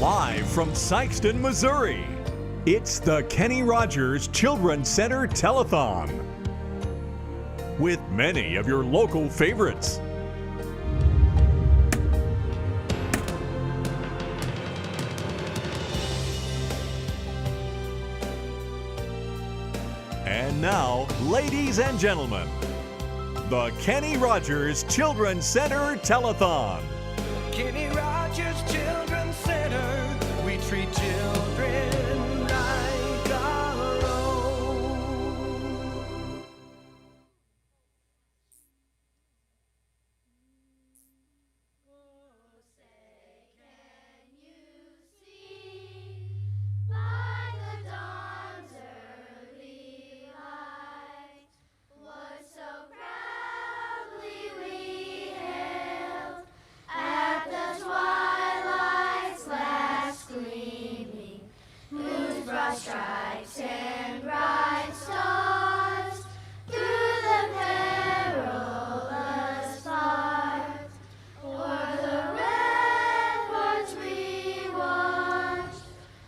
Live from Sikeston, Missouri, it's the Kenny Rogers Children's Center Telethon with many of your local favorites. And now, ladies and gentlemen, the Kenny Rogers Children's Center Telethon. Kenny Rogers Children's Center, we treat children like our own. Oh, say, can you see by the dawn's early light what so proudly we hailed at the twilight's last gleaming, whose broad stripes and bright stars through the perilous fight o'er the ramparts we watched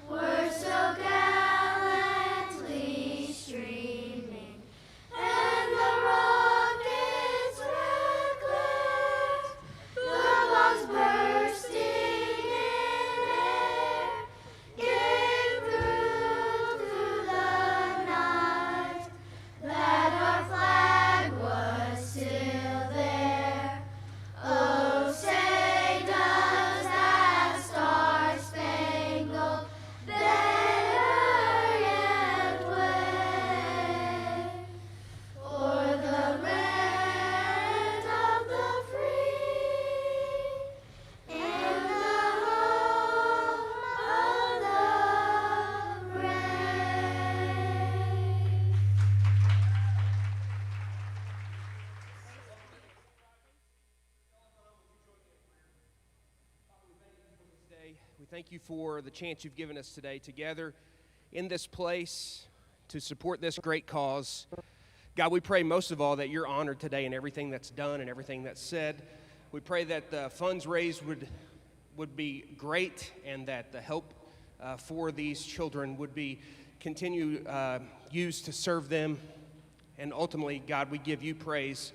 were so gallantly streaming, and the rockets' red glare, the bombs bursting in air, gave proof through the night that our flag was still there. Oh, say does that star-spangled banner yet wave o'er the land of the free and the home of the brave? Today, we thank you for the chance you've given us today together in this place to support this great cause. God, we pray most of all that you're honored today in everything that's done and everything that's said. We pray that the funds raised would be great, and that the help for these children would be used to serve them. And ultimately, God, we give you praise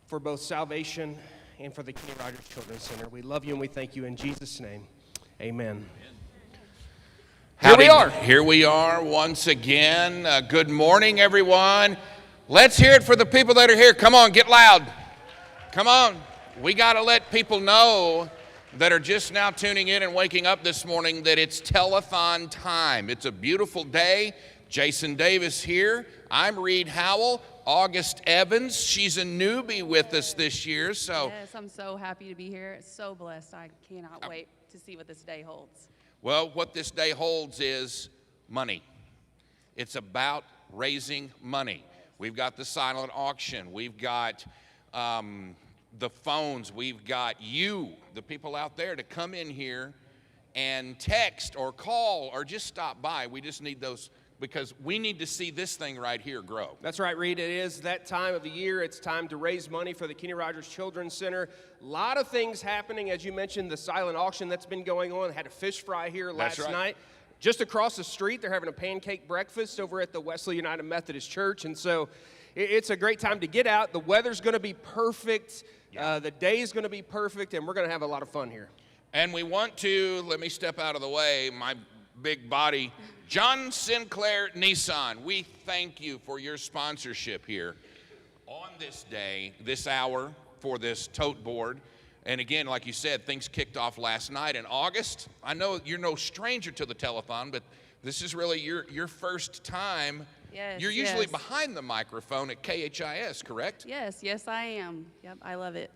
for both salvation and for the Kenny Rogers Children's Center. We love you and we thank you in Jesus' name. Amen. Here we are once again. Good morning, everyone. Let's hear it for the people that are here. Come on, get loud. Come on. We got to let people know that are just now tuning in and waking up this morning that it's telethon time. It's a beautiful day. Jason Davis here. I'm Reed Howell. August Evans. She's a newbie with us this year. So, yes, I'm so happy to be here. So blessed. I cannot wait to see what this day holds. well, what this day holds is money. It's about raising money. We've got the silent auction. We've got the phones. We've got you, the people out there, to come in here and text or call or just stop by. We just need those, because we need to see this thing right here grow. That's right, Reed. It is that time of the year. It's time to raise money for the Kenny Rogers Children's Center. A lot of things happening. As you mentioned, the silent auction that's been going on. Had a fish fry here last night. Just across the street, they're having a pancake breakfast over at the Wesley United Methodist Church. And so it's a great time to get out. The weather's going to be perfect. The day is going to be perfect, and we're going to have a lot of fun here. And we want to, let me step out of the way, my big body, John Sinclair Nissan, we thank you for your sponsorship here on this day, this hour, for this tote board. And again, like you said, things kicked off last night in August. I know you're no stranger to the telethon, but this is really your first time. Yes, You're usually behind the microphone at KHIS, correct? Yes, I am. Yep, I love it.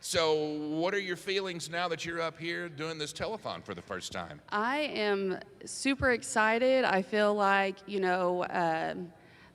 So what are your feelings now that you're up here doing this telethon for the first time? I am super excited. I feel like, the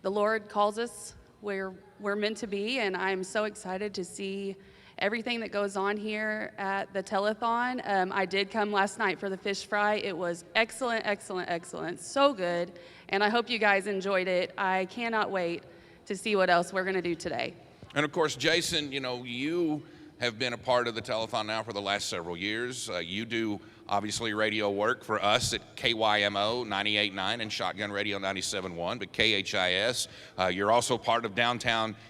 Lord calls us where we're meant to be, and I'm so excited to see everything that goes on here at the telethon. I did come last night for the fish fry. It was excellent, excellent, excellent. So good, and I hope you guys enjoyed it. I cannot wait to see what else we're going to do today. And of course, Jason, you have been a part of the telethon now for the last several years. You do, obviously, radio work for us at KYMO 98.9 and Shotgun Radio 97.1, but KHIS. You're also part of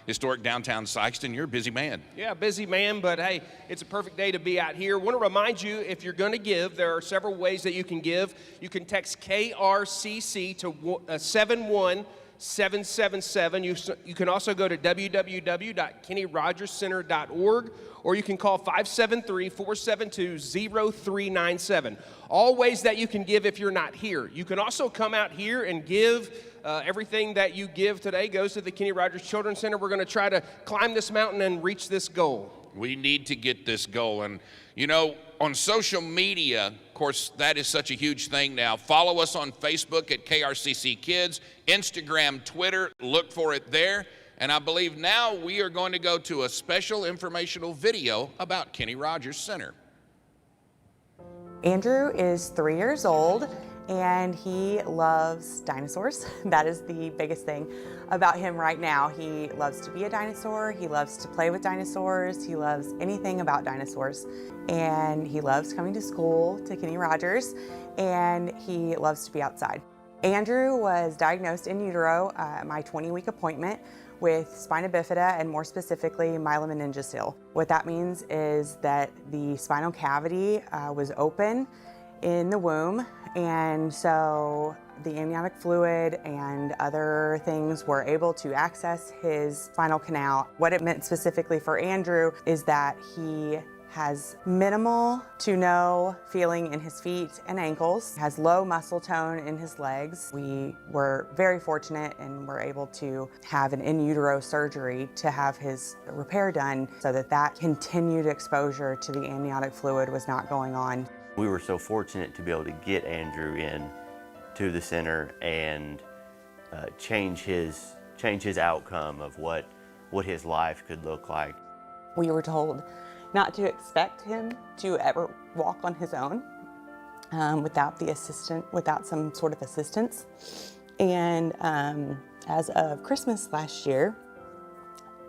historic downtown Sikeston. You're a busy man. Yeah, busy man, but hey, it's a perfect day to be out here. Want to remind you, if you're going to give, there are several ways that you can give. You can text KRCC to 71777. You can also go to www.kennyrogerscenter.org, or you can call 573-472-0397. All ways that you can give if you're not here. You can also come out here and give. Everything that you give today goes to the Kenny Rogers Children's Center. We're going to try to climb this mountain and reach this goal. We need to get this goal. And, you know, on social media, of course, that is such a huge thing now. Follow us on Facebook at KRCC Kids, Instagram, Twitter, look for it there. And I believe now we are going to go to a special informational video about Kenny Rogers Center. Andrew is 3 years old and he loves dinosaurs. That is the biggest thing about him right now. He loves to be a dinosaur. He loves to play with dinosaurs. He loves anything about dinosaurs. And he loves coming to school to Kenny Rogers, and he loves to be outside. Andrew was diagnosed in utero at my 20-week appointment with spina bifida, and more specifically myelomeningocele. What that means is that the spinal cavity was open in the womb, and so the amniotic fluid and other things were able to access his spinal canal. What it meant specifically for Andrew is that he has minimal to no feeling in his feet and ankles, has low muscle tone in his legs. We were very fortunate and were able to have an in utero surgery to have his repair done so that that continued exposure to the amniotic fluid was not going on. We were so fortunate to be able to get Andrew in to the center and change his outcome of what his life could look like. We were told not to expect him to ever walk on his own without some sort of assistance. And as of Christmas last year,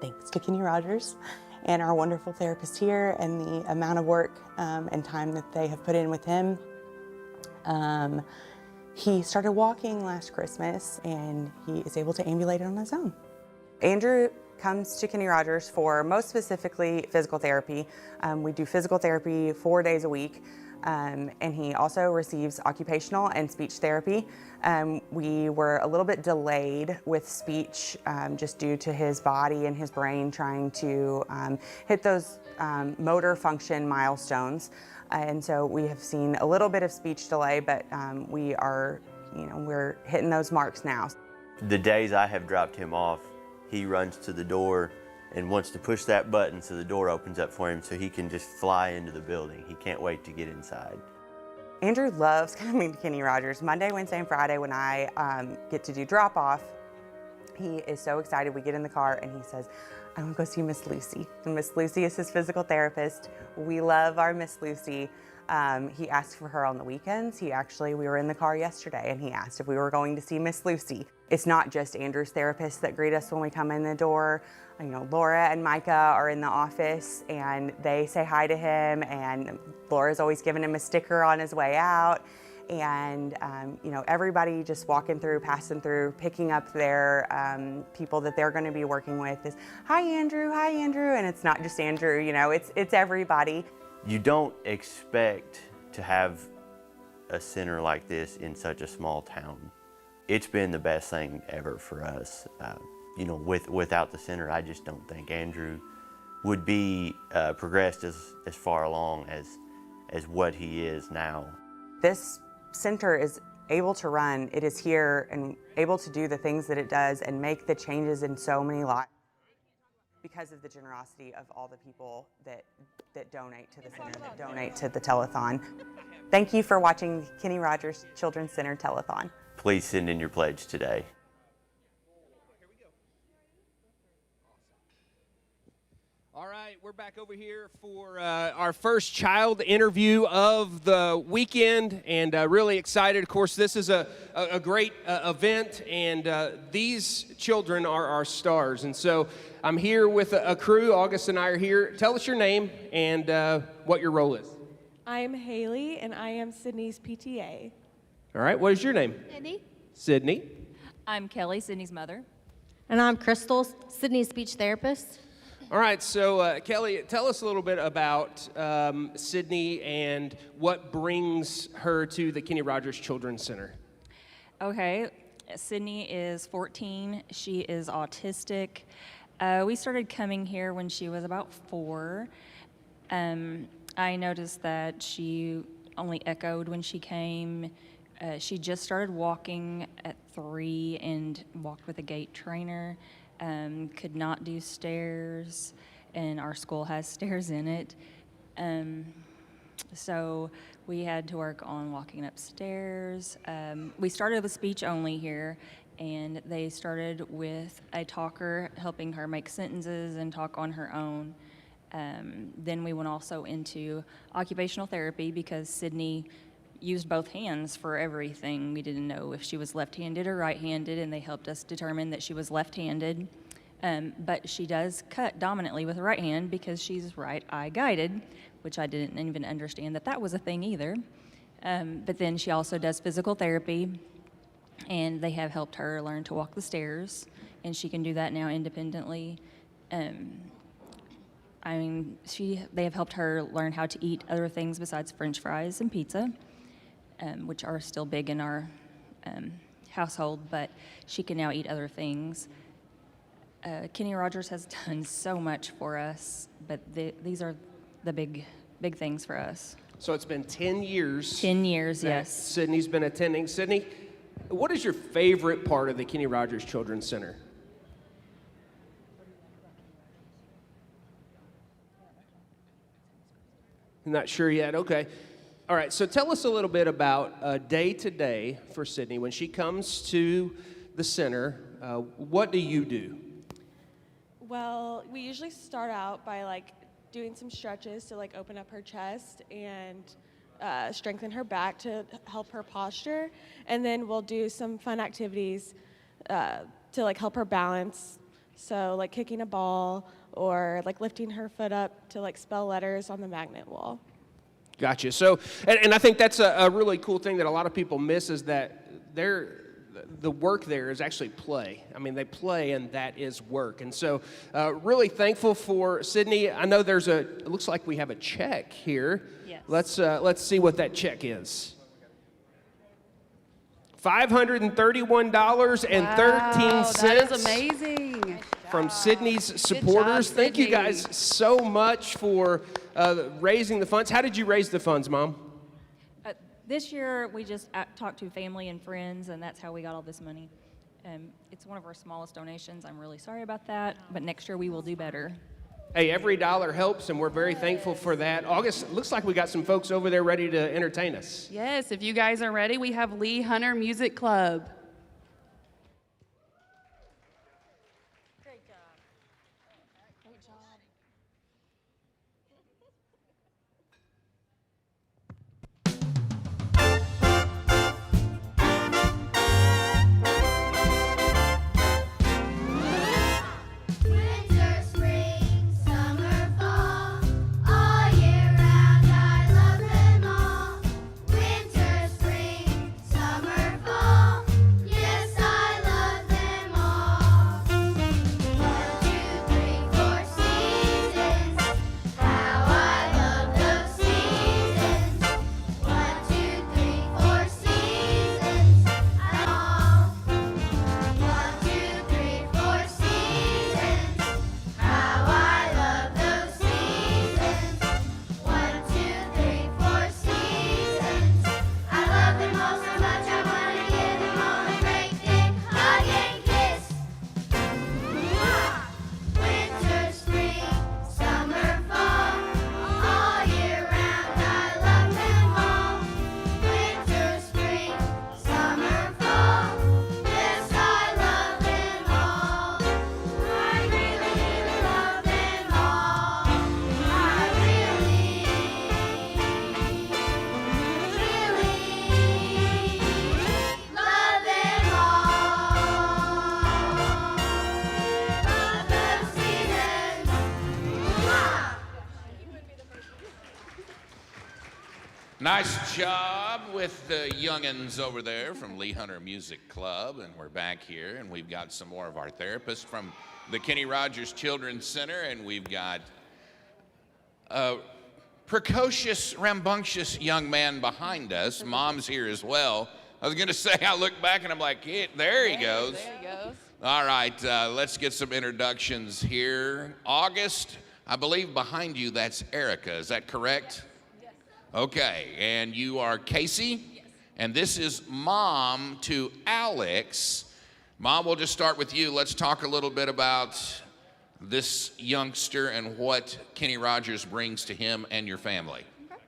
thanks to Kenny Rogers and our wonderful therapist here and the amount of work and time that they have put in with him, he started walking last Christmas and he is able to ambulate on his own. Andrew comes to Kenny Rogers for most specifically physical therapy. We do physical therapy 4 days a week, and he also receives occupational and speech therapy. We were a little bit delayed with speech just due to his body and his brain trying to hit those motor function milestones. And so we have seen a little bit of speech delay, but we're hitting those marks now. The days I have dropped him off, he runs to the door and wants to push that button so the door opens up for him so he can just fly into the building. He can't wait to get inside. Andrew loves coming to Kenny Rogers. Monday, Wednesday, and Friday when I get to do drop-off, he is so excited. We get in the car and he says, I want to go see Miss Lucy. And Miss Lucy is his physical therapist. We love our Miss Lucy. He asked for her on the weekends. We were in the car yesterday and he asked if we were going to see Miss Lucy. It's not just Andrew's therapists that greet us when we come in the door. You know, Laura and Micah are in the office and they say hi to him, and Laura's always giving him a sticker on his way out. And everybody just walking through, passing through, picking up their people that they're going to be working with is, hi Andrew, and it's not just Andrew, it's everybody. You don't expect to have a center like this in such a small town. It's been the best thing ever for us. Without the center, I just don't think Andrew would be progressed as far along as what he is now. This center is able to run, it is here and able to do the things that it does and make the changes in so many lives because of the generosity of all the people that donate to the center, that donate to the telethon. Thank you for watching Kenny Rogers Children's Center Telethon. Please send in your pledge today. All right. right, we're back over here for our first child interview of the weekend, and really excited. Of course, this is a great event, and these children are our stars. And so I'm here with a crew. August and I are here. Tell us your name and what your role is. I'm Haley, and I am Sydney's PTA. All right, what is your name? Sydney. Sydney. I'm Kelly, Sydney's mother. And I'm Crystal, Sydney's speech therapist. All right, so Kelly, tell us a little bit about Sydney and what brings her to the Kenny Rogers Children's Center. Okay, Sydney is 14. She is autistic. We started coming here when she was about 4. I noticed that she only echoed when she came. She just started walking at 3 and walked with a gait trainer. Could not do stairs, and our school has stairs in it. So we had to work on walking upstairs. We started with speech only here, and they started with a talker helping her make sentences and talk on her own. Then we went also into occupational therapy because Sydney used both hands for everything. We didn't know if she was left-handed or right-handed, and they helped us determine that she was left-handed. But she does cut dominantly with the right hand because she's right eye guided, which I didn't even understand that was a thing either. But then she also does physical therapy, and they have helped her learn to walk the stairs, and she can do that now independently. They have helped her learn how to eat other things besides French fries and pizza, which are still big in our household, but she can now eat other things. Kenny Rogers has done so much for us, but these are the big things for us. So it's been 10 years. 10 years, that yes. Sydney's been attending. Sydney, what is your favorite part of the Kenny Rogers Children's Center? Not sure yet, okay. All right, so tell us a little bit about day-to-day for Sydney. When she comes to the center, what do you do? Well, we usually start out by doing some stretches to open up her chest and strengthen her back to help her posture, and then we'll do some fun activities to help her balance. So kicking a ball or lifting her foot up to spell letters on the magnet wall. Gotcha. So, and I think that's a really cool thing that a lot of people miss is that the work there is actually play. I mean, they play and that is work. And so, really thankful for Sydney. I know it looks like we have a check here. Yes. Let's see what that check is. $531.13. Wow, that is amazing. From Sydney's supporters. job, Thank you Sydney. guys so much for raising the funds. How did you raise the funds, Mom? This year, we just talked to family and friends, and that's how we got all this money. It's one of our smallest donations. I'm really sorry about that, but next year we will do better. Hey, every dollar helps, and we're very thankful for that. August, looks like we got some folks over there ready to entertain us. Yes, if you guys are ready, we have Lee Hunter Music Club. Winter, spring, summer, fall, all year round I love them all. Winter, spring, summer, fall, Nice job with the youngins over there from Lee Hunter Music Club. And we're back here, and we've got some more of our therapists from the Kenny Rogers Children's Center, and we've got a precocious, rambunctious young man behind us. Mom's here as well. I was going to say, I look back and I'm like, yeah, there he goes. There he goes. All right, let's get some introductions here. August, I believe behind you, that's Erica. Is that correct? Yes. Okay, and you are Casey? Yes. And this is Mom to Alex. Mom, we'll just start with you. Let's talk a little bit about this youngster and what Kenny Rogers brings to him and your family. Okay.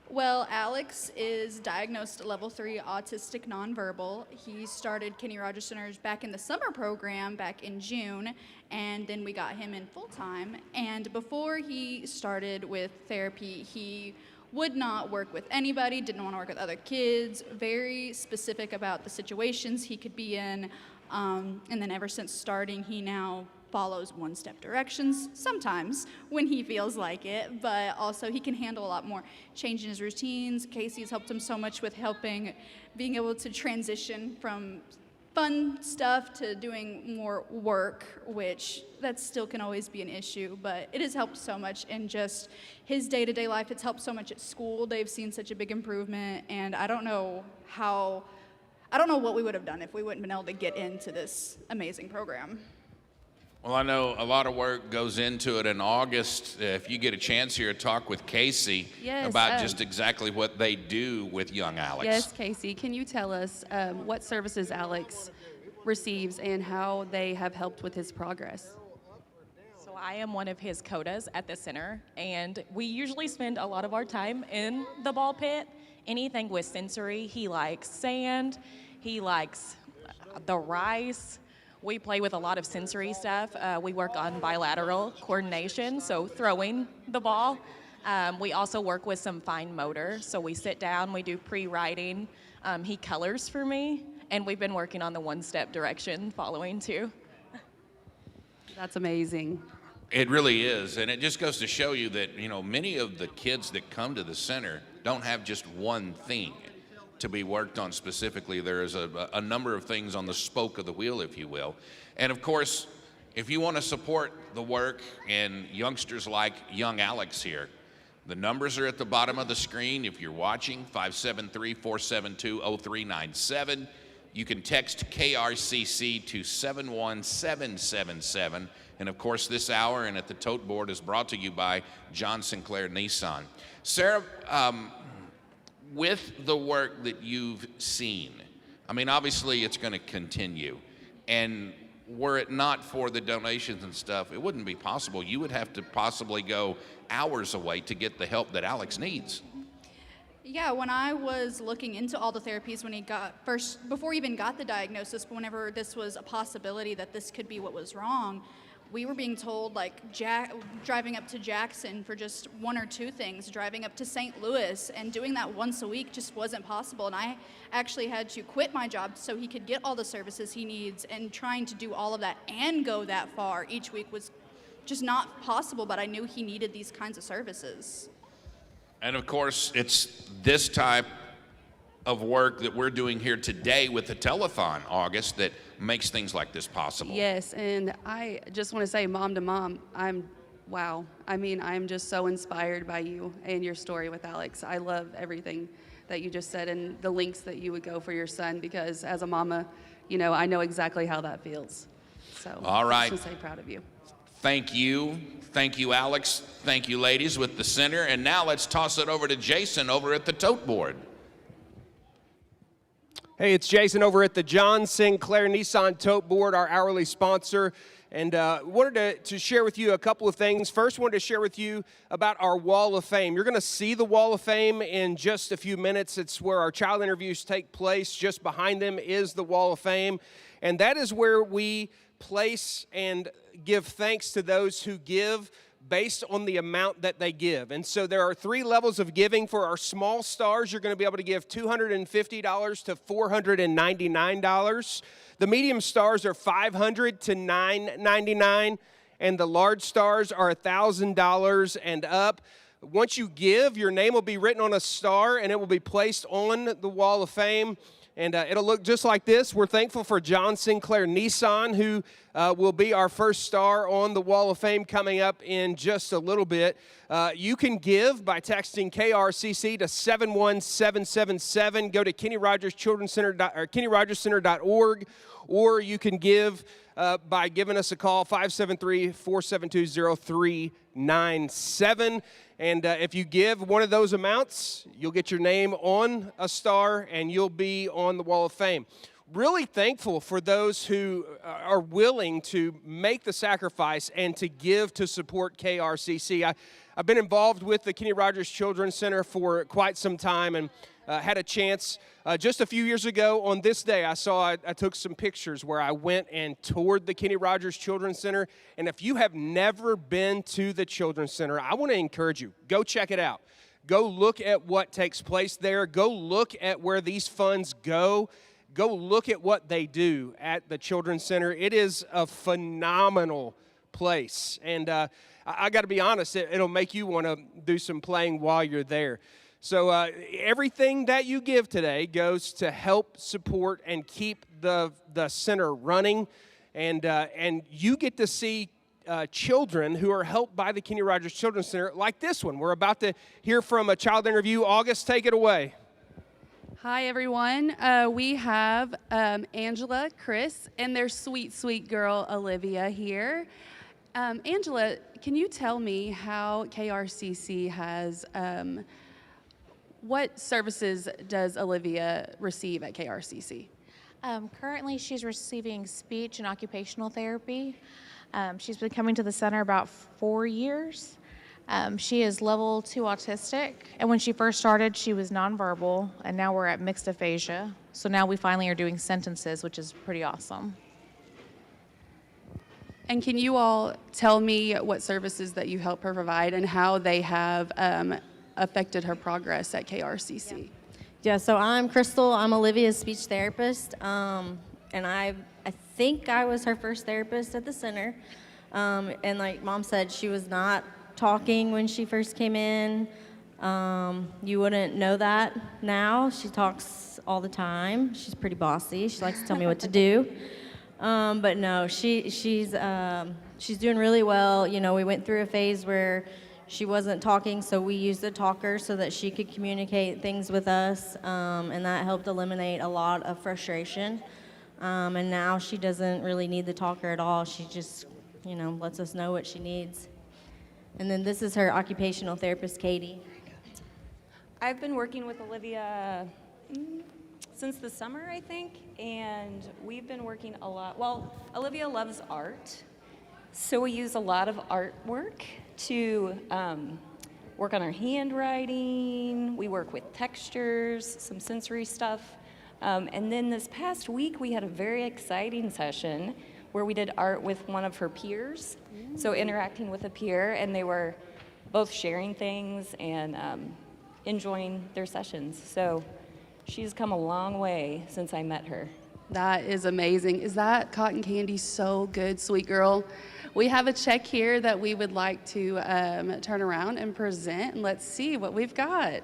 Well, Alex is diagnosed level 3 autistic nonverbal. He started Kenny Rogers Centers back in the summer program back in June, and then we got him in full time. And before he started with therapy, he would not work with anybody, didn't want to work with other kids, very specific about the situations he could be in. And then ever since starting, he now follows one-step directions sometimes when he feels like it, but also he can handle a lot more change in his routines. Casey's helped him so much with being able to transition from fun stuff to doing more work, which that still can always be an issue, but it has helped so much in just his day-to-day life. It's helped so much at school. They've seen such a big improvement, and I don't know what we would have done if we wouldn't been able to get into this amazing program. Well, I know a lot of work goes into it. In August, if you get a chance here, talk with Casey about just exactly what they do with young Alex. Yes, Casey, can you tell us what services Alex receives and how they have helped with his progress? So I am one of his codas at the center, and we usually spend a lot of our time in the ball pit. Anything with sensory, he likes sand, he likes the rice. We play with a lot of sensory stuff. We work on bilateral coordination, so throwing the ball. We also work with some fine motor. So we sit down, we do pre-writing. He colors for me, and we've been working on the one-step direction following too. That's amazing. It really is, and it just goes to show you that, many of the kids that come to the center don't have just one thing to be worked on specifically. There is a number of things on the spoke of the wheel, if you will. And of course, if you want to support the work and youngsters like young Alex here, the numbers are at the bottom of the screen. If you're watching, 573-472-0397. You can text KRCC to 71777. And of course, this hour and at the Tote Board is brought to you by John Sinclair Nissan. Sarah, with the work that you've seen, obviously it's going to continue. And were it not for the donations and stuff, it wouldn't be possible. You would have to possibly go hours away to get the help that Alex needs. Yeah, when I was looking into all the therapies before he even got the diagnosis, but whenever this was a possibility that this could be what was wrong, we were being told, driving up to Jackson for just one or two things, driving up to St. Louis, and doing that once a week just wasn't possible. And I actually had to quit my job so he could get all the services he needs, and trying to do all of that and go that far each week was just not possible, but I knew he needed these kinds of services. And of course, it's this type of work that we're doing here today with the Telethon, August, that makes things like this possible. Yes, and I just want to say, mom to mom, wow. I'm just so inspired by you and your story with Alex. I love everything that you just said and the lengths that you would go for your son, because as a mama, I know exactly how that feels. So all right. I just want to say proud of you. Thank you. Thank you, Alex. Thank you, ladies, with the center. And now let's toss it over to Jason over at the Tote Board. Hey, it's Jason over at the John Sinclair Nissan Tote Board, our hourly sponsor. And wanted to share with you a couple of things. First, wanted to share with you about our Wall of Fame. You're going to see the Wall of Fame in just a few minutes. It's where our child interviews take place. Just behind them is the Wall of Fame. And that is where we place and give thanks to those who give based on the amount that they give. And so there are 3 levels of giving. For our small stars, you're going to be able to give $250 to $499. The medium stars are $500 to $999, and the large stars are $1,000 and up. Once you give, your name will be written on a star, and it will be placed on the Wall of Fame. And it'll look just like this. We're thankful for John Sinclair Nissan, who will be our first star on the Wall of Fame coming up in just a little bit. You can give by texting KRCC to 71777. Go to KennyRogersCenter.org, or you can give by giving us a call, 573-472-0397. And if you give one of those amounts, you'll get your name on a star and you'll be on the Wall of Fame. Really thankful for those who are willing to make the sacrifice and to give to support KRCC. I've been involved with the Kenny Rogers Children's Center for quite some time, and had a chance just a few years ago on this day. I took some pictures where I went and toured the Kenny Rogers Children's Center. And if you have never been to the Children's Center, I want to encourage you, go check it out. Go look at what takes place there. Go look at where these funds go. Go look at what they do at the Children's Center. It is a phenomenal place. And I got to be honest, it'll make you want to do some playing while you're there. So everything that you give today goes to help support and keep the center running, and you get to see children who are helped by the Kenny Rogers Children's Center, like this one. We're about to hear from a child interview. August, take it away. Hi, everyone. We have Angela, Chris, and their sweet, sweet girl, Olivia, here. Angela, can you tell me how KRCC has... what services does Olivia receive at KRCC? Currently, she's receiving speech and occupational therapy. She's been coming to the center about 4 years. She is level 2 autistic, and when she first started, she was nonverbal, and now we're at mixed aphasia. So now we finally are doing sentences, which is pretty awesome. And can you all tell me what services that you help her provide and how they have affected her progress at KRCC? Yeah, so I'm Crystal. I'm Olivia's speech therapist, and I think I was her first therapist at the center. And like Mom said, she was not talking when she first came in. You wouldn't know that now. She talks all the time. She's pretty bossy. She likes to tell me what to do. But no, she's doing really well. You know, we went through a phase where she wasn't talking, so we used the talker so that she could communicate things with us, and that helped eliminate a lot of frustration. And now she doesn't really need the talker at all. She just, you know, lets us know what she needs. And then this is her occupational therapist, Katie. I've been working with Olivia since the summer, I think, and we've been working a lot. Well, Olivia loves art, so we use a lot of artwork to work on our handwriting. We work with textures, some sensory stuff. And then this past week, we had a very exciting session where we did art with one of her peers. So interacting with a peer, and they were both sharing things and enjoying their sessions. So she's come a long way since I met her. That is amazing. Is that cotton candy so good, sweet girl? We have a check here that we would like to turn around and present, and let's see what we've got.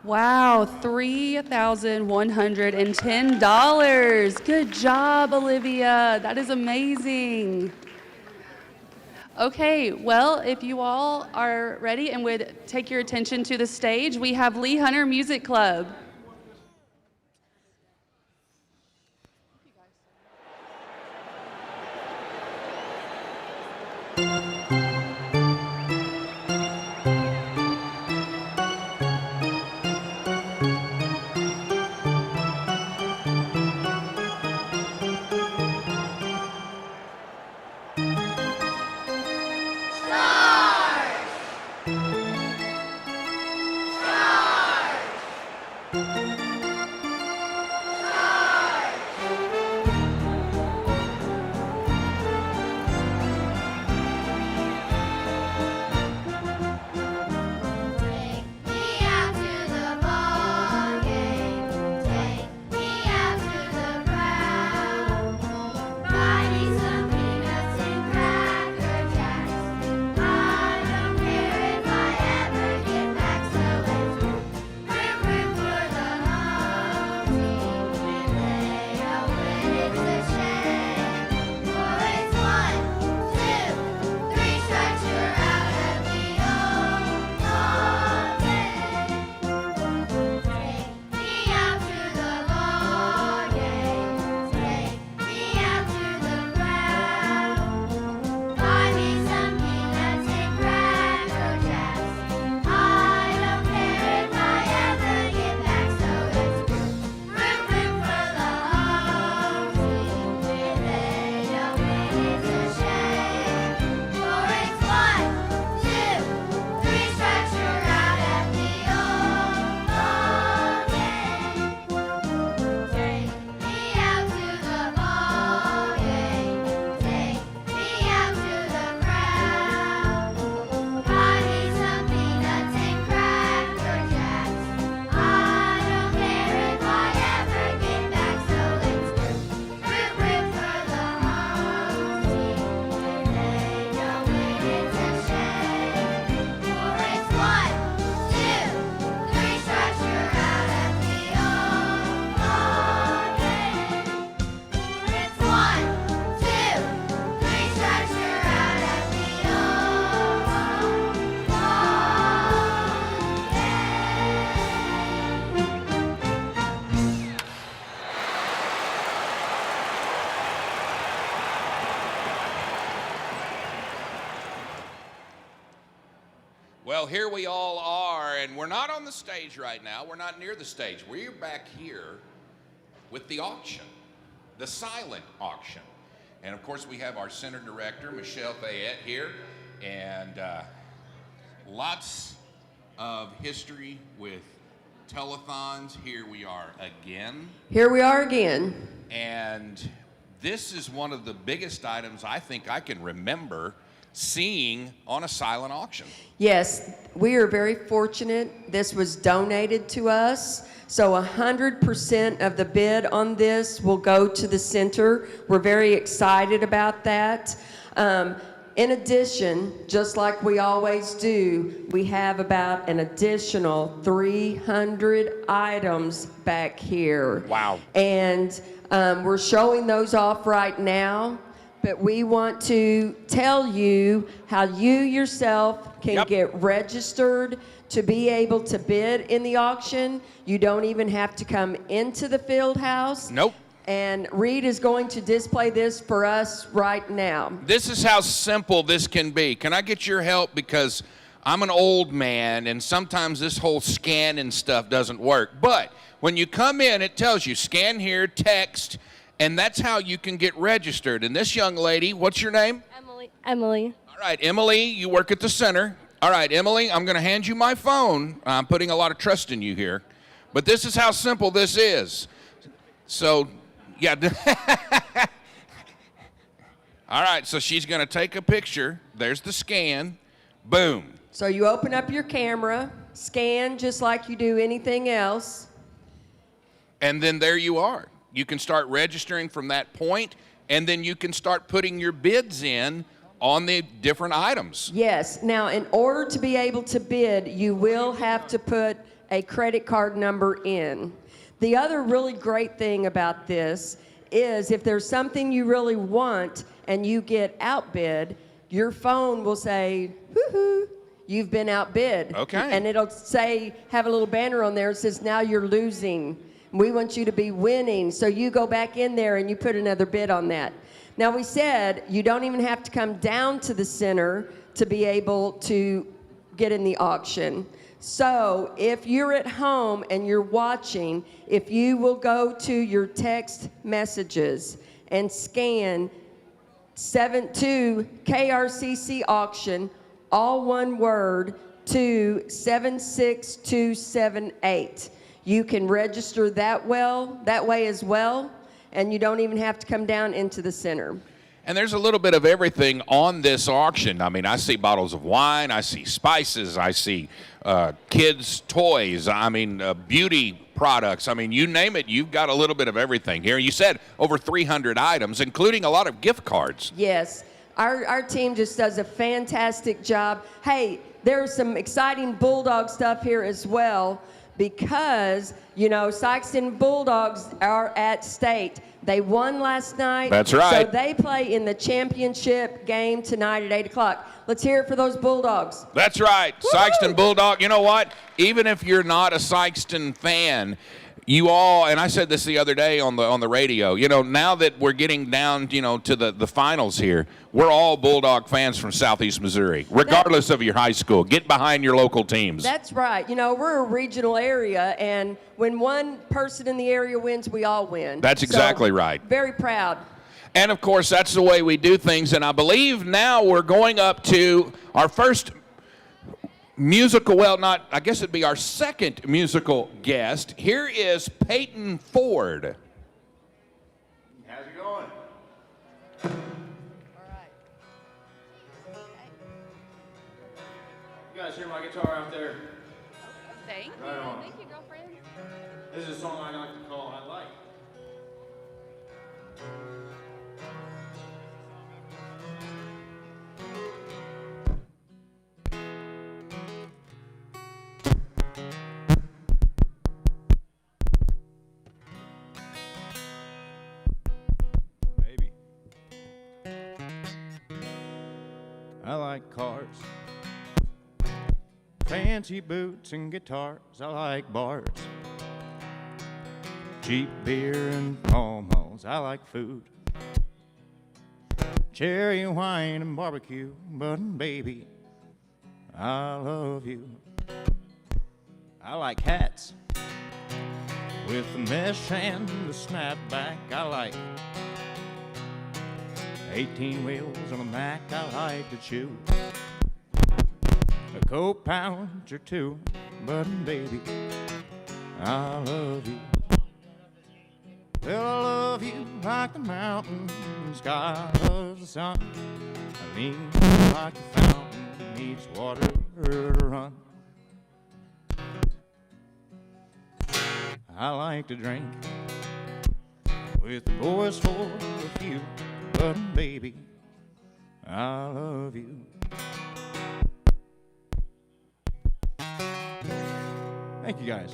Wow, $3,110. Good job, Olivia. That is amazing. Okay, well, if you all are ready and would take your attention to the stage, we have Lee Hunter Music Club. here we all are, and we're not on the stage right now. We're not near the stage. We're back here with the auction, the silent auction. And of course, we have our center director, Michelle Fayette, here, and lots of history with telethons. Here we are again. Here we are again. And this is one of the biggest items I think I can remember seeing on a silent auction. Yes, we are very fortunate. This was donated to us. So 100% of the bid on this will go to the center. We're very excited about that. In addition, just like we always do, we have about an additional 300 items back here. Wow. And we're showing those off right now, but we want to tell you how you yourself can get registered to be able to bid in the auction. You don't even have to come into the Fieldhouse. Nope. And Reed is going to display this for us right now. This is how simple this can be. Can I get your help? Because I'm an old man, and sometimes this whole scan and stuff doesn't work. But when you come in, it tells you scan here, text, and that's how you can get registered. And this young lady, what's your name? Emily. All right, Emily, you work at the center. All right, Emily, I'm going to hand you my phone. I'm putting a lot of trust in you here. But this is how simple this is. So, yeah. All right, so she's going to take a picture. There's the scan. Boom. So you open up your camera, scan just like you do anything else. And then there you are. You can start registering from that point, and then you can start putting your bids in on the different items. Yes. Now, in order to be able to bid, you will have to put a credit card number in. The other really great thing about this is if there's something you really want and you get outbid, your phone will say, whoo-hoo, you've been outbid. Okay. And it'll say, have a little banner on there that says, now you're losing. We want you to be winning. So you go back in there and you put another bid on that. Now, we said you don't even have to come down to the center to be able to get in the auction. So if you're at home and you're watching, if you will go to your text messages and scan 72 KRCC auction, all one word, to 76278. You can register that way as well, and you don't even have to come down into the center. And there's a little bit of everything on this auction. I mean, I see bottles of wine, I see spices, I see kids' toys, I mean, beauty products. I mean, you name it, you've got a little bit of everything here. You said over 300 items, including a lot of gift cards. Yes. Our team just does a fantastic job. Hey, there's some exciting Bulldog stuff here as well, because, you know, Sikeston Bulldogs are at state. They won last night. That's right. So they play in the championship game tonight at 8 o'clock. Let's hear it for those Bulldogs. That's right. Woo-hoo! Sikeston Bulldog. You know what? Even if you're not a Sikeston fan, you all, and I said this the other day on the radio, you know, now that we're getting down, you know, to the finals here, we're all Bulldog fans from Southeast Missouri, regardless of your high school. Get behind your local teams. That's right. You know, we're a regional area, and when one person in the area wins, we all win. That's exactly right. Very proud. And, of course, that's the way we do things, and I believe now we're going up to our first musical, well, not, I guess it'd be our second musical guest. Here is Peyton Ford. How's it going? You guys hear my guitar out there? Thank you. Right on. Thank you, girlfriend. This is a song I like to call I Like. I like cars, fancy boots and guitars. I like bars, cheap beer and pomos. I like food, cherry wine and barbecue. But baby, I love you. I like hats with the mesh and the snapback. I like 18 wheels on a Mac. I like to chew a coat pouch or two, but baby, I love you. Well, I love you like the mountain sky loves the sun. I need you like the fountain needs water to run. I like to drink with the boys for a few, but baby, I love you. Thank you, guys.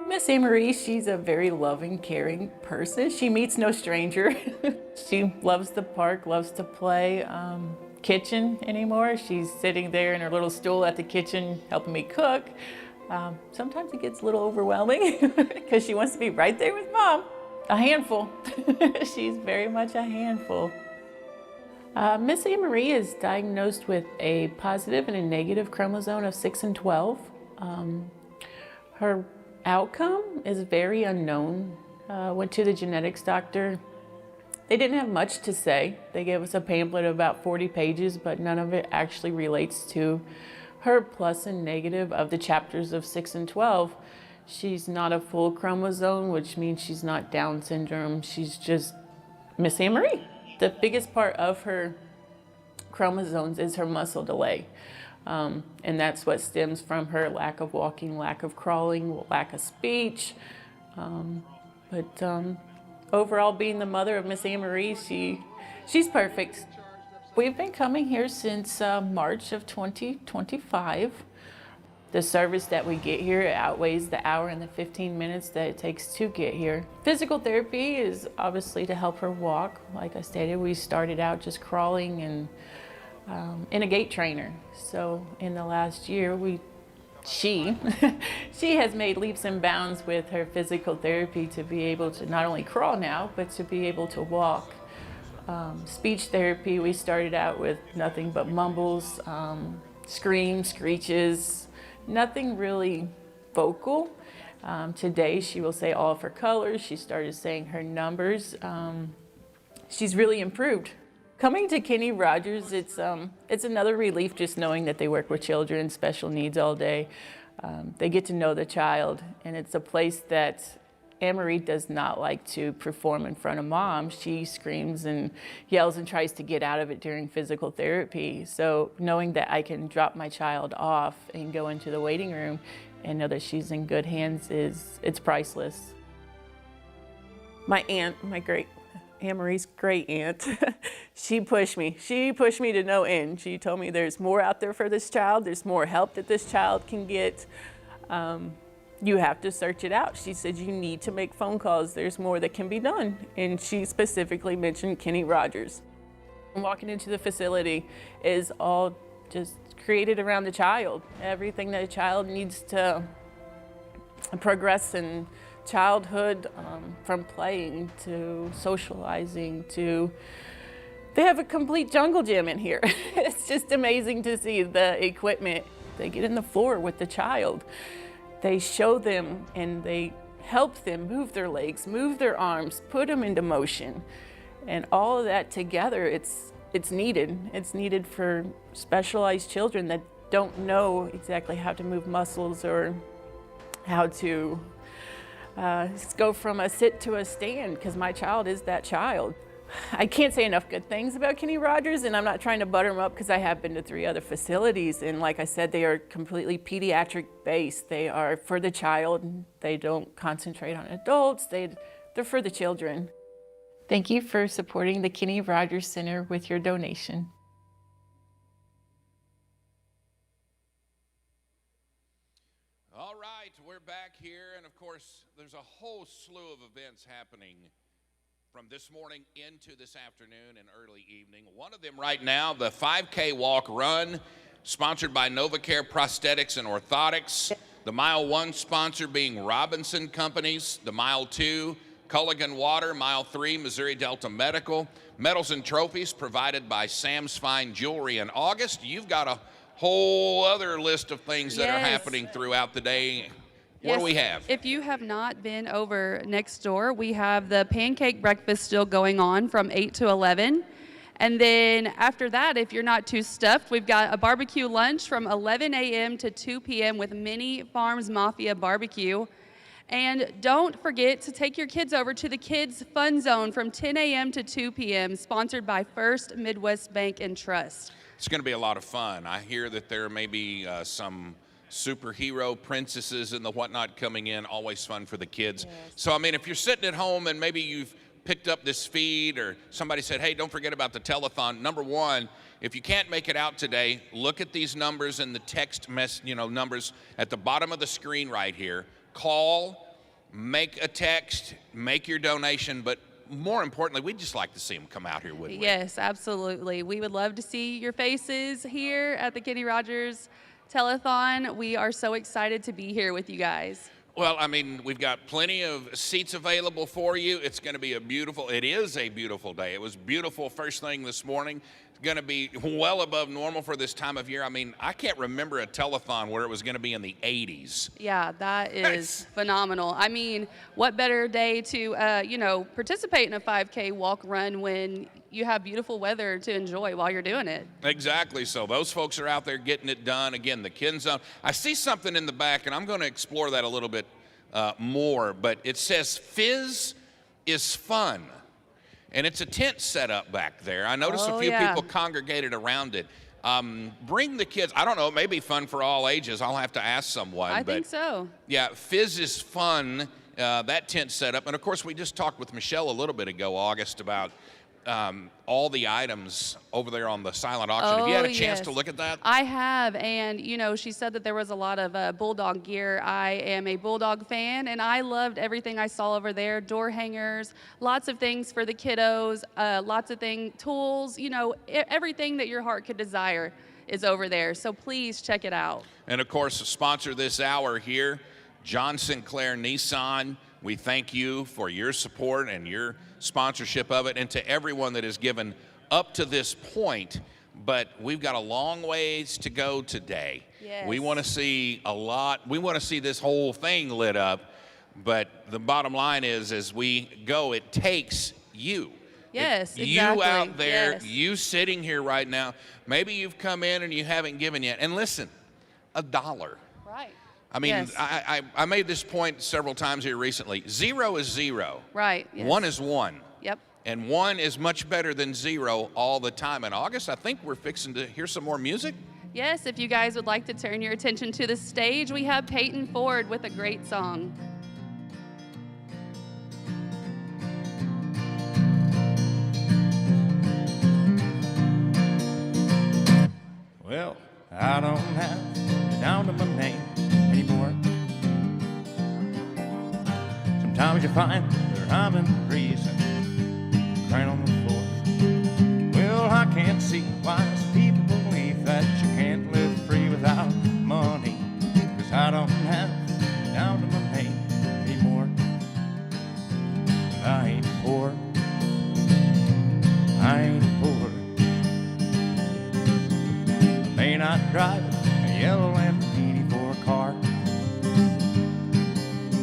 Miss Amory, she's a very loving, caring person. She meets no stranger. She loves the park, loves to play kitchen anymore. She's sitting there in her little stool at the kitchen helping me cook. Sometimes it gets a little overwhelming because she wants to be right there with Mom. A handful. She's very much a handful. Miss Amory is diagnosed with a positive and a negative chromosome of 6 and 12. Her outcome is very unknown. Went to the genetics doctor. They didn't have much to say. They gave us a pamphlet of about 40 pages, but none of it actually relates to her plus and negative of the chapters of 6 and 12. She's not a full chromosome, which means she's not Down syndrome. She's just Miss Amory. The biggest part of her chromosomes is her muscle delay. And that's what stems from her lack of walking, lack of crawling, lack of speech. But overall, being the mother of Miss Amory, she's perfect. We've been coming here since March of 2025. The service that we get here outweighs the hour and the 15 minutes that it takes to get here. Physical therapy is obviously to help her walk. Like I stated, we started out just crawling and in a gait trainer. So in the last year, she has made leaps and bounds with her physical therapy to be able to not only crawl now, but to be able to walk. Speech therapy, we started out with nothing but mumbles, screams, screeches, nothing really vocal. Today she will say all of her colors. She started saying her numbers. She's really improved. Coming to Kenny Rogers, it's another relief just knowing that they work with children, special needs all day. They get to know the child, and it's a place that Amory does not like to perform in front of Mom. She screams and yells and tries to get out of it during physical therapy. So knowing that I can drop my child off and go into the waiting room and know that she's in good hands it's priceless. My aunt, Amory's great aunt, she pushed me. She pushed me to no end. She told me there's more out there for this child. There's more help that this child can get. You have to search it out. She said, you need to make phone calls. There's more that can be done. And she specifically mentioned Kenny Rogers. Walking into the facility is all just created around the child. Everything that a child needs to progress in childhood, from playing to socializing to, they have a complete jungle gym in here. It's just amazing to see the equipment. They get in the floor with the child. They show them and they help them move their legs, move their arms, put them into motion. And all of that together, it's needed. It's needed for specialized children that don't know exactly how to move muscles or how to go from a sit to a stand, because my child is that child. I can't say enough good things about Kenny Rogers, and I'm not trying to butter him up because I have been to 3 other facilities, and like I said, they are completely pediatric based. They are for the child. They don't concentrate on adults. They're for the children. Thank you for supporting the Kenny Rogers Center with your donation. All right, we're back here, and of course, there's a whole slew of events happening from this morning into this afternoon and early evening. One of them right now, the 5K walk run, sponsored by NovaCare Prosthetics and Orthotics. The Mile 1 sponsor being Robinson Companies. The Mile 2, Culligan Water. Mile 3, Missouri Delta Medical. Medals and trophies provided by Sam's Fine Jewelry. In August, you've got a whole other list of things that are happening throughout the day. What do we have? If you have not been over next door, we have the pancake breakfast still going on from 8 to 11. And then after that, if you're not too stuffed, we've got a barbecue lunch from 11 a.m. to 2 p.m. with Mini Farms Mafia Barbecue. And don't forget to take your kids over to the Kids Fun Zone from 10 a.m. to 2 p.m., sponsored by First Midwest Bank and Trust. It's going to be a lot of fun. I hear that there may be some superhero princesses and the whatnot coming in, always fun for the kids. Yes. So, I mean, if you're sitting at home and maybe you've picked up this feed or somebody said, hey, don't forget about the telethon. Number one, if you can't make it out today, look at these numbers and the text numbers at the bottom of the screen right here. Call, make a text, make your donation, but more importantly, we'd just like to see them come out here, wouldn't we? Yes, absolutely. We would love to see your faces here at the Kenny Rogers Telethon. We are so excited to be here with you guys. Well, I mean, we've got plenty of seats available for you. It's going to be it is a beautiful day. It was beautiful first thing this morning. It's going to be well above normal for this time of year. I mean, I can't remember a telethon where it was going to be in the 80s. Yeah, that is phenomenal. I mean, what better day to, participate in a 5K walk run when you have beautiful weather to enjoy while you're doing it. Exactly. So those folks are out there getting it done. Again, the Kin Zone. I see something in the back, and I'm going to explore that a little bit more, but it says Fizz is Fun. And it's a tent set up back there. I noticed a few people congregated around it. Bring the kids. I don't know. It may be fun for all ages. I'll have to ask someone. I think so. Yeah, Fizz is Fun. That tent set up. And, of course, we just talked with Michelle a little bit ago, August, about all the items over there on the silent auction. Have you had a chance to look at that? I have, and she said that there was a lot of Bulldog gear. I am a Bulldog fan, and I loved everything I saw over there. Door hangers, lots of things for the kiddos, lots of tools, everything that your heart could desire is over there. So please check it out. And, of course, sponsor this hour here, John Sinclair Nissan. We thank you for your support and your sponsorship of it, and to everyone that has given up to this point. But we've got a long ways to go today. Yes. We want to see a lot. We want to see this whole thing lit up. But the bottom line is, as we go, it takes you. Yes, exactly. You out there, yes. You sitting here right now. Maybe you've come in and you haven't given yet. And listen, $1. Right. I mean, yes. I made this point several times here recently. 0 is 0. Right. Yes. 1 is 1. Yep. And 1 is much better than 0 all the time. In August, I think we're fixing to hear some more music. Yes, if you guys would like to turn your attention to the stage, we have Peyton Ford with a great song. Well, I don't have down to my name anymore. Sometimes you find there I'm in reason crying on the floor. Well, I can't see why some people believe that you can't live free without money. 'Cause I don't have down to my name anymore. I ain't poor. I ain't poor. I may not drive a yellow Lamborghini for a car,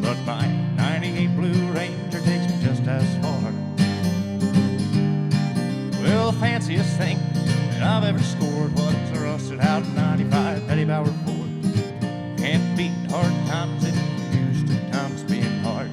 but my 98 Blue Ranger takes me just as far. Well, the fanciest thing that I've ever scored was a rusted out 95 Petty Bauer Ford. Can't beat hard times if you're used to times being hard.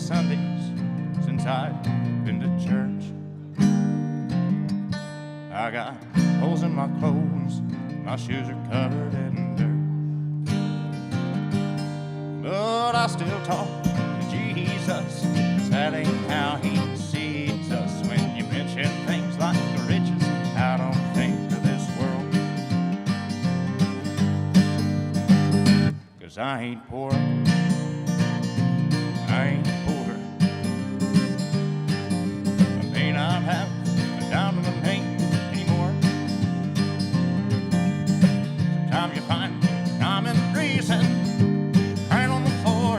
Sundays since I've been to church. I got holes in my clothes, my shoes are covered in dirt. But I still talk to Jesus, 'cause that ain't how he sees us. When you mention things like the riches out on things of this world, 'cause I ain't poor, I ain't poor. I may not have a dime to my name anymore. Sometimes you find time and reason right on the floor.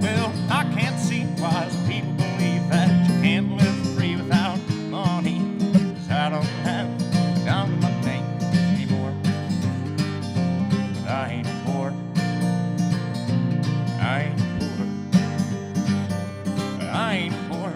Well, I can't see why some people believe that you can't live free without money, 'cause I don't have a dime to my name anymore. But I ain't poor, I ain't poor, I ain't poor.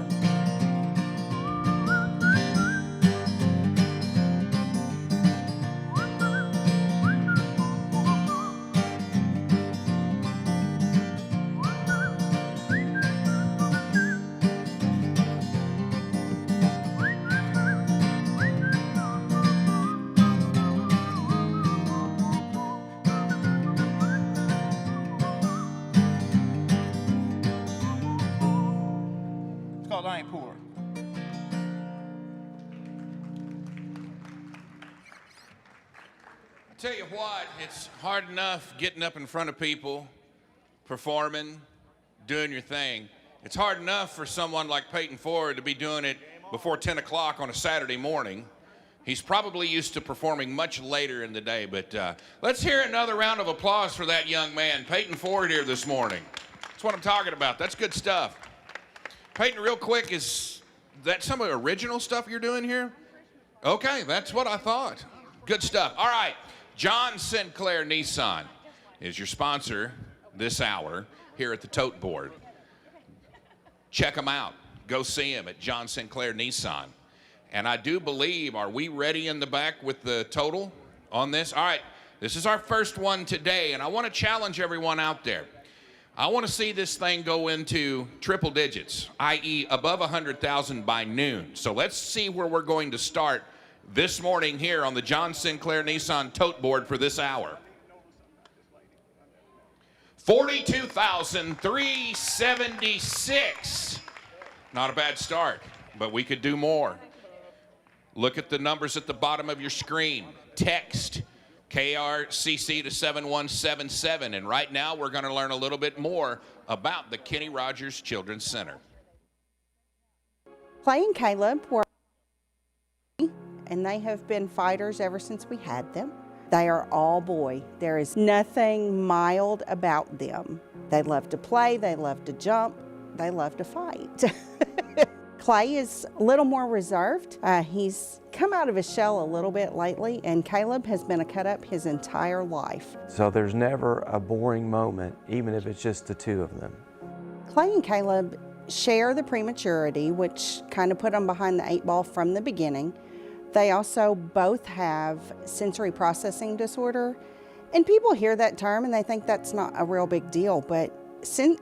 It's called I Ain't Poor. I tell you what, it's hard enough getting up in front of people, performing, doing your thing. It's hard enough for someone like Peyton Ford to be doing it before 10 o'clock on a Saturday morning. He's probably used to performing much later in the day, but let's hear another round of applause for that young man, Peyton Ford, here this morning. That's what I'm talking about. That's good stuff. Peyton, real quick, is that some of the original stuff you're doing here? Okay, that's what I thought. Good stuff. All right, John Sinclair Nissan is your sponsor this hour here at the Tote Board. Check them out. Go see them at John Sinclair Nissan. And I do believe, are we ready in the back with the total on this? All right, this is our first one today, and I want to challenge everyone out there. I want to see this thing go into triple digits, i.e. above 100,000 by noon. So let's see where we're going to start this morning here on the John Sinclair Nissan Tote Board for this hour. 42,376. Not a bad start, but we could do more. Look at the numbers at the bottom of your screen. Text KRCC to 7177. And right now we're going to learn a little bit more about the Kenny Rogers Children's Center. Clay and Caleb were, and they have been fighters ever since we had them. They are all boy. There is nothing mild about them. They love to play, they love to jump, they love to fight. Clay is a little more reserved. He's come out of his shell a little bit lately, and Caleb has been a cut up his entire life. So there's never a boring moment, even if it's just the two of them. Clay and Caleb share the prematurity, which kind of put them behind the 8 ball from the beginning. They also both have sensory processing disorder, and people hear that term and they think that's not a real big deal, but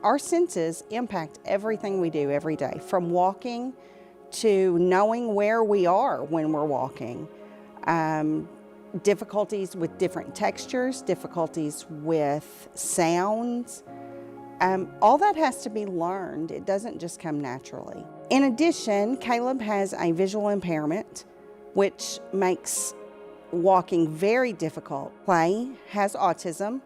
our senses impact everything we do every day, from walking to knowing where we are when we're walking. Difficulties with different textures, difficulties with sounds. All that has to be learned. It doesn't just come naturally. In addition, Caleb has a visual impairment, which makes walking very difficult. Clay has autism,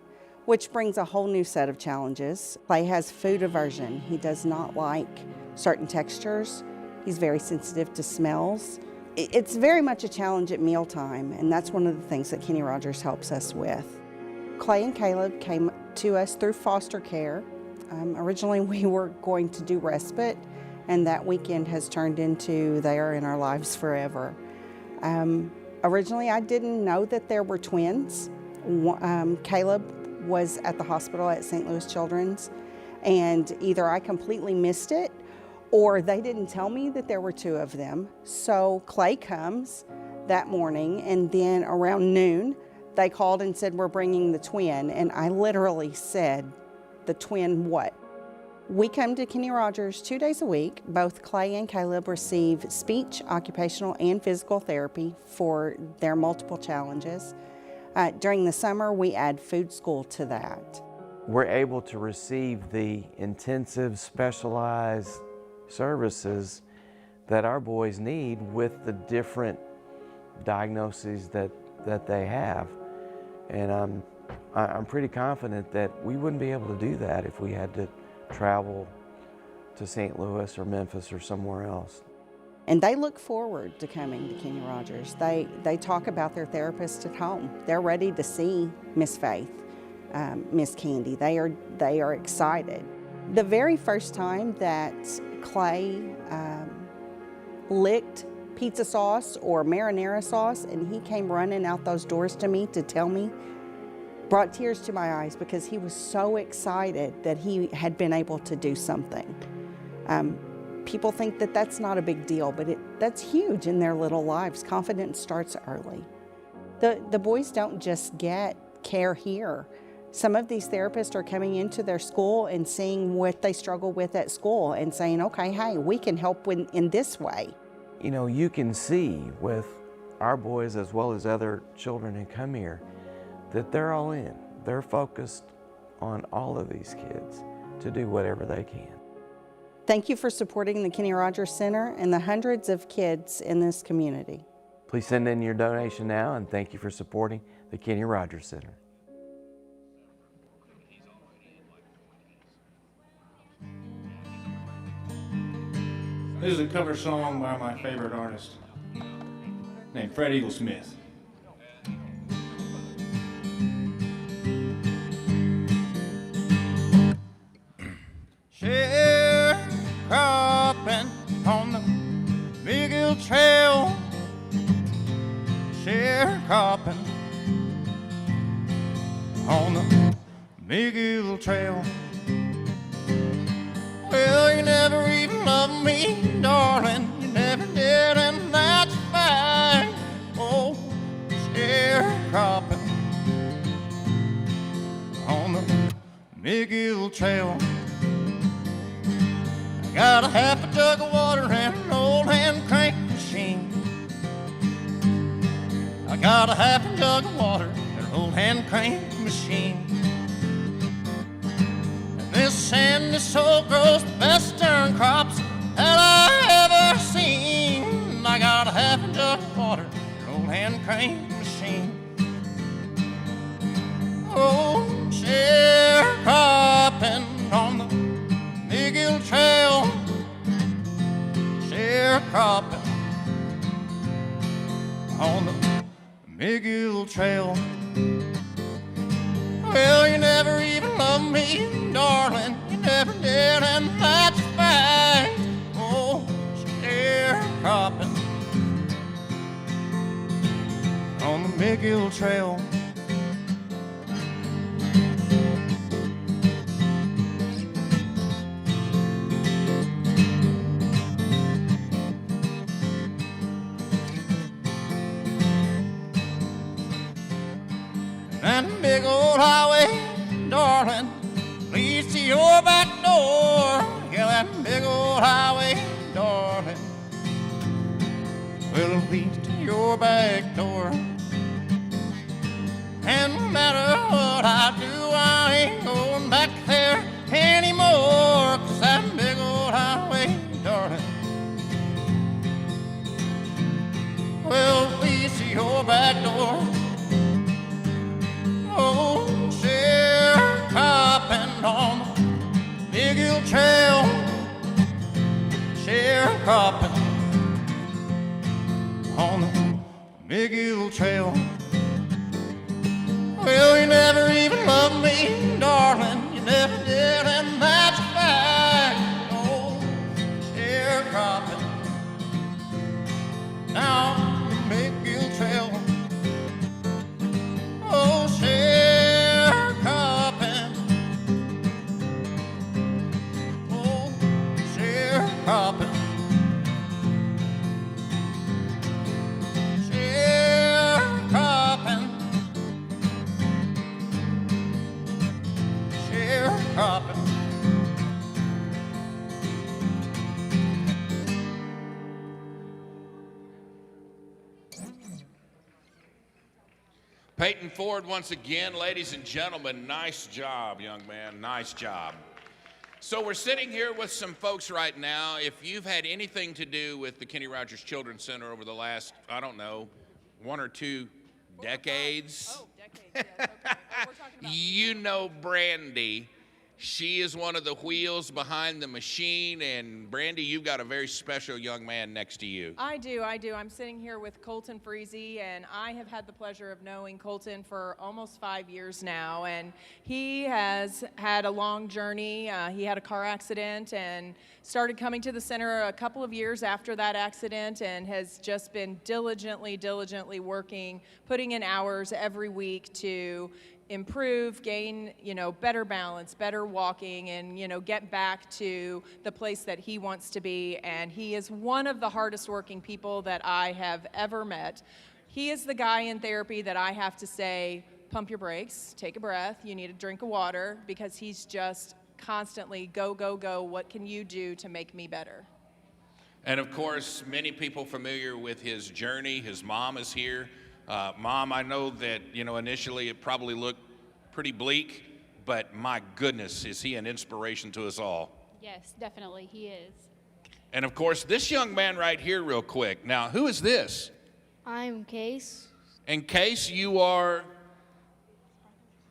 which brings a whole new set of challenges. Clay has food aversion. He does not like certain textures. He's very sensitive to smells. It's very much a challenge at mealtime, and that's one of the things that Kenny Rogers helps us with. Clay and Caleb came to us through foster care. Originally we were going to do respite, and that weekend has turned into they are in our lives forever. Originally I didn't know that there were twins. Caleb was at the hospital at St. Louis Children's, and either I completely missed it or they didn't tell me that there were 2 of them. So Clay comes that morning, and then around noon they called and said, we're bringing the twin, and I literally said, the twin what? We come to Kenny Rogers 2 days a week. Both Clay and Caleb receive speech, occupational, and physical therapy for their multiple challenges. During the summer, we add food school to that. We're able to receive the intensive, specialized services that our boys need with the different diagnoses that they have. And I'm pretty confident that we wouldn't be able to do that if we had to travel to St. Louis or Memphis or somewhere else. And they look forward to coming to Kenny Rogers. They talk about their therapist at home. They're ready to see Miss Faith, Miss Candy. They are excited. The very first time that Clay licked pizza sauce or marinara sauce and he came running out those doors to me to tell me, brought tears to my eyes because he was so excited that he had been able to do something. People think that that's not a big deal, but that's huge in their little lives. Confidence starts early. The boys don't just get care here. Some of these therapists are coming into their school and seeing what they struggle with at school and saying, okay, hey, we can help in this way. You know, you can see with our boys as well as other children who come here that they're all in. They're focused on all of these kids to do whatever they can. Thank you for supporting the Kenny Rogers Center and the hundreds of kids in this community. Please send in your donation now, and thank you for supporting the Kenny Rogers Center. This is a cover song by my favorite artist named Fred Eagle Smith. Sharecropping on the Big Hill Trail. Sharecropping on the Big Hill Trail. Well, you never even loved me, darling. You never did, and that's fine. Oh, sharecropping on the Big Hill Trail. I got a half a jug of water and an old hand crank machine. I got a half a jug of water and an old hand crank machine. And this sand is so gross, the best darn crops that I ever seen. I got a half a jug of water and an old hand crank machine. Oh, sharecropping on the Big Hill Trail. Sharecropping on the Big Hill Trail. Well, you never even loved me, darling. You never did, and that's fine. Oh, sharecropping on the Big Hill Trail. That big old highway, darling, leads to your back door. Yeah, that big old highway, darling, will lead to your back door. And no matter what I do, I ain't going back there anymore. 'Cause that big old highway, darling, will lead to your back door. Oh, sharecropping on the Big Hill Trail. Sharecropping on the Big Hill Trail. Peyton Ford, once again, ladies and gentlemen, nice job, young man, nice job. So we're sitting here with some folks right now. If you've had anything to do with the Kenny Rogers Children's Center over the last, I don't know, 1 or 2 decades. Oh, decades, yes, okay. Oh, we're talking about You know Brandy. She is one of the wheels behind the machine, and Brandy, you've got a very special young man next to you. I do. I'm sitting here with Colton Freezy, and I have had the pleasure of knowing Colton for almost 5 years now, and he has had a long journey. He had a car accident and started coming to the center a couple of years after that accident, and has just been diligently working, putting in hours every week to improve, gain, better balance, better walking, and, get back to the place that he wants to be. And he is one of the hardest working people that I have ever met. He is the guy in therapy that I have to say, pump your brakes, take a breath, you need a drink of water, because he's just constantly go, go, go. What can you do to make me better? And of course, many people familiar with his journey. His mom is here. Mom, I know that, initially it probably looked pretty bleak, but my goodness, is he an inspiration to us all. Yes, definitely, he is. And of course, this young man right here real quick. Now, who is this? I'm Case, And Case, you are?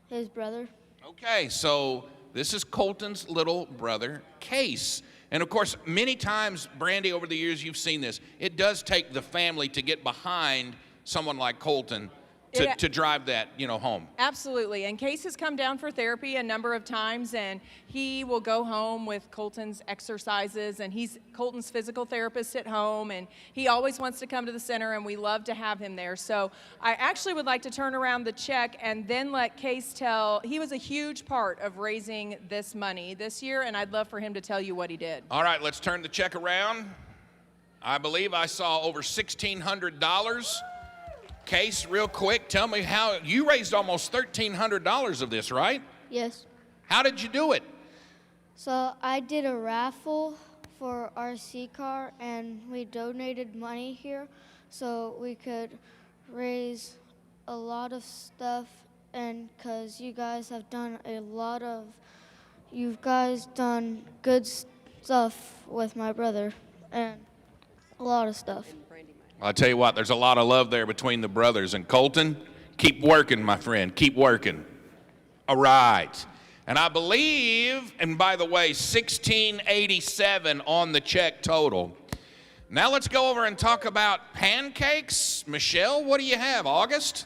his brother. Okay, so this is Colton's little brother, Case. And of course, many times, Brandy, over the years, you've seen this. It does take the family to get behind someone like Colton to drive that, home. Absolutely. And Case has come down for therapy a number of times, and he will go home with Colton's exercises, and he's Colton's physical therapist at home, and he always wants to come to the center, and we love to have him there. So I actually would like to turn around the check and then let Case tell. He was a huge part of raising this money this year, and I'd love for him to tell you what he did. All right, let's turn the check around. I believe I saw over $1,600. Case, real quick, tell me how you raised almost $1,300 of this, right? Yes. How did you do it? So I did a raffle for our RC car, and we donated money here so we could raise a lot of stuff, and because you guys have done done good stuff with my brother, and a lot of stuff. I'll tell you what, there's a lot of love there between the brothers. And Colton, keep working, my friend, keep working. All right. And I believe, and by the way, $1,687 on the check total. Now let's go over and talk about pancakes. Michelle, what do you have, August?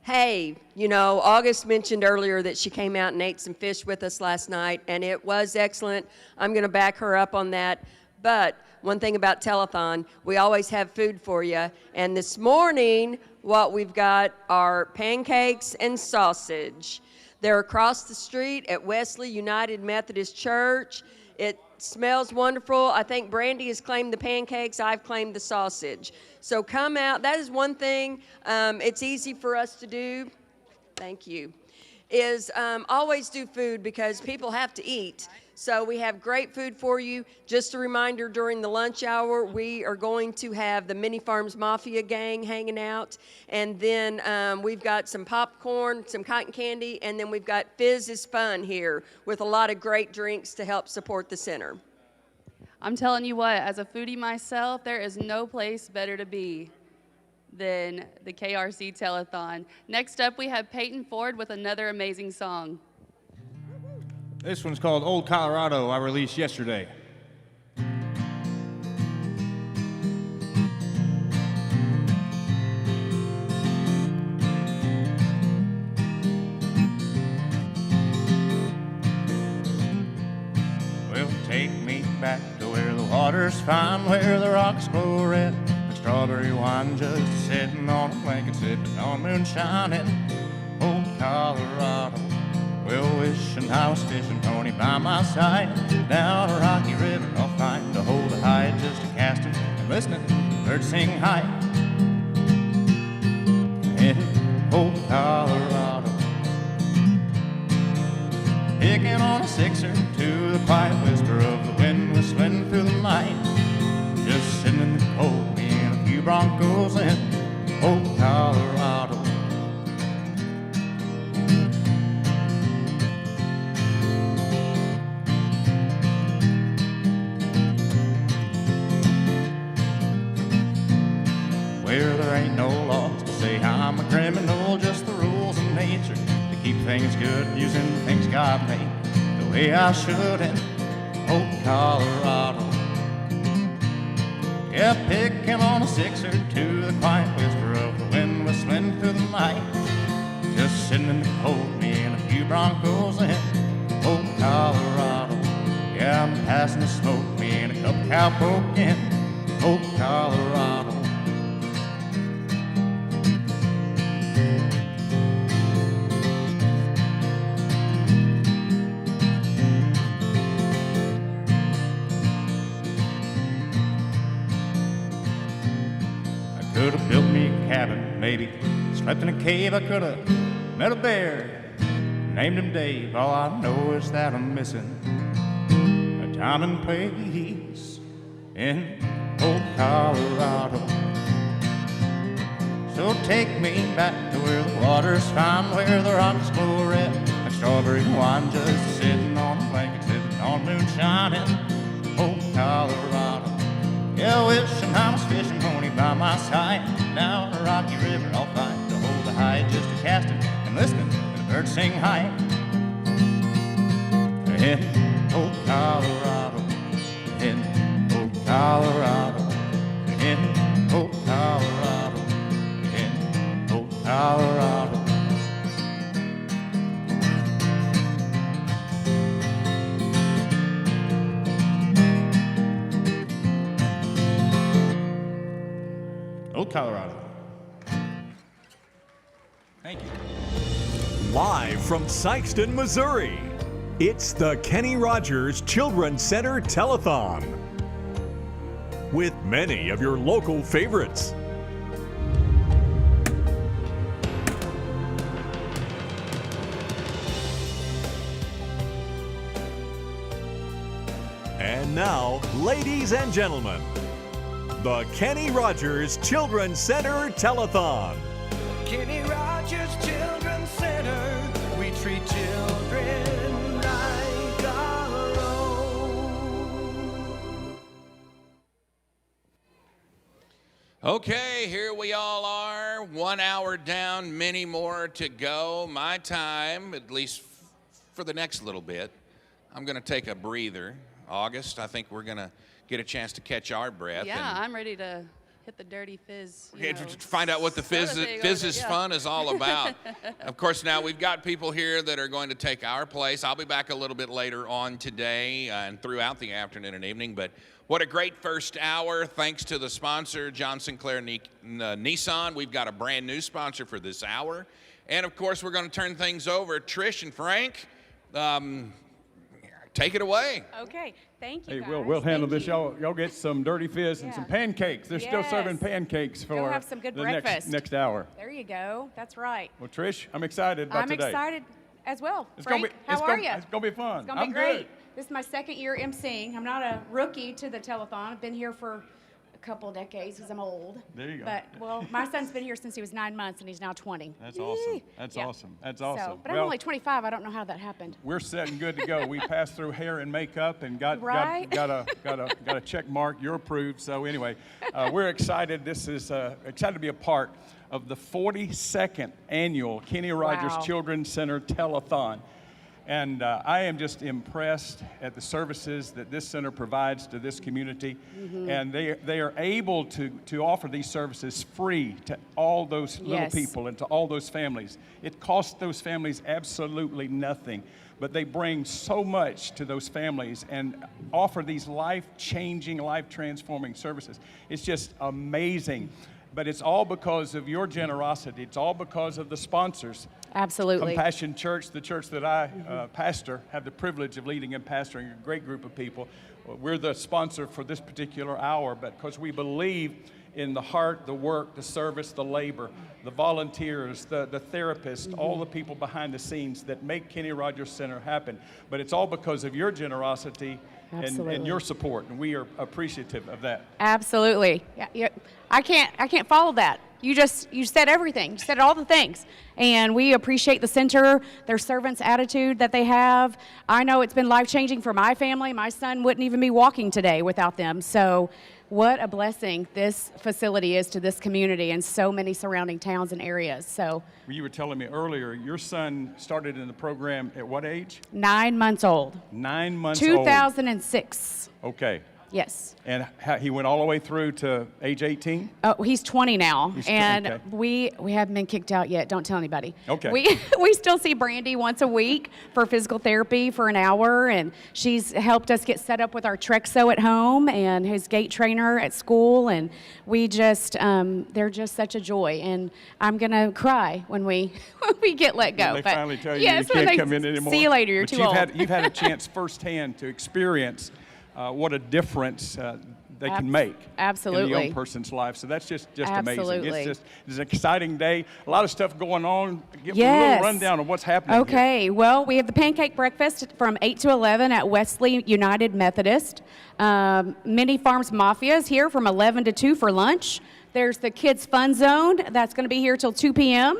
Hey, August mentioned earlier that she came out and ate some fish with us last night, and it was excellent. I'm going to back her up on that. But one thing about Telethon, we always have food for you. And this morning, what we've got are pancakes and sausage. They're across the street at Wesley United Methodist Church. It smells wonderful. I think Brandy has claimed the pancakes. I've claimed the sausage. So come out. That is one thing it's easy for us to do. Thank you. Is always do food because people have to eat. So we have great food for you. Just a reminder, during the lunch hour, we are going to have the Mini Farms Mafia gang hanging out. And then we've got some popcorn, some cotton candy, and then we've got Fizz is Fun here with a lot of great drinks to help support the center. I'm telling you what, as a foodie myself, there is no place better to be than the KRC Telethon. Next up, we have Peyton Ford with another amazing song. This one's called Old Colorado, I released yesterday. Well, take me back to where the water's fine, where the rocks glow red, the strawberry wine just sitting on a blanket, sipping on moonshine in Old Colorado. Well, wishing I was fishing pony by my side, down a rocky river I'll find a hole to hide, just a casting and listening to birds sing high. In Old Colorado, picking on a sixer to the quiet whisper of the wind whistling through the night, just sitting in the cold, me and a few Broncos in Old Colorado. everything is good, using the things God made the way I should in old Colorado. Yeah, picking on a 6 or 2, the quiet whisper of the wind whistling through the night. Just sitting in the cold, me and a few Broncos in old Colorado. Yeah, I'm passing the smoke, me and a couple cowpoke in old Colorado. Could have built me a cabin, maybe slept in a cave. I could have met a bear, named him Dave. All I know is that I'm missing a time and place in old Colorado. So take me back to where the water's fine, where the rocks glow red like strawberry wine, just sitting on a blanket, sipping on moonshine in old Colorado. Yeah, wishing I was fishing pony by my side down a rocky river. I'll find to hold the hide just a casting and listening to the birds sing high. In old Colorado, in old Colorado, in old Colorado, in old Colorado. Old Colorado. Thank you. Live from Sikeston, Missouri, it's the Kenny Rogers Children's Center Telethon with many of your local favorites. And now, ladies and gentlemen, the Kenny Rogers Children's Center Telethon. Kenny Rogers Children's Center, we treat children like our own. Okay, here we all are, 1 hour down, many more to go. My time, at least for the next little bit, I'm going to take a breather. August, I think we're going to get a chance to catch our breath. Yeah, I'm ready to hit the dirty fizz. Find out what the fizz is fun is all about. Of course, now we've got people here that are going to take our place. I'll be back a little bit later on today and throughout the afternoon and evening. But what a great first hour. Thanks to the sponsor, John Sinclair Nissan. We've got a brand new sponsor for this hour. And of course, we're going to turn things over. Trish and Frank, take it away. Okay, thank you. Hey, we'll handle this. Y'all get some dirty fizz and some pancakes. They're still serving pancakes for Go have some good the breakfast. next hour. There you go. That's right. Well, Trish, I'm excited about today. I'm excited as well. It's Frank, how are you? It's going to be fun. It's going to be great. This is my second year emceeing. I'm not a rookie to the telethon. I've been here for a couple of decades because I'm old. There you go. But, well, my son's been here since he was 9 months, and he's now 20. That's awesome. That's awesome. That's awesome. So, but I'm only 25. I don't know how that happened. We're set and good to go. We passed through hair and makeup and got a check mark. You're approved. So anyway, we're excited. This is excited to be a part of the 42nd annual Kenny Rogers Children's Center Telethon. And I am just impressed at the services that this center provides to this community. Mm-hmm. And they are able to offer these services free to all those little people and to all those families. It costs those families absolutely nothing, but they bring so much to those families and offer these life-changing, life-transforming services. It's just amazing. But it's all because of your generosity. It's all because of the sponsors. Absolutely. Compassion Church, the church that I pastor, have the privilege of leading and pastoring a great group of people. We're the sponsor for this particular hour, but because we believe in the heart, the work, the service, the labor, the volunteers, the therapists, all the people behind the scenes that make Kenny Rogers Center happen. But it's all because of your generosity and your support, and we are appreciative of that. Absolutely. Yeah, I can't follow that. You said everything. You said all the things. And we appreciate the center, their servants' attitude that they have. I know it's been life-changing for my family. My son wouldn't even be walking today without them. So what a blessing this facility is to this community and so many surrounding towns and areas. So You were telling me earlier, your son started in the program at what age? 9 months old. 9 months old. 2006. Okay. Yes. And he went all the way through to age 18? Oh, he's 20 now, He's and okay. we haven't been kicked out yet. Don't tell anybody. Okay. We still see Brandy once a week for physical therapy for an hour, and she's helped us get set up with our Trexo at home and his gait trainer at school, and we just they're just such a joy, and I'm gonna cry when we get let go. When they but finally tell you yes, you when can't they come in anymore. See you later. You're But too old. You've had a chance firsthand to experience what a difference they can make Absolutely. in the young person's life. So that's just amazing. Absolutely. It's an exciting day. A lot of stuff going on. Give me a Yes. little rundown of what's happening here. Okay, well, we have the pancake breakfast from 8 to 11 at Wesley United Methodist. Mini Farms Mafia is here from 11 to 2 for lunch. There's the Kids Fun Zone. That's going to be here till 2 p.m.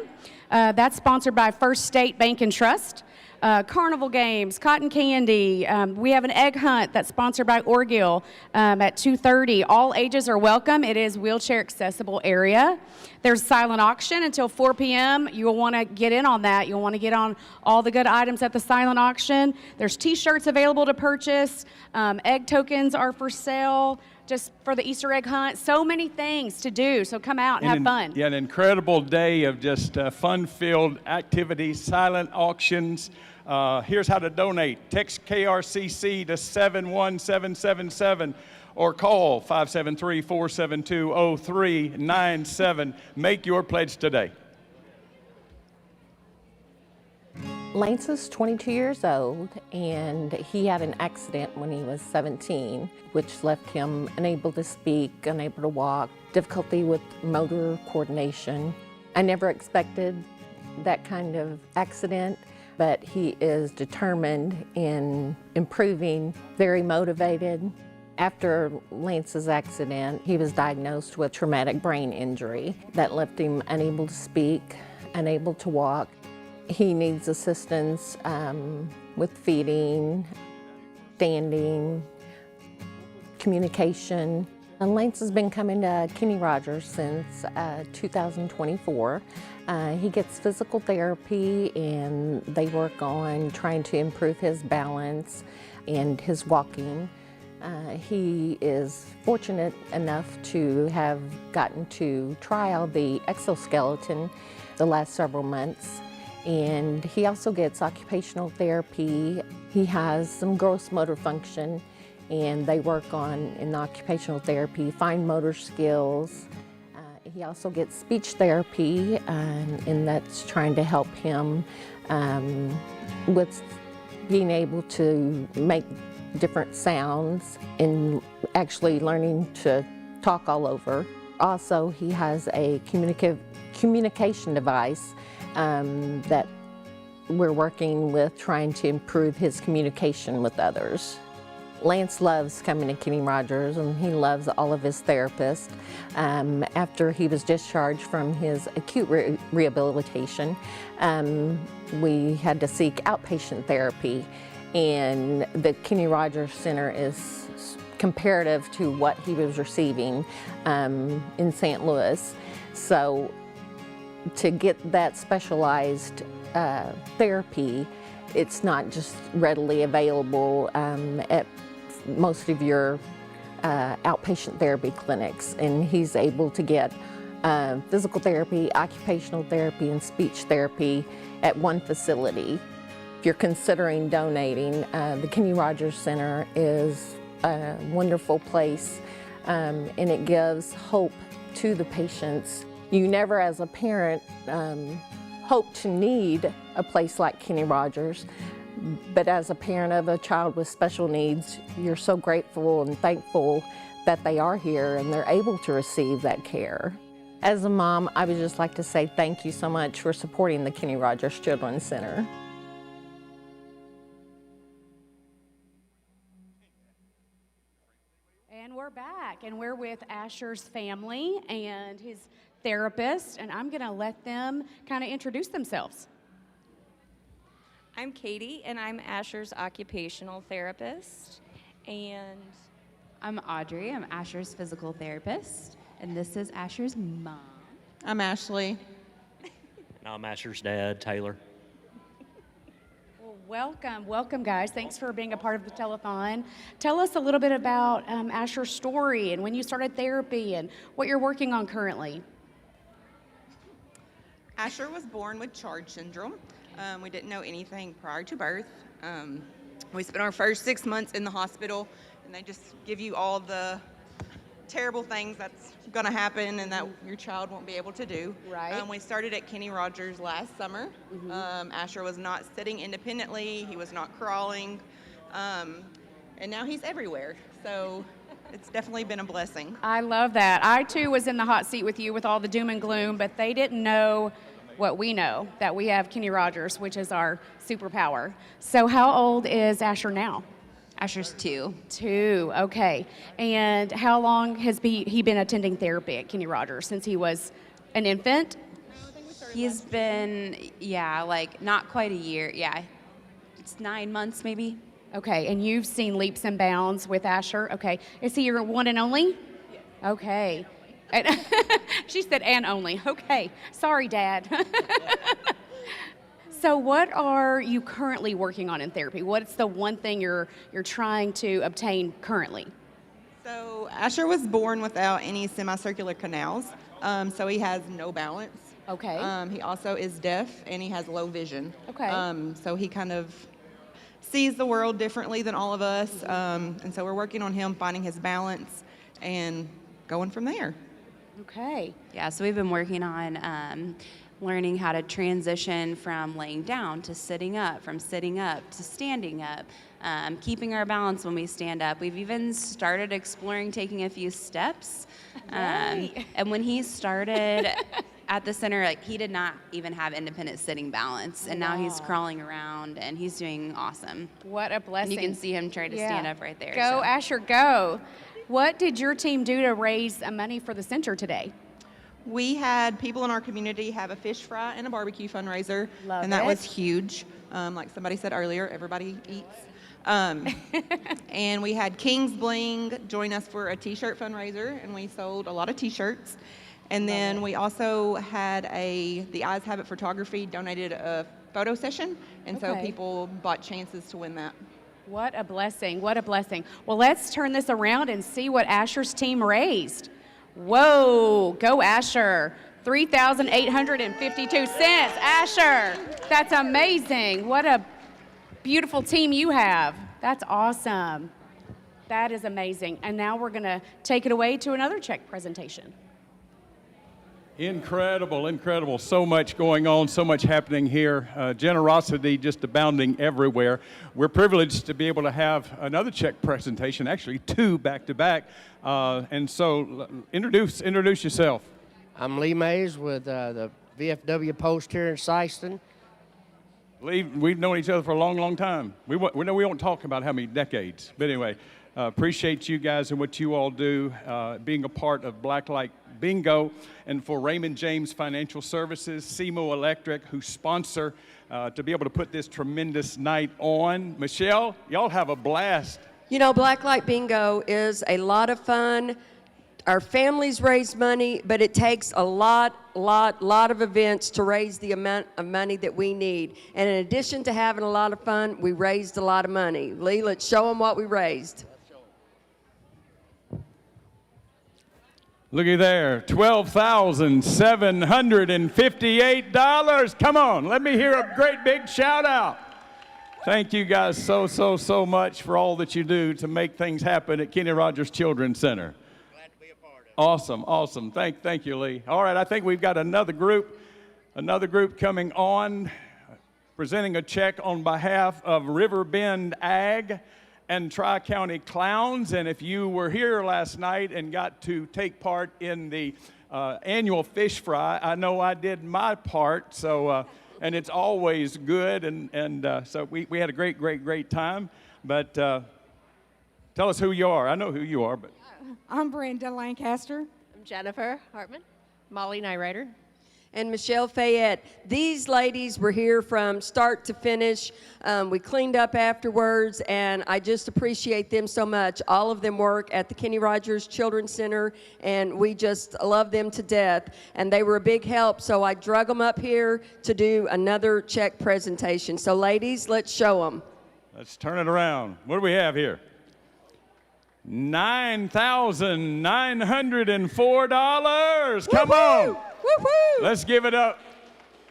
That's sponsored by First State Bank and Trust. Carnival games, cotton candy. We have an egg hunt that's sponsored by Orgill at 2:30. All ages are welcome. It is wheelchair accessible area. There's silent auction until 4 p.m. You'll want to get in on that. You'll want to get on all the good items at the silent auction. There's T-shirts available to purchase. Egg tokens are for sale. Just for the Easter egg hunt. So many things to do. So come out and have fun. Yeah, an incredible day of just fun-filled activities, silent auctions. Here's how to donate. Text KRCC to 71777 or call 573-472-0397. Make your pledge today. Lance is 22 years old, and he had an accident when he was 17, which left him unable to speak, unable to walk, difficulty with motor coordination. I never expected that kind of accident, but he is determined in improving, very motivated. After Lance's accident, he was diagnosed with traumatic brain injury that left him unable to speak, unable to walk. He needs assistance with feeding, standing, communication. And Lance has been coming to Kenny Rogers since 2024. He gets physical therapy, and they work on trying to improve his balance and his walking. He is fortunate enough to have gotten to try out the exoskeleton the last several months. And he also gets occupational therapy. He has some gross motor function, and they work on, in occupational therapy, fine motor skills. He also gets speech therapy, and that's trying to help him with being able to make different sounds and actually learning to talk all over. Also, he has a communication device that we're working with, trying to improve his communication with others. Lance loves coming to Kenny Rogers, and he loves all of his therapists. After he was discharged from his acute rehabilitation, we had to seek outpatient therapy, and the Kenny Rogers Center is comparative to what he was receiving in St. Louis. So to get that specialized therapy, it's not just readily available at most of your outpatient therapy clinics, and he's able to get physical therapy, occupational therapy, and speech therapy at one facility. If you're considering donating, the Kenny Rogers Center is a wonderful place, and it gives hope to the patients. You never, as a parent, hope to need a place like Kenny Rogers, but as a parent of a child with special needs, you're so grateful and thankful that they are here and they're able to receive that care. As a mom, I would just like to say thank you so much for supporting the Kenny Rogers Children's Center. And we're back, and we're with Asher's family and his therapist, and I'm going to let them kind of introduce themselves. I'm Katie, and I'm Asher's occupational therapist. And I'm Audrey. I'm Asher's physical therapist, and this is Asher's mom. I'm Ashley. I'm Asher's dad, Taylor. Well, welcome, guys. Thanks for being a part of the telethon. Tell us a little bit about Asher's story and when you started therapy and what you're working on currently. Asher was born with Charge syndrome. We didn't know anything prior to birth. We spent our first 6 months in the hospital, and they just give you all the terrible things that's going to happen and that your child won't be able to do. Right. We started at Kenny Rogers last summer. Asher was not sitting independently. He was not crawling. And now he's everywhere. So it's definitely been a blessing. I love that. I, too, was in the hot seat with you with all the doom and gloom, but they didn't know what we know, that we have Kenny Rogers, which is our superpower. So how old is Asher now? Asher's 2. 2, okay. And how long has he been attending therapy at Kenny Rogers? Since he was an infant? He's been, like not quite a year. Yeah, it's 9 months maybe. Okay, and you've seen leaps and bounds with Asher. Okay, is he your one and only? Yes. Okay. She said and only. Okay, sorry, Dad. So what are you currently working on in therapy? What's the one thing you're trying to obtain currently? So Asher was born without any semicircular canals, so he has no balance. Okay. He also is deaf and he has low vision. Okay. So he kind of sees the world differently than all of us, and so we're working on him finding his balance and going from there. Okay. Yeah, so we've been working on learning how to transition from laying down to sitting up, from sitting up to standing up, keeping our balance when we stand up. We've even started exploring taking a few steps. And when he started at the center, like he did not even have independent sitting balance, and now he's crawling around and he's doing awesome. What a blessing. And you can see him try to stand up right there. Go, Asher, go. What did your team do to raise money for the center today? We had people in our community have a fish fry and a barbecue fundraiser, Love and that it. was huge. Like somebody said earlier, everybody eats. And we had King's Bling join us for a t-shirt fundraiser, and we sold a lot of t-shirts. And then we also had the Eyes Have It Photography donated a photo session, and so Okay. people bought chances to win that. What a blessing, what a blessing. Well, let's turn this around and see what Asher's team raised. Whoa, go Asher. $3,852. Asher, that's amazing. What a beautiful team you have. That's awesome. That is amazing. And now we're gonna take it away to another check presentation. Incredible, incredible. So much going on, so much happening here. Generosity just abounding everywhere. We're privileged to be able to have another check presentation, actually 2 back-to-back. And so introduce yourself. I'm Lee Mays with the VFW post here in Sikeston. Lee, we've known each other for a long, long time. We know we won't talk about how many decades, but anyway, appreciate you guys and what you all do, being a part of Blacklight Bingo, and for Raymond James Financial Services, SEMO Electric, who sponsor to be able to put this tremendous night on. Michelle, y'all have a blast. You know, Blacklight Bingo is a lot of fun. Our families raise money, but it takes a lot of events to raise the amount of money that we need. And in addition to having a lot of fun, we raised a lot of money. Lee, let's show them what we raised. Looky there, $12,758. Come on, let me hear a great big shout out. Thank you guys so much for all that you do to make things happen at Kenny Rogers Children's Center. Glad to be a part of it. Awesome. Thank you, Lee. All right, I think we've got another group coming on, presenting a check on behalf of Riverbend Ag and Tri-County Clowns. And if you were here last night and got to take part in the annual fish fry, I know I did my part, so and it's always good, and so we had a great time. But tell us who you are. I know who you are, but I'm Brenda Lancaster. I'm Jennifer Hartman. Molly Nyrider. and Michelle Fayette. These ladies were here from start to finish. We cleaned up afterwards, and I just appreciate them so much. All of them work at the Kenny Rogers Children's Center, and we just love them to death. And they were a big help, so I drug them up here to do another check presentation. So ladies, let's show them. Let's turn it around. What do we have here? $9,904. Come on. Woo-hoo. Let's give it up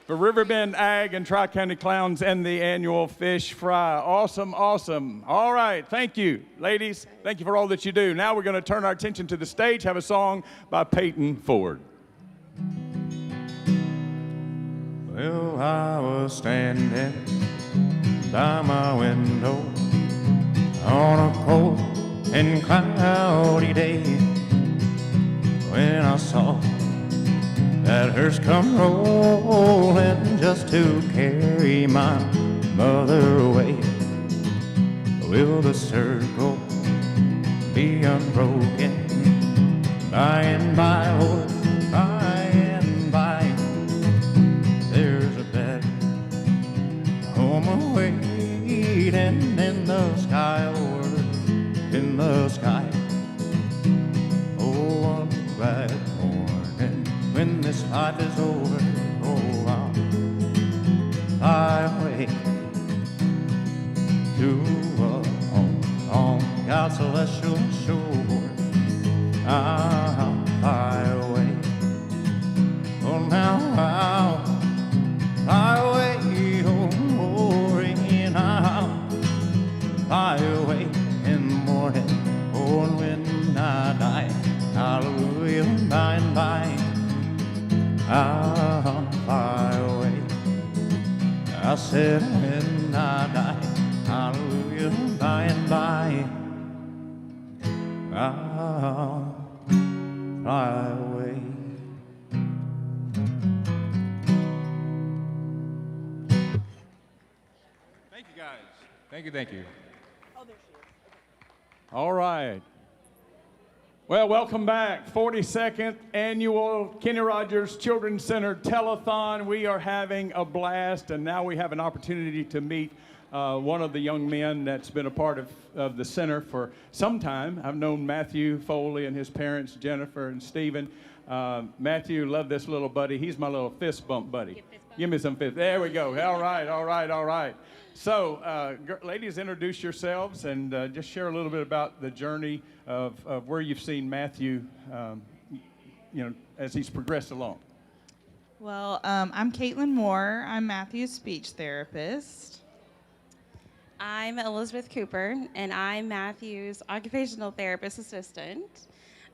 for Riverbend Ag and Tri-County Clowns and the annual fish fry. Awesome, awesome. All right, thank you, ladies. Thank you for all that you do. Now we're going to turn our attention to the stage, have a song by Peyton Ford. Well, I was standing by my window on a cold and cloudy day when I saw that hearse come rolling just to carry my mother away. Will the circle be unbroken by and by, Lord, by and by? There's a better home awaiting in the sky, Lord, in the sky. Oh, one bright morning when this life is over, oh, I'll fly away to a home on God's celestial shore. I'll fly away. Oh, now I'll fly away, oh, and I'll fly away in the morning, oh, and when I die, hallelujah, by and by, I'll fly away. I said, when I die, hallelujah, by and by, I'll fly away. Thank you, guys. Thank you, thank you. All right. Well, welcome back. 42nd Annual Kenny Rogers Children's Center Telethon. We are having a blast, and now we have an opportunity to meet one of the young men that's been a part of the center for some time. I've known Matthew Foley and his parents, Jennifer and Stephen. Matthew, love this little buddy. He's my little fist bump buddy. Give me some fist. There we go. All right, all right, all right. So, ladies, introduce yourselves and just share a little bit about the journey of where you've seen Matthew, as he's progressed along. Well, I'm Caitlin Moore. I'm Matthew's speech therapist. I'm Elizabeth Cooper, and I'm Matthew's occupational therapist assistant.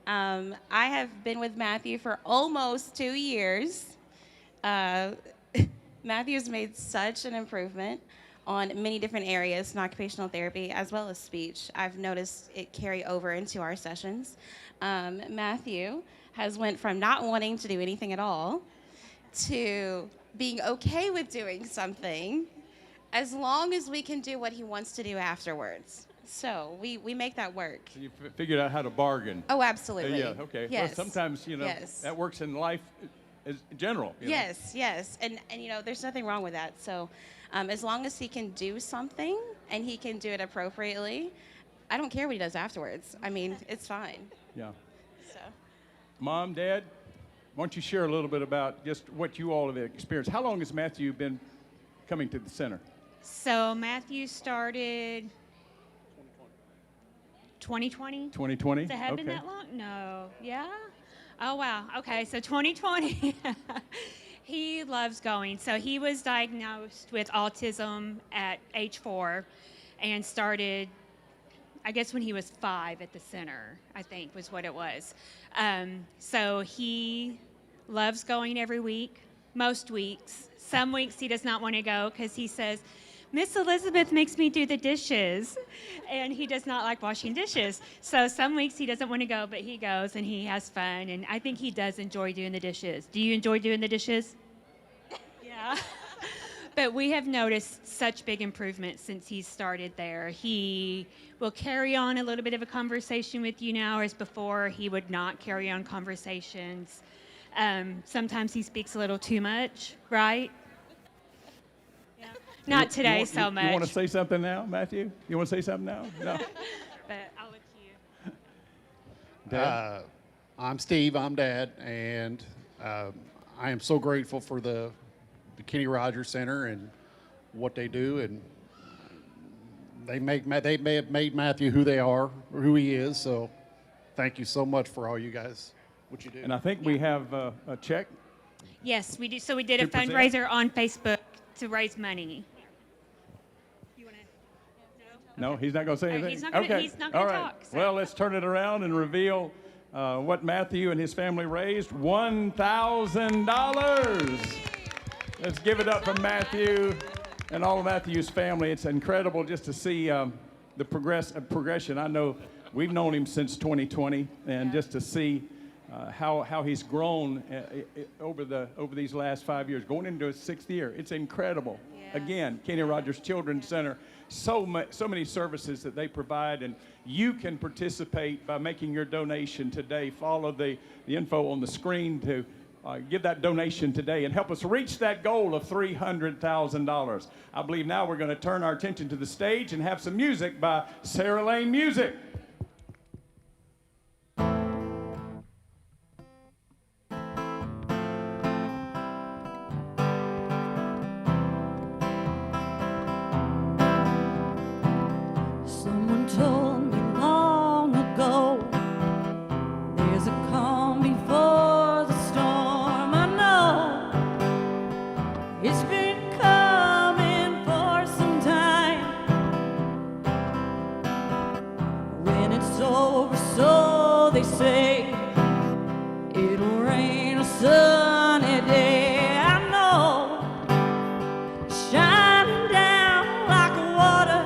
I have been with Matthew for almost 2 years. Matthew's made such an improvement on many different areas in occupational therapy as well as speech. I've noticed it carry over into our sessions. Matthew has went from not wanting to do anything at all to being okay with doing something as long as we can do what he wants to do afterwards. So we make that work. So you figured out how to bargain. Oh, absolutely. Yeah, okay. Yes. Well, sometimes, Yes. that works in life in general. Yes, yes. And there's nothing wrong with that. So as long as he can do something and he can do it appropriately, I don't care what he does afterwards. I mean, it's fine. Yeah. So. Mom, Dad, why don't you share a little bit about just what you all have experienced? How long has Matthew been coming to the center? So Matthew started 2020? 2020? Has it had been that long? No. Yeah? Oh, wow. Okay, so 2020. He loves going. So he was diagnosed with autism at age 4 and started, I guess, when he was 5 at the center, I think was what it was. So he loves going every week, most weeks. Some weeks he does not want to go because he says, Miss Elizabeth makes me do the dishes, and he does not like washing dishes. So some weeks he doesn't want to go, but he goes and he has fun, and I think he does enjoy doing the dishes. Do you enjoy doing the dishes? Yeah. But we have noticed such big improvements since he's started there. He will carry on a little bit of a conversation with you now, as before he would not carry on conversations. Sometimes he speaks a little too much, right? Yeah. Not today so much. You want to say something now, Matthew? You want to say something now? No. But I'll let you. Dad? I'm Steve, I'm Dad, and I am so grateful for the Kenny Rogers Center and what they do, and they may have made Matthew who they are, or who he is, so thank you so much for all you guys, what you do. And I think we have a check. Yes, we do. So we did a 2%? fundraiser on Facebook to raise money. No, he's not going to say anything? He's not gonna- okay. he's not gonna All right. talk, so- Well, let's turn it around and reveal what Matthew and his family raised. $1,000. Let's give it up for Matthew and all of Matthew's family. It's incredible just to see the progression. I know we've known him since 2020, and just to see how he's grown over these last 5 years, going into his 6th year. It's incredible. Yeah. Again, Kenny Rogers Children's Center, so many services that they provide, and you can participate by making your donation today. Follow the info on the screen to give that donation today and help us reach that goal of $300,000. I believe now we're going to turn our attention to the stage and have some music by Sarah Lane Music. Someone told me long ago, there's a calm before the storm. I know it's been coming for some time. When it's over, so they say, it'll rain a sunny day. I know, shining down like water.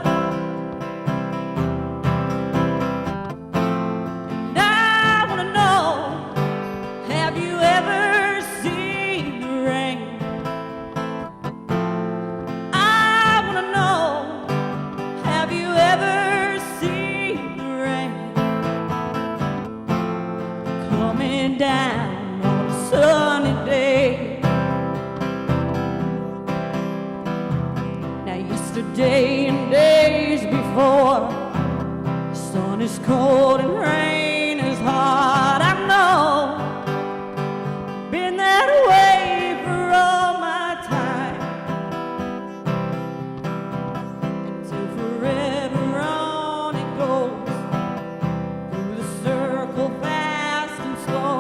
Down on a sunny day. Now yesterday and days before, sun is cold and rain is hard. I know, been that way for all my time, until forever on it goes, through the circle fast and slow.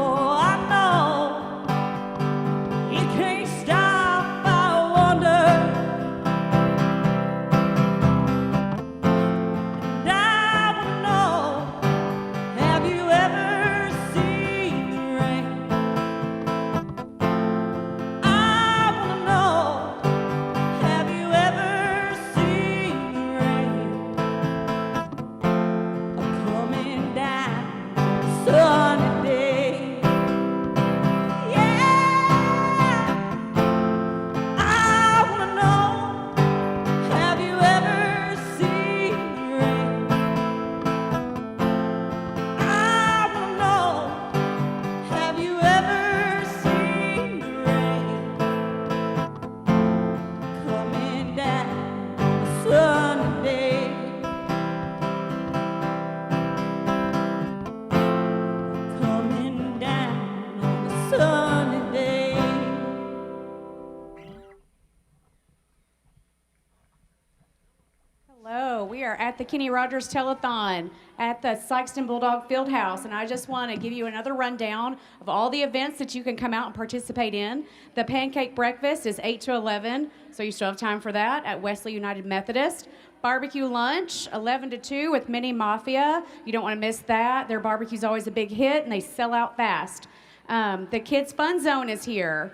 At the Kenny Rogers Telethon at the Sikeston Bulldog Fieldhouse, and I just want to give you another rundown of all the events that you can come out and participate in. The pancake breakfast is 8 to 11, so you still have time for that at Wesley United Methodist. Barbecue lunch, 11 to 2 with Mini Mafia. You don't want to miss that. Their barbecue's always a big hit, and they sell out fast. The Kids Fun Zone is here.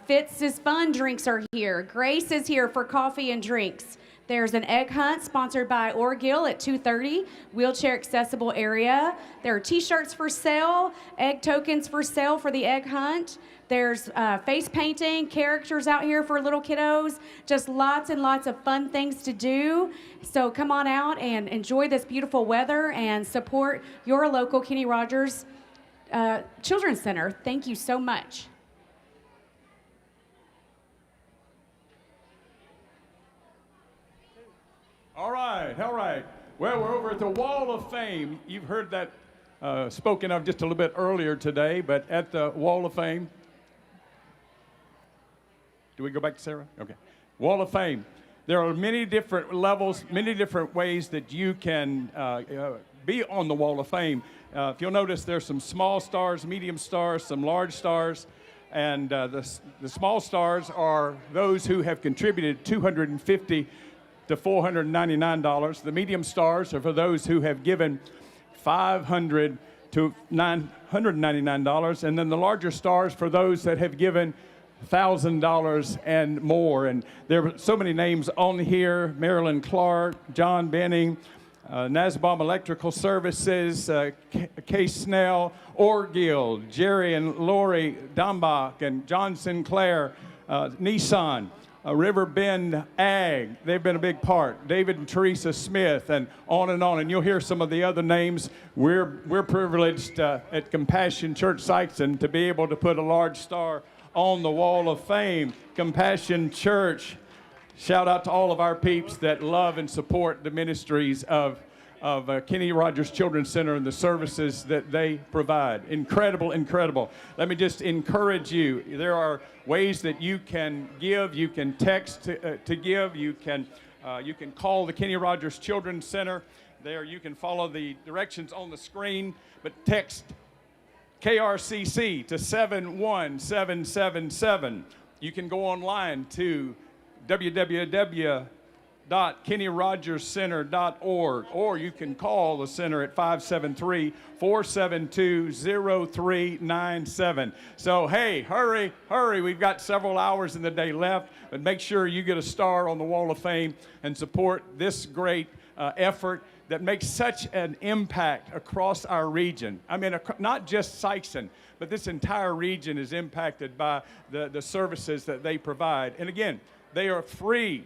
Fitz's Fun Drinks are here. Grace is here for coffee and drinks. There's an egg hunt sponsored by Orgill at 2:30, wheelchair accessible area. There are t-shirts for sale, egg tokens for sale for the egg hunt. There's face painting, characters out here for little kiddos, just lots and lots of fun things to do. So come on out and enjoy this beautiful weather and support your local Kenny Rogers Children's Center. Thank you so much. All right, all right. Well, we're over at the Wall of Fame. You've heard that spoken of just a little bit earlier today, but at the Wall of Fame. Do we go back to Sarah? Okay. Wall of Fame. There are many different levels, many different ways that you can be on the Wall of Fame. If you'll notice, there's some small stars, medium stars, some large stars, and the small stars are those who have contributed $250 to $499. The medium stars are for those who have given $500 to $999, and then the larger stars for those that have given $1,000 and more. And there are so many names on here: Marilyn Clark, John Benning, Nasbaum Electrical Services, Kay Snell, Orgill, Jerry and Lori Dombach, and John Sinclair, Nissan, River Bend Ag. They've been a big part. David and Teresa Smith, and on and on. And you'll hear some of the other names. We're privileged at Compassion Church Sikeston to be able to put a large star on the Wall of Fame. Compassion Church. Shout out to all of our peeps that love and support the ministries of Kenny Rogers Children's Center and the services that they provide. Incredible, incredible. Let me just encourage you. There are ways that you can give. You can text to give. You can call the Kenny Rogers Children's Center. There you can follow the directions on the screen, but text KRCC to 71777. You can go online to www.kennyrogerscenter.org, or you can call the center at 573-472-0397. So, hey, hurry, hurry. We've got several hours in the day left, but make sure you get a star on the Wall of Fame and support this great effort that makes such an impact across our region. I mean, not just Sikeston, but this entire region is impacted by the services that they provide. And again, they are free.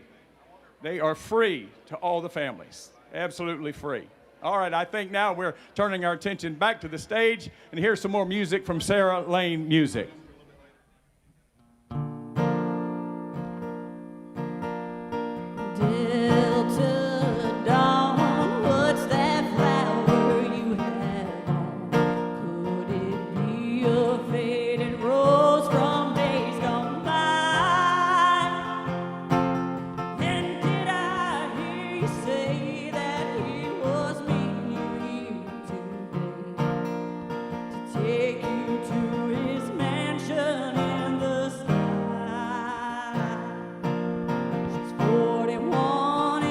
They are free to all the families, absolutely free. All right, I think now we're turning our attention back to the stage, and here's some more music from Sarah Lane Music. Take you to his mansion in the sky. She's 41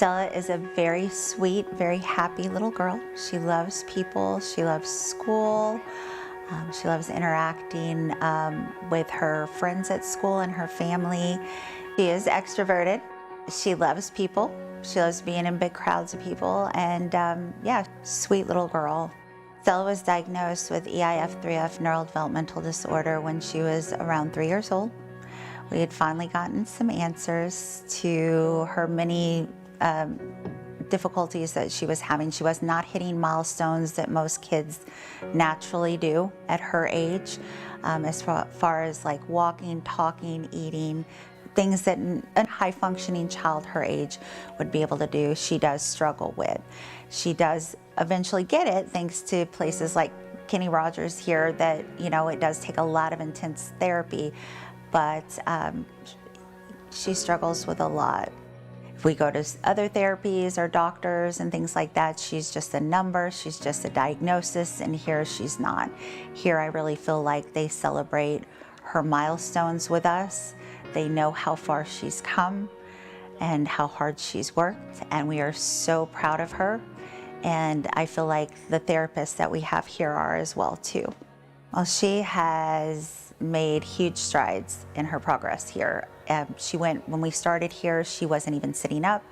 Stella is a very sweet, very happy little girl. She loves people, she loves school, she loves interacting with her friends at school and her family. She is extroverted. She loves people. She loves being in big crowds of people, and yeah, sweet little girl. Stella was diagnosed with EIF3F neurodevelopmental disorder when she was around 3 years old. We had finally gotten some answers to her many difficulties that she was having. She was not hitting milestones that most kids naturally do at her age, as far as like walking, talking, eating, things that a high-functioning child her age would be able to do, she does struggle with. She does eventually get it thanks to places like Kenny Rogers here that, you know, it does take a lot of intense therapy, but she struggles with a lot. If we go to other therapies or doctors and things like that, she's just a number, she's just a diagnosis, and here she's not. Here I really feel like they celebrate her milestones with us. They know how far she's come and how hard she's worked, and we are so proud of her. And I feel like the therapists that we have here are as well too. Well, she has made huge strides in her progress here. When we started here, she wasn't even sitting up.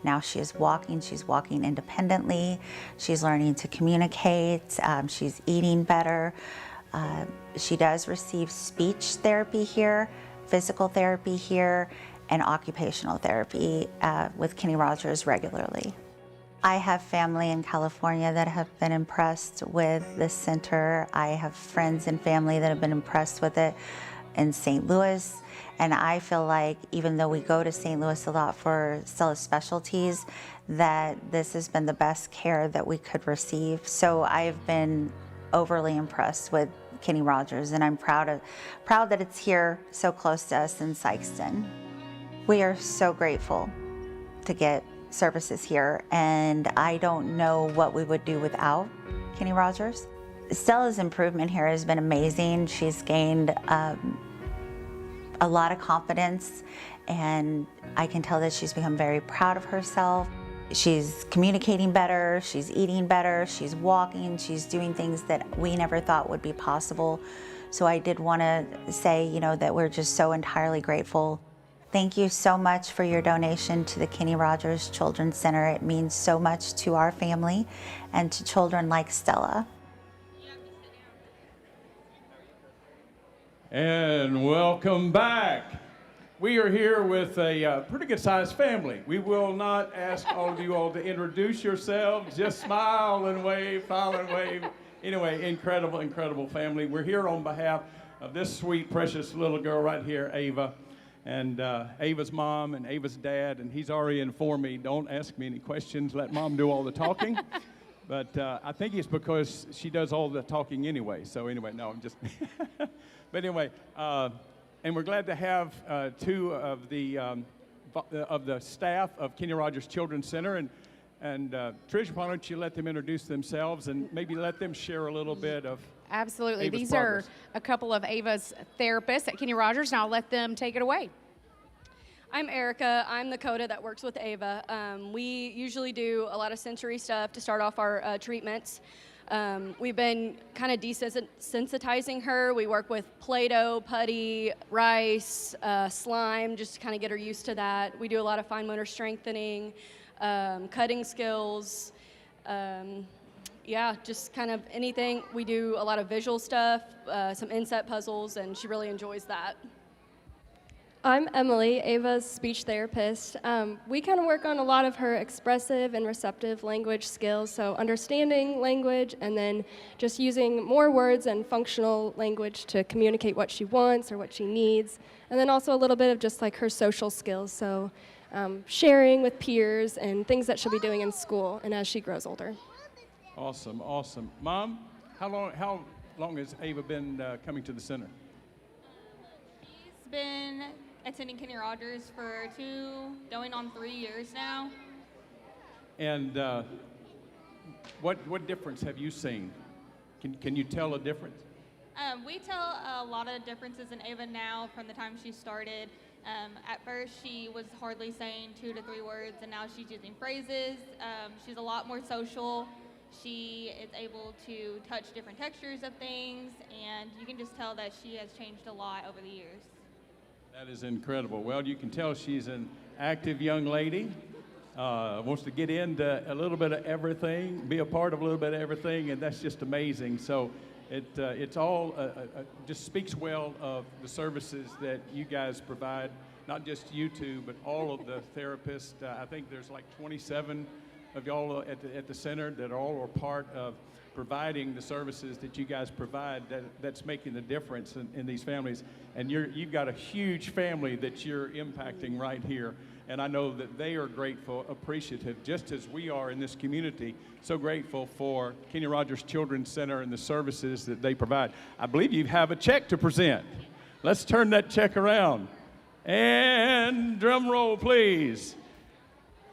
Now she is walking, she's walking independently. She's learning to communicate, she's eating better. She does receive speech therapy here, physical therapy here, and occupational therapy with Kenny Rogers regularly. I have family in California that have been impressed with this center. I have friends and family that have been impressed with it in St. Louis. And I feel like even though we go to St. Louis a lot for Stella's specialties, that this has been the best care that we could receive. So I've been overly impressed with Kenny Rogers, and I'm proud that it's here so close to us in Sikeston. We are so grateful to get services here, and I don't know what we would do without Kenny Rogers. Stella's improvement here has been amazing. She's gained a lot of confidence, and I can tell that she's become very proud of herself. She's communicating better, she's eating better, she's walking, she's doing things that we never thought would be possible. So I did want to say, you know, that we're just so entirely grateful. Thank you so much for your donation to the Kenny Rogers Children's Center. It means so much to our family and to children like Stella. And welcome back. We are here with a pretty good sized family. We will not ask all of you all to introduce yourselves, just smile and wave, smile and wave. Anyway, incredible, incredible family. We're here on behalf of this sweet, precious little girl right here, Ava, and Ava's mom and Ava's dad, and he's already informed me, don't ask me any questions, let mom do all the talking. But I think it's because she does all the talking anyway. So anyway, no, I'm just, but anyway, and we're glad to have two of the staff of Kenny Rogers Children's Center. And Tricia, why don't you let them introduce themselves and maybe let them share a little bit of Absolutely. Ava's These progress. are a couple of Ava's therapists at Kenny Rogers, and I'll let them take it away. I'm Erica. I'm the CODA that works with Ava. We usually do a lot of sensory stuff to start off our treatments. We've been kind of desensitizing her. We work with Play-Doh, putty, rice, slime, just to kind of get her used to that. We do a lot of fine motor strengthening, cutting skills, yeah, just kind of anything. We do a lot of visual stuff, some inset puzzles, and she really enjoys that. I'm Emily, Ava's speech therapist. We kind of work on a lot of her expressive and receptive language skills, so understanding language and then just using more words and functional language to communicate what she wants or what she needs, and then also a little bit of just like her social skills, so sharing with peers and things that she'll be doing in school and as she grows older. Awesome, awesome. Mom, how long has Ava been coming to the center? She's been attending Kenny Rogers for going on 3 years now. And what difference have you seen? Can you tell a difference? We tell a lot of differences in Ava now from the time she started. At first, she was hardly saying 2 to 3 words, and now she's using phrases. She's a lot more social. She is able to touch different textures of things, and you can just tell that she has changed a lot over the years. That is incredible. Well, you can tell she's an active young lady, wants to get into a little bit of everything, be a part of a little bit of everything, and that's just amazing. So it's all just speaks well of the services that you guys provide, not just you two, but all of the therapists. I think there's like 27 of y'all at the center that all are part of providing the services that you guys provide that's making the difference in these families. And you've got a huge family that you're impacting right here. And I know that they are grateful, appreciative, just as we are in this community, so grateful for Kenny Rogers Children's Center and the services that they provide. I believe you have a check to present. Let's turn that check around. And drum roll, please.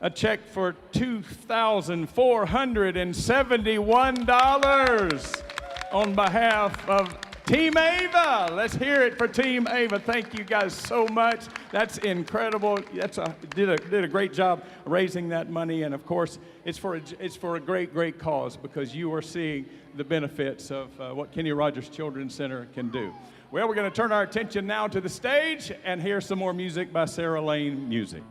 A check for $2,471 on behalf of Team Ava. Let's hear it for Team Ava. Thank you guys so much. That's incredible. Did a great job raising that money, and of course, it's for a great cause, because you are seeing the benefits of what Kenny Rogers Children's Center can do. Well, we're going to turn our attention now to the stage and hear some more music by Sarah Lane Music.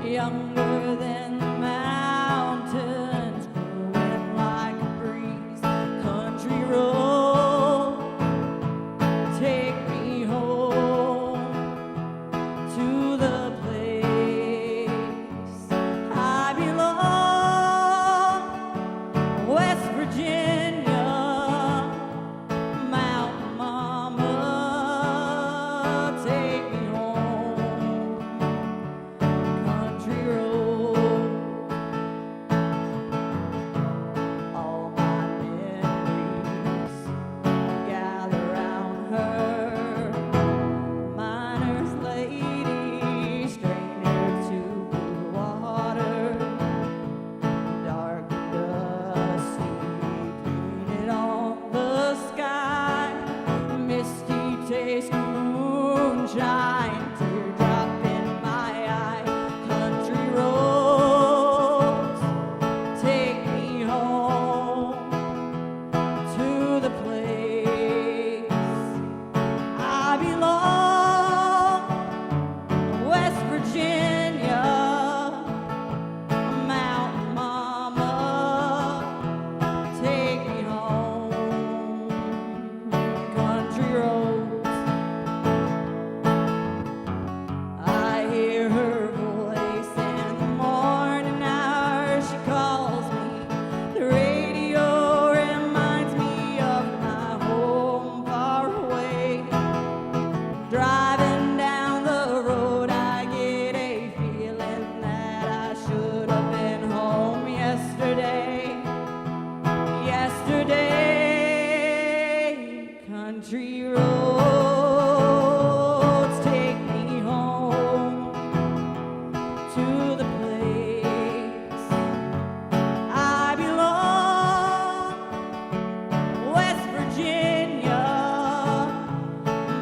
Younger than the mountains, growing like a breeze. Country road, take me home to the place I belong. West Virginia, Mountain Mama, take me home. Country road, all my memories gather round her. Miner's lady, stranger to blue water, dark and dusty, painted on the sky. Misty taste of moonshine, teardrop in my eye. Country roads, take me home to the place I belong. West Virginia, Mountain Mama, take me home. Country roads, I hear her voice in the morning hours. She calls me. The radio reminds me of my home far away. Driving down the road, I get a feeling that I should have been home yesterday. Country roads, take me home to the place I belong. West Virginia,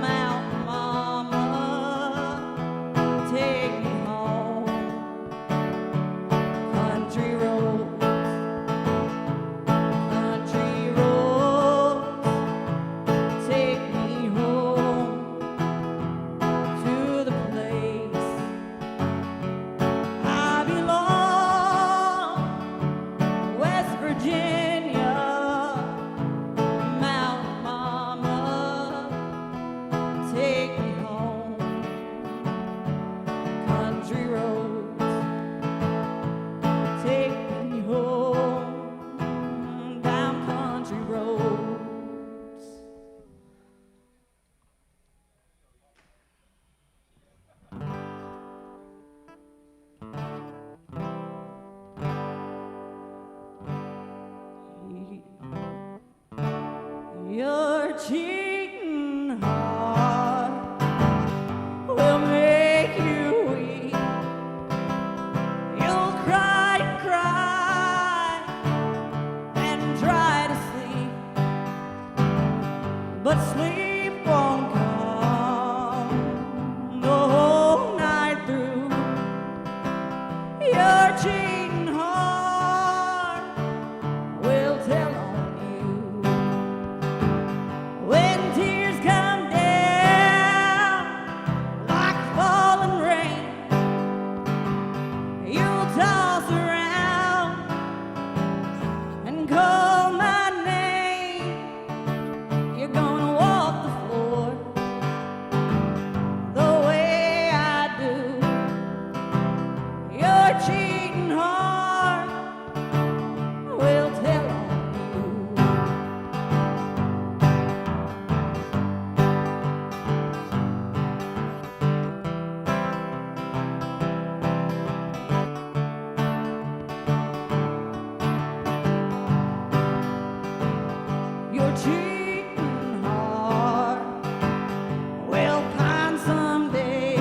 Mountain Mama, take me home. Country roads, country cheating heart will make you weak. You'll cry and cry and try to sleep, but sleep won't come the whole night through. Your cheating heart will tell on you. When tears come down like falling rain, you'll toss around and call my name. You're gonna walk the floor the way I do. Your cheating heart will tell on you. Your cheating heart will pine someday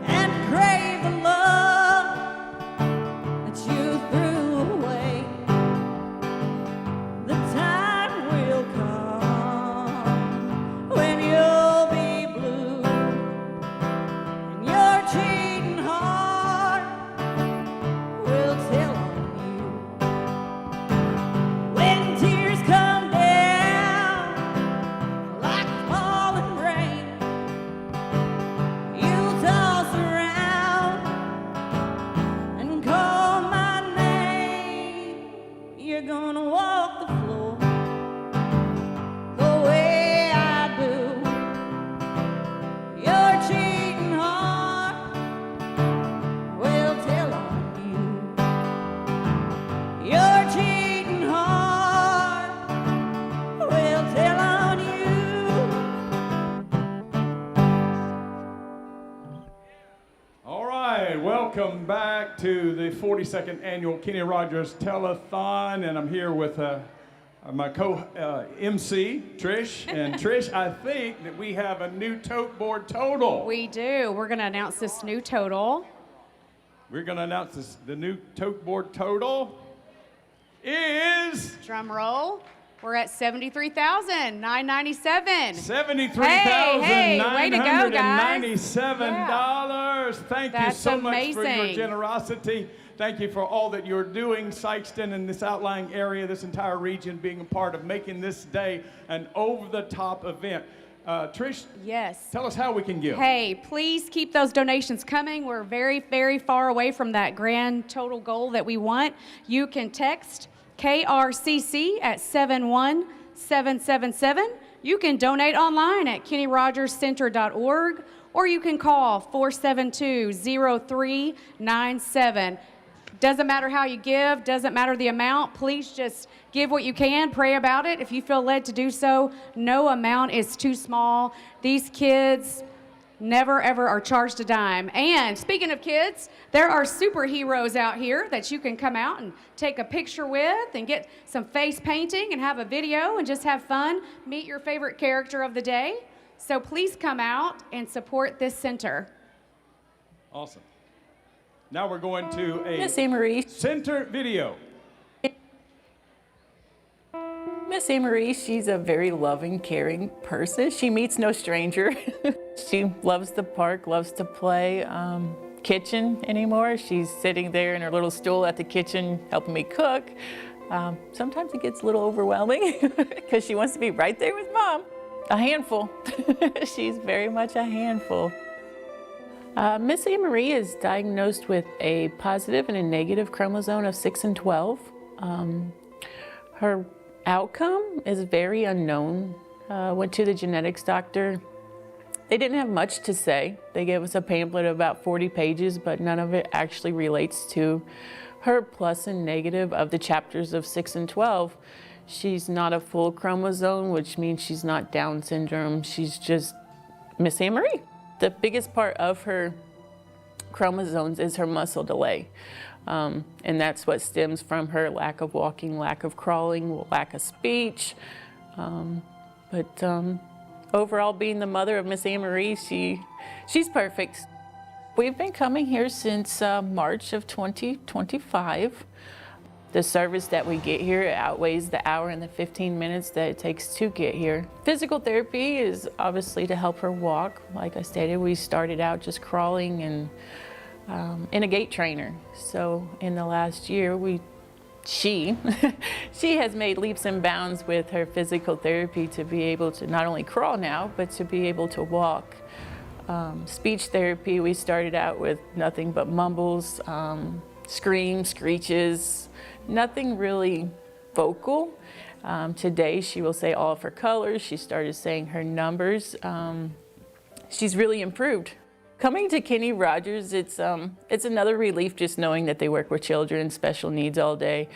and crave the love that you threw away. The time will come when you'll be blue, and your cheating heart will tell on you. When tears come down like falling rain, you'll toss around and call my name. You're gonna walk the floor the way I do. Your cheating heart will tell on you. Your cheating heart will tell on you. All right, welcome back to the 42nd annual Kenny Rogers Telethon, and I'm here with my co-MC, Trish. And Trish, I think that we have a new tote board total. We do. We're going to announce this new total. We're going to announce the new tote board total is Drum roll. We're at $73,997. $73,997. Way to go, guys. Thank you That's so much for your amazing. generosity. Thank you for all that you're doing, Sikeston and this outlying area, this entire region, being a part of making this day an over-the-top event. Trish, yes. Tell us how we can give. Hey, please keep those donations coming. We're very, very far away from that grand total goal that we want. You can text KRCC at 71777. You can donate online at kennyrogerscenter.org, or you can call 472-0397. Doesn't matter how you give, doesn't matter the amount. Please just give what you can, pray about it. If you feel led to do so, no amount is too small. These kids never, ever are charged a dime. And speaking of kids, there are superheroes out here that you can come out and take a picture with and get some face painting and have a video and just have fun. Meet your favorite character of the day. So please come out and support this center. Awesome. Now we're going to a Miss Amory. center video. Miss Amory, she's a very loving, caring person. She meets no stranger. She loves the park, loves to play kitchen anymore. She's sitting there in her little stool at the kitchen helping me cook. Sometimes it gets a little overwhelming because she wants to be right there with Mom. A handful. She's very much a handful. Miss Amory is diagnosed with a positive and a negative chromosome of 6 and 12. Her outcome is very unknown. Went to the genetics doctor. They didn't have much to say. They gave us a pamphlet of about 40 pages, but none of it actually relates to her plus and negative of the chapters of 6 and 12. She's not a full chromosome, which means she's not Down syndrome. She's just Miss Amory. The biggest part of her chromosomes is her muscle delay. And that's what stems from her lack of walking, lack of crawling, lack of speech. But overall, being the mother of Miss Anne-Marie, she's perfect. We've been coming here since March of 2025. The service that we get here outweighs the hour and the 15 minutes that it takes to get here. Physical therapy is obviously to help her walk. Like I stated, we started out just crawling and in a gait trainer. So in the last year, she has made leaps and bounds with her physical therapy to be able to not only crawl now, but to be able to walk. Speech therapy, we started out with nothing but mumbles, screams, screeches, nothing really vocal. Today she will say all of her colors. She started saying her numbers. She's really improved. Coming to Kenny Rogers, it's another relief just knowing that they work with children and special needs all day.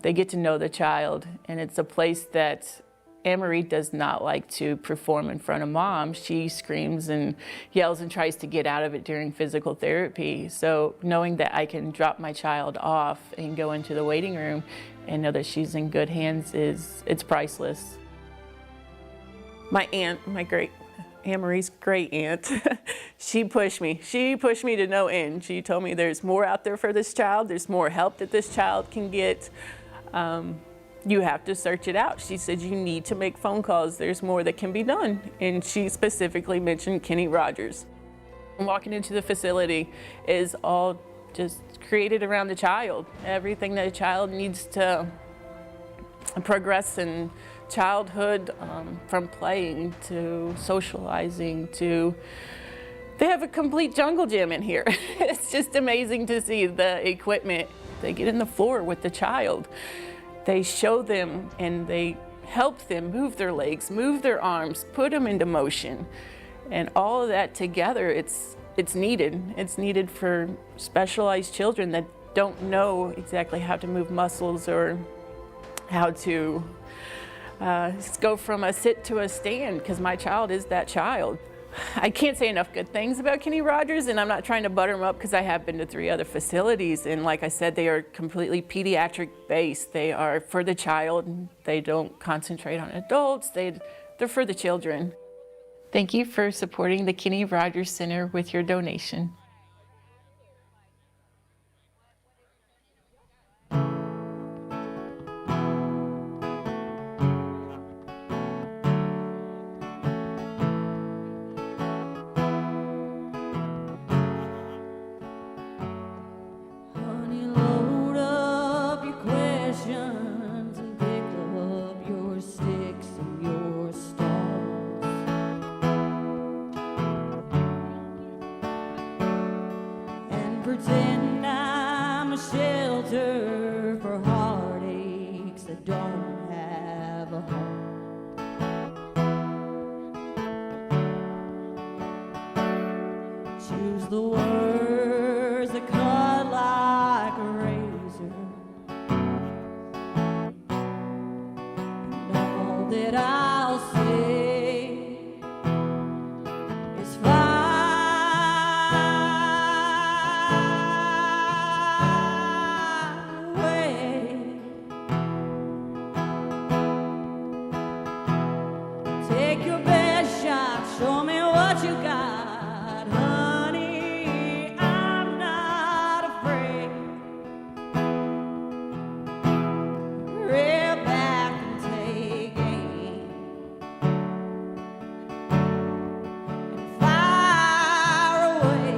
They get to know the child, and it's a place that Anne-Marie does not like to perform in front of mom. She screams and yells and tries to get out of it during physical therapy. So knowing that I can drop my child off and go into the waiting room and know that she's in good hands it's priceless. My aunt, Anne-Marie's great aunt, she pushed me to no end. She told me there's more out there for this child, there's more help that this child can get. You have to search it out. She said you need to make phone calls. There's more that can be done. And she specifically mentioned Kenny Rogers. Walking into the facility is all just created around the child. Everything that a child needs to progress in childhood, from playing to socializing to, they have a complete jungle gym in here. It's just amazing to see the equipment. They get in the floor with the child. They show them and they help them move their legs, move their arms, put them into motion. And all of that together, it's needed. It's needed for specialized children that don't know exactly how to move muscles or how to go from a sit to a stand, because my child is that child. I can't say enough good things about Kenny Rogers, and I'm not trying to butter him up because I have been to 3 other facilities, and like I said, they are completely pediatric based. They are for the child. They don't concentrate on adults. They're for the children. Thank you for supporting the Kenny Rogers Center with your donation. Pretend I'm a shelter for heartaches that don't have a home. Choose the words that cut like a razor, and all that I'll say is fine. Take your best shot, show me what you got, honey, I'm not afraid. Rear back and take aim, and fire away.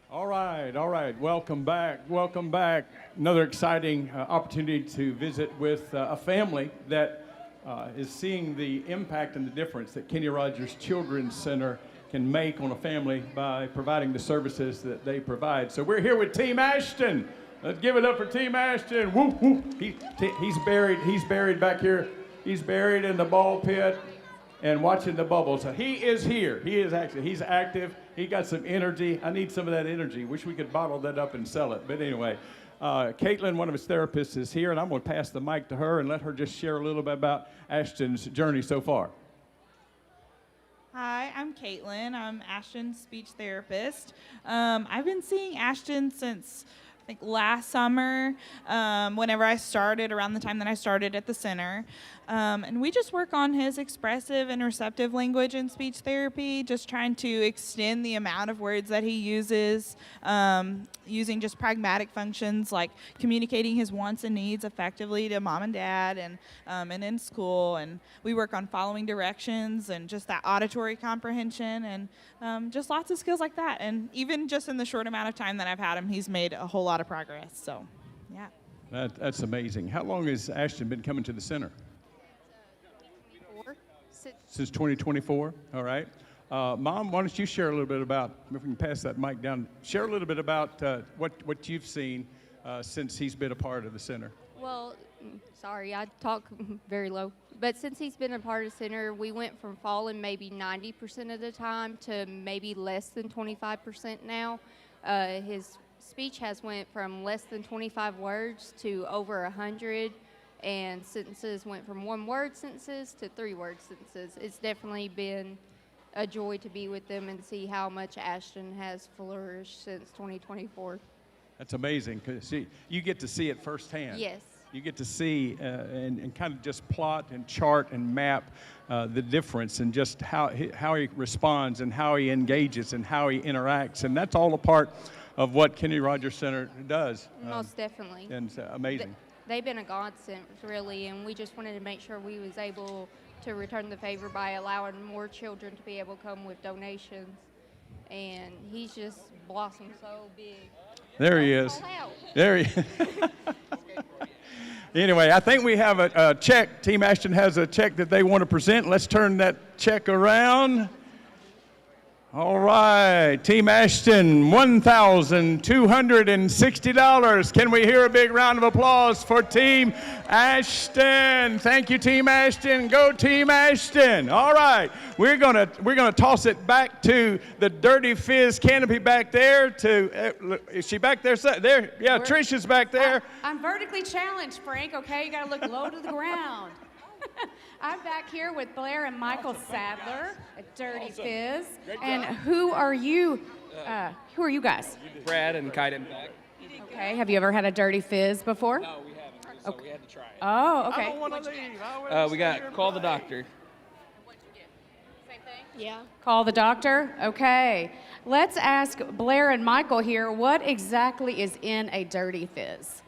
All right. Welcome back. Another exciting opportunity to visit with a family that is seeing the impact and the difference that Kenny Rogers Children's Center can make on a family by providing the services that they provide. So we're here with Team Ashton. Let's give it up for Team Ashton. Woo, woo. He's buried back here. He's buried in the ball pit and watching the bubbles. So he is here. He's active. He got some energy. I need some of that energy. Wish we could bottle that up and sell it. But anyway, Caitlin, one of his therapists, is here, and I'm going to pass the mic to her and let her just share a little bit about Ashton's journey so far. Hi, I'm Caitlin. I'm Ashton's speech therapist. I've been seeing Ashton since I think last summer, whenever I started, around the time that I started at the center. And we just work on his expressive and receptive language in speech therapy, just trying to extend the amount of words that he uses, using just pragmatic functions like communicating his wants and needs effectively to mom and dad and in school. And we work on following directions and just that auditory comprehension and just lots of skills like that. And even just in the short amount of time that I've had him, he's made a whole lot of progress. So, yeah. That's amazing. How long has Ashton been coming to the center? Since 2024, all right. Mom, why don't you share a little bit about, if we can pass that mic down, share a little bit about what you've seen since he's been a part of the center. Well, sorry, I talk very low. But since he's been a part of the center, we went from falling maybe 90% of the time to maybe less than 25% now. His speech has went from less than 25 words to over 100. And sentences went from one-word sentences to three-word sentences. It's definitely been a joy to be with them and see how much Ashton has flourished since 2024. That's amazing, because you get to see it firsthand. Yes. You get to see and kind of just plot and chart and map the difference and just how he responds and how he engages and how he interacts. And that's all a part of what Kenny Rogers Center does. Most definitely. And it's amazing. They've been a godsend, really, and we just wanted to make sure we was able to return the favor by allowing more children to be able to come with donations. And he's just blossomed so big. There he is. There he is. Anyway, I think we have a check. Team Ashton has a check that they want to present. Let's turn that check around. All right, Team Ashton, $1,260. Can we hear a big round of applause for Team Ashton? Thank you, Team Ashton. Go Team Ashton. All right, we're gonna toss it back to the Dirty Fizz canopy back there. Is she back there? There, yeah. Trisha's back there. I'm vertically challenged, Frank. Okay, you got to look low to the ground. I'm back here with Blair and Michael Sadler at Dirty Fizz. And who are you? Who are you guys? Brad and Kaiden back. Okay. Have you ever had a Dirty Fizz before? No, we haven't. So we had to try it. Oh, okay. I don't want to leave. We got Call the Doctor. Yeah. Call the doctor? Okay. Let's ask Blair and Michael here, what exactly is in a Dirty Fizz?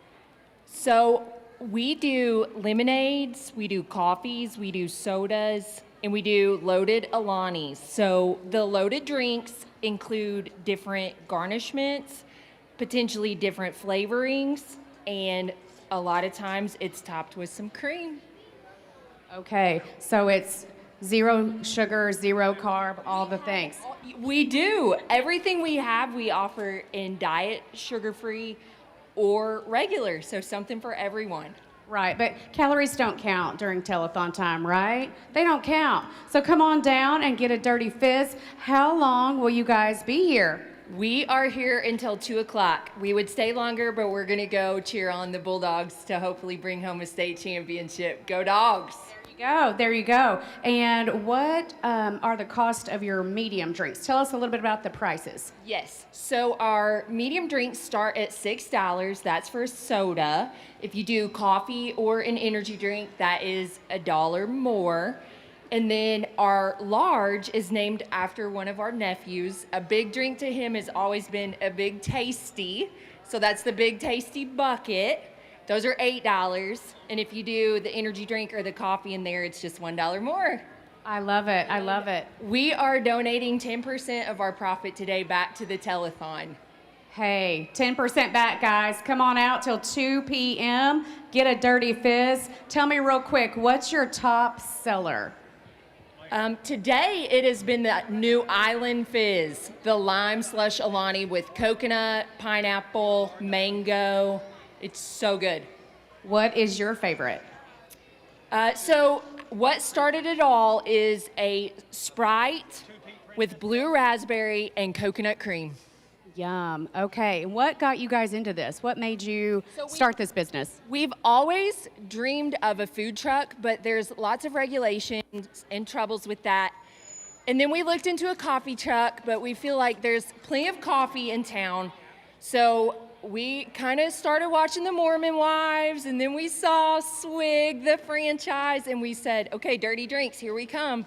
So we do lemonades, we do coffees, we do sodas, and we do loaded Alanis. So the loaded drinks include different garnishments, potentially different flavorings, and a lot of times it's topped with some cream. Okay, so it's zero sugar, zero carb, all the things. We do. Everything we have, we offer in diet, sugar-free, or regular, so something for everyone. Right, but calories don't count during telethon time, right? They don't count. So come on down and get a Dirty Fizz. How long will you guys be here? We are here until 2 o'clock. We would stay longer, but we're gonna go cheer on the Bulldogs to hopefully bring home a state championship. Go Dogs! There you go. And what are the cost of your medium drinks? Tell us a little bit about the prices. Yes, so our medium drinks start at $6. That's for soda. If you do coffee or an energy drink, that is $1 more. And then our large is named after one of our nephews. A big drink to him has always been a Big Tasty. So that's the Big Tasty bucket. Those are $8. And if you do the energy drink or the coffee in there, it's just $1 more. I love it. I love it. We are donating 10% of our profit today back to the telethon. Hey, 10% back, guys. Come on out till 2 p.m. Get a Dirty Fizz. Tell me real quick, what's your top seller? Today, it has been the new Island Fizz, the lime slush Alani with coconut, pineapple, mango. It's so good. What is your favorite? So what started it all is a Sprite with blue raspberry and coconut cream. Yum. Okay. What got you guys into this? What made you start this business? We've always dreamed of a food truck, but there's lots of regulations and troubles with that. And then we looked into a coffee truck, but we feel like there's plenty of coffee in town. So we kind of started watching the Mormon Wives, and then we saw Swig, the franchise, and we said, okay, dirty drinks, here we come.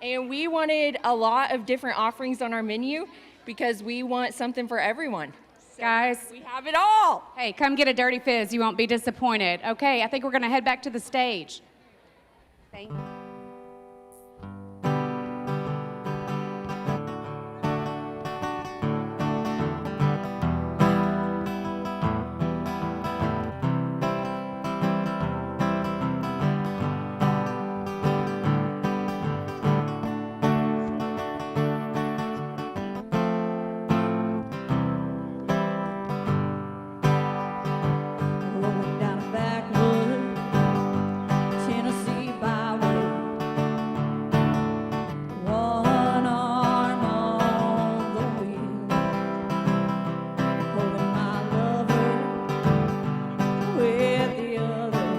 And we wanted a lot of different offerings on our menu because we want something for everyone. So guys, we have it all. Hey, come get a Dirty Fizz. You won't be disappointed. Okay, I think we're going to head back to the stage. Thank you. Rolling down a backwood Tennessee byway, one arm on the wheel, holding my lover with the other,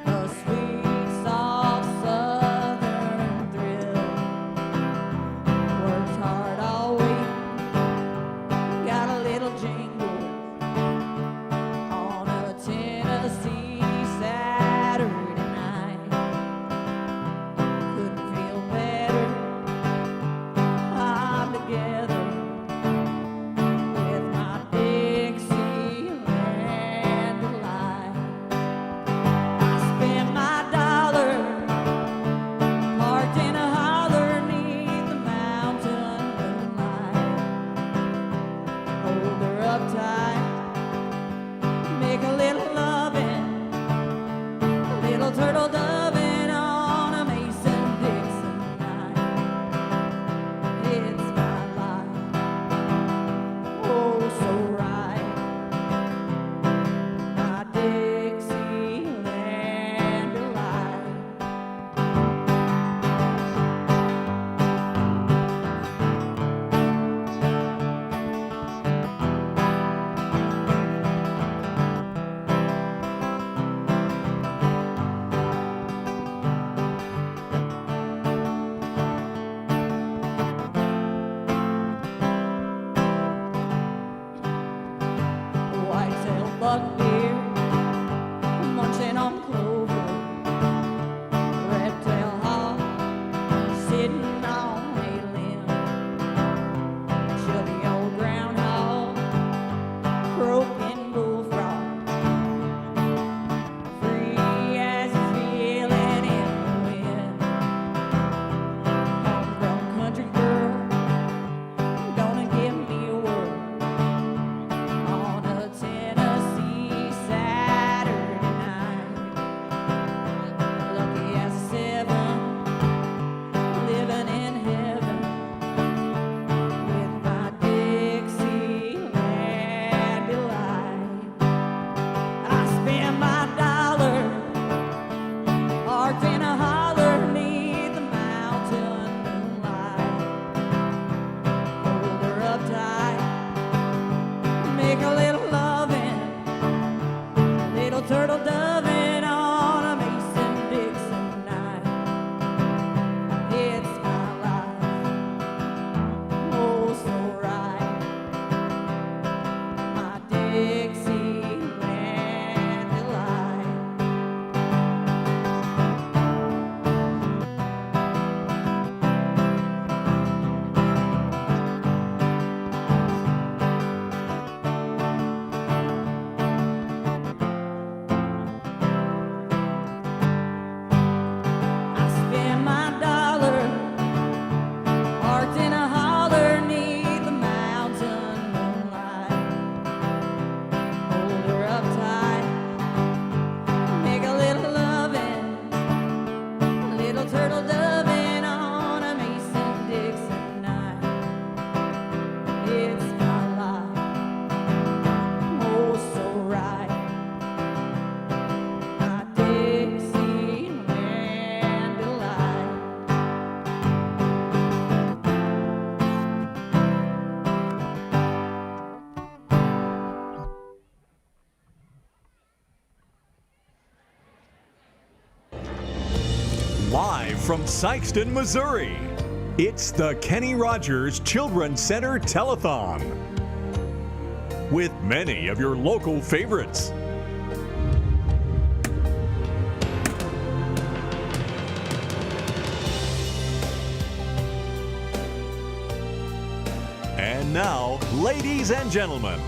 a sweet, soft southern thrill. Works hard all week, got a little jingle on a Tennessee Saturday night. Couldn't feel better. I'm together with my Dixieland delight. I spend my dollar parked in a holler 'neath the mountain moonlight. Hold her up tight, make a little loving, a little turtle doving on a Mason-Dixon night. It's my life, oh so right, my Dixieland delight. White-tailed buck deer munching on clover, red-tailed hawk sitting on a limb, chubby old groundhog croaking bullfrog, free as a feeling in the wind. Homegrown country girl gonna give me a word on a Tennessee Saturday night. Lucky as a seven, living in heaven with my Dixieland delight. I spend my dollar parked in a holler 'neath the mountain moonlight. Hold her up tight, make a little loving, little turtle doving on a Mason-Dixon night. It's my life, oh so right, my Dixieland delight. Live from Sikeston, Missouri, it's the Kenny Rogers Children's Center Telethon with many of your local favorites. And now, ladies and gentlemen,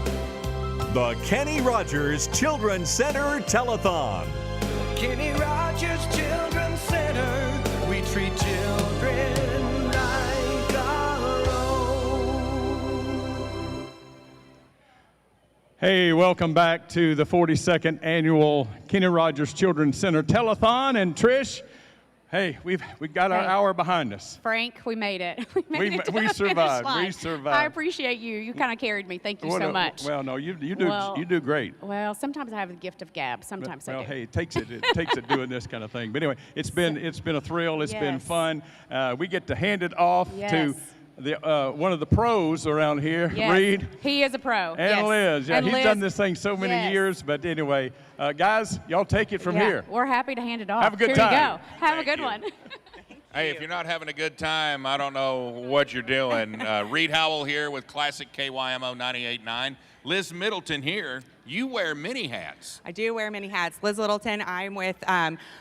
the Kenny Rogers Children's Center Telethon. Kenny Rogers Children's Center, we treat children like our own. Hey, welcome back to the 42nd annual Kenny Rogers Children's Center Telethon. And Trish, hey, we got our hour behind us. Frank, we made it. We made it to we the finish survived. line. We survived. I appreciate you. You kind of carried me. Thank you so much. Well, no, you do great. Well, sometimes I have the gift of gab. Sometimes I do. Well, hey, it takes it doing this kind of thing. But anyway, it's been a thrill. It's been fun. We get to hand it off to the one of the pros around here, Reed. He is a pro. And Liz. Yeah, And he's Liz, done this thing so many years. But anyway, guys, y'all take it from here. We're happy to hand it off. Have a good Here time. you go. Have a good one. Hey, if you're not having a good time, I don't know what you're doing. Reed Howell here with Classic KYMO 98.9. Liz Middleton here. You wear many hats. I do wear many hats. Liz Littleton, I'm with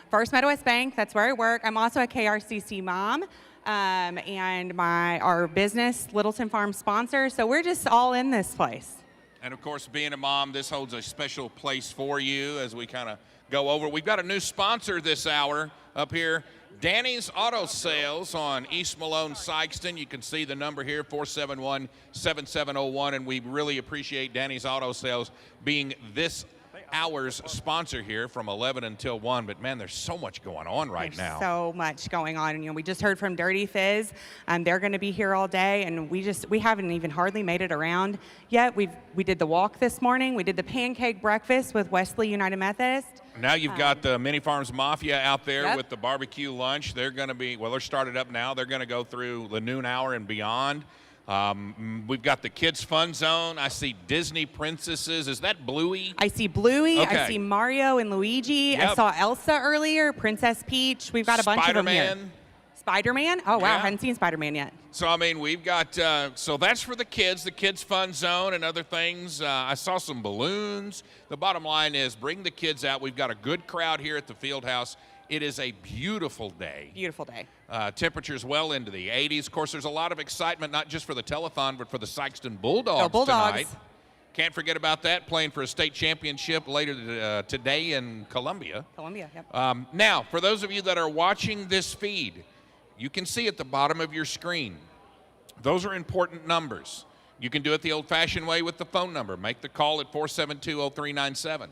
First Midwest Bank. That's where I work. I'm also a KRCC mom and our business, Littleton Farm sponsor. So we're just all in this place. And of course, being a mom, this holds a special place for you as we kind of go over. We've got a new sponsor this hour up here. Danny's Auto Sales on East Malone, Sikeston. You can see the number here, 471-7701, and we really appreciate Danny's Auto Sales being this hour's sponsor here from 11 until 1. But, man, there's so much going on right now. So much going on. You know, we just heard from Dirty Fizz. They're going to be here all day, and we haven't even hardly made it around yet. We did the walk this morning. We did the pancake breakfast with Wesley United Methodist. Now you've got the Mini Farms Mafia out there with the barbecue lunch. They're going to be, well, they're started up now. They're going to go through the noon hour and beyond. We've got the Kids Fun Zone. I see Disney princesses. Is that Bluey? I see Bluey. Okay. I see Mario and Luigi. Yep. I saw Elsa earlier, Princess Peach. We've got a bunch of them here. Spider-Man? Oh, wow. Yeah. I hadn't seen Spider-Man yet. So, I mean, we've got, so that's for the kids, the Kids Fun Zone and other things. I saw some balloons. The bottom line is bring the kids out. We've got a good crowd here at the Fieldhouse. It is a beautiful day. Beautiful day. Temperatures well into the 80s. Of course, there's a lot of excitement, not just for the telethon, but for the Sikeston Bulldogs, tonight. Can't forget about that, playing for a state championship later today in Columbia. Yep. Now, for those of you that are watching this feed, you can see at the bottom of your screen, those are important numbers. You can do it the old-fashioned way with the phone number. Make the call at 472-0397.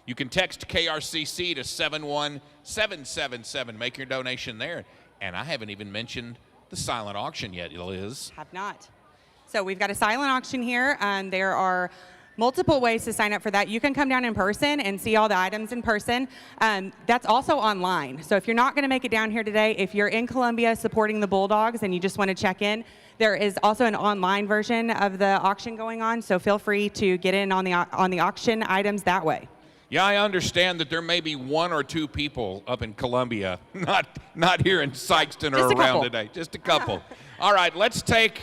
You can text KRCC to 71777. Make your donation there. And I haven't even mentioned the silent auction yet, Liz. Have not. So we've got a silent auction here. There are multiple ways to sign up for that. You can come down in person and see all the items in person. That's also online. So if you're not going to make it down here today, if you're in Columbia supporting the Bulldogs and you just want to check in, there is also an online version of the auction going on. So feel free to get in on the auction items that way. Yeah, I understand that there may be one or two people up in Columbia, not here in Sikeston or around today. Just a couple. All right, let's take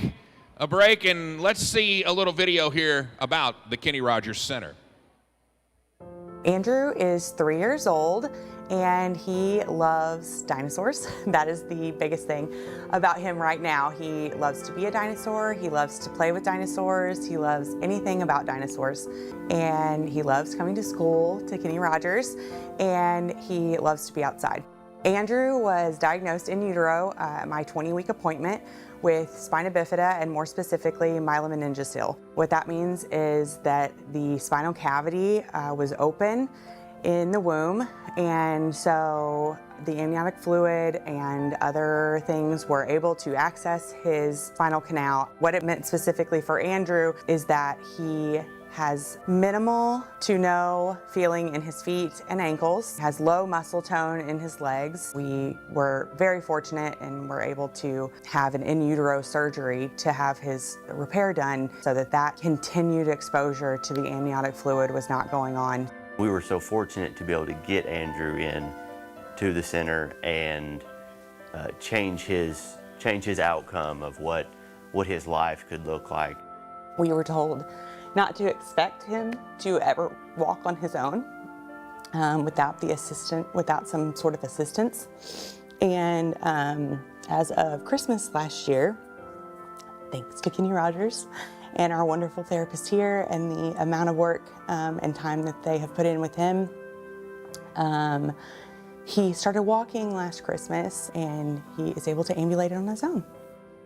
a break and let's see a little video here about the Kenny Rogers Center. Andrew is 3 years old and he loves dinosaurs. That is the biggest thing about him right now. He loves to be a dinosaur. He loves to play with dinosaurs. He loves anything about dinosaurs. And he loves coming to school to Kenny Rogers, and he loves to be outside. Andrew was diagnosed in utero at my 20-week appointment with Spina Bifida and more specifically myelomeningocele. What that means is that the spinal cavity was open in the womb, and so the amniotic fluid and other things were able to access his spinal canal. What it meant specifically for Andrew is that he has minimal to no feeling in his feet and ankles, has low muscle tone in his legs. We were very fortunate and were able to have an in utero surgery to have his repair done so that continued exposure to the amniotic fluid was not going on. We were so fortunate to be able to get Andrew in to the center, and change his outcome of what his life could look like. We were told not to expect him to ever walk on his own without some sort of assistance. And as of Christmas last year, thanks to Kenny Rogers and our wonderful therapist here and the amount of work and time that they have put in with him, he started walking last Christmas and he is able to ambulate on his own.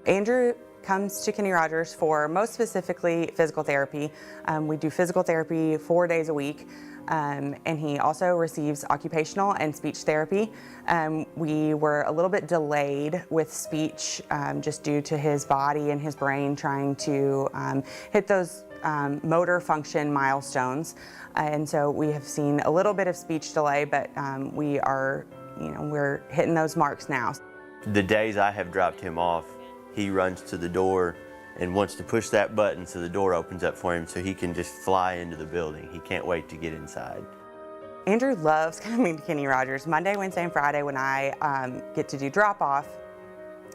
Andrew comes to Kenny Rogers for most specifically physical therapy. We do physical therapy 4 days a week, and he also receives occupational and speech therapy. We were a little bit delayed with speech just due to his body and his brain trying to hit those motor function milestones. And so we have seen a little bit of speech delay, but we're hitting those marks now. The days I have dropped him off, he runs to the door and wants to push that button so the door opens up for him so he can just fly into the building. He can't wait to get inside. Andrew loves coming to Kenny Rogers. Monday, Wednesday, and Friday when I get to do drop-off,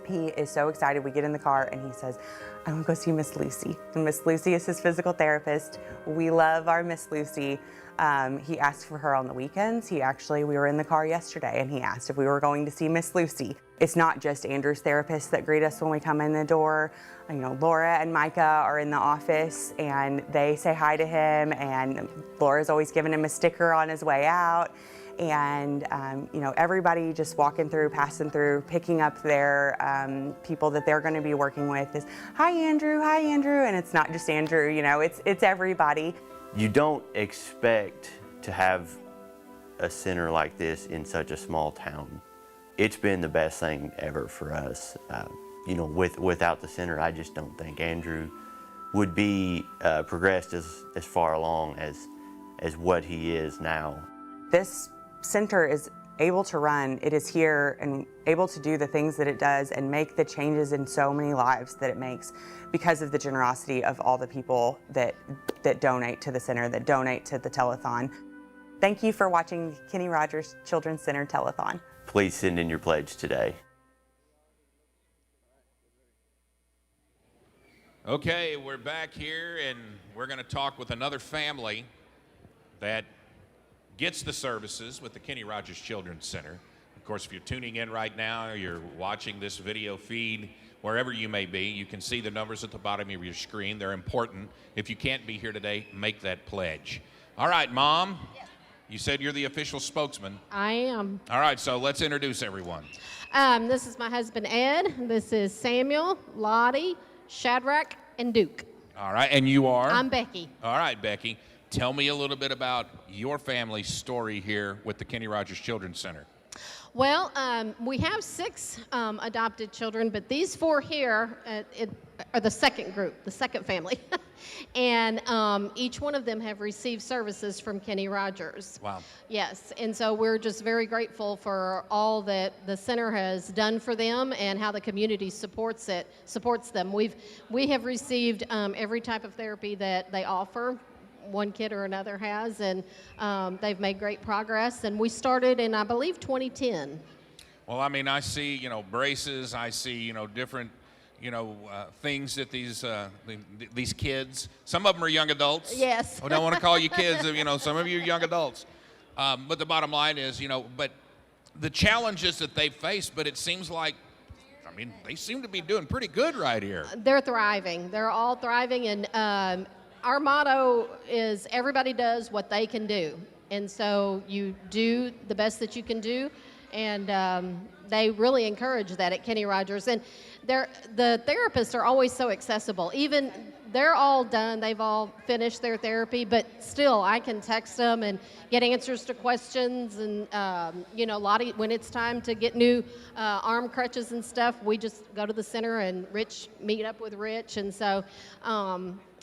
he is so excited. We get in the car and he says, I want to go see Miss Lucy. And Miss Lucy is his physical therapist. We love our Miss Lucy. He asked for her on the weekends. We were in the car yesterday and he asked if we were going to see Miss Lucy. It's not just Andrew's therapists that greet us when we come in the door. Laura and Micah are in the office and they say hi to him, and Laura's always giving him a sticker on his way out. And everybody just walking through, passing through, picking up their people that they're going to be working with is, hi Andrew, and it's not just Andrew, it's everybody. You don't expect to have a center like this in such a small town. It's been the best thing ever for us. Without the center, I just don't think Andrew would be progressed as far along as what he is now. This center is able to run, it is here and able to do the things that it does and make the changes in so many lives that it makes because of the generosity of all the people that donate to the center, that donate to the telethon. Thank you for watching Kenny Rogers Children's Center Telethon. Please send in your pledge today. Okay, we're back here and we're going to talk with another family that gets the services with the Kenny Rogers Children's Center. Of course, if you're tuning in right now or you're watching this video feed, wherever you may be, you can see the numbers at the bottom of your screen. They're important. If you can't be here today, make that pledge. All right, Mom, you said you're the official spokesman. I am. All right, so let's introduce everyone. This is my husband, Ed. This is Samuel, Lottie, Shadrach, and Duke. All right, and you are? I'm Becky. All right, Becky. Tell me a little bit about your family's story here with the Kenny Rogers Children's Center. Well, we have 6 adopted children, but these 4 here are the second group, the second family. And each one of them have received services from Kenny Rogers. Wow. Yes, and so we're just very grateful for all that the center has done for them and how the community supports them. We have received every type of therapy that they offer. One kid or another has, and they've made great progress. And we started in, I believe, 2010. Well, I mean, I see, braces. I see, different, things that these kids. Some of them are young adults. Yes. I don't want to call you kids. Some of you are young adults. But the bottom line is, but the challenges that they face. But it seems like, they seem to be doing pretty good right here. They're thriving. They're all thriving, and our motto is everybody does what they can do. And so you do the best that you can do. And they really encourage that at Kenny Rogers. And the therapists are always so accessible. Even they're all done. They've all finished their therapy. But still, I can text them and get answers to questions. And, Lottie, when it's time to get new arm crutches and stuff, we just go to the center and meet up with Rich. And so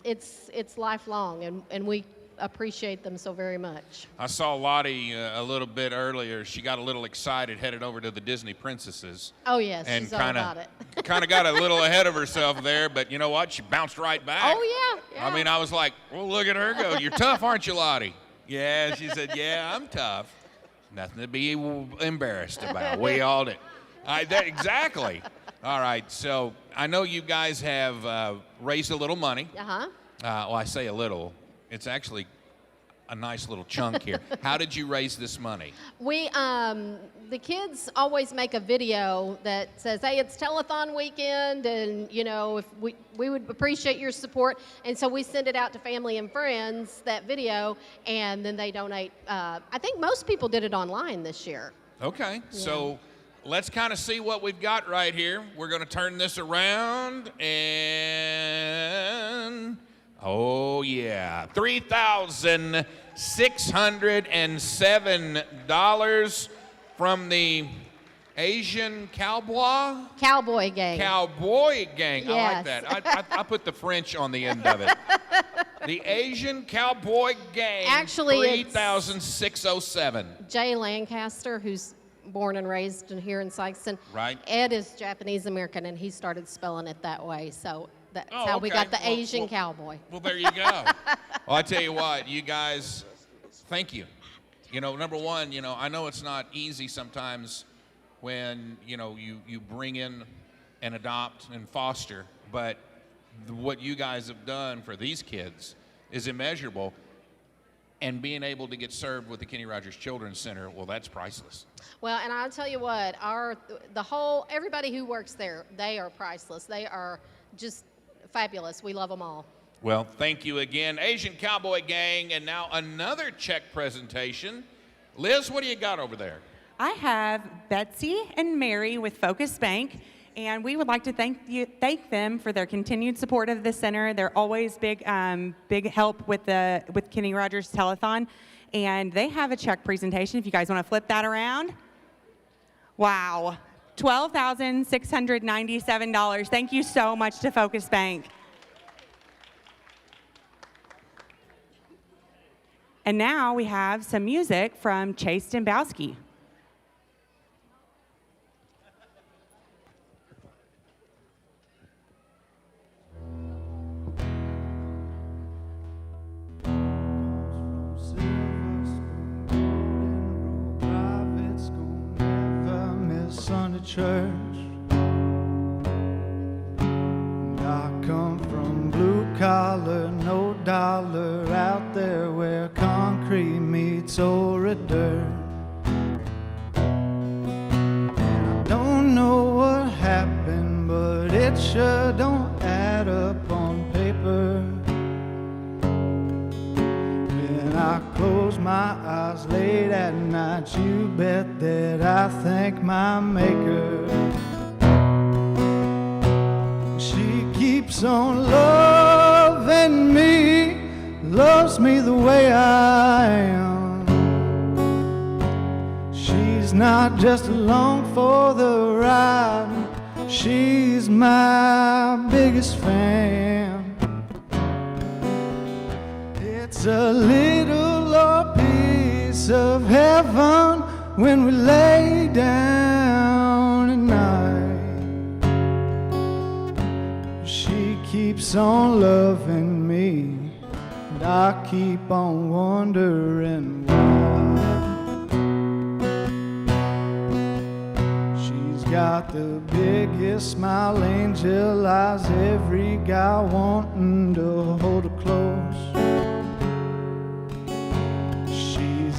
it's lifelong, and we appreciate them so very much. I saw Lottie a little bit earlier. She got a little excited, headed over to the Disney princesses. Oh yes, and she's all about it. Kind of got a little ahead of herself there, but you know what? She bounced right back. Oh yeah. I was like, well, look at her go. You're tough, aren't you, Lottie? Yeah, she said, yeah, I'm tough. Nothing to be embarrassed about. We all did. Exactly. All right, so I know you guys have raised a little money. Uh-huh. Well, I say a little. It's actually a nice little chunk here. How did you raise this money? We, the kids always make a video that says, hey, it's telethon weekend, and, you know, if we would appreciate your support. And so we send it out to family and friends, that video, and then they donate. I think most people did it online this year. Okay, so let's kind of see what we've got right here. We're going to turn this around, and oh yeah, $3,607 from the Asian Cowboy gang. Cowboy gang. I like Yes. that. I put the French on the end of it. The Asian Cowboy gang. Actually, it's $3,607. Jay Lancaster, who's born and raised here in Sikeston. Right. Ed is Japanese American, and he started spelling it that way. So that's how we okay. got the Asian cowboy. Well, there you go. Well, I tell you what, you guys, thank you. You know, number one, you know, I know it's not easy sometimes when, you know, you bring in and adopt and foster, but what you guys have done for these kids is immeasurable. And being able to get served with the Kenny Rogers Children's Center, well, that's priceless. Well, and I'll tell you what, everybody who works there, they are priceless. They are just fabulous. We love them all. Well, thank you again, Asian Cowboy Gang, and now another check presentation. Liz, what do you got over there? I have Betsy and Mary with Focus Bank, and we would like to thank them for their continued support of the center. They're always big help with Kenny Rogers Telethon, and they have a check presentation. If you guys want to flip that around, wow, $12,697. Thank you so much to Focus Bank. And now we have some music from Chase Dembowski. Sunday church. And I come from blue collar, no dollar, out there where concrete meets over dirt. And I don't know what happened, but it sure don't add up on paper. When I close my eyes late at night, you bet that I thank my maker. She keeps on loving me, loves me the way I am. She's not just along for the ride, she's my biggest fan. It's a little piece of heaven when we lay down at night. She keeps on loving me, and I keep on wondering why. She's got the biggest smile, angel eyes, every guy wanting to hold her close.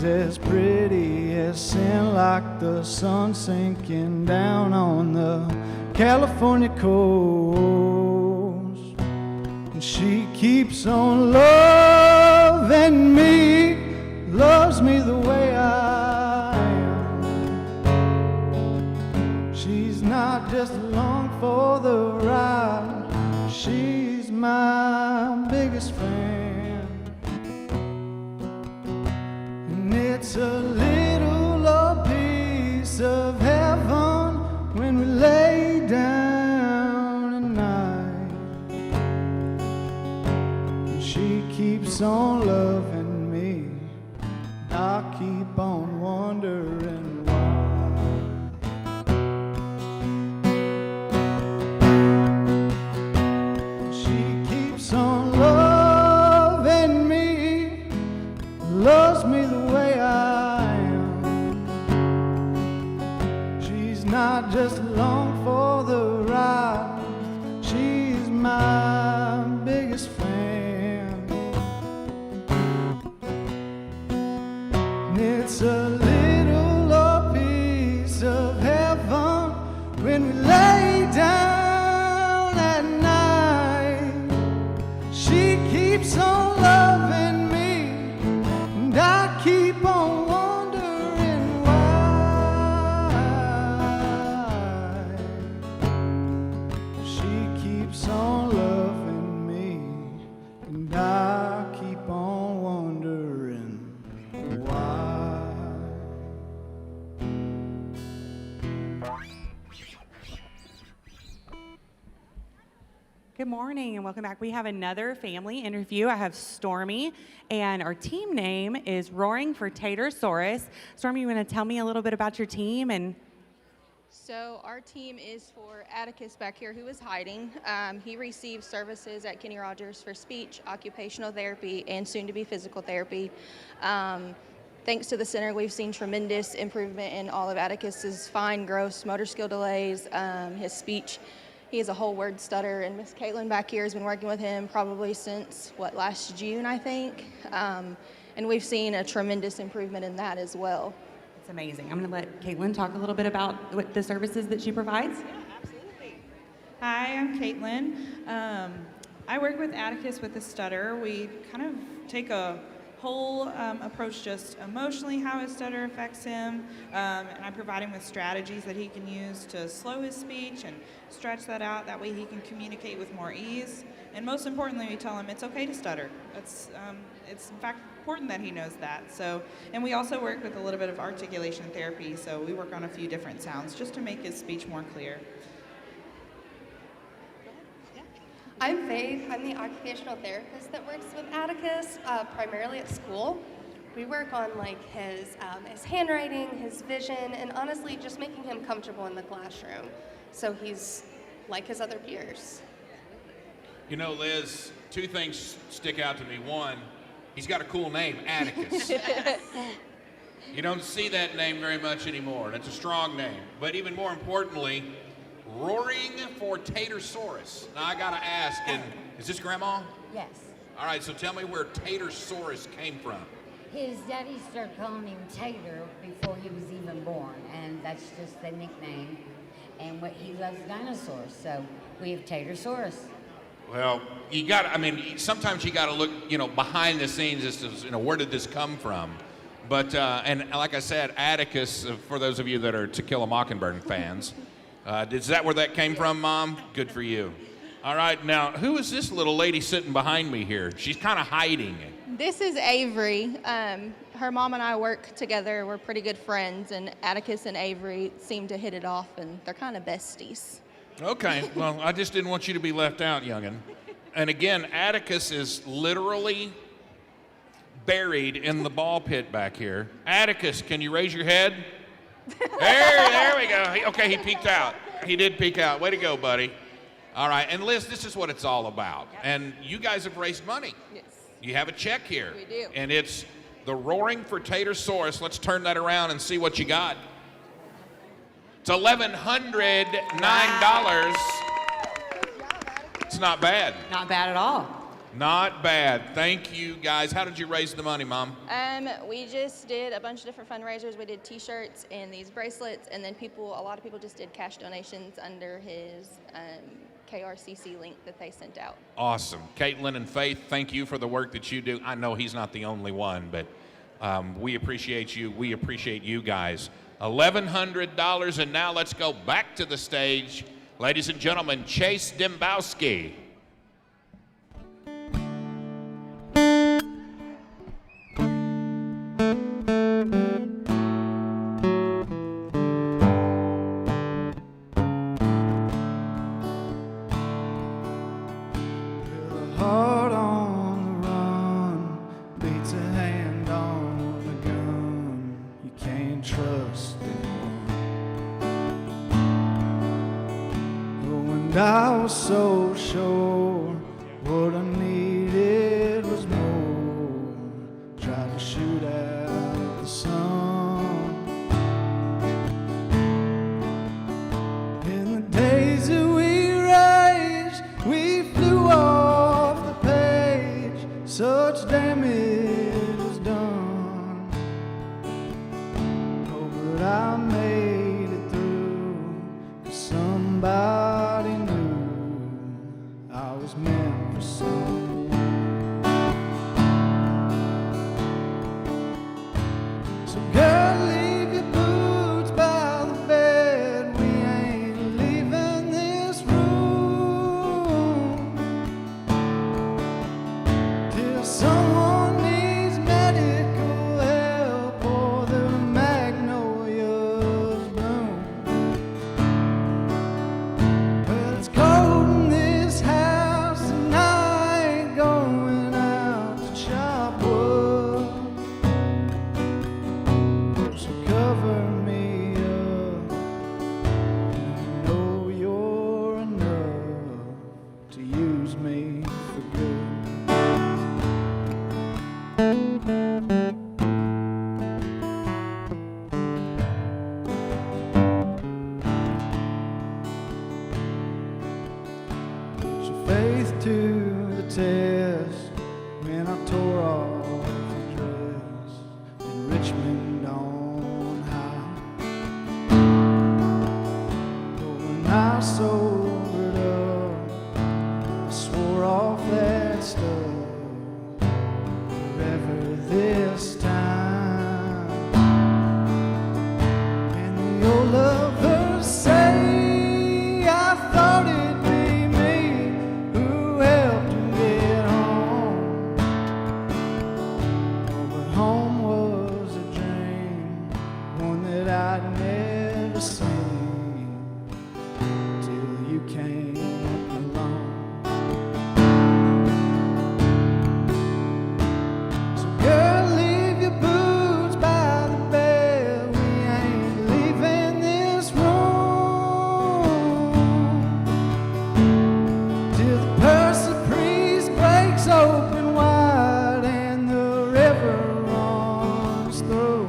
As pretty as sin, like the sun sinking down on the California coast. And she keeps on loving me, loves me the way I am. She's not just along for the ride, she's my biggest fan. It's a little piece of heaven when we lay down at night. She keeps on loving me, I keep on wondering why. She keeps on loving me, loves me the way I am. She's not just It's a little piece of heaven when we lay down at night. She keeps on loving me, and I keep on wondering why. She keeps on loving me, and I keep on wondering why. Good morning and welcome back. We have another family interview. I have Stormy, and our team name is Roaring for Tatersaurus. Stormy, you want to tell me a little bit about your team? And So our team is for Atticus back here, who is hiding. He receives services at Kenny Rogers for speech, occupational therapy, and soon-to-be physical therapy. Thanks to the center, we've seen tremendous improvement in all of Atticus's fine, gross motor skill delays, his speech. He has a whole word stutter, and Miss Caitlin back here has been working with him probably since, last June, I think. And we've seen a tremendous improvement in that as well. it's amazing. I'm going to let Caitlin talk a little bit about what the services that she provides. Hi, I'm Caitlin. I work with Atticus with the stutter. We kind of take a whole approach, just emotionally how his stutter affects him, and I provide him with strategies that he can use to slow his speech and stretch that out. That way he can communicate with more ease. And most importantly, we tell him it's okay to stutter. It's in fact important that he knows that. So, and we also work with a little bit of articulation therapy. So we work on a few different sounds just to make his speech more clear. I'm Faith. I'm the occupational therapist that works with Atticus, primarily at school. We work on his handwriting, his vision, and honestly just making him comfortable in the classroom so he's like his other peers. You know, Liz, two things stick out to me. One, he's got a cool name, Atticus. You don't see that name very much anymore, and it's a strong name. But even more importantly, Roaring for Tatersaurus. Now I gotta ask, is this Grandma? Yes. All right, so tell me where Tatersaurus came from. His daddy started calling him Tater before he was even born, and that's just the nickname. And he loves dinosaurs, so we have Tatersaurus. Well, sometimes you gotta look, behind the scenes as to, where did this come from? But, and like I said, Atticus, for those of you that are To Kill a Mockingbird fans, is that where that came from, Mom? Good for you. All right, now, who is this little lady sitting behind me here? She's kind of hiding. This is Avery. Her mom and I work together. We're pretty good friends, and Atticus and Avery seem to hit it off, and they're kind of besties. Okay, well, I just didn't want you to be left out, youngin'. And again, Atticus is literally buried in the ball pit back here. Atticus, can you raise your head? There we go. Okay, he peeked out. He did peek out. Way to go, buddy. All right, and Liz, this is what it's all about. And you guys have raised money. Yes. You have a check here. We do. And it's the Roaring for Tatersaurus. Let's turn that around and see what you got. It's $1,109. It's not bad. Not bad at all. Not bad. Thank you, guys. How did you raise the money, Mom? We just did a bunch of different fundraisers. We did T-shirts and these bracelets, and then a lot of people just did cash donations under his KRCC link that they sent out. Awesome. Caitlin and Faith, thank you for the work that you do. I know he's not the only one, but we appreciate you. We appreciate you guys. $1,100, and now let's go back to the stage. Ladies and gentlemen, Chase Dembowski. I was so sure what I needed was more. Tried to shoot at the sun. In the days that we raged, we flew off the page. Such damage was done. Put your faith to the test when I tore off the dress in Richmond on high. But when I sobered up, I swore off that stuff forever this time. And the old lovers say I thought it'd be me who helped him get home. Oh, but home was a dream, one that I'd never seen till you came along. So girl, leave your boots by the bell. We ain't leaving this room till the Percy Priest breaks open wide and the river runs through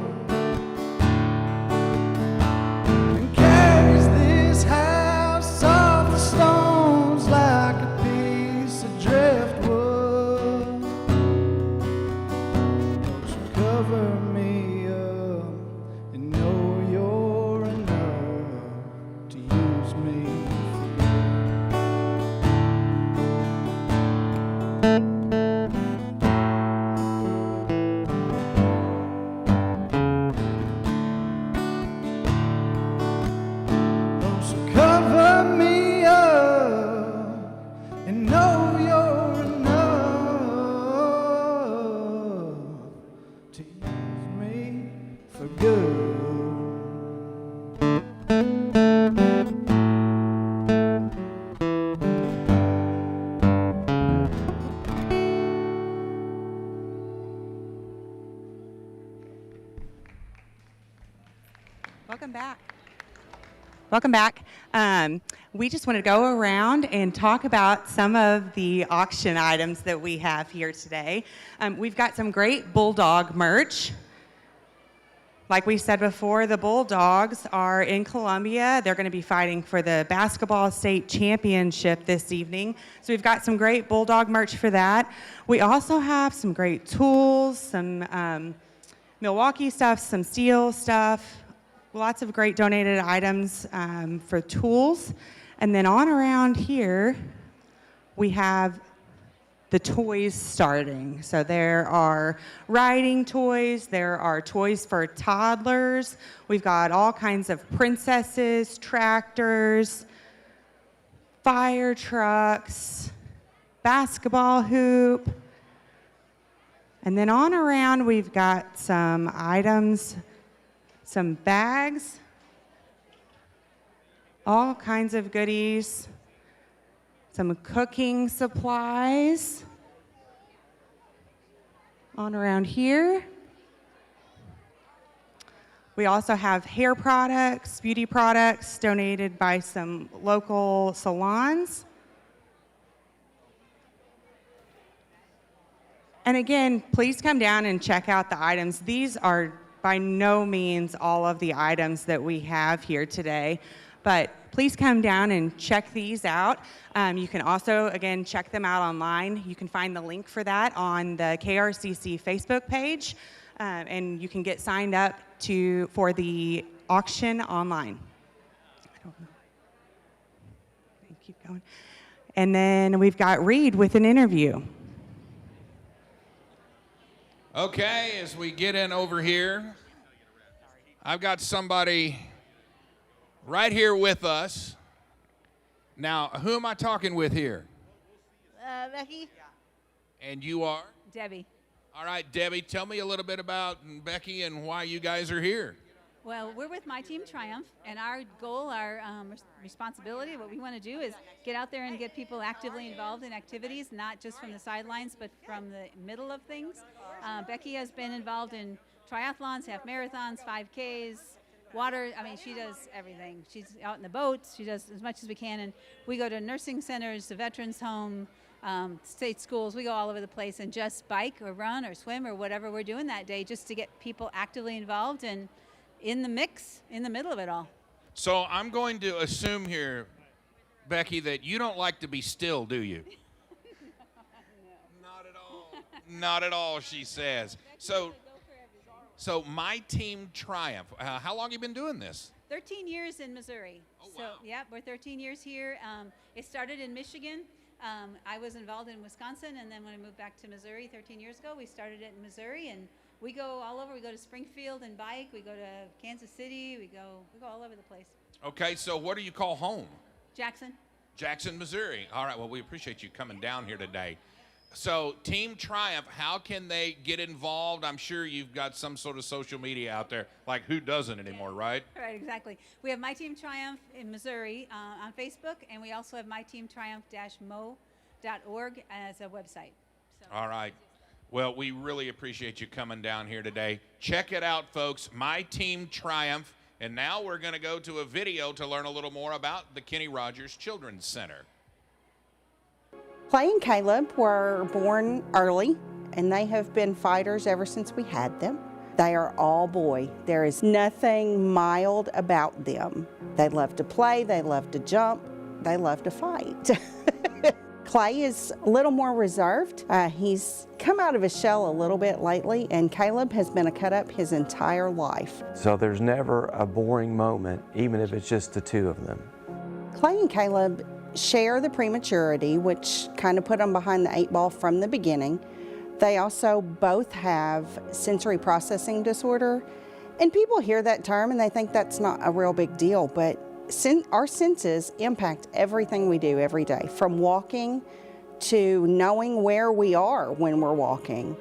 and carries this house off the stones like a piece of driftwood. Won't you cover me up and know you're enough to use me for good? Won't you cover me up and know you're enough to use me for good? Welcome back. Welcome back. We just want to go around and talk about some of the auction items that we have here today. We've got some great Bulldog merch. Like we said before, the Bulldogs are in Columbia. They're going to be fighting for the basketball state championship this evening. So we've got some great Bulldog merch for that. We also have some great tools, some Milwaukee stuff, some steel stuff, lots of great donated items for tools. And then on around here, we have the toys starting. So there are riding toys, there are toys for toddlers. We've got all kinds of princesses, tractors, fire trucks, basketball hoop. And then on around, we've got some items, some bags, all kinds of goodies, some cooking supplies on around here. We also have hair products, beauty products donated by some local salons. And again, please come down and check out the items. These are by no means all of the items that we have here today, but please come down and check these out. You can also, again, check them out online. You can find the link for that on the KRCC Facebook page, and you can get signed up for the auction online. I don't know. Keep going. And then we've got Reed with an interview. Okay, as we get in over here, I've got somebody right here with us. Now, who am I talking with here? Becky? And you are? Debbie. All right, Debbie, tell me a little bit about Becky and why you guys are here. Well, we're with My Team Triumph, and our goal, our responsibility, what we want to do is get out there and get people actively involved in activities, not just from the sidelines, but from the middle of things. Becky has been involved in triathlons, half marathons, 5Ks, water. I mean, she does everything. She's out in the boats. She does as much as we can, and we go to nursing centers, the veterans home, state schools. We go all over the place and just bike or run or swim or whatever we're doing that day, just to get people actively involved and in the mix, in the middle of it all. So I'm going to assume here, Becky, that you don't like to be still, do you? Not at all. Not at all, she says. So my team Triumph. How long have you been doing this? 13 years in Missouri. Oh, wow. So, yeah, we're 13 years here. It started in Michigan. I was involved in Wisconsin, and then when I moved back to Missouri 13 years ago, we started it in Missouri, and we go all over. We go to Springfield and bike. We go to Kansas City. We go all over the place. Okay, so what do you call home? Jackson. Jackson, Missouri. All right, well, we appreciate you coming down here today. So, Team Triumph, how can they get involved? I'm sure you've got some sort of social media out there. Like, who doesn't anymore, right? Right, exactly. We have My Team Triumph in Missouri on Facebook, and we also have myteamtriumph-mo.org as a website. So. All right. Well, we really appreciate you coming down here today. Check it out, folks. My Team Triumph. And now we're going to go to a video to learn a little more about the Kenny Rogers Children's Center. Clay and Caleb were born early, and they have been fighters ever since we had them. They are all boy. There is nothing mild about them. They love to play, they love to jump, they love to fight. Clay is a little more reserved. He's come out of his shell a little bit lately, and Caleb has been a cut-up his entire life. So there's never a boring moment, even if it's just the two of them. Clay and Caleb share the prematurity, which kind of put them behind the 8 ball from the beginning. They also both have sensory processing disorder, and people hear that term and they think that's not a real big deal, but our senses impact everything we do every day, from walking to knowing where we are when we're walking.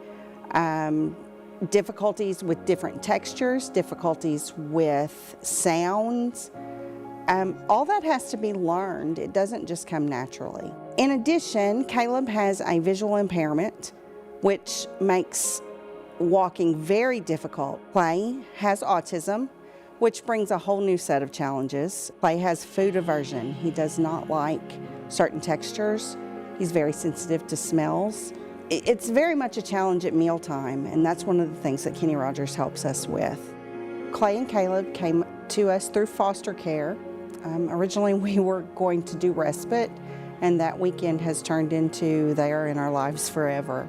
Difficulties with different textures, difficulties with sounds. All that has to be learned. It doesn't just come naturally. In addition, Caleb has a visual impairment, which makes walking very difficult. Clay has autism, which brings a whole new set of challenges. Clay has food aversion. He does not like certain textures. He's very sensitive to smells. It's very much a challenge at mealtime, and that's one of the things that Kenny Rogers helps us with. Clay and Caleb came to us through foster care. Originally, we were going to do respite, and that weekend has turned into they are in our lives forever.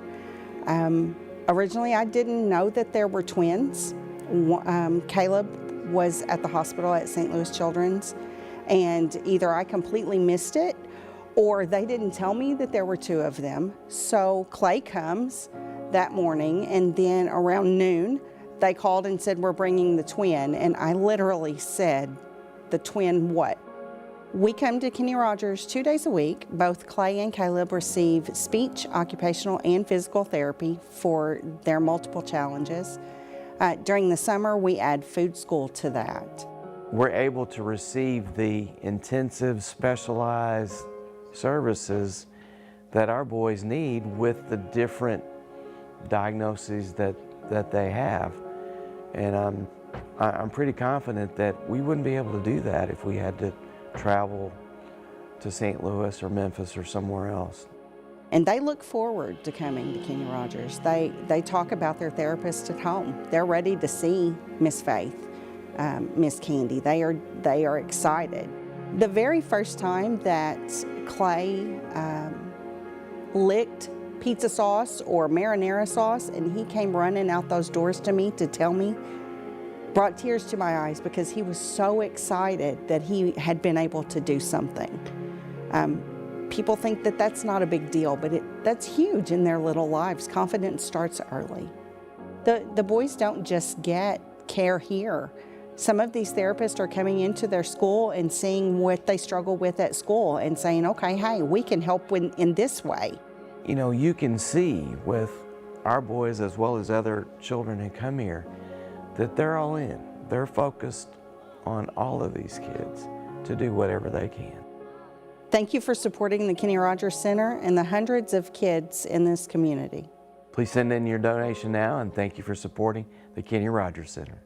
Originally, I didn't know that there were twins. Caleb was at the hospital at St. Louis Children's, and either I completely missed it or they didn't tell me that there were 2 of them. So Clay comes that morning, and then around noon, they called and said, we're bringing the twin, and I literally said, the twin what? We come to Kenny Rogers 2 days a week. Both Clay and Caleb receive speech, occupational, and physical therapy for their multiple challenges. During the summer, we add food school to that. We're able to receive the intensive, specialized services that our boys need with the different diagnoses that they have. And I'm pretty confident that we wouldn't be able to do that if we had to travel to St. Louis or Memphis or somewhere else. And they look forward to coming to Kenny Rogers. They talk about their therapist at home. They're ready to see Miss Faith, Miss Candy. They are excited. The very first time that Clay licked pizza sauce or marinara sauce, and he came running out those doors to me to tell me, brought tears to my eyes because he was so excited that he had been able to do something. People think that that's not a big deal, but that's huge in their little lives. Confidence starts early. The boys don't just get care here. Some of these therapists are coming into their school and seeing what they struggle with at school and saying, okay, hey, we can help in this way. You know, you can see with our boys as well as other children who come here that they're all in. They're focused on all of these kids to do whatever they can. Thank you for supporting the Kenny Rogers Center and the hundreds of kids in this community. Please send in your donation now, and thank you for supporting the Kenny Rogers Center.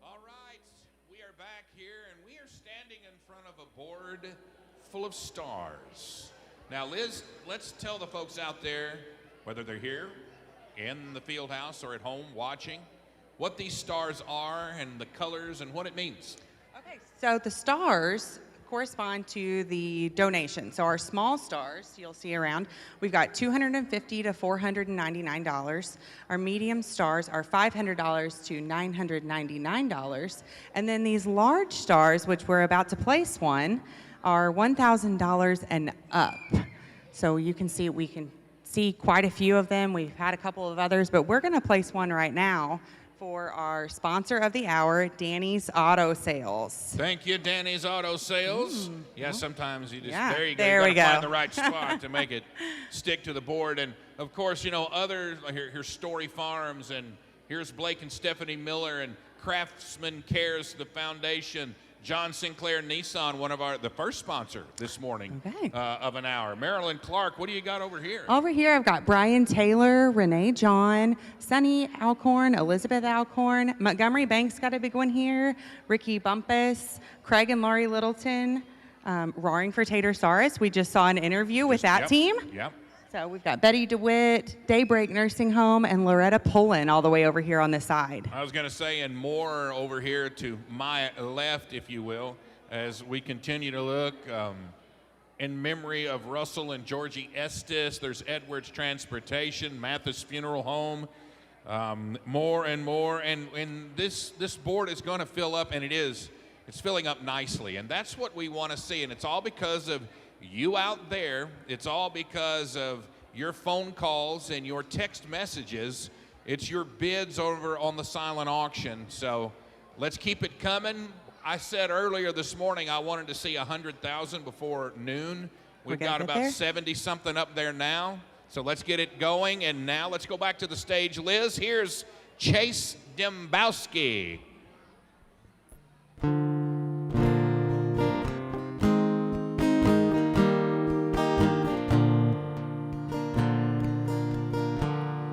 All right, we are back here, and we are standing in front of a board full of stars. Now, Liz, let's tell the folks out there, whether they're here in the Fieldhouse or at home watching, what these stars are and the colors and what it means. Okay, so the stars correspond to the donation. So our small stars, you'll see around, we've got $250 to $499. Our medium stars are $500 to $999. And then these large stars, which we're about to place one, are $1,000 and up. So you can see, we can see quite a few of them. We've had a couple of others, but we're gonna place one right now for our sponsor of the hour, Danny's Auto Sales. Thank you, Danny's Auto Sales. Yeah, sometimes you just, Yeah, there you go. there You we gotta go. find the right spot to make it stick to the board. And of course, you know, others, here's Story Farms, and here's Blake and Stephanie Miller, and Craftsman Cares, the foundation. John Sinclair Nissan, the first sponsor this morning of an hour. Marilyn Clark, what do you got over here? Over here, I've got Brian Taylor, Renee John, Sunny Alcorn, Elizabeth Alcorn, Montgomery Banks got a big one here, Ricky Bumpus, Craig and Laurie Littleton, Roaring for Tatersaurus. We just saw an interview with that team. Yep. So we've got Betty DeWitt, Daybreak Nursing Home, and Loretta Pullen all the way over here on the side. I was going to say, and more over here to my left, if you will, as we continue to look in memory of Russell and Georgie Estes. There's Edwards Transportation, Mathis Funeral Home, more and more. And this board is going to fill up, and it's filling up nicely. And that's what we want to see. And it's all because of you out there. It's all because of your phone calls and your text messages. It's your bids over on the silent auction. So let's keep it coming. I said earlier this morning I wanted to see 100,000 before noon. We've got about 70 something up there now. So let's get it going. And now let's go back to the stage. Liz, here's Chase Dembowski.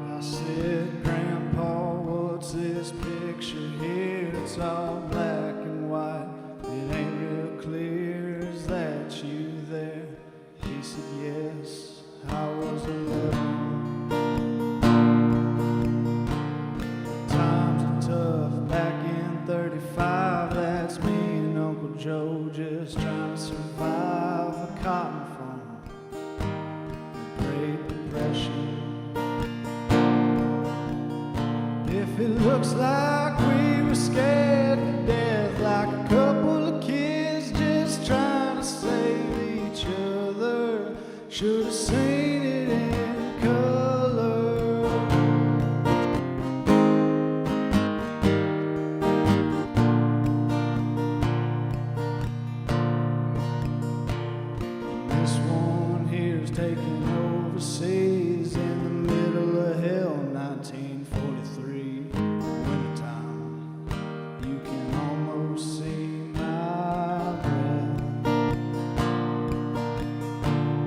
I said, Grandpa, what's this picture here? It's all black and white. It ain't real clear. Is that you there? He said, yes, I was 11. Times are tough back in 35. That's me and Uncle Joe just trying to survive the cotton farm, the Great Depression. If it looks like we were scared to death, like a couple of kids just trying to save each other, should have seen it in color. This one here's taken overseas in the middle of hell, 1943. Wintertime, you can almost see my breath.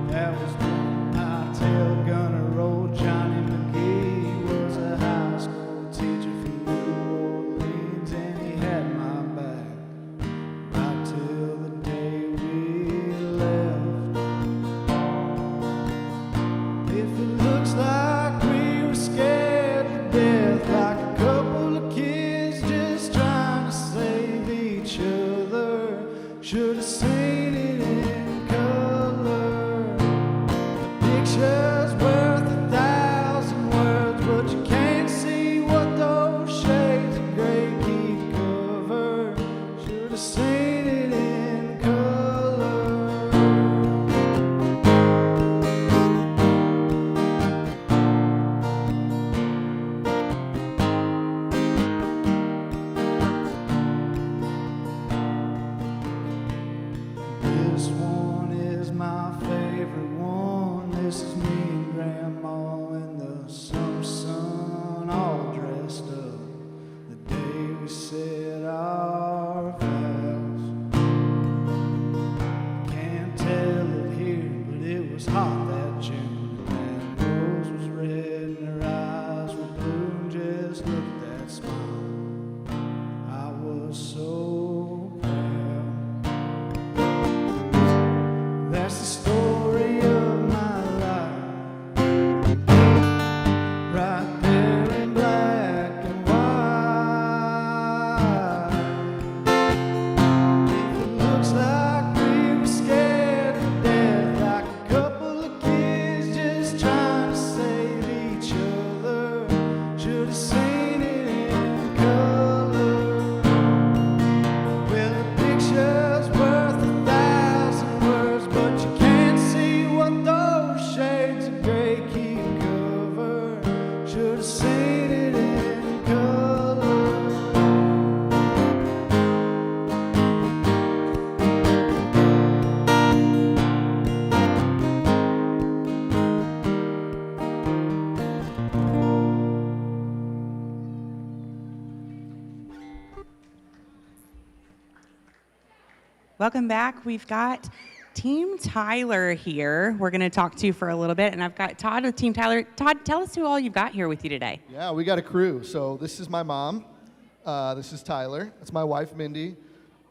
That was when Welcome back. We've got Team Tyler here. We're going to talk to you for a little bit, and I've got Todd with Team Tyler. Todd, tell us who all you've got here with you today. Yeah, we got a crew. So this is my mom. This is Tyler. That's my wife, Mindy.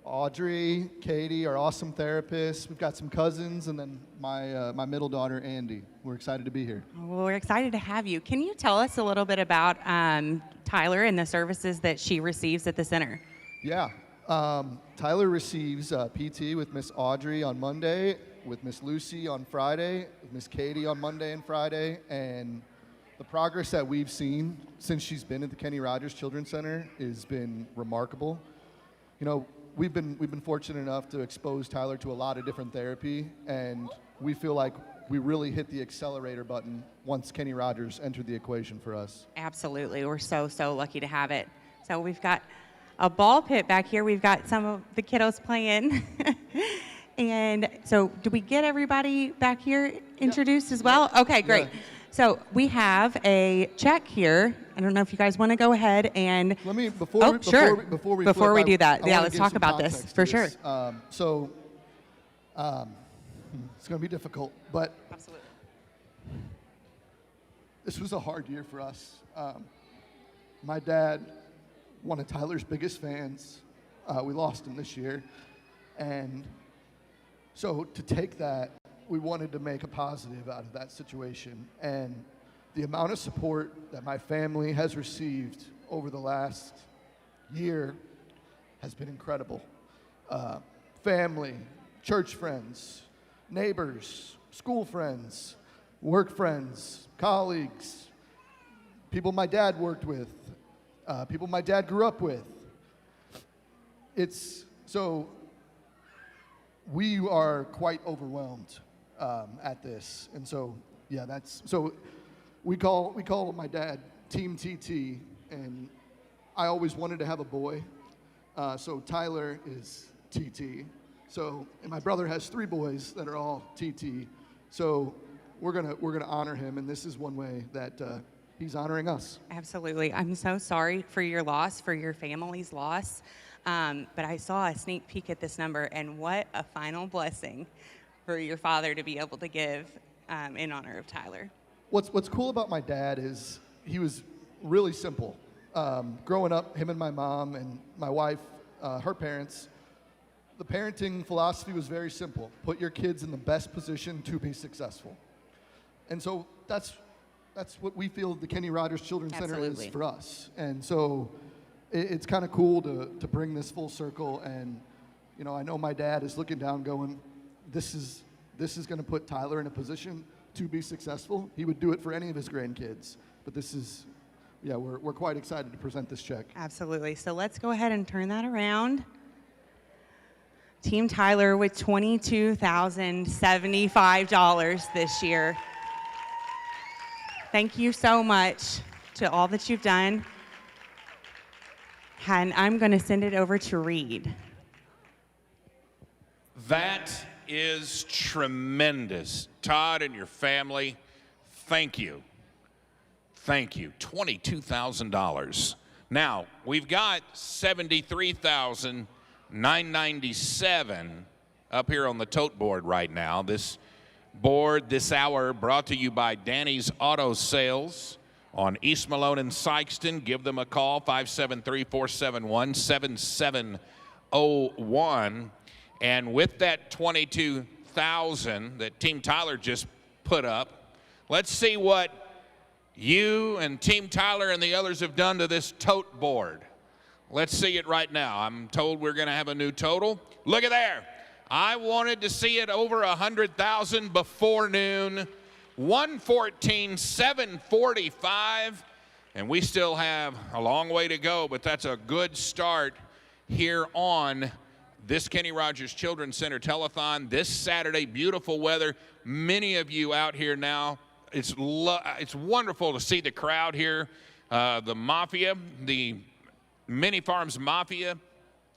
Audrey, Katie, our awesome therapists. We've got some cousins, and then my middle daughter, Andy. We're excited to be here. Well, we're excited to have you. Can you tell us a little bit about Tyler and the services that she receives at the center? Yeah. Tyler receives PT with Miss Audrey on Monday, with Miss Lucy on Friday, with Miss Katie on Monday and Friday, and the progress that we've seen since she's been at the Kenny Rogers Children's Center has been remarkable. You know, we've been fortunate enough to expose Tyler to a lot of different therapy, and we feel like we really hit the accelerator button once Kenny Rogers entered the equation for us. Absolutely. We're so lucky to have it. So we've got a ball pit back here. We've got some of the kiddos playing. And so do we get everybody back here introduced as well? Okay, great. Yeah. So we have a check here. I don't know if you guys want to go ahead and let me before we do that. Yeah, let's talk about this for sure. It's going to be difficult, but absolutely, this was a hard year for us. My dad, one of Tyler's biggest fans, we lost him this year, and so to take that, we wanted to make a positive out of that situation, and the amount of support that my family has received over the last year has been incredible. Family, church friends, neighbors, school friends, work friends, colleagues, people my dad worked with, people my dad grew up with. So we are quite overwhelmed at this, and so yeah, we call my dad Team TT, and I always wanted to have a boy, so Tyler is TT. So, and my brother has 3 boys that are all TT. So we're gonna honor him, and this is one way that he's honoring us. Absolutely. I'm so sorry for your loss, for your family's loss. But I saw a sneak peek at this number, and what a final blessing for your father to be able to give in honor of Tyler. What's cool about my dad is he was really simple. Growing up, him and my mom and my wife, her parents, the parenting philosophy was very simple. Put your kids in the best position to be successful. And so that's what we feel the Kenny Rogers Children's Center is for us. And so it's kind of cool to bring this full circle. And, you know, I know my dad is looking down going, this is going to put Tyler in a position to be successful. He would do it for any of his grandkids. But this is, yeah, we're quite excited to present this check. Absolutely. So let's go ahead and turn that around. Team Tyler with $22,075 this year. Thank you so much to all that you've done. And I'm going to send it over to Reed. That is tremendous. Todd and your family, thank you. Thank you. $22,000. Now, we've got $73,997 up here on the tote board right now. This board this hour brought to you by Danny's Auto Sales on East Malone and Sikeston. Give them a call, 573-471-7701. And with that $22,000 that Team Tyler just put up, let's see what you and Team Tyler and the others have done to this tote board. Let's see it right now. I'm told we're going to have a new total. Look at there. I wanted to see it over 100,000 before noon. 114,745, and we still have a long way to go, but that's a good start here on this Kenny Rogers Children's Center Telethon this Saturday. Beautiful weather. Many of you out here now. It's wonderful to see the crowd here. The Mafia, the Mini Farms Mafia,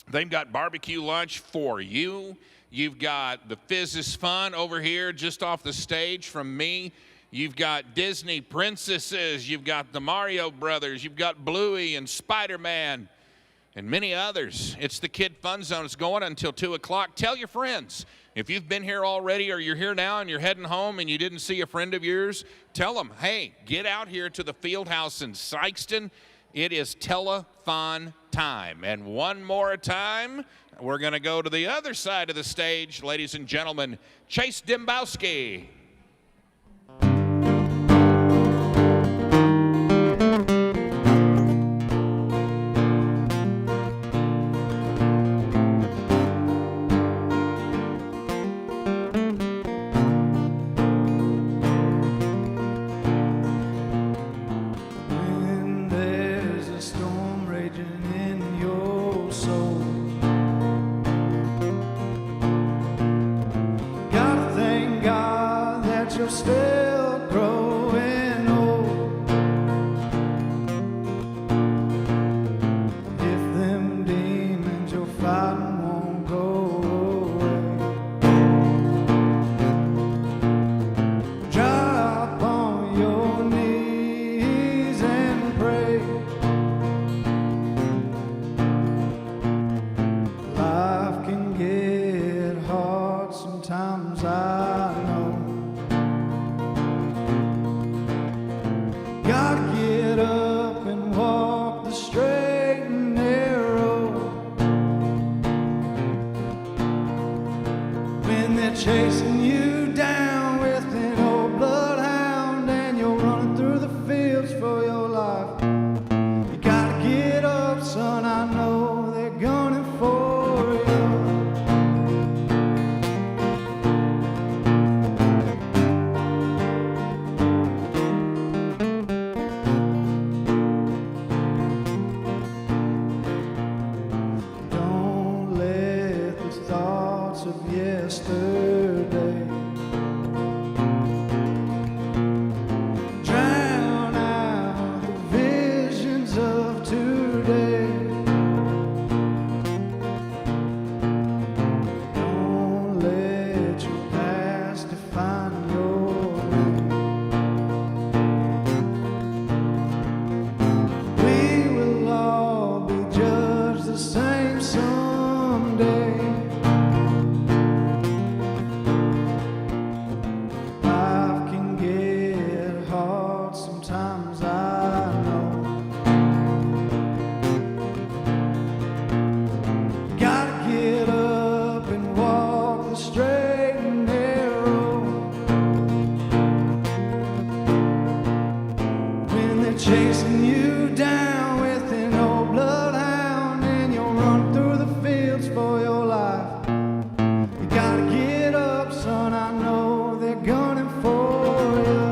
they've got barbecue lunch for you. You've got the Fizz is Fun over here just off the stage from me. You've got Disney princesses. You've got the Mario Brothers. You've got Bluey and Spider-Man. and many others. It's the Kid Fun Zone. It's going until 2 o'clock. Tell your friends. If you've been here already or you're here now and you're heading home and you didn't see a friend of yours, tell them, hey, get out here to the Fieldhouse in Sikeston. It is telethon time. And one more time, we're going to go to the other side of the stage. Ladies and gentlemen, Chase Dembowski. When there's a storm raging in your soul, gotta thank God that you're still growing old. If them demons you're fighting won't go away, drop on your knees and pray. Life can get hard sometimes, I know. Gotta get up and walk the straight and narrow. When they're chasing you down with an old bloodhound and you're running through the fields for your life, you gotta get up, son, I know they're gunning for you. Don't let the thoughts of yesterday drown out the visions of today. Don't let your past define your name. We will all be judged the same someday. Life can get hard sometimes, I know. Gotta get up and walk the straight and narrow. When they're chasing you down with an old bloodhound and you'll run through the fields for your life, you gotta get up, son, I know they're gunning for you.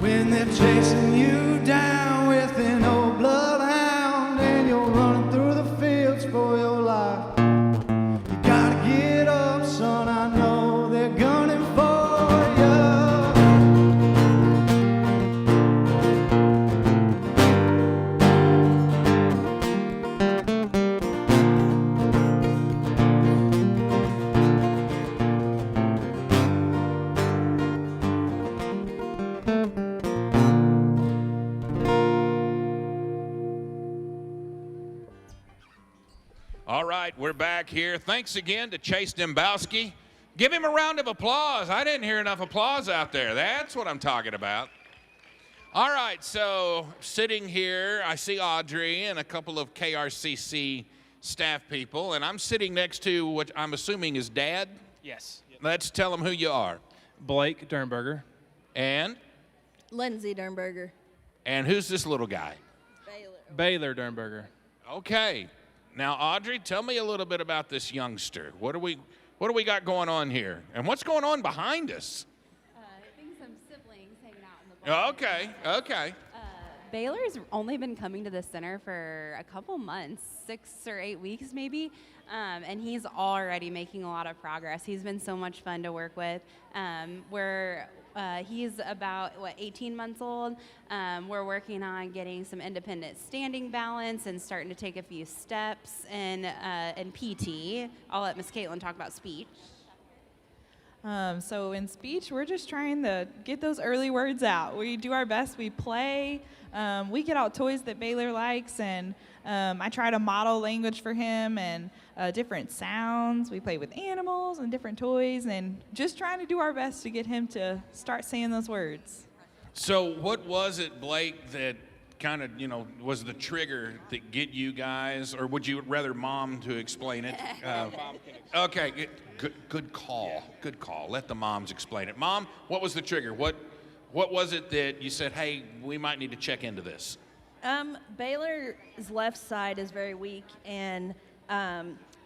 When they're chasing you down with an old bloodhound and you're running through the fields for your life, you gotta get up, son, I know they're gunning for you. All right, we're back here. Thanks again to Chase Dembowski. Give him a round of applause. I didn't hear enough applause out there. That's what I'm talking about. All right, so sitting here, I see Audrey and a couple of KRCC staff people, and I'm sitting next to what I'm assuming is Dad. Yes. Let's tell them who you are. Blake Dernberger. And Lindsay Dernberger. who's this little guy? Baylor Dernberger. Okay. Now, Audrey, tell me a little bit about this youngster. What do we got going on here? And what's going on behind us? I think some siblings hanging out in the bar. Okay, okay. Baylor's only been coming to the center for a couple months, 6 or 8 weeks maybe, and he's already making a lot of progress. He's been so much fun to work with. We're He's about, 18 months old. We're working on getting some independent standing balance and starting to take a few steps in PT. I'll let Miss Caitlin talk about speech. So in speech, we're just trying to get those early words out. We do our best. We play. We get out toys that Baylor likes, and I try to model language for him and different sounds. We play with animals and different toys, and just trying to do our best to get him to start saying those words. So what was it, Blake, that kind of, was the trigger that get you guys, or would you rather Mom to explain it? Okay, good call. Good call. Let the moms explain it. Mom, what was the trigger? What was it that you said, hey, we might need to check into this? Baylor's left side is very weak, and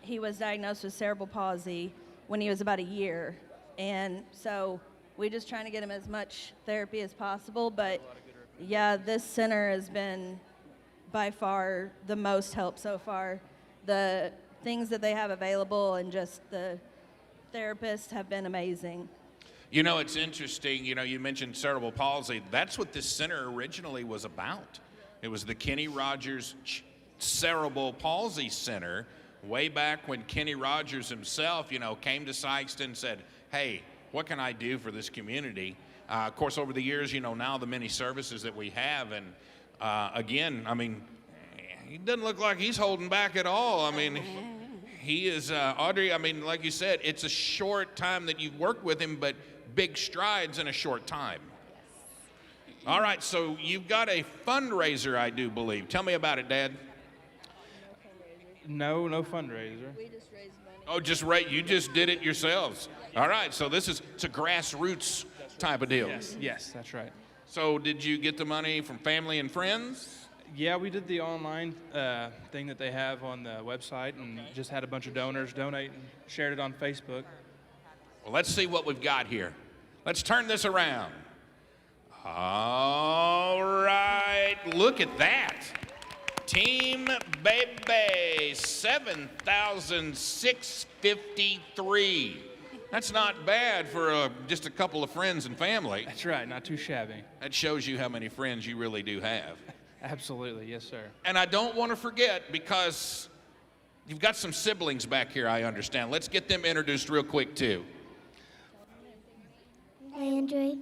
he was diagnosed with cerebral palsy when he was about a year. And so we're just trying to get him as much therapy as possible. But yeah, this center has been by far the most help so far. The things that they have available and just the therapists have been amazing. It's interesting, you mentioned cerebral palsy. That's what this center originally was about. It was the Kenny Rogers Cerebral Palsy Center way back when Kenny Rogers himself, came to Sikeston and said, hey, what can I do for this community? Of course, over the years, now the many services that we have, and again, he doesn't look like he's holding back at all. He is, Audrey, like you said, it's a short time that you've worked with him, but big strides in a short time. Yes. All right, so you've got a fundraiser, I do believe. Tell me about it, Dad. No fundraiser. We just raised money. Oh, you just did it yourselves. All right, so it's a grassroots type of deal. Yes, that's right. So did you get the money from family and friends? Yeah, we did the online thing that they have on the website, and just had a bunch of donors donate and shared it on Facebook. Well, let's see what we've got here. Let's turn this around. All right, look at that. Team Baby, $7,653. That's not bad for just a couple of friends and family. That's right, not too shabby. That shows you how many friends you really do have. Absolutely, yes, sir. And I don't want to forget, because you've got some siblings back here, I understand. Let's get them introduced real quick, too. Landry.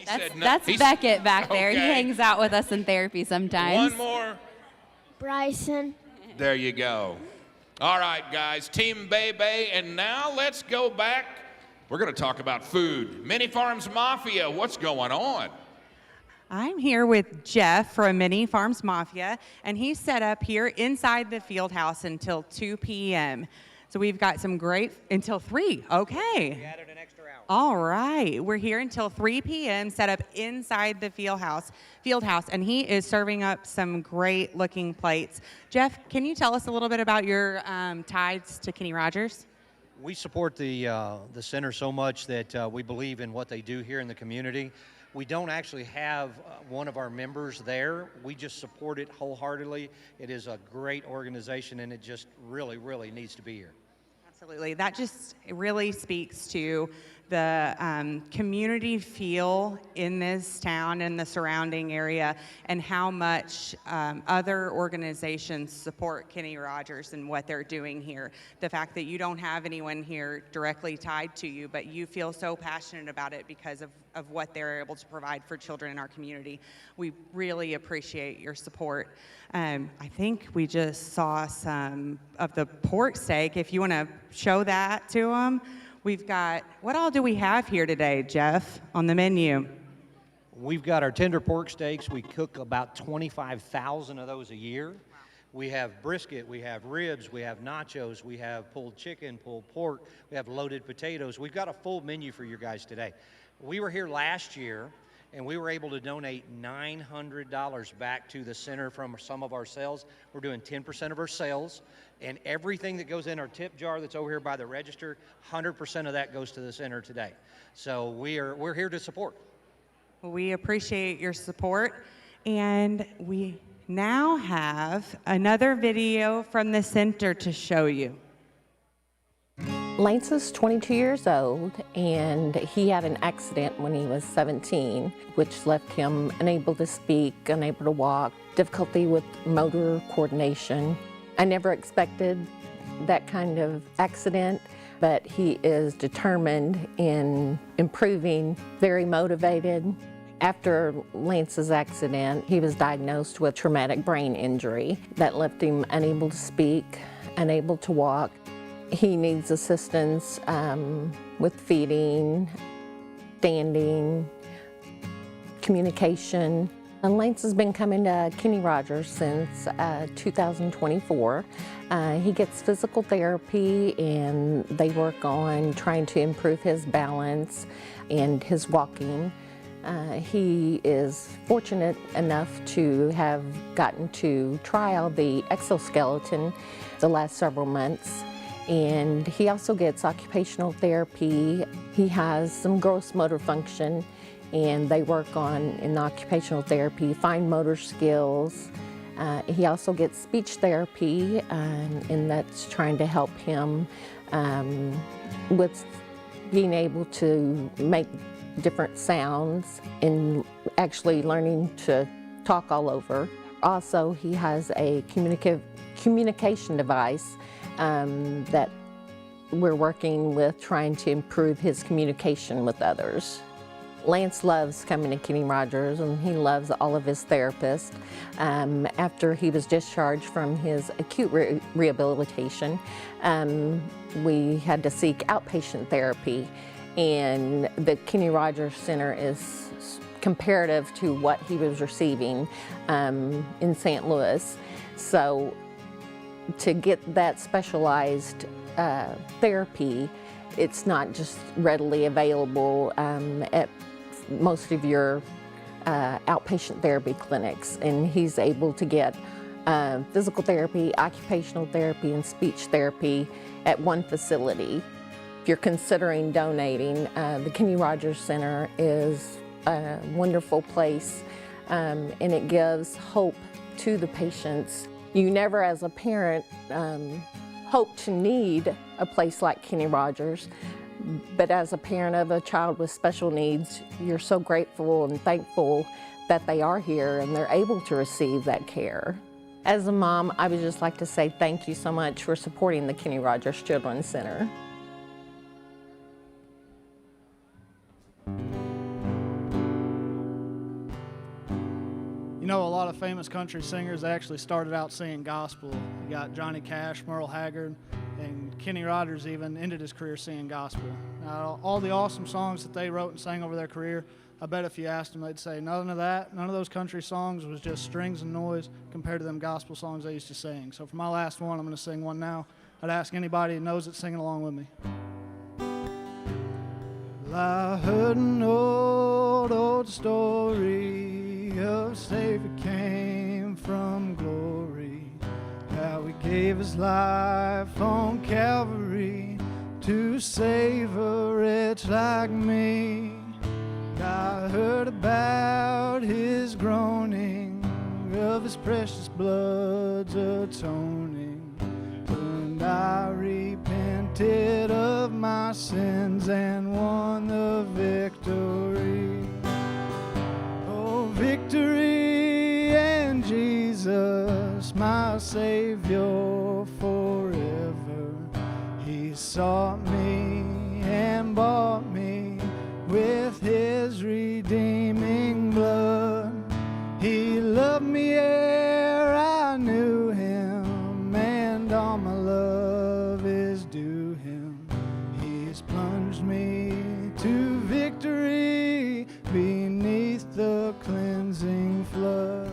That's Beckett back there. Okay. He hangs out with us in therapy sometimes. One more. Bryson. There you go. All right, guys, Team Baby, and now let's go back. We're going to talk about food. Mini Farms Mafia, what's going on? I'm here with Jeff from Mini Farms Mafia, and he's set up here inside the Fieldhouse until 2 p.m. So we've got some great, until 3, okay. We added an extra hour. All right, we're here until 3 p.m. set up inside the Fieldhouse, and he is serving up some great looking plates. Jeff, can you tell us a little bit about your ties to Kenny Rogers? We support the center so much that we believe in what they do here in the community. We don't actually have one of our members there. We just support it wholeheartedly. It is a great organization, and it just really, really needs to be here. Absolutely. That just really speaks to the community feel in this town and the surrounding area, and how much other organizations support Kenny Rogers and what they're doing here. The fact that you don't have anyone here directly tied to you, but you feel so passionate about it because of what they're able to provide for children in our community. We really appreciate your support. I think we just saw some of the pork steak. If you want to show that to them. We've got, what all do we have here today, Jeff, on the menu? We've got our tender pork steaks. We cook about 25,000 of those a year. We have brisket, we have ribs, we have nachos, we have pulled chicken, pulled pork, we have loaded potatoes. We've got a full menu for you guys today. We were here last year, and we were able to donate $900 back to the center from some of our sales. We're doing 10% of our sales, and everything that goes in our tip jar that's over here by the register, 100% of that goes to the center today. So we're here to support. We appreciate your support, and we now have another video from the center to show you. Lance is 22 years old, and he had an accident when he was 17, which left him unable to speak, unable to walk, difficulty with motor coordination. I never expected that kind of accident, but he is determined in improving, very motivated. After Lance's accident, he was diagnosed with traumatic brain injury that left him unable to speak, unable to walk. He needs assistance with feeding, standing, communication. And Lance has been coming to Kenny Rogers since 2024. He gets physical therapy, and they work on trying to improve his balance and his walking. He is fortunate enough to have gotten to trial the exoskeleton the last several months. And he also gets occupational therapy. He has some gross motor function, and they work on, in occupational therapy, fine motor skills. He also gets speech therapy, and that's trying to help him with being able to make different sounds and actually learning to talk all over. Also, he has a communication device that we're working with, trying to improve his communication with others. Lance loves coming to Kenny Rogers, and he loves all of his therapists. After he was discharged from his acute rehabilitation, we had to seek outpatient therapy, and the Kenny Rogers Center is comparative to what he was receiving in St. Louis. So to get that specialized therapy, it's not just readily available at most of your outpatient therapy clinics, and he's able to get physical therapy, occupational therapy, and speech therapy at one facility. If you're considering donating, the Kenny Rogers Center is a wonderful place, and it gives hope to the patients. You never, as a parent, hope to need a place like Kenny Rogers, but as a parent of a child with special needs, you're so grateful and thankful that they are here and they're able to receive that care. As a mom, I would just like to say thank you so much for supporting the Kenny Rogers Children's Center. You know, a lot of famous country singers actually started out singing gospel. You got Johnny Cash, Merle Haggard, and Kenny Rogers even ended his career singing gospel. Now, all the awesome songs that they wrote and sang over their career, I bet if you asked them, they'd say none of that, none of those country songs was just strings and noise compared to them gospel songs they used to sing. So for my last one, I'm going to sing one now. I'd ask anybody who knows it singing along with me. Well, I heard an old story of Savior came from glory, how he gave his life on Calvary to save a wretch like me. I heard about his groaning, of his precious blood's atoning, and I repented of my sins and won the victory. Oh, victory in Jesus, my Savior forever. He sought me and bought me with his redeeming blood. He loved me ere I knew him, and all my love is due him. He's plunged me to victory beneath the cleansing flood.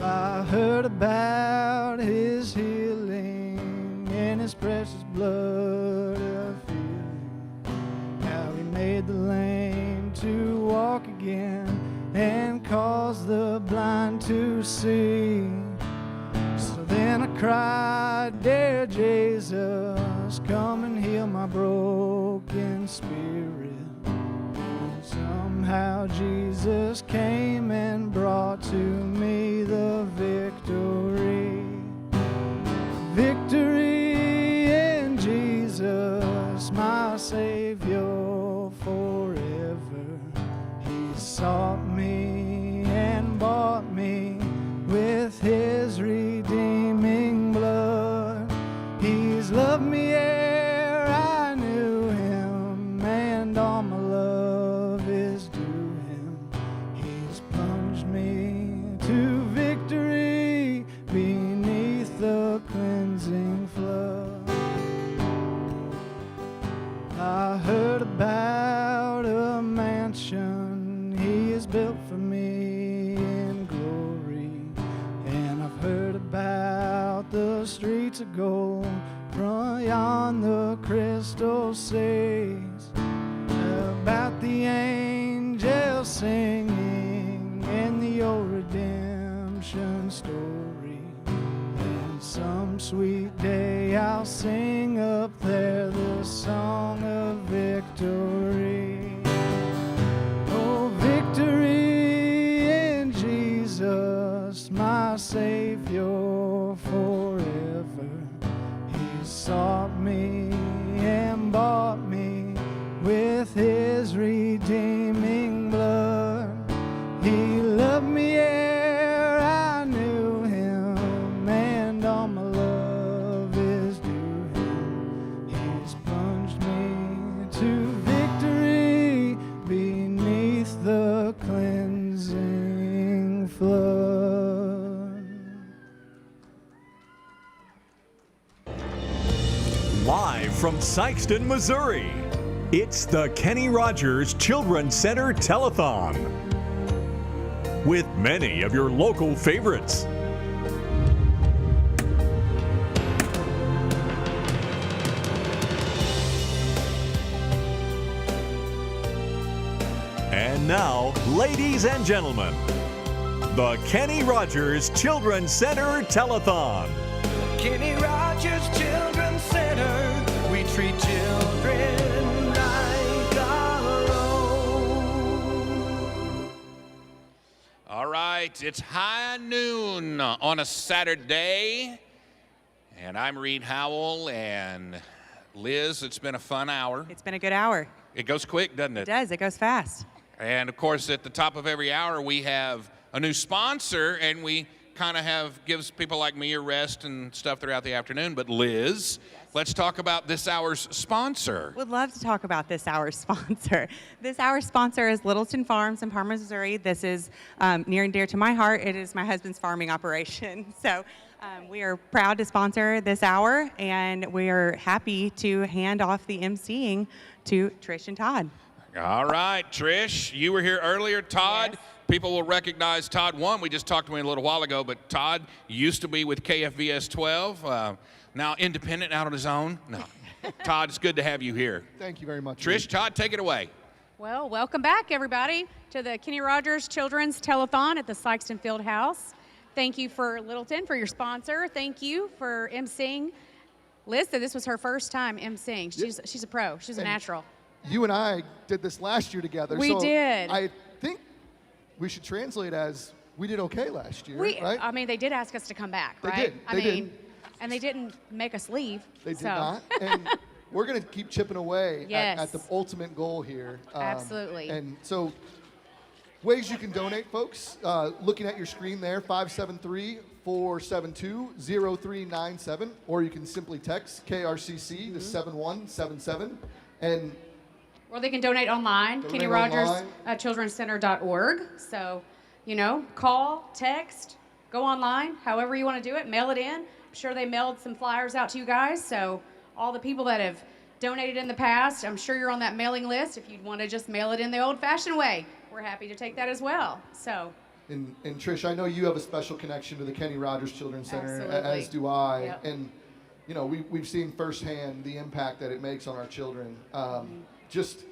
I heard about his healing in his precious blood of healing, how he made the lame to walk again and caused the blind to see. So then I cried, dear Jesus, come and heal my broken spirit. And somehow Jesus came and brought to me the victory. Victory me and bought me with his redeeming blood. He's loved me ere I knew him, and all my love is due him. He's plunged me to victory beneath the cleansing flood. I heard about a mansion he has built for me in glory, and I've heard about the streets of gold beyond the crystal seas, about the angels singing in the old redemption story. And some sweet day I'll sing up there the song of victory. Oh, victory in Jesus, my Savior forever. He sought me and bought me with his redeeming blood. He loved me ere I knew him, and all my love is due him. He's plunged me to victory beneath the cleansing flood. Live from Sikeston, Missouri, it's the Kenny Rogers Children's Center Telethon with many of your local favorites. And now, ladies and gentlemen, the Kenny Rogers Children's Center Telethon. Kenny Rogers Children's Center, we treat children like our own. All right, it's high noon on a Saturday, and I'm Reed Howell, and Liz, it's been a fun hour. It's been a good hour. It goes quick, doesn't it? It does. It goes fast. And of course, at the top of every hour, we have a new sponsor, and we kind of gives people like me a rest and stuff throughout the afternoon. But Liz, let's talk about this hour's sponsor. Would love to talk about this hour's sponsor. This hour's sponsor is Littleton Farms in Parma, Missouri. This is near and dear to my heart. It is my husband's farming operation. So we are proud to sponsor this hour, and we are happy to hand off the emceeing to Trish and Todd. All right, Trish, you were here earlier. Todd, yes. People will recognize Todd. One, we just talked to him a little while ago, but Todd used to be with KFVS 12, now independent, out on his own. No, Todd, it's good to have you here. Thank you very much. Trish, Todd, take it away. Well, welcome back, everybody, to the Kenny Rogers Children's Telethon at the Sikeston Fieldhouse. Thank you for Littleton, for your sponsor. Thank you for emceeing. Liz said this was her first time emceeing. She's a pro. She's a natural. You and I did this last year together. We did. I think we should translate as we did okay last year, right? I mean, they did ask us to come back, They right? did. I mean, and they didn't make us leave. They did not. And we're going to keep chipping away at the ultimate goal here. Absolutely. And so ways you can donate, folks, looking at your screen there, 573-472-0397, or you can simply text KRCC to 7177. And or they can donate online, Donate Kenny Rogers online. at childrenscenter.org. So, call, text, go online, however you want to do it, mail it in. I'm sure they mailed some flyers out to you guys. So all the people that have donated in the past, I'm sure you're on that mailing list. If you'd want to just mail it in the old-fashioned way, we're happy to take that as well. So. And Trish, I know you have a special connection to the Kenny Rogers Children's Center, Absolutely. as do I. Yep. And we've seen firsthand the impact that it makes on our children. Just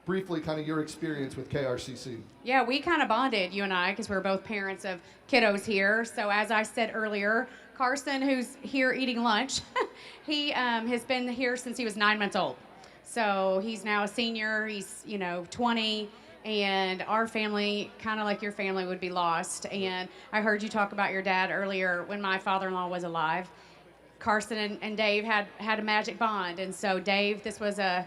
briefly, kind of your experience with KRCC. Yeah, we kind of bonded, you and I, because we're both parents of kiddos here. So as I said earlier, Carson, who's here eating lunch, he has been here since he was 9 months old. So he's now a senior. He's 20. And our family, kind of like your family, would be lost. And I heard you talk about your dad earlier when my father-in-law was alive. Carson and Dave had a magic bond. And so Dave, this was a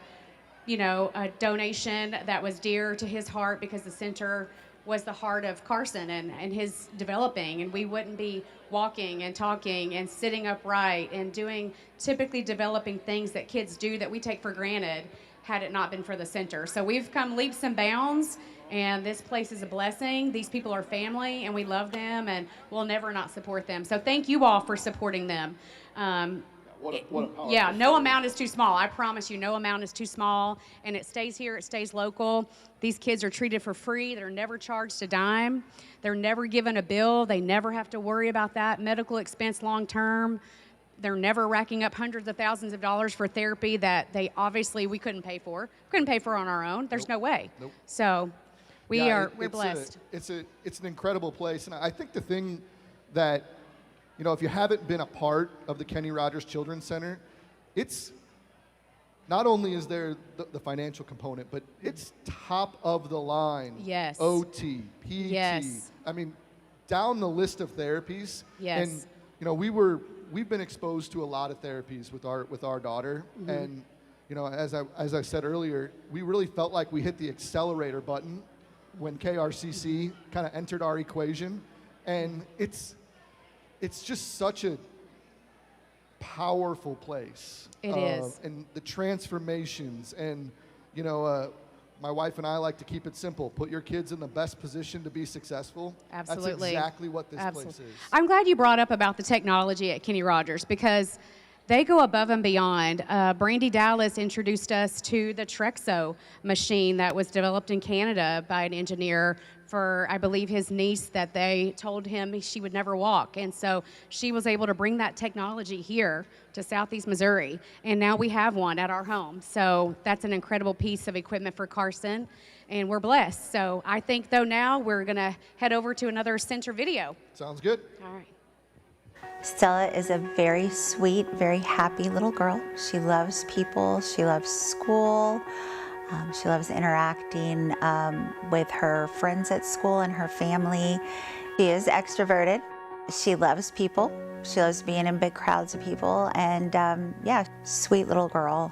donation that was dear to his heart because the center was the heart of Carson and his developing, and we wouldn't be walking and talking and sitting upright and doing typically developing things that kids do that we take for granted had it not been for the center. So we've come leaps and bounds, and this place is a blessing. These people are family, and we love them, and we'll never not support them. So thank you all for supporting them. Yeah, no amount is too small. I promise you, no amount is too small, and it stays here, it stays local. These kids are treated for free. They're never charged a dime. They're never given a bill. They never have to worry about that medical expense long term. They're never racking up hundreds of thousands of dollars for therapy that we couldn't pay for. Couldn't pay for on our own. There's no way. So we're blessed. It's an incredible place, and I think the thing that, you know, if you haven't been a part of the Kenny Rogers Children's Center, it's not only is there the financial component, but it's top of the line. Yes. OT, PT. Yes. I mean, down the list of therapies. Yes. And you know, we've been exposed to a lot of therapies with our daughter, Mm-hmm. and you know, as I said earlier, we really felt like we hit the accelerator button when KRCC kind of entered our equation, and it's just such a powerful place. It is. And the transformations, and you know, my wife and I like to keep it simple. Put your kids in the best position to be successful. Absolutely. That's exactly what this place is. I'm glad you brought up about the technology at Kenny Rogers, because they go above and beyond. Brandy Dallas introduced us to the Trexo machine that was developed in Canada by an engineer for, I believe, his niece that they told him she would never walk. And so she was able to bring that technology here to Southeast Missouri. And now we have one at our home. So that's an incredible piece of equipment for Carson. And we're blessed. So I think, though, now we're going to head over to another center video. Sounds good. All right. Stella is a very sweet, very happy little girl. She loves people, she loves school, she loves interacting with her friends at school and her family. She is extroverted. She loves people. She loves being in big crowds of people, and yeah, sweet little girl.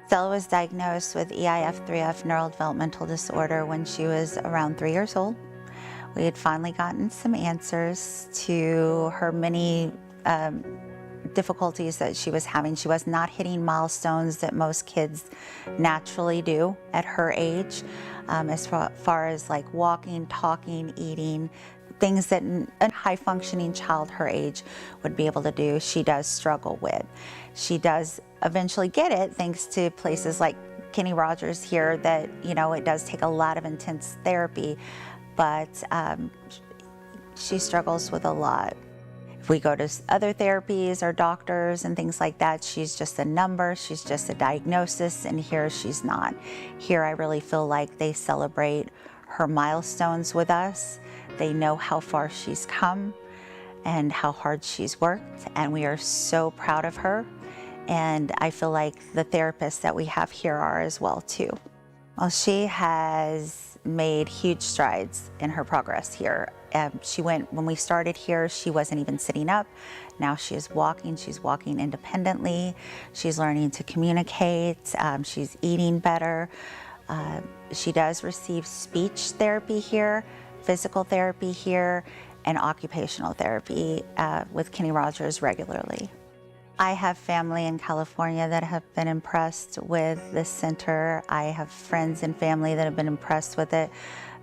Stella was diagnosed with EIF3F neurodevelopmental disorder when she was around 3 years old. We had finally gotten some answers to her many difficulties that she was having. She was not hitting milestones that most kids naturally do at her age, as far as like walking, talking, eating, things that a high-functioning child her age would be able to do. She does struggle with. She does eventually get it thanks to places like Kenny Rogers here that, you know, it does take a lot of intense therapy, but she struggles with a lot. If we go to other therapies or doctors and things like that, she's just a number, she's just a diagnosis, and here she's not. Here I really feel like they celebrate her milestones with us. They know how far she's come and how hard she's worked, and we are so proud of her. And I feel like the therapists that we have here are as well too. Well, she has made huge strides in her progress here. When we started here, she wasn't even sitting up. Now she is walking, she's walking independently. She's learning to communicate, she's eating better. She does receive speech therapy here, physical therapy here, and occupational therapy with Kenny Rogers regularly. I have family in California that have been impressed with this center. I have friends and family that have been impressed with it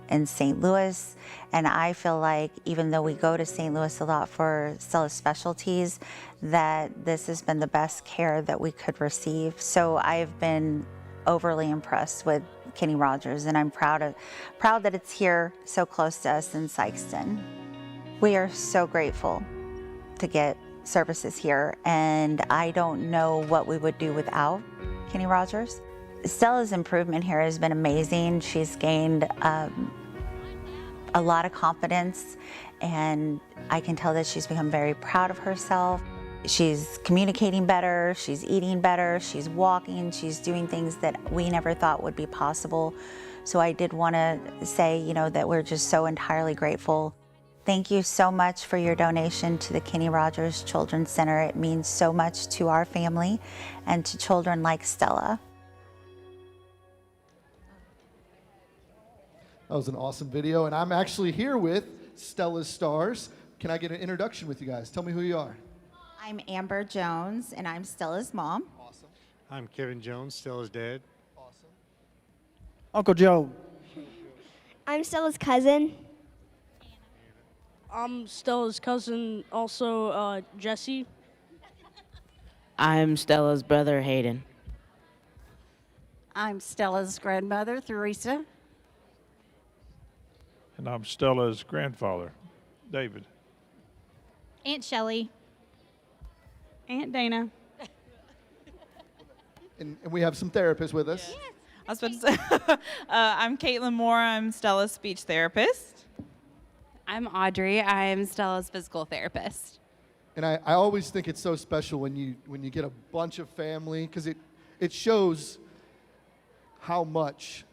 in St. Louis. And I feel like even though we go to St. Louis a lot for Stella's specialties, that this has been the best care that we could receive. So I've been overly impressed with Kenny Rogers, and I'm proud that it's here so close to us in Sikeston. We are so grateful to get services here, and I don't know what we would do without Kenny Rogers. Stella's improvement here has been amazing. She's gained a lot of confidence, and I can tell that she's become very proud of herself. She's communicating better, she's eating better, she's walking, she's doing things that we never thought would be possible. So I did want to say, you know, that we're just so entirely grateful. Thank you so much for your donation to the Kenny Rogers Children's Center. It means so much to our family and to children like Stella. That was an awesome video. And I'm actually here with Stella's Stars. Can I get an introduction with you guys? Tell me who you are. I'm Amber Jones, and I'm Stella's mom. Awesome. I'm Kevin Jones, Stella's dad. Awesome. Uncle Joe. I'm Stella's cousin. I'm Stella's cousin, also Jesse. I'm Stella's brother, Hayden. I'm Stella's grandmother, Theresa. And I'm Stella's grandfather, David. Aunt Shelley. Aunt Dana. And we have some therapists with us. Yes. I was about to say, I'm Caitlin Moore. I'm Stella's speech therapist. I'm Audrey. I'm Stella's physical therapist. And I always think it's so special when you get a bunch of family, because it shows how much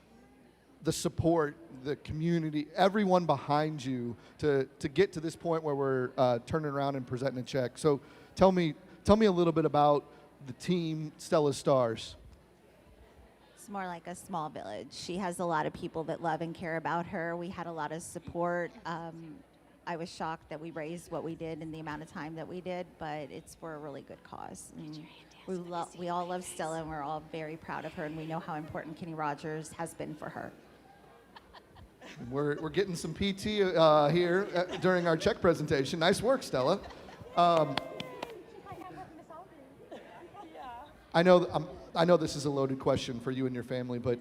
the support, the community, everyone behind you to get to this point where we're turning around and presenting a check. So tell me a little bit about the team, Stella's Stars. It's more like a small village. She has a lot of people that love and care about her. We had a lot of support. I was shocked that we raised what we did in the amount of time that we did, but it's for a really good cause. And we all love Stella, and we're all very proud of her, and we know how important Kenny Rogers has been for her. We're getting some PT here during our check presentation. Nice work, Stella. I know this is a loaded question for you and your family, but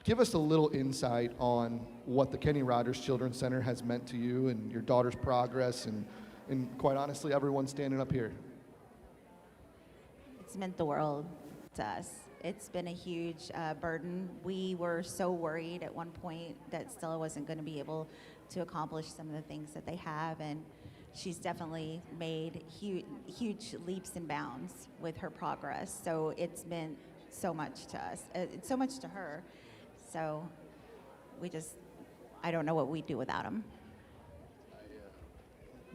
give us a little insight on what the Kenny Rogers Children's Center has meant to you and your daughter's progress, and quite honestly, everyone standing up here. It's meant the world to us. It's been a huge burden. We were so worried at one point that Stella wasn't going to be able to accomplish some of the things that they have, and she's definitely made huge leaps and bounds with her progress. So it's meant so much to us. It's so much to her. So I don't know what we'd do without them.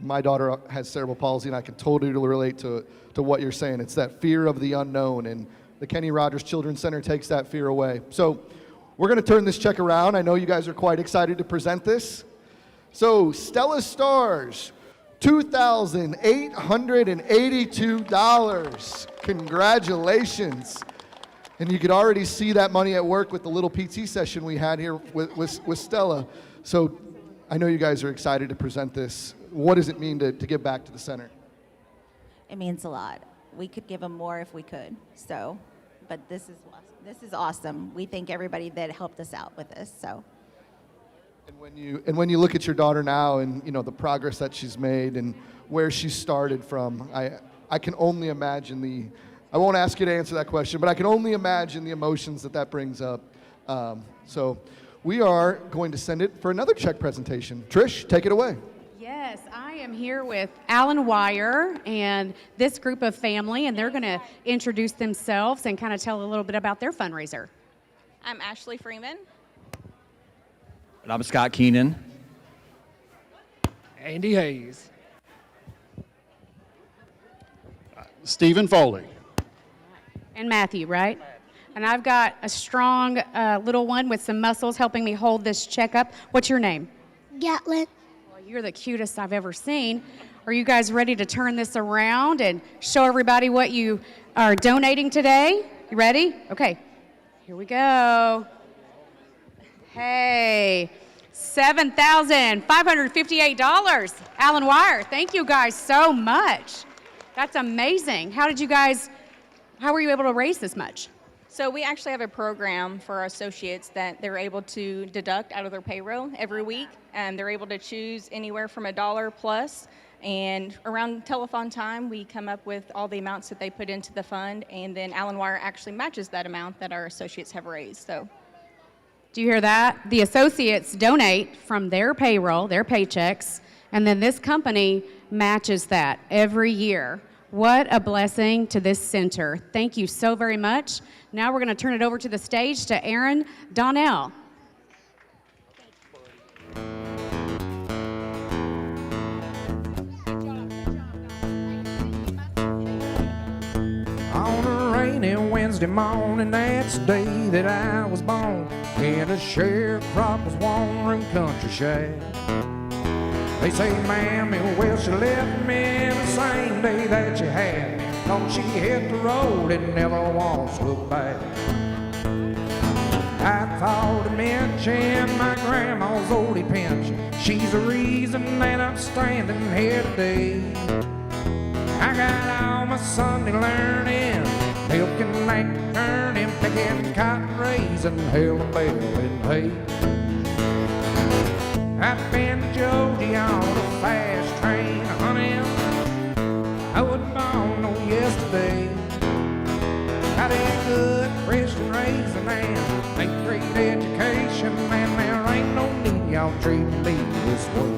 My daughter has cerebral palsy, and I can totally relate to what you're saying. It's that fear of the unknown, and the Kenny Rogers Children's Center takes that fear away. So we're going to turn this check around. I know you guys are quite excited to present this. So Stella's Stars, $2,882. Congratulations. And you could already see that money at work with the little PT session we had here with Stella. So I know you guys are excited to present this. What does it mean to give back to the center? It means a lot. We could give them more if we could. So, but this is awesome. We thank everybody that helped us out with this. So. And when you look at your daughter now, and you know the progress that she's made and where she started from, I can only imagine I won't ask you to answer that question, but I can only imagine the emotions that brings up. So we are going to send it for another check presentation. Trish, take it away. Yes, I am here with Alan Wire and this group of family, and they're going to introduce themselves and kind of tell a little bit about their fundraiser. I'm Ashley Freeman. And I'm Scott Keenan. Andy Hayes. Stephen Foley. And Matthew, right? And I've got a strong little one with some muscles helping me hold this check up. What's your name? Gatlin. Well, you're the cutest I've ever seen. Are you guys ready to turn this around and show everybody what you are donating today? You ready? Okay, here we go. Hey, $7,558. Alan Wire, thank you guys so much. That's amazing. How were you able to raise this much? So we actually have a program for our associates that they're able to deduct out of their payroll every week, and they're able to choose anywhere from $1 plus. And around telethon time, we come up with all the amounts that they put into the fund, and then Alan Wire actually matches that amount that our associates have raised. So, do you hear that? The associates donate from their payroll, their paychecks, and then this company matches that every year. What a blessing to this center. Thank you so very much. Now we're going to turn it over to the stage to Aaron Donnell. On a rainy Wednesday morning, that's the day that I was born. in a sharecropper's wandering country shack. They say, Mammy, well, she left me the same day that she had. Thought she hit the road and never once looked back. I thought of mention my grandma's old pension. She's the reason that I'm standing here today. I got all my Sunday learning, milking, and turning, picking cotton, raising hell and baling hay. I've been to Georgia on a fast train, honey. I wasn't born no yesterday. Got a good Christian raising and a great education, and there ain't no need y'all treating me this way.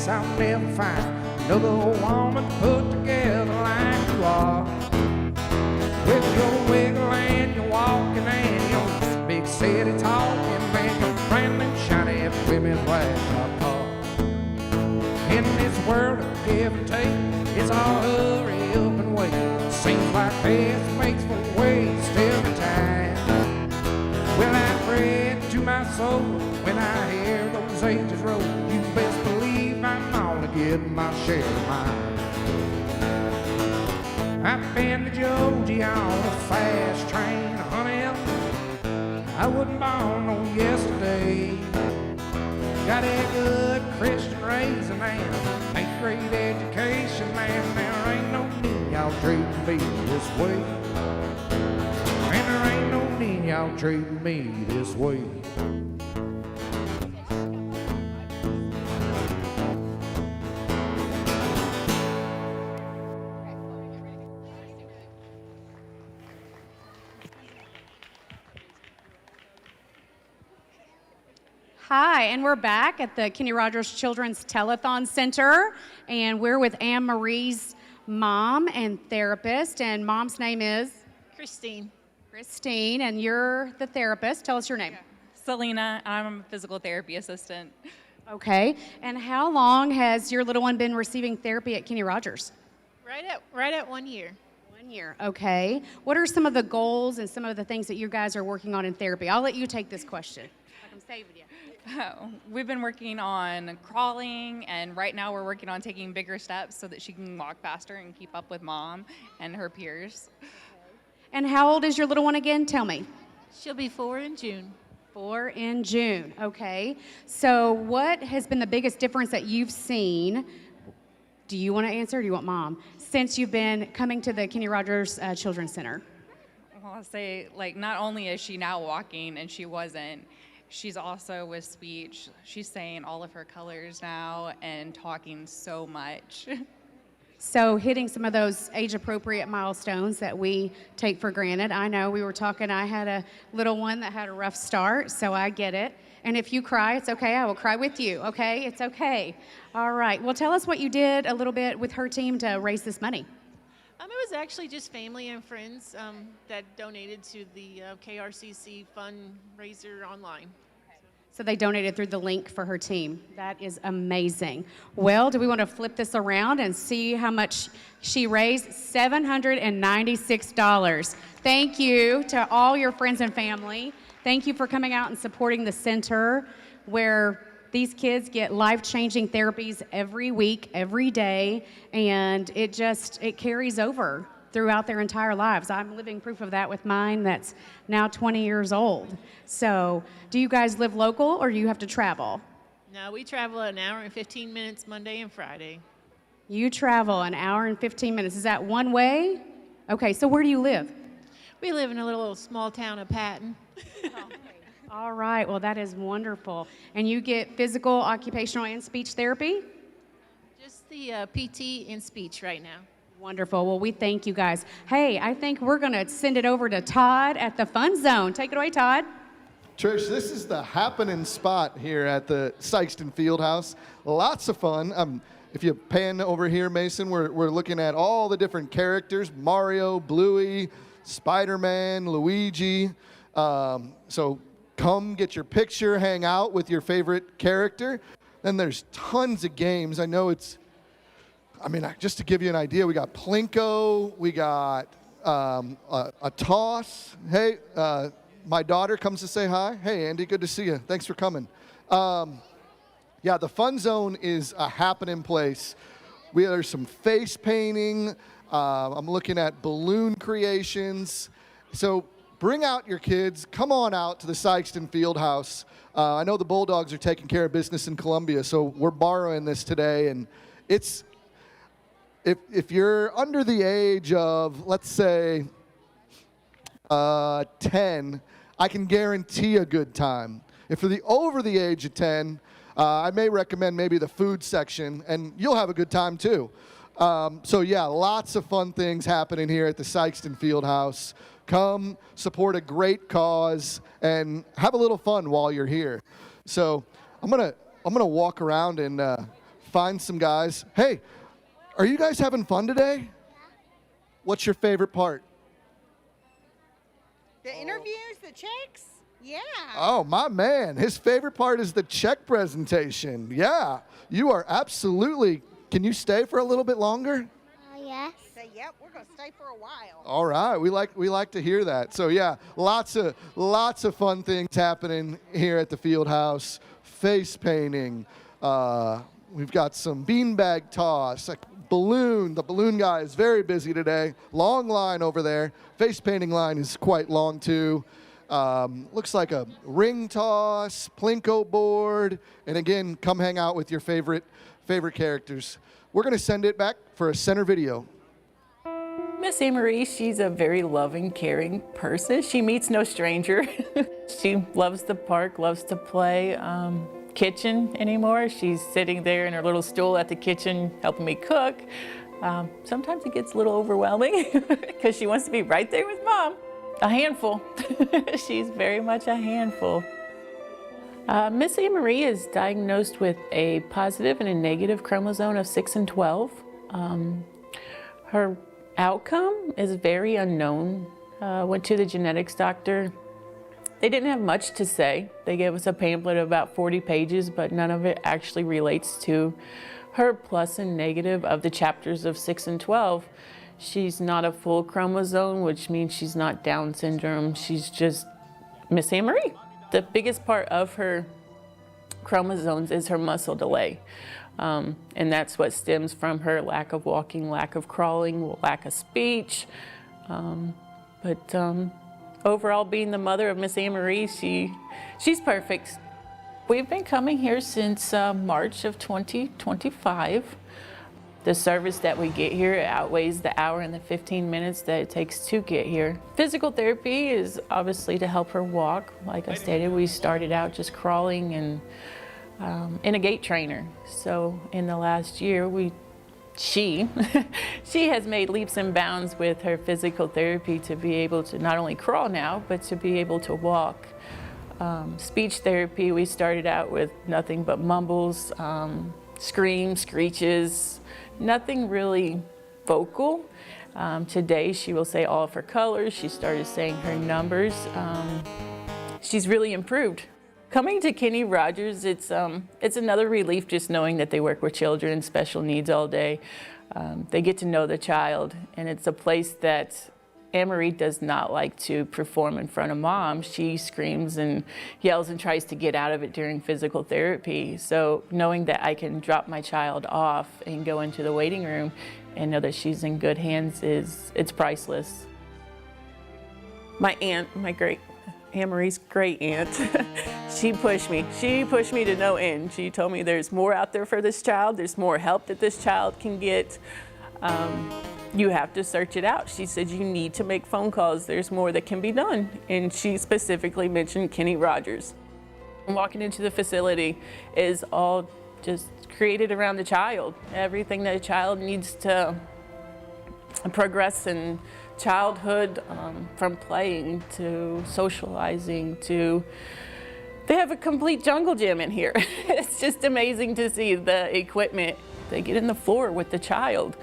I'll never find another woman put together like you are. With your wiggle and your walking and your big city talking, and your friendly shiny women's ragtop car. In this world of give and take, it's all hurry up and wait. Seems like this makes for waste every time. Well, I pray to my soul when I hear those angels roll. You best believe I'm gonna get my share of mine. I've been to Georgia on a fast train, honey. I wasn't born no yesterday. Got a good Christian raising and a great education, man. There ain't no need y'all treating me this way. And there ain't no need y'all treating me this way. Hi, and we're back at the Kenny Rogers Children's Telethon Center, and we're with Anne Marie's mom and therapist, and mom's name is? Christine. Christine, and you're the therapist. Tell us your name. Selena, I'm a physical therapy assistant. Okay, and how long has your little one been receiving therapy at Kenny Rogers? Right at 1 year. 1 year, okay. What are some of the goals and some of the things that you guys are working on in therapy? I'll let you take this question. Like I'm saving you. We've been working on crawling, and right now we're working on taking bigger steps so that she can walk faster and keep up with mom and her peers. And how old is your little one again? Tell me. She'll be 4 in June. 4 in June, okay. So what has been the biggest difference that you've seen? Do you want to answer or do you want mom? Since you've been coming to the Kenny Rogers Children's Center. Well, I'll say, like, not only is she now walking and she wasn't, she's also with speech. She's saying all of her colors now and talking so much. So hitting some of those age-appropriate milestones that we take for granted. I know we were talking, I had a little one that had a rough start, so I get it. And if you cry, it's okay. I will cry with you, okay? It's okay. All right. Well, tell us what you did a little bit with her team to raise this money. It was actually just family and friends that donated to the KRCC fundraiser online. So they donated through the link for her team. That is amazing. Well, do we want to flip this around and see how much she raised? $796. Thank you to all your friends and family. Thank you for coming out and supporting the center where these kids get life-changing therapies every week, every day, and it carries over throughout their entire lives. I'm living proof of that with mine that's now 20 years old. So do you guys live local or do you have to travel? No, we travel an hour and 15 minutes Monday and Friday. You travel an hour and 15 minutes. Is that one way? Okay, so where do you live? We live in a little small town of Patton. All right, well, that is wonderful. And you get physical, occupational, and speech therapy? Just the PT and speech right now. Wonderful. Well, we thank you guys. Hey, I think we're going to send it over to Todd at the Fun Zone. Take it away, Todd. Trish, this is the happening spot here at the Sikeston Fieldhouse. Lots of fun. if you pan over here, Mason, we're looking at all the different characters, Mario, Bluey, Spider-Man, Luigi. So come get your picture, hang out with your favorite character. Then there's tons of games. I know just to give you an idea, we got Plinko, we got a toss. Hey, my daughter comes to say hi. Hey, Andy, good to see you. Thanks for coming. Yeah, the fun zone is a happening place. There's some face painting. I'm looking at balloon creations. So bring out your kids. Come on out to the Sikeston Fieldhouse. I know the Bulldogs are taking care of business in Columbia, so we're borrowing this today. And it's, if you're under the age of, let's say, 10, I can guarantee a good time. If you're over the age of 10, I may recommend maybe the food section, and you'll have a good time too. So yeah, lots of fun things happening here at the Sikeston Fieldhouse. Come support a great cause and have a little fun while you're here. So I'm gonna walk around and find some guys. Hey, are you guys having fun today? What's your favorite part? The interviews, the checks? Yeah. Oh, my man. His favorite part is the check presentation. Yeah, you are absolutely. Can you stay for a little bit longer? Yes. Say, yep, we're going to stay for a while. All right. We like to hear that. So, yeah, lots of fun things happening here at the Fieldhouse. Face painting. We've got some beanbag toss. Balloon. The balloon guy is very busy today. Long line over there. Face painting line is quite long, too. Looks like a ring toss, Plinko board, and again, come hang out with your favorite characters. We're going to send it back for a center video. Miss Anne-Marie, she's a very loving, caring person. She meets no stranger. She loves the park, loves to play. Kitchen anymore. She's sitting there in her little stool at the kitchen helping me cook. Sometimes it gets a little overwhelming because she wants to be right there with Mom. A handful. She's very much a handful. Miss Anne-Marie is diagnosed with a positive and a negative chromosome of 6 and 12. Her outcome is very unknown. Went to the genetics doctor. They didn't have much to say. They gave us a pamphlet of about 40 pages, but none of it actually relates to her plus and negative of the chapters of 6 and 12. She's not a full chromosome, which means she's not Down syndrome. She's just Miss Anne-Marie. The biggest part of her chromosomes is her muscle delay. And that's what stems from her lack of walking, lack of crawling, lack of speech. Overall, being the mother of Miss Anne-Marie, she's perfect. We've been coming here since March of 2025. The service that we get here outweighs the hour and the 15 minutes that it takes to get here. Physical therapy is obviously to help her walk. Like I stated, we started out just crawling and in a gait trainer. So in the last year, she has made leaps and bounds with her physical therapy to be able to not only crawl now, but to be able to walk. Speech therapy, we started out with nothing but mumbles, screams, screeches, nothing really vocal. Today she will say all of her colors. She started saying her numbers. She's really improved. Coming to Kenny Rogers, it's another relief just knowing that they work with children and special needs all day. They get to know the child, and it's a place that Anne-Marie does not like to perform in front of Mom. She screams and yells and tries to get out of it during physical therapy. So knowing that I can drop my child off and go into the waiting room and know that she's in good hands it's priceless. My aunt, Anne-Marie's great aunt, she pushed me to no end. She told me there's more out there for this child, there's more help that this child can get. You have to search it out. She said you need to make phone calls. There's more that can be done. And she specifically mentioned Kenny Rogers. Walking into the facility is all just created around the child. Everything that a child needs to progress in childhood, from playing to socializing to, they have a complete jungle gym in here. It's just amazing to see the equipment They get in the floor with the child.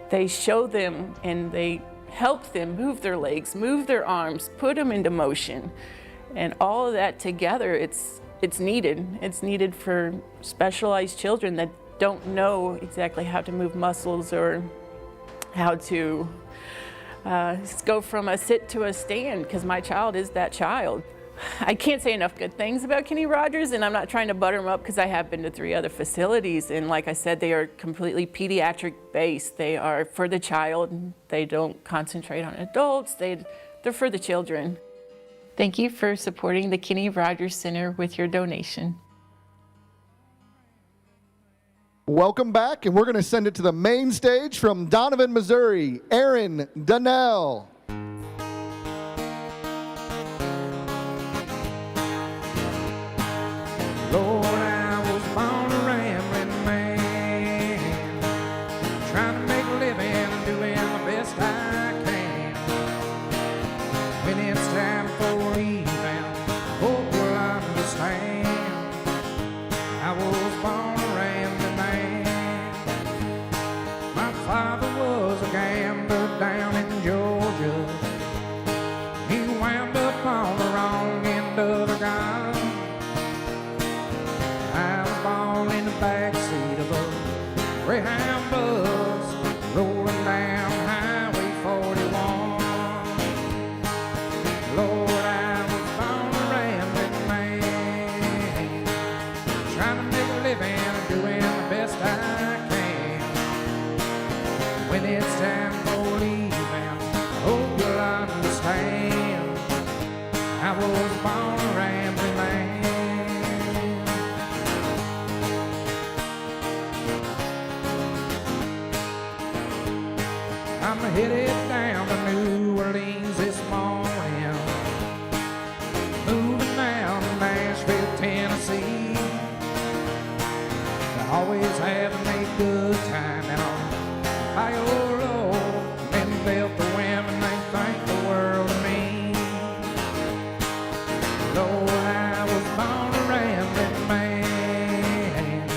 They show them and they help them move their legs, move their arms, put them into motion. And all of that together, it's needed. It's needed for specialized children that don't know exactly how to move muscles or how to go from a sit to a stand, because my child is that child. I can't say enough good things about Kenny Rogers, and I'm not trying to butter him up because I have been to 3 other facilities, and like I said, they are completely pediatric based. They are for the child. They don't concentrate on adults. They're for the children. Thank you for supporting the Kenny Rogers Center with your donation. Welcome back, and we're going to send it to the main stage from Donovan, Missouri, Aaron Donnell. Lord, I was born a rambling man, trying to make a living and doing the best I can. When it's time for leaving, hope you'll understand. I was born a rambling man. My father was a gambler down in Georgia. He wound up on the wrong end of the gun. I was born in the backseat of a Greyhound bus, rolling down Highway 41. Lord, I was born a rambling man, trying to make a living and doing the best I can. When it's time for leaving, I hope you'll understand. I was born a rambling man. I'm headed down to New Orleans this morning, moving down to Nashville, Tennessee. They're always having a good time and on Bayou and belt the women, they think the world of me. Lord, I was born a rambling man,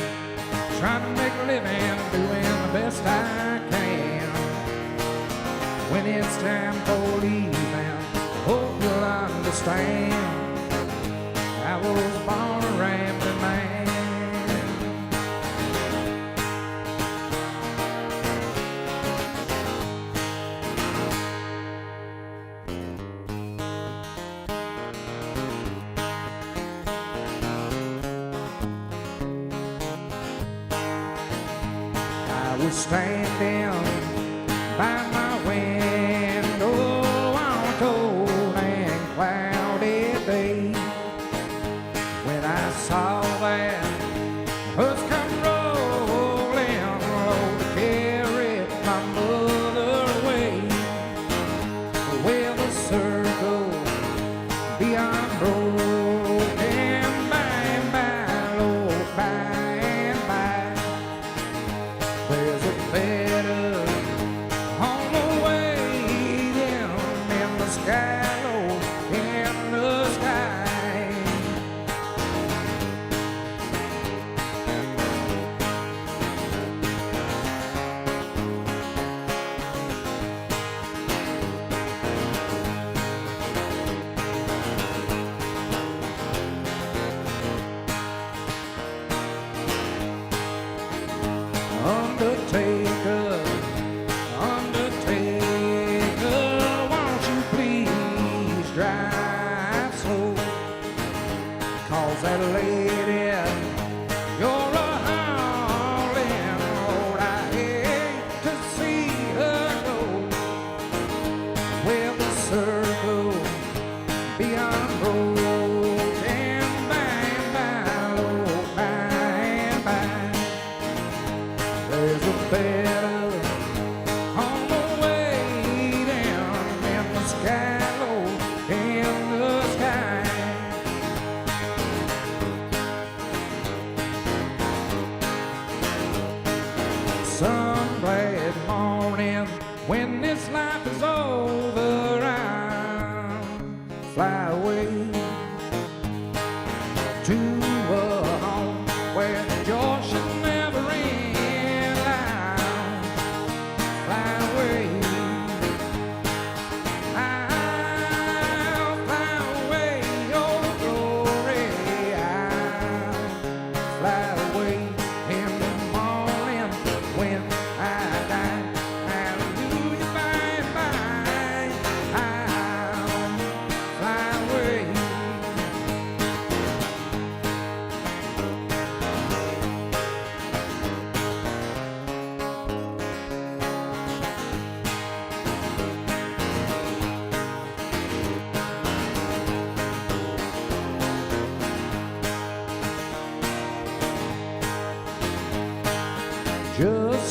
trying to make a living, doing the best I can. When it's time for leaving, hope you'll understand. I was born a rambling man. I was standing by my window on a cold and cloudy day when I saw that bus come rolling low to carry my mother away. Well, the circle beyond broken by and by, Lord, by and by. There's a better on the way down in the sky, Lord, in the sky. Undertaker, Undertaker, won't you please drive slow? 'Cause that lady, you're a howling Lord, I hate to see her go. Well, the circle beyond broken by and by, Lord, by and by. There's a better on the way down in the sky, Lord, in the sky. Some glad morning when this life is over, I'll fly away to a home where joy should never end.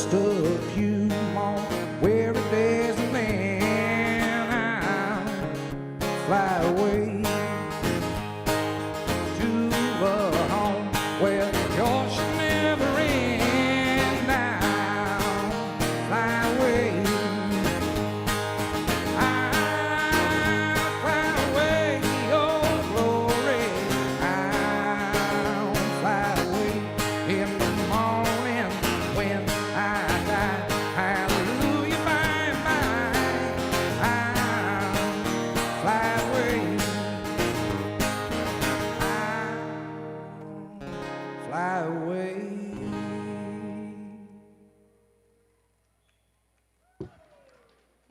just a few more weary days and then I'll fly away to a home where joy should never end. I'll fly away. I'll fly away, oh glory. I'll fly away in the morning when I die. Hallelujah, bye bye. I'll fly away. I'll fly away.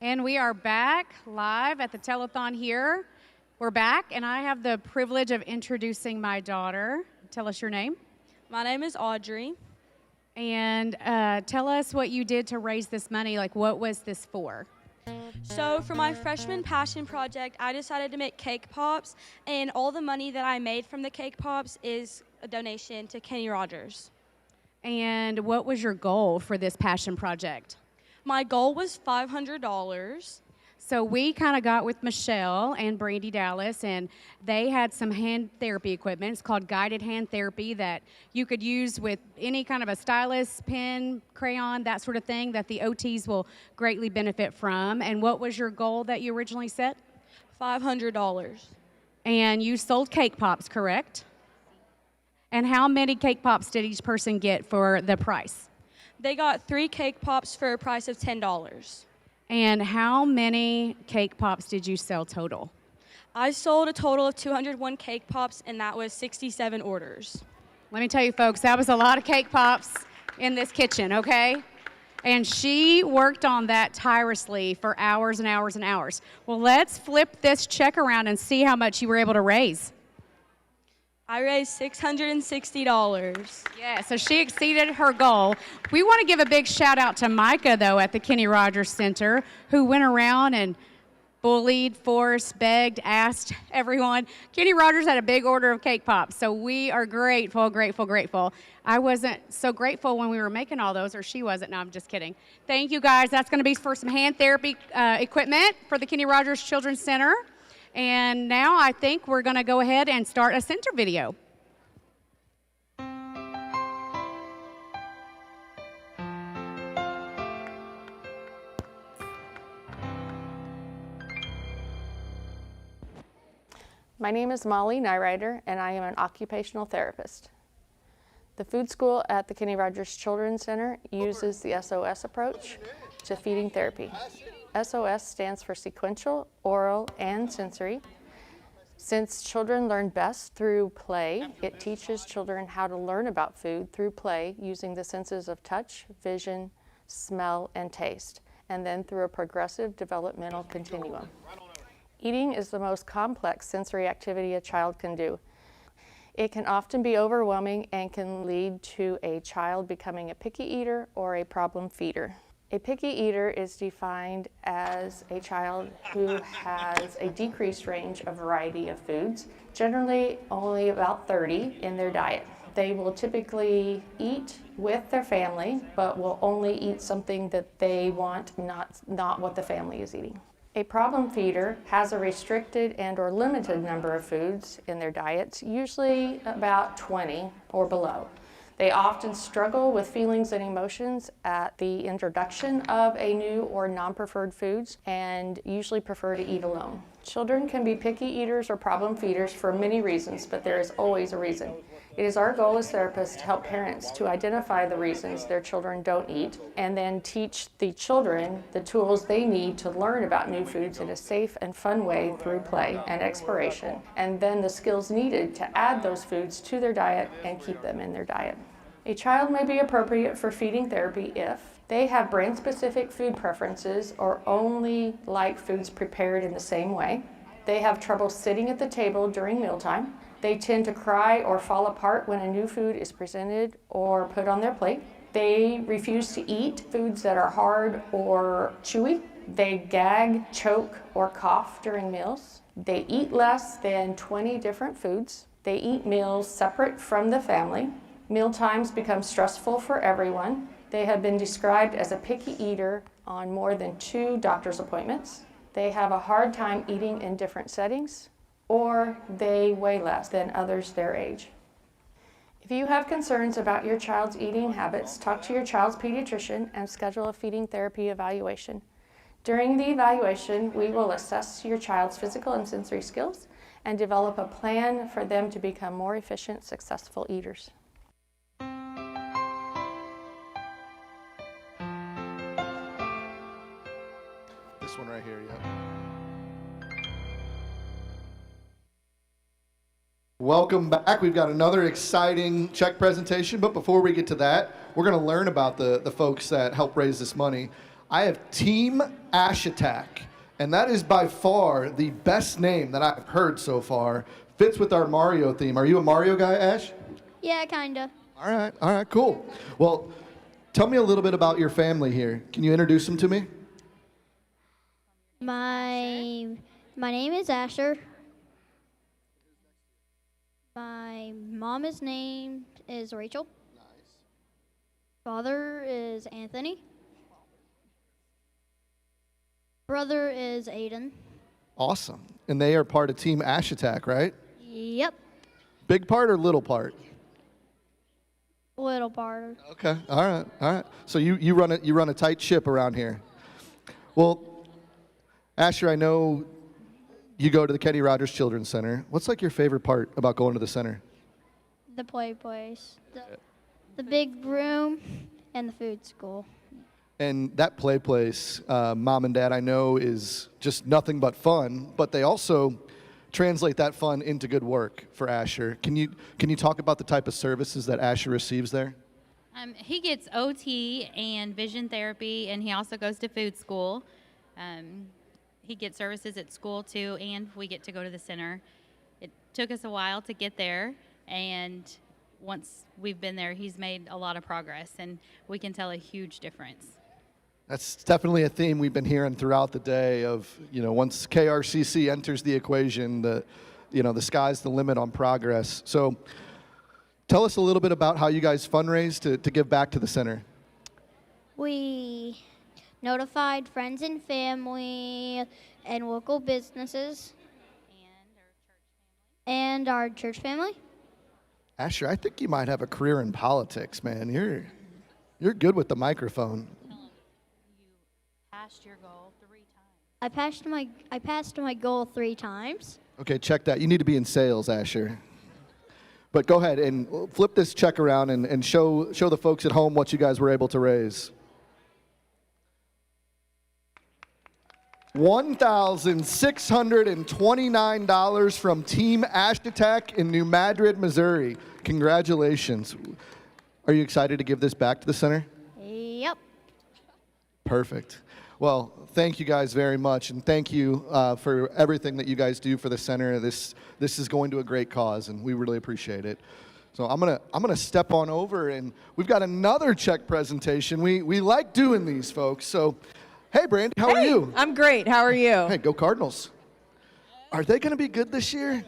And we are back live at the telethon here. We're back, and I have the privilege of introducing my daughter. Tell us your name. My name is Audrey. And tell us what you did to raise this money. Like, what was this for? So for my freshman passion project, I decided to make cake pops, and all the money that I made from the cake pops is a donation to Kenny Rogers. And what was your goal for this passion project? My goal was $500. So we kind of got with Michelle and Brandy Dallas, and they had some hand therapy equipment. It's called guided hand therapy that you could use with any kind of a stylus, pen, crayon, that sort of thing that the OTs will greatly benefit from. And what was your goal that you originally set? $500. And you sold cake pops, correct? And how many cake pops did each person get for the price? They got 3 cake pops for a price of $10. And how many cake pops did you sell total? I sold a total of 201 cake pops, and that was 67 orders. Let me tell you, folks, that was a lot of cake pops in this kitchen, okay? And she worked on that tirelessly for hours and hours and hours. Well, let's flip this check around and see how much you were able to raise. I raised $660. Yeah, so she exceeded her goal. We want to give a big shout out to Micah, though, at the Kenny Rogers Center, who went around and bullied, forced, begged, asked everyone. Kenny Rogers had a big order of cake pops, so we are grateful, grateful, grateful. I wasn't so grateful when we were making all those, or she wasn't. No, I'm just kidding. Thank you, guys. That's going to be for some hand therapy equipment for the Kenny Rogers Children's Center. And now I think we're going to go ahead and start a center video. My name is Molly Nyrider, and I am an occupational therapist. The food school at the Kenny Rogers Children's Center uses the SOS approach to feeding therapy. SOS stands for sequential, oral, and sensory. Since children learn best through play, it teaches children how to learn about food through play using the senses of touch, vision, smell, and taste, and then through a progressive developmental continuum. Eating is the most complex sensory activity a child can do. It can often be overwhelming and can lead to a child becoming a picky eater or a problem feeder. A picky eater is defined as a child who has a decreased range of variety of foods, generally only about 30 in their diet. They will typically eat with their family, but will only eat something that they want, not what the family is eating. A problem feeder has a restricted and or limited number of foods in their diets, usually about 20 or below. They often struggle with feelings and emotions at the introduction of a new or non-preferred foods and usually prefer to eat alone. Children can be picky eaters or problem feeders for many reasons, but there is always a reason. It is our goal as therapists to help parents to identify the reasons their children don't eat and then teach the children the tools they need to learn about new foods in a safe and fun way through play and exploration, and then the skills needed to add those foods to their diet and keep them in their diet. A child may be appropriate for feeding therapy if they have brand-specific food preferences or only like foods prepared in the same way. They have trouble sitting at the table during mealtime. They tend to cry or fall apart when a new food is presented or put on their plate. They refuse to eat foods that are hard or chewy. They gag, choke, or cough during meals. They eat less than 20 different foods. They eat meals separate from the family. Meal times become stressful for everyone, They have been described as a picky eater on more than 2 doctor's appointments. They have a hard time eating in different settings, or they weigh less than others their age. If you have concerns about your child's eating habits, talk to your child's pediatrician and schedule a feeding therapy evaluation. During the evaluation, we will assess your child's physical and sensory skills and develop a plan for them to become more efficient, successful eaters. This one right here, yeah. Welcome back. We've got another exciting check presentation, but before we get to that, we're going to learn about the folks that help raise this money. I have Team Ash Attack, and that is by far the best name that I've heard so far. Fits with our Mario theme. Are you a Mario guy, Ash? Yeah, kinda. All right, cool. Well, tell me a little bit about your family here. Can you introduce them to me? My name is Asher. My mom is named is Rachel. Father is Anthony. Brother is Aiden. Awesome. And they are part of Team Ash Attack, right? Yep. Big part or little part? Little part. Okay. All right. So you run a tight ship around here. Well, Asher, I know you go to the Kenny Rogers Children's Center. What's like your favorite part about going to the center? The play place. The big room and the food school. And that play place, Mom and Dad, I know is just nothing but fun, but they also translate that fun into good work for Asher. Can you talk about the type of services that Asher receives there? He gets OT and vision therapy, and he also goes to food school. He gets services at school too, and we get to go to the center. It took us a while to get there, and once we've been there, he's made a lot of progress, and we can tell a huge difference. That's definitely a theme we've been hearing throughout the day of, once KRCC enters the equation, the sky's the limit on progress. So tell us a little bit about how you guys fundraise to give back to the center. We notified friends and family and local businesses and our church family. Asher, I think you might have a career in politics, man. You're good with the microphone. Passed your goal 3 times. I passed my goal 3 times. Okay, check that. You need to be in sales, Asher. But go ahead and flip this check around and show the folks at home what you guys were able to raise. $1,629 from Team Ash Attack in New Madrid, Missouri. Congratulations. Are you excited to give this back to the center? Yep. Perfect. Well, thank you guys very much, and thank you for everything that you guys do for the center. This is going to a great cause, and we really appreciate it. So I'm gonna step on over, and we've got another check presentation. We like doing these, folks. So, hey, Brandy, how are you? I'm great. How are you? Hey, go Cardinals. Are they going to be good this year?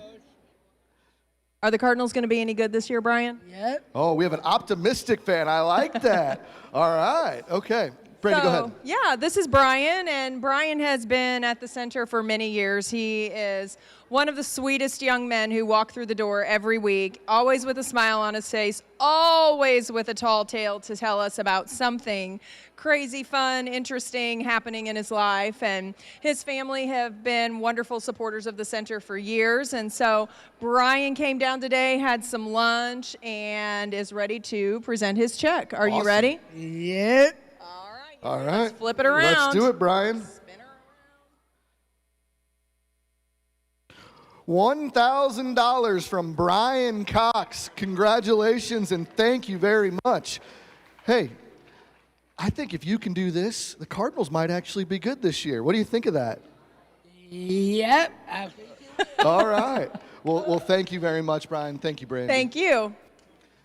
Are the Cardinals going to be any good this year, Brian? Yep. Oh, we have an optimistic fan. I like that. All right. Okay. Brandy, go ahead. Yeah, this is Brian, and Brian has been at the center for many years. He is one of the sweetest young men who walk through the door every week, always with a smile on his face, always with a tall tale to tell us about something crazy, fun, interesting happening in his life. And his family have been wonderful supporters of the center for years. And so Brian came down today, had some lunch, and is ready to present his check. Are you ready? Yep. All right. Let's flip it around. Let's do it, Brian. $1,000 from Brian Cox. Congratulations and thank you very much. Hey, I think if you can do this, the Cardinals might actually be good this year. What do you think of that? Yep. All right. Well, thank you very much, Brian. Thank you, Brandy. Thank you.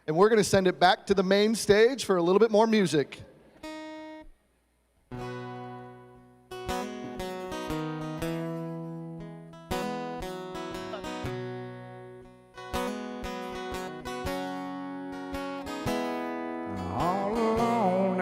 And we're going to send it back to the main stage for a little bit more music. All alone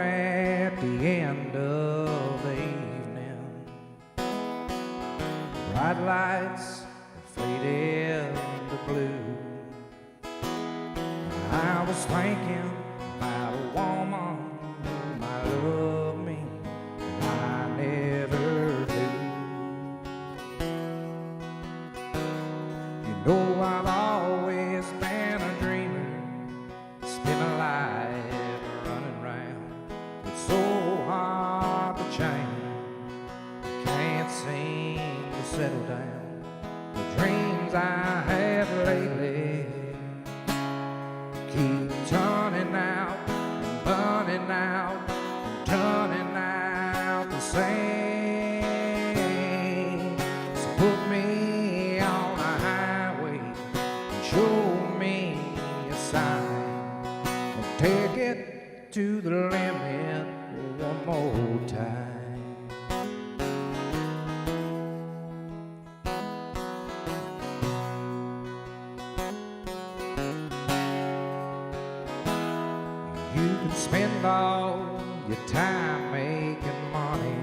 know I've always been a dreamer, spent a life running round. It's so hard to change, can't seem to settle down. The dreams I had lately keep turning out and burning out and turning out the same. So put me on a highway and show me a sign and take it to the limit one more time. You can spend all your time making money.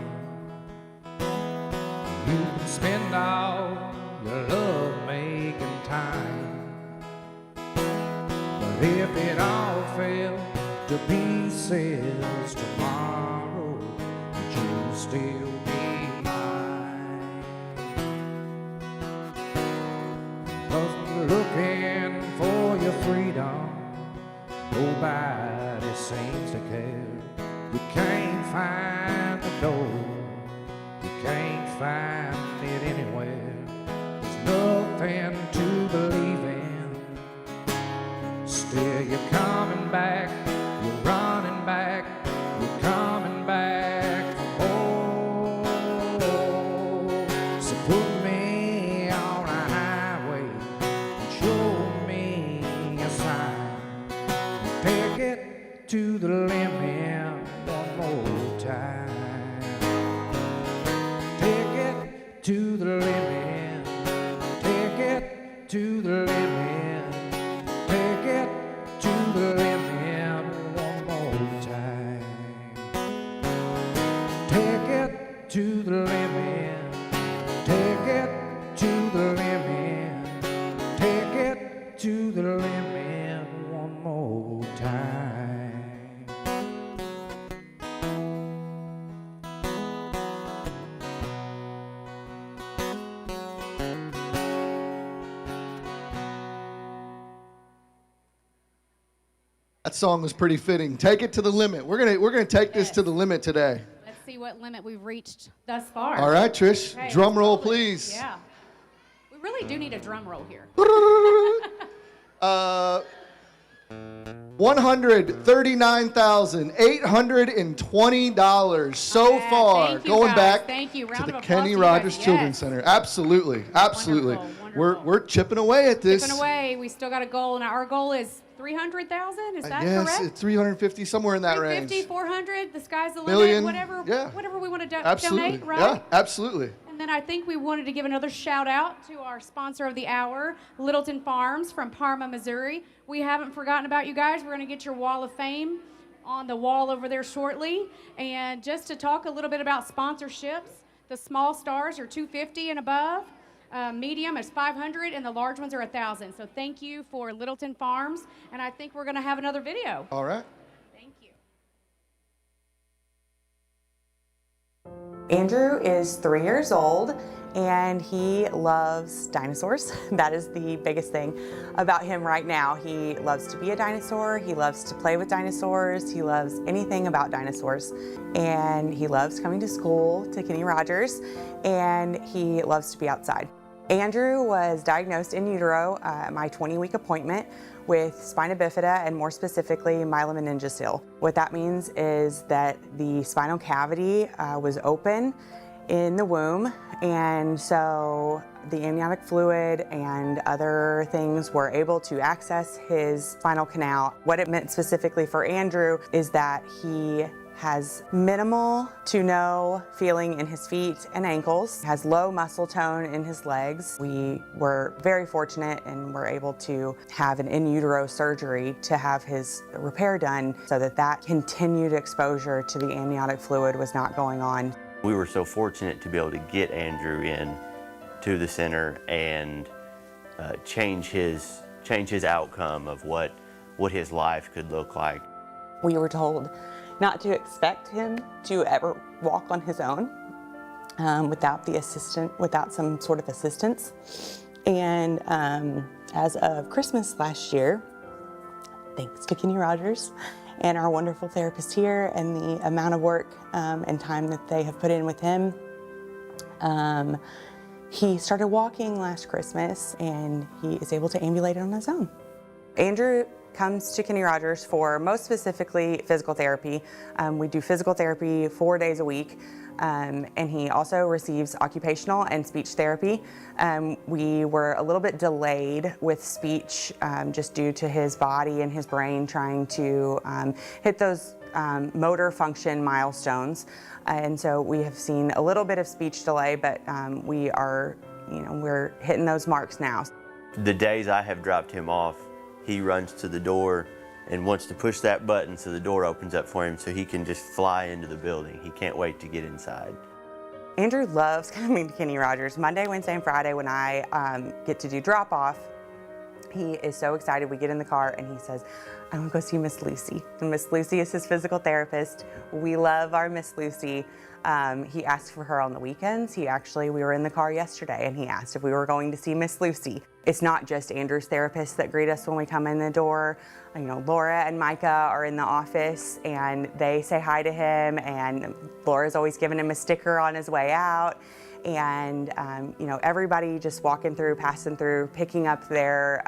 You can spend all your love making time. But if it all fell to pieces tomorrow, would you still be mine? Wasn't looking for your freedom, nobody seems to care. You can't find the door, you can't find it anywhere. There's nothing to believe in. Still you're coming back, you're running back, you're coming back for more. So put me on a highway and show me a sign. Take it to the limit one more time. Take it to the limit. Take it to the limit. Take it to the limit one more time. Take it to the limit. Take it to the limit. Take it to the limit one more time. That song was pretty fitting. Take it to the limit. We're gonna take this to the limit today. Let's see what limit we've reached thus far. All right, Trish. Okay, Drum roll, rolling. please. Yeah. We really do need a drum roll here. $139,820 so far. Thank you, Going guys. back Thank you. to Round the of applause Kenny to you Rogers guys. Children's Center. Absolutely, absolutely. We're chipping away at this. Chipping away. We still got a goal. Now our goal is 300,000. Is that Yes, correct? it's 350, somewhere in that 350, range. 400. The sky's the limit. Million, Whatever. yeah. Whatever we want to Absolutely, donate. Right. yeah, absolutely. And then I think we wanted to give another shout out to our sponsor of the hour, Littleton Farms from Parma, Missouri. We haven't forgotten about you guys. We're going to get your wall of fame on the wall over there shortly. And just to talk a little bit about sponsorships, the small stars are $250 and above. Medium is $500 and the large ones are $1,000. So thank you for Littleton Farms. And I think we're going to have another video. All right. Thank you. Andrew is 3 years old and he loves dinosaurs. That is the biggest thing about him right now. He loves to be a dinosaur. He loves to play with dinosaurs. He loves anything about dinosaurs. And he loves coming to school to Kenny Rogers, and he loves to be outside. Andrew was diagnosed in utero at my 20-week appointment with spina bifida and more specifically myelomeningocele. What that means is that the spinal cavity was open in the womb, and so the amniotic fluid and other things were able to access his spinal canal. What it meant specifically for Andrew is that he has minimal to no feeling in his feet and ankles, has low muscle tone in his legs. We were very fortunate and were able to have an in utero surgery to have his repair done so that that continued exposure to the amniotic fluid was not going on. We were so fortunate to be able to get Andrew in to the center and change his outcome of what his life could look like. We were told not to expect him to ever walk on his own without some sort of assistance. And as of Christmas last year, thanks to Kenny Rogers and our wonderful therapist here and the amount of work and time that they have put in with him, he started walking last Christmas and he is able to ambulate on his own. Andrew comes to Kenny Rogers for most specifically physical therapy. We do physical therapy 4 days a week. And he also receives occupational and speech therapy. We were a little bit delayed with speech just due to his body and his brain trying to hit those motor function milestones. And so we have seen a little bit of speech delay, but we're hitting those marks now. The days I have dropped him off, he runs to the door and wants to push that button so the door opens up for him so he can just fly into the building. He can't wait to get inside. Andrew loves coming to Kenny Rogers. Monday, Wednesday, and Friday when I get to do drop-off, he is so excited. We get in the car and he says, I want to go see Miss Lucy. And Miss Lucy is his physical therapist. We love our Miss Lucy. He asked for her on the weekends. We were in the car yesterday and he asked if we were going to see Miss Lucy. It's not just Andrew's therapists that greet us when we come in the door. Laura and Micah are in the office and they say hi to him, and Laura's always giving him a sticker on his way out. And everybody just walking through, passing through, picking up their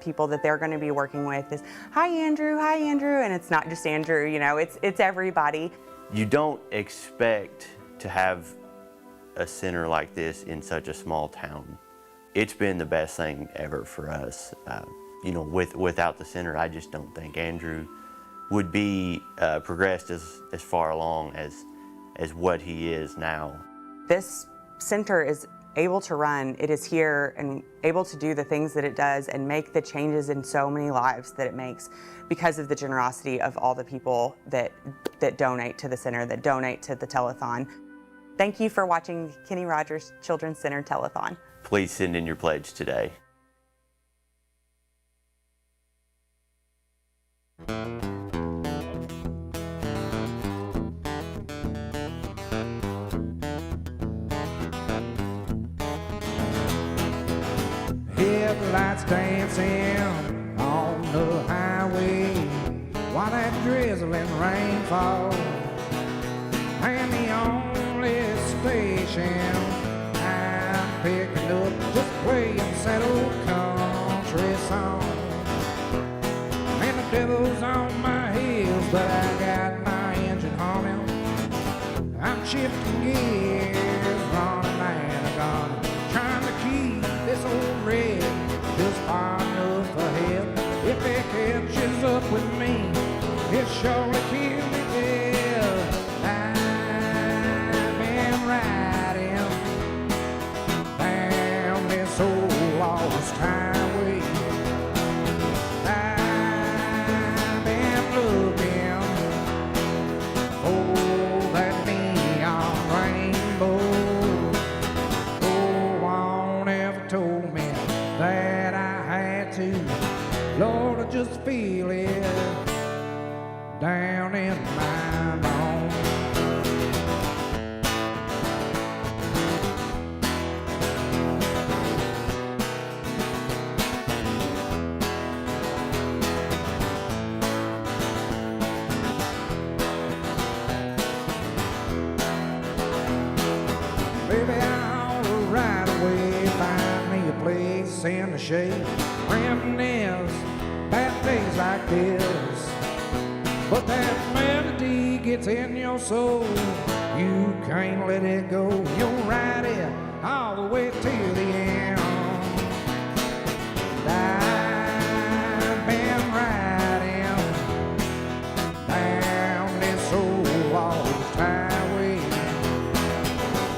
people that they're going to be working with is, hi Andrew, and it's not just Andrew, it's everybody. You don't expect to have a center like this in such a small town. It's been the best thing ever for us. Without the center, I just don't think Andrew would be progressed as far along as what he is now. This center is able to run, it is here and able to do the things that it does and make the changes in so many lives that it makes because of the generosity of all the people that donate to the center, that donate to the Telethon. Thank you for watching Kenny Rogers Children's Center Telethon. Please send in your pledge today. Headlights dancing on the highway while that drizzling rain falls. And the only station I'm picking up just playing that old country song. And the devil's on my heels, but I got my engine humming. I'm shifting gears, running and I'm gonna trying to keep this old red just far enough ahead. If it catches up with me, it surely kill me dead. I've been riding down this old lost highway. I've been looking for that neon rainbow. No one ever told me that I had to. Lord, I just feel it down in my bones. Baby, I ought to right away find me a place in the shade, reminisce bad days like this. But that melody gets in your soul, you can't let it go. You'll ride it all the way to the end. I've been riding down this old lost highway.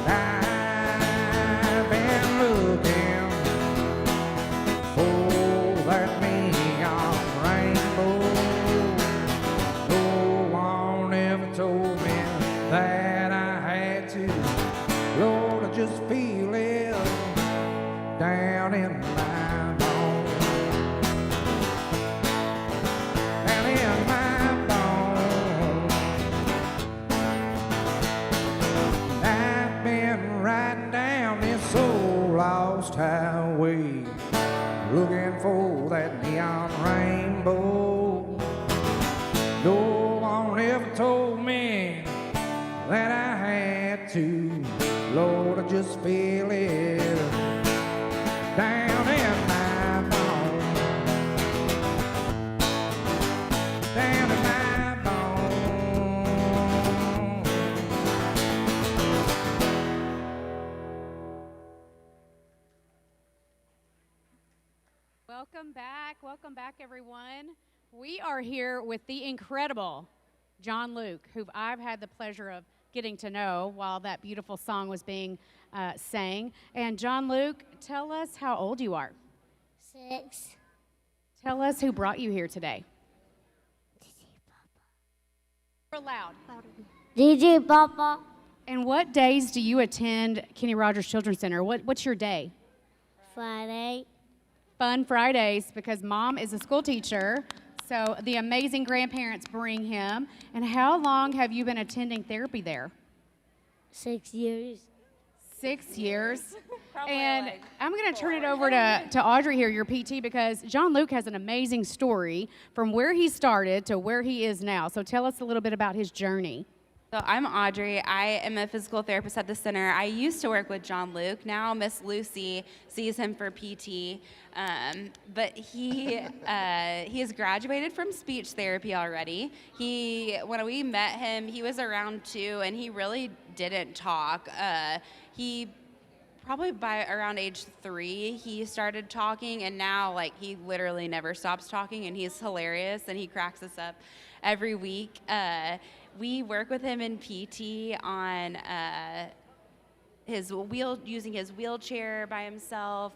I've been looking for that neon rainbow. No one ever told me that I had to. Lord, I just feel it looking for that neon rainbow. No one ever told me that I had to. Lord, I just feel it down in my bones, down in my bones. Welcome back, everyone. We are here with the incredible John Luke, who I've had the pleasure of getting to know while that beautiful song was being sang. And John Luke, tell us how old you are. 6. Tell us who brought you here today. Real loud. DJ Papa. And what days do you attend Kenny Rogers Children's Center? What's your day? Friday. Fun Fridays, because Mom is a school teacher, so the amazing grandparents bring him. And how long have you been attending therapy there? 6 years. 6 years. And I'm going to turn it over to Audrey here, your PT, because John Luke has an amazing story from where he started to where he is now. So tell us a little bit about his journey. So I'm Audrey. I am a physical therapist at the center. I used to work with John Luke. Now Miss Lucy sees him for PT. But he has graduated from speech therapy already. When we met him, he was around 2, and he really didn't talk. He probably by around age 3, he started talking, and now he literally never stops talking, and he's hilarious, and he cracks us up every week. We work with him in PT on using his wheelchair by himself.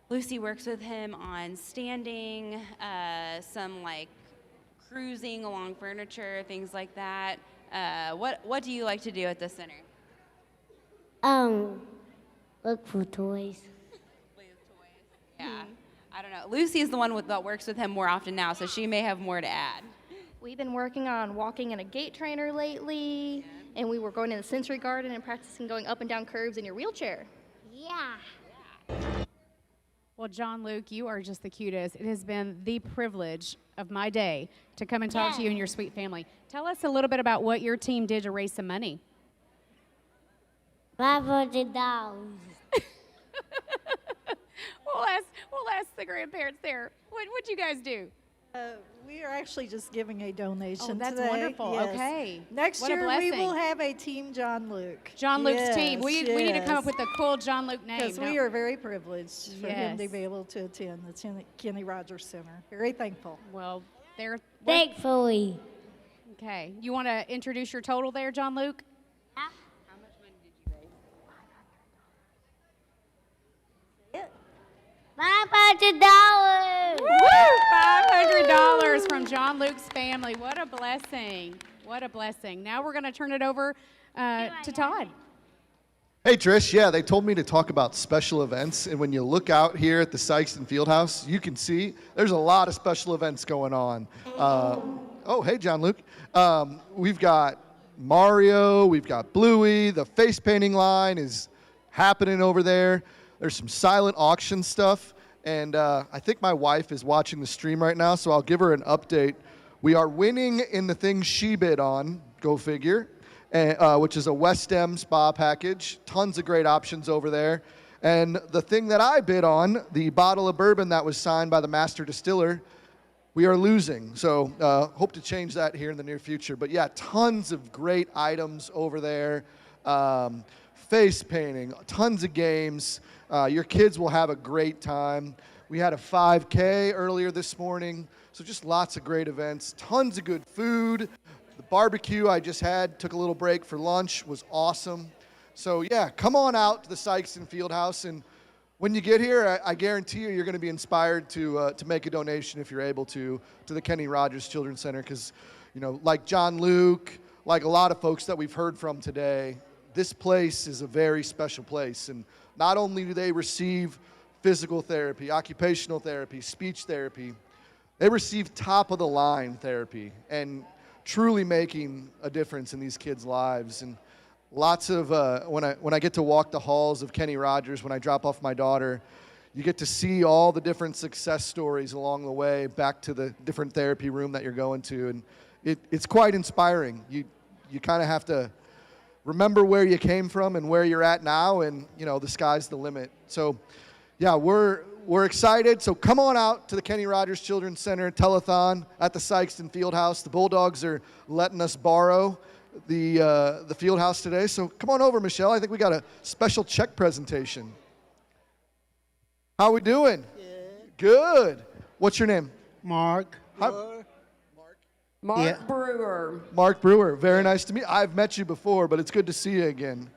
Lucy works with him on standing, some cruising along furniture, things like that. What do you like to do at the center? Look for toys. Yeah, I don't know. Lucy is the one that works with him more often now, so she may have more to add. We've been working on walking in a gait trainer lately, and we were going in the sensory garden and practicing going up and down curves in your wheelchair. Yeah. Well, John Luke, you are just the cutest. It has been the privilege of my day to come and talk to you and your sweet family. Tell us a little bit about what your team did to raise some money. $500. We'll ask the grandparents there. What'd you guys do? We are actually just giving a donation Oh, that's today. wonderful. Yes. Okay. Next What a year we blessing. will have a Team John Luke. John Luke's Yes, team. We need to come up yes. with a cool John Luke name. Because we No. are very privileged for him to Yes. be able to attend the Kenny Rogers Center. Very thankful. Well, they're Thankfully. okay. You want to introduce your total there, John Luke? $500. $500 from John Luke's family. What a blessing. What a blessing. Now we're going to turn it over to Todd. Hey, Trish. Yeah, they told me to talk about special events. And when you look out here at the Sikeston Fieldhouse, you can see there's a lot of special events going on. Oh, hey, John Luke. We've got Mario. We've got Bluey. The face painting line is happening over there. There's some silent auction stuff. And I think my wife is watching the stream right now, so I'll give her an update. We are winning in the things she bid on, go figure, which is a West End spa package. Tons of great options over there. And the thing that I bid on, the bottle of bourbon that was signed by the master distiller, we are losing. So hope to change that here in the near future. But yeah, tons of great items over there. Face painting, tons of games. Your kids will have a great time. We had a 5K earlier this morning, so just lots of great events, tons of good food. The barbecue I just had, took a little break for lunch, was awesome. So yeah, come on out to the Sikeston Fieldhouse, and when you get here, I guarantee you're going to be inspired to make a donation if you're able to the Kenny Rogers Children's Center, because like John Luke, like a lot of folks that we've heard from today, this place is a very special place, and not only do they receive physical therapy, occupational therapy, speech therapy, they receive top-of-the-line therapy and truly making a difference in these kids' lives. And lots of, when I get to walk the halls of Kenny Rogers, when I drop off my daughter, you get to see all the different success stories along the way back to the different therapy room that you're going to. And it's quite inspiring. You kind of have to remember where you came from and where you're at now, and the sky's the limit. So yeah, we're excited. So come on out to the Kenny Rogers Children's Center Telethon at the Sikeston Fieldhouse. The Bulldogs are letting us borrow the Fieldhouse today. So come on over, Michelle. I think we got a special check presentation. How we doing? Good. What's your name? Mark. Mark Brewer. Mark Brewer. Very nice to meet you. I've met you before, but it's good to see you again.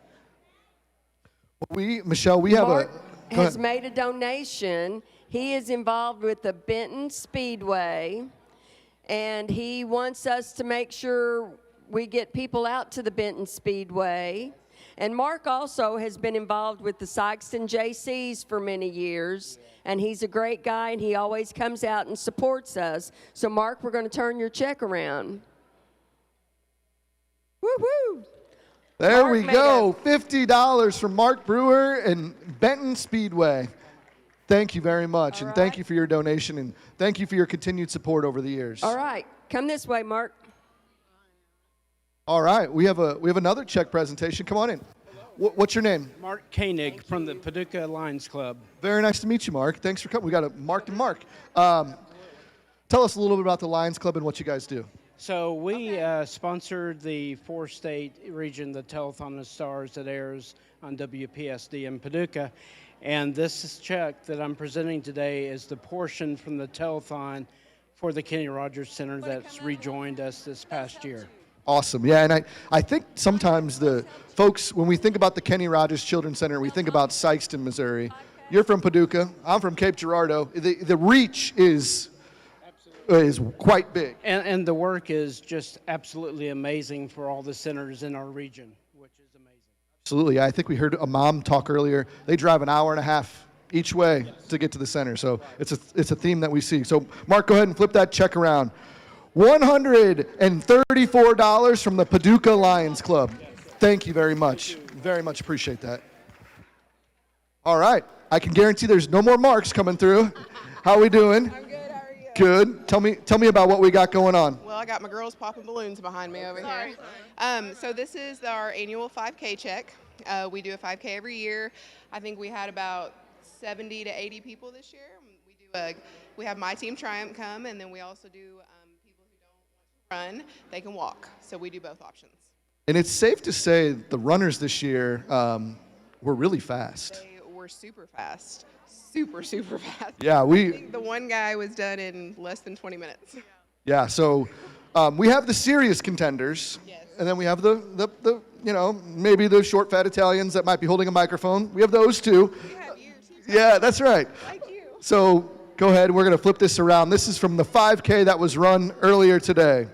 Michelle, we have Mark has made a donation. He is involved with the Benton Speedway, and he wants us to make sure we get people out to the Benton Speedway. And Mark also has been involved with the Sikeston JCs for many years, and he's a great guy, and he always comes out and supports us. So, Mark, we're going to turn your check around. Woo-hoo! There Mark we go. $50 from Mark Brewer and Benton Speedway. Thank you very much, and thank you for your donation, and thank you for your continued support over the years. All right. Come this way, Mark. All right. We have another check presentation. Come on in. What's your name? Mark Koenig from the Paducah Lions Club. Very nice to meet you, Mark. Thanks for coming. We got a Mark and Mark. Tell us a little bit about the Lions Club and what you guys do. So we sponsored the four-state region, the Telethon of Stars that airs on WPSD in Paducah. And this check that I'm presenting today is the portion from the Telethon for the Kenny Rogers Center that's rejoined us this past year. Awesome. Yeah, and I think sometimes the folks, when we think about the Kenny Rogers Children's Center, we think about Sikeston, Missouri. You're from Paducah. I'm from Cape Girardeau. The reach is quite big. And the work is just absolutely amazing for all the centers in our region, which is amazing. Absolutely. I think we heard a mom talk earlier. They drive an hour and a half each way to get to the center. So it's a theme that we see. So, Mark, go ahead and flip that check around. $134 from the Paducah Lions Club. Thank you very much. Very much appreciate that. All right. I can guarantee there's no more marks coming through. How are we doing? I'm good. How are you? Good. Tell me about what we got going on. Well, I got my girls popping balloons behind me over here. So this is our annual 5K check. We do a 5K every year. I think we had about 70 to 80 people this year. We have My Team Triumph come, and then we also do run, they can walk. So we do both options. And it's safe to say the runners this year were really fast. They were super fast. Super fast. Yeah, I think the one guy was done in less than 20 minutes. Yeah, so we have the serious contenders, and then we have the maybe the short fat Italians that might be holding a microphone. We have those too. Yeah, that's right. Like you. So go ahead, we're going to flip this around. This is from the 5K that was run earlier today.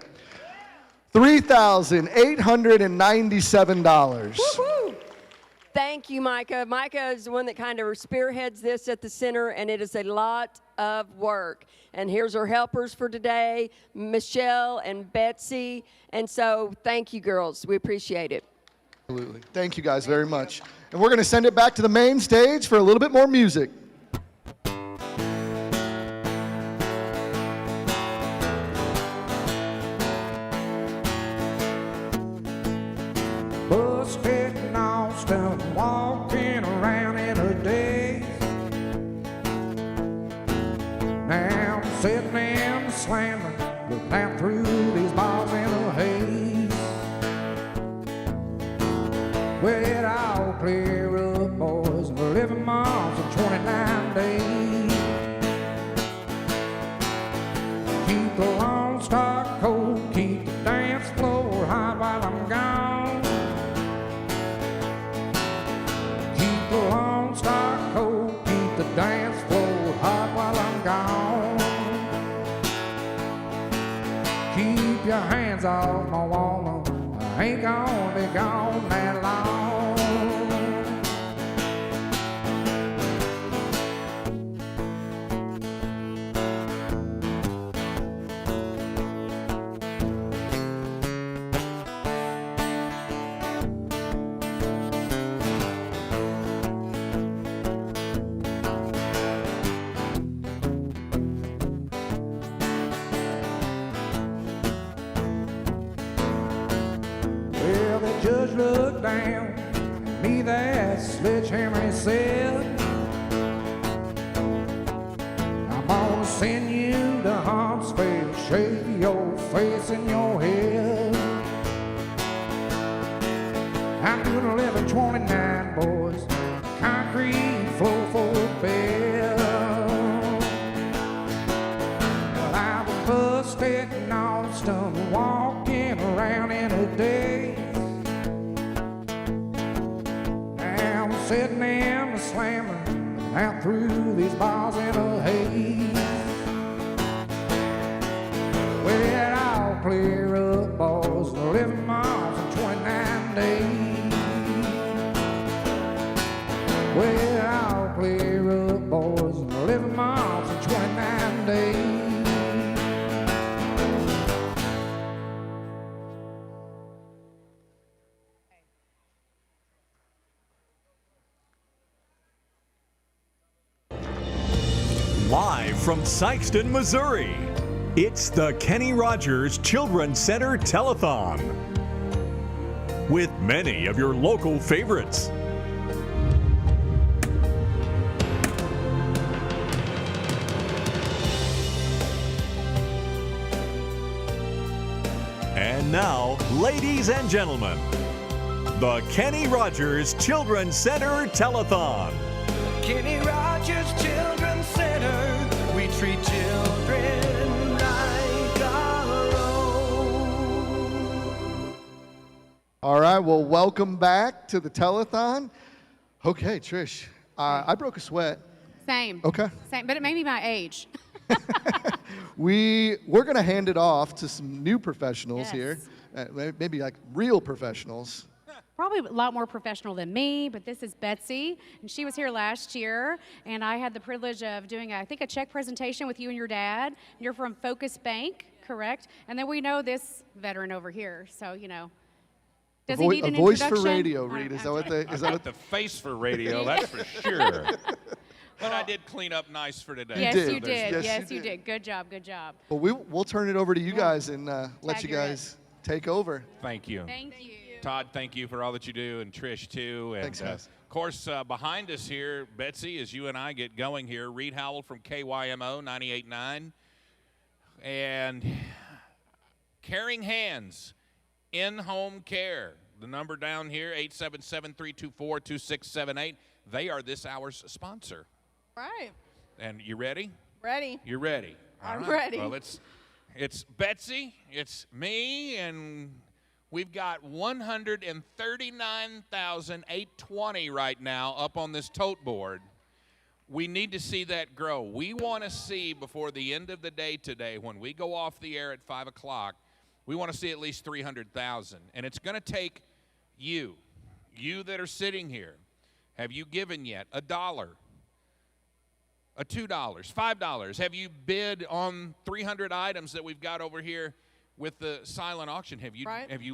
$3,897. Woo-hoo! Thank you, Micah. Micah is the one that kind of spearheads this at the center, and it is a lot of work. And here's our helpers for today, Michelle and Betsy. And so thank you, girls. We appreciate it. Absolutely. Thank you guys very much. And we're going to send it back to the main stage for a little bit more music. Bus getting off, walking around in a daze. Now I'm sitting in the slammer, looking down through these balls in a haze. Well, it all clear up, boys. We're 11 months and 29 days. Keep the Lone Star cold, keep the dance floor hot while I'm gone. Keep the Lone Star cold, keep the dance floor hot while I'm gone. Keep your hands off my woman, I ain't gonna be gone that long. down. Me that sledgehammer, he said, I'm gonna send you to Huntsville, shave your face and your head. I'm doing 1129, boys, concrete floor for a bed. Well, I was busted in Austin, walking around in a daze. Now I'm sitting in the slammer, out through these bars in a haze. Well, I'll clear up, boys, 11 miles in 29 days. Well, I'll clear up, boys, 11 miles in 29 days. Live from Sikeston, Missouri, it's the Kenny Rogers Children's Center Telethon with many of your local favorites. And now, ladies and gentlemen, the Kenny Rogers Children's Center Telethon. Kenny Rogers Children's Center, we treat children like our own. All right, well, welcome back to the telethon. Okay, Trish, I broke a sweat. Same. Okay. Same, but it may be my age. We're going to hand it off to some new professionals here, maybe like real professionals. Probably a lot more professional than me, but this is Betsy, and she was here last year, and I had the privilege of doing, I think, a check presentation with you and your dad. You're from Focus Bank, correct? And then we know this veteran over here, so, you know. Does he need an voice introduction? for radio, Reed. Is that what they? Is that what the face for radio? That's for sure. But I did clean up nice for today. Yes, did. you did. Yes, you did. Good job. Good job. Well, we'll turn it over to you guys and let you guys take over. Thank you. Thank you. Todd, thank you for all that you do, and Trish, too. And, Thanks, guys. Of course, behind us here, Betsy, as you and I get going here, Reed Howell from KYMO 98.9. And Caring Hands, in-home care. The number down here, 877-324-2678. They are this hour's sponsor. Right. And you ready? Ready. You're ready. All I'm right. ready. Well, it's Betsy, it's me, and we've got 139,820 right now up on this tote board. We need to see that grow. We want to see before the end of the day today, when we go off the air at 5 o'clock, we want to see at least 300,000. And it's going to take you that are sitting here. Have you given yet? $1, $2, $5? Have you bid on 300 items that we've got over here with the silent auction? Have you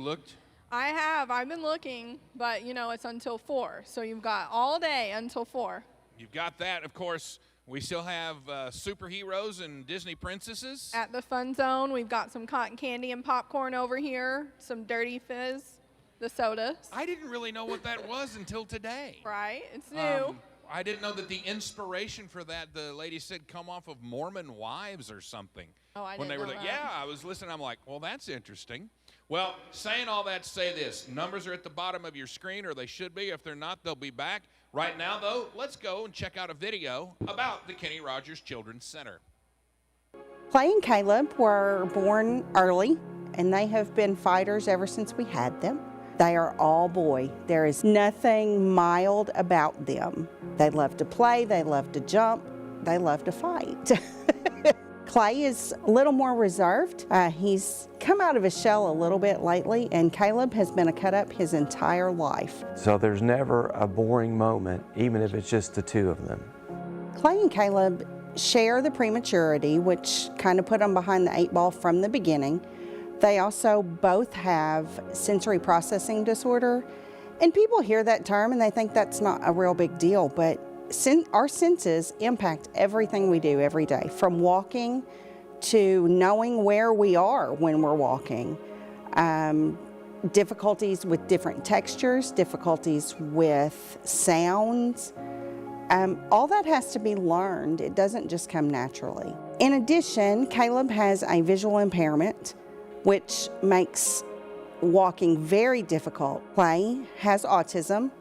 looked? I have. I've been looking, but you know it's until 4, so you've got all day until 4. You've got that. Of course, we still have superheroes and Disney princesses. At the Fun Zone, we've got some cotton candy and popcorn over here, some Dirty Fizz, the sodas. I didn't really know what that was until today. Right, it's new. I didn't know that the inspiration for that, the lady said, come off of Mormon Wives or something. Oh, I when didn't they were know like, that. yeah, I was listening. I'm like, well, that's interesting. Well, saying all that, say this. Numbers are at the bottom of your screen, or they should be. If they're not, they'll be back. Right now, though, let's go and check out a video about the Kenny Rogers Children's Center. Clay and Caleb were born early, and they have been fighters ever since we had them. They are all boy. There is nothing mild about them. They love to play, they love to jump, they love to fight. Clay is a little more reserved. He's come out of his shell a little bit lately, and Caleb has been a cut-up his entire life. So there's never a boring moment, even if it's just the two of them. Clay and Caleb share the prematurity, which kind of put them behind the 8 ball from the beginning. They also both have sensory processing disorder, and people hear that term and they think that's not a real big deal, but our senses impact everything we do every day, from walking to knowing where we are when we're walking. difficulties with different textures, difficulties with sounds. All that has to be learned. It doesn't just come naturally. In addition, Caleb has a visual impairment, which makes walking very difficult. Clay has autism,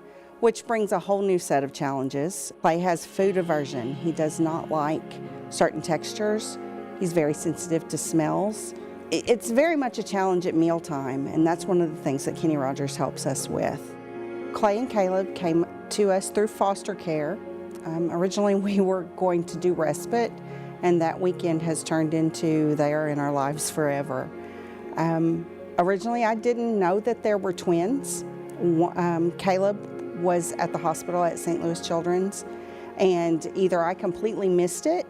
which brings a whole new set of challenges. Clay has food aversion. He does not like certain textures. He's very sensitive to smells. It's very much a challenge at mealtime, and that's one of the things that Kenny Rogers helps us with. Clay and Caleb came to us through foster care. Originally, we were going to do respite, and that weekend has turned into they are in our lives forever. Originally, I didn't know that there were twins. Caleb was at the hospital at St. Louis Children's, and either I completely missed it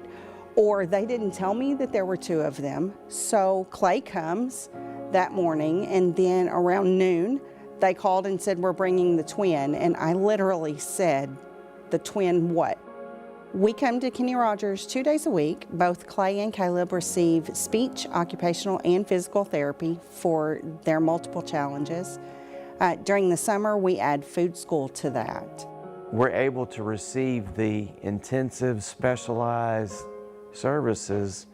or they didn't tell me that there were two of them. So Clay comes that morning, and then around noon, they called and said, we're bringing the twin, and I literally said, the twin what? We come to Kenny Rogers 2 days a week. Both Clay and Caleb receive speech, occupational, and physical therapy for their multiple challenges. During the summer, we add food school to that. We're able to receive the intensive, specialized services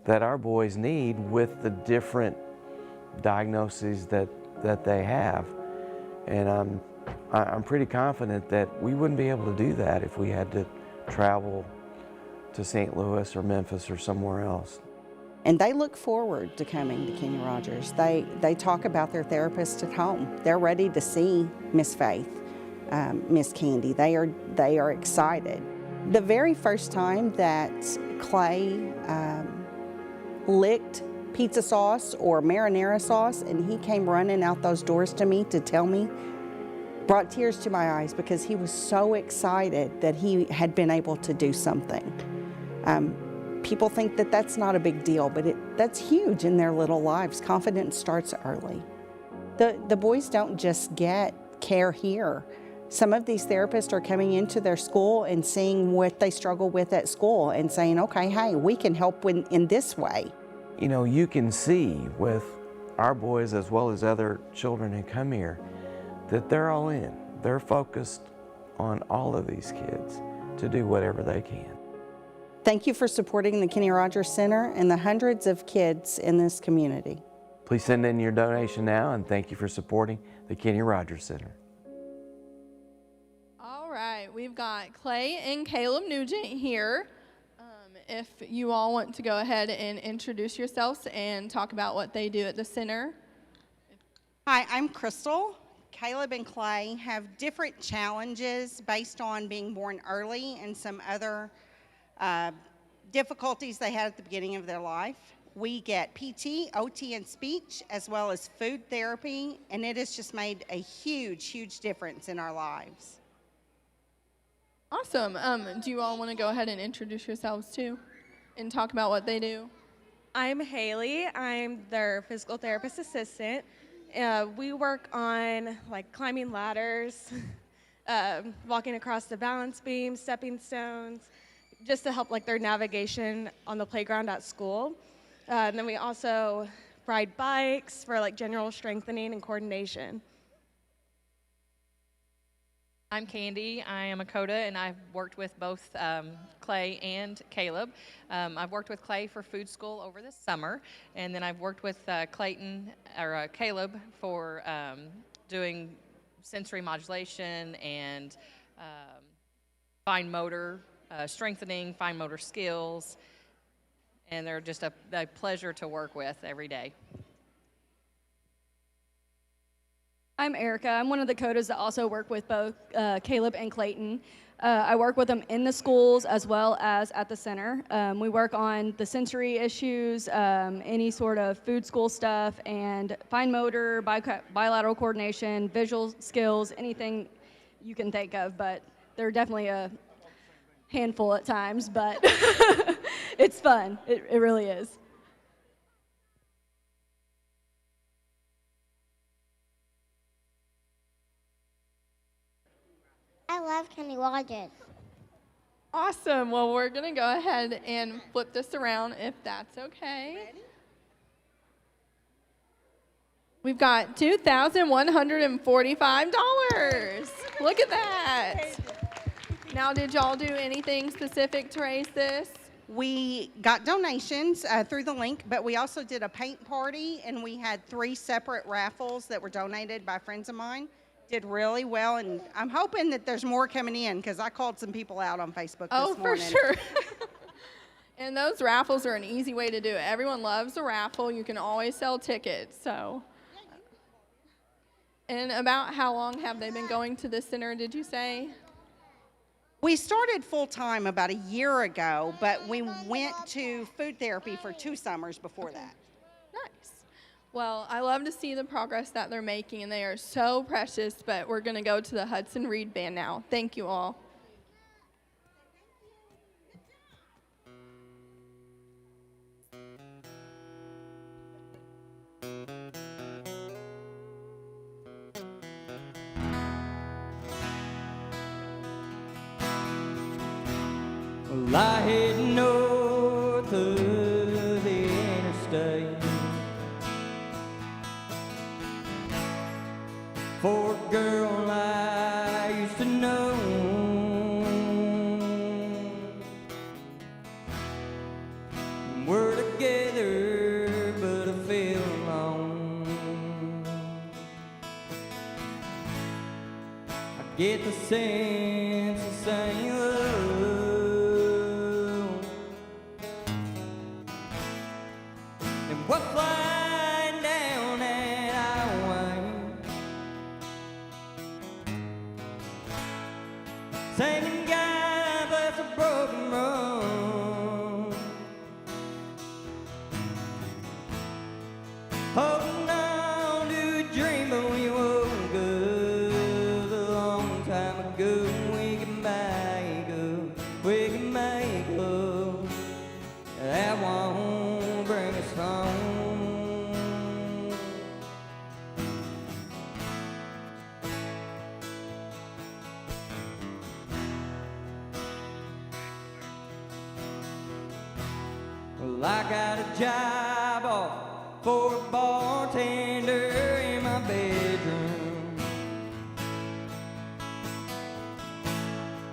that our boys need with the different diagnoses that they have. And I'm pretty confident that we wouldn't be able to do that if we had to travel to St. Louis or Memphis or somewhere else. And they look forward to coming to Kenny Rogers. They talk about their therapist at home. They're ready to see Miss Faith, Miss Candy. They are excited. The very first time that Clay licked pizza sauce or marinara sauce, and he came running out those doors to me to tell me, brought tears to my eyes because he was so excited that he had been able to do something. People think that that's not a big deal, but that's huge in their little lives. Confidence starts early. The boys don't just get care here. Some of these therapists are coming into their school and seeing what they struggle with at school and saying, okay, hey, we can help in this way. You know, you can see with our boys as well as other children who come here that they're all in. They're focused on all of these kids to do whatever they can. Thank you for supporting the Kenny Rogers Center and the hundreds of kids in this community. Please send in your donation now, and thank you for supporting the Kenny Rogers Center. All right, we've got Clay and Caleb Nugent here. If you all want to go ahead and introduce yourselves and talk about what they do at the center. Hi, I'm Crystal. Caleb and Clay have different challenges based on being born early and some other difficulties they had at the beginning of their life. We get PT, OT, and speech, as well as food therapy, and it has just made a huge, huge difference in our lives. Awesome. Do you all want to go ahead and introduce yourselves too and talk about what they do? I'm Haley. I'm their physical therapist assistant. We work on like climbing ladders, walking across the balance beam, stepping stones, just to help like their navigation on the playground at school. And then we also ride bikes for like general strengthening and coordination. I'm Candy. I am a CODA, and I've worked with both Clay and Caleb. I've worked with Clay for food school over the summer, and then I've worked with Caleb for doing sensory modulation and fine motor strengthening, fine motor skills, and they're just a pleasure to work with every day. I'm Erica. I'm one of the CODAs that also work with both Caleb and Clayton. I work with them in the schools as well as at the center. We work on the sensory issues, any sort of food school stuff, and fine motor, bilateral coordination, visual skills, anything you can think of, but they're definitely a handful at times, but it's fun. It really is. I love Kenny Rogers. Awesome. Well, we're going to go ahead and flip this around if that's okay. We've got $2,145. Look at that. Now, did y'all do anything specific to raise this? We got donations through the link, but we also did a paint party, and we had 3 separate raffles that were donated by friends of mine. Did really well, and I'm hoping that there's more coming in because I called some people out on Facebook this morning. For sure. And those raffles are an easy way to do it. Everyone loves a raffle. You can always sell tickets. So, and about how long have they been going to this center, did you say? We started full-time about a year ago, but we went to food therapy for 2 summers before that. Nice. Well, I love to see the progress that they're making, and they are so precious, but we're going to go to the Hudson Reed Band now. Thank you all. Well, I head north of the interstate for a girl I used to know. We're together, but I feel alone. I get the sense of saying love. We're flying down that highway, singing God bless a broken road, holding on to a dream, but we woke up a long time ago. We can make up, that won't bring us home. Well, I got a job off for a bartender in my bedroom,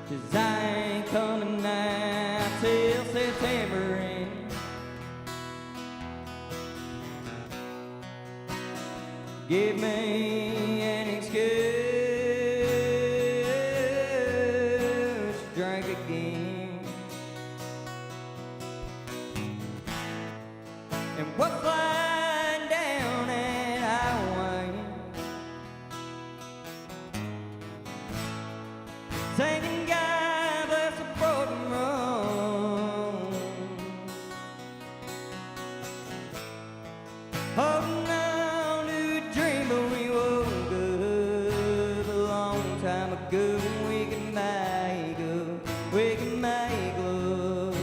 'cause I ain't coming out till September ends. Give me an excuse to drink again. And we're flying down that highway, singing God bless a broken road, holding on to a dream, but we woke up a long time ago. We can make love,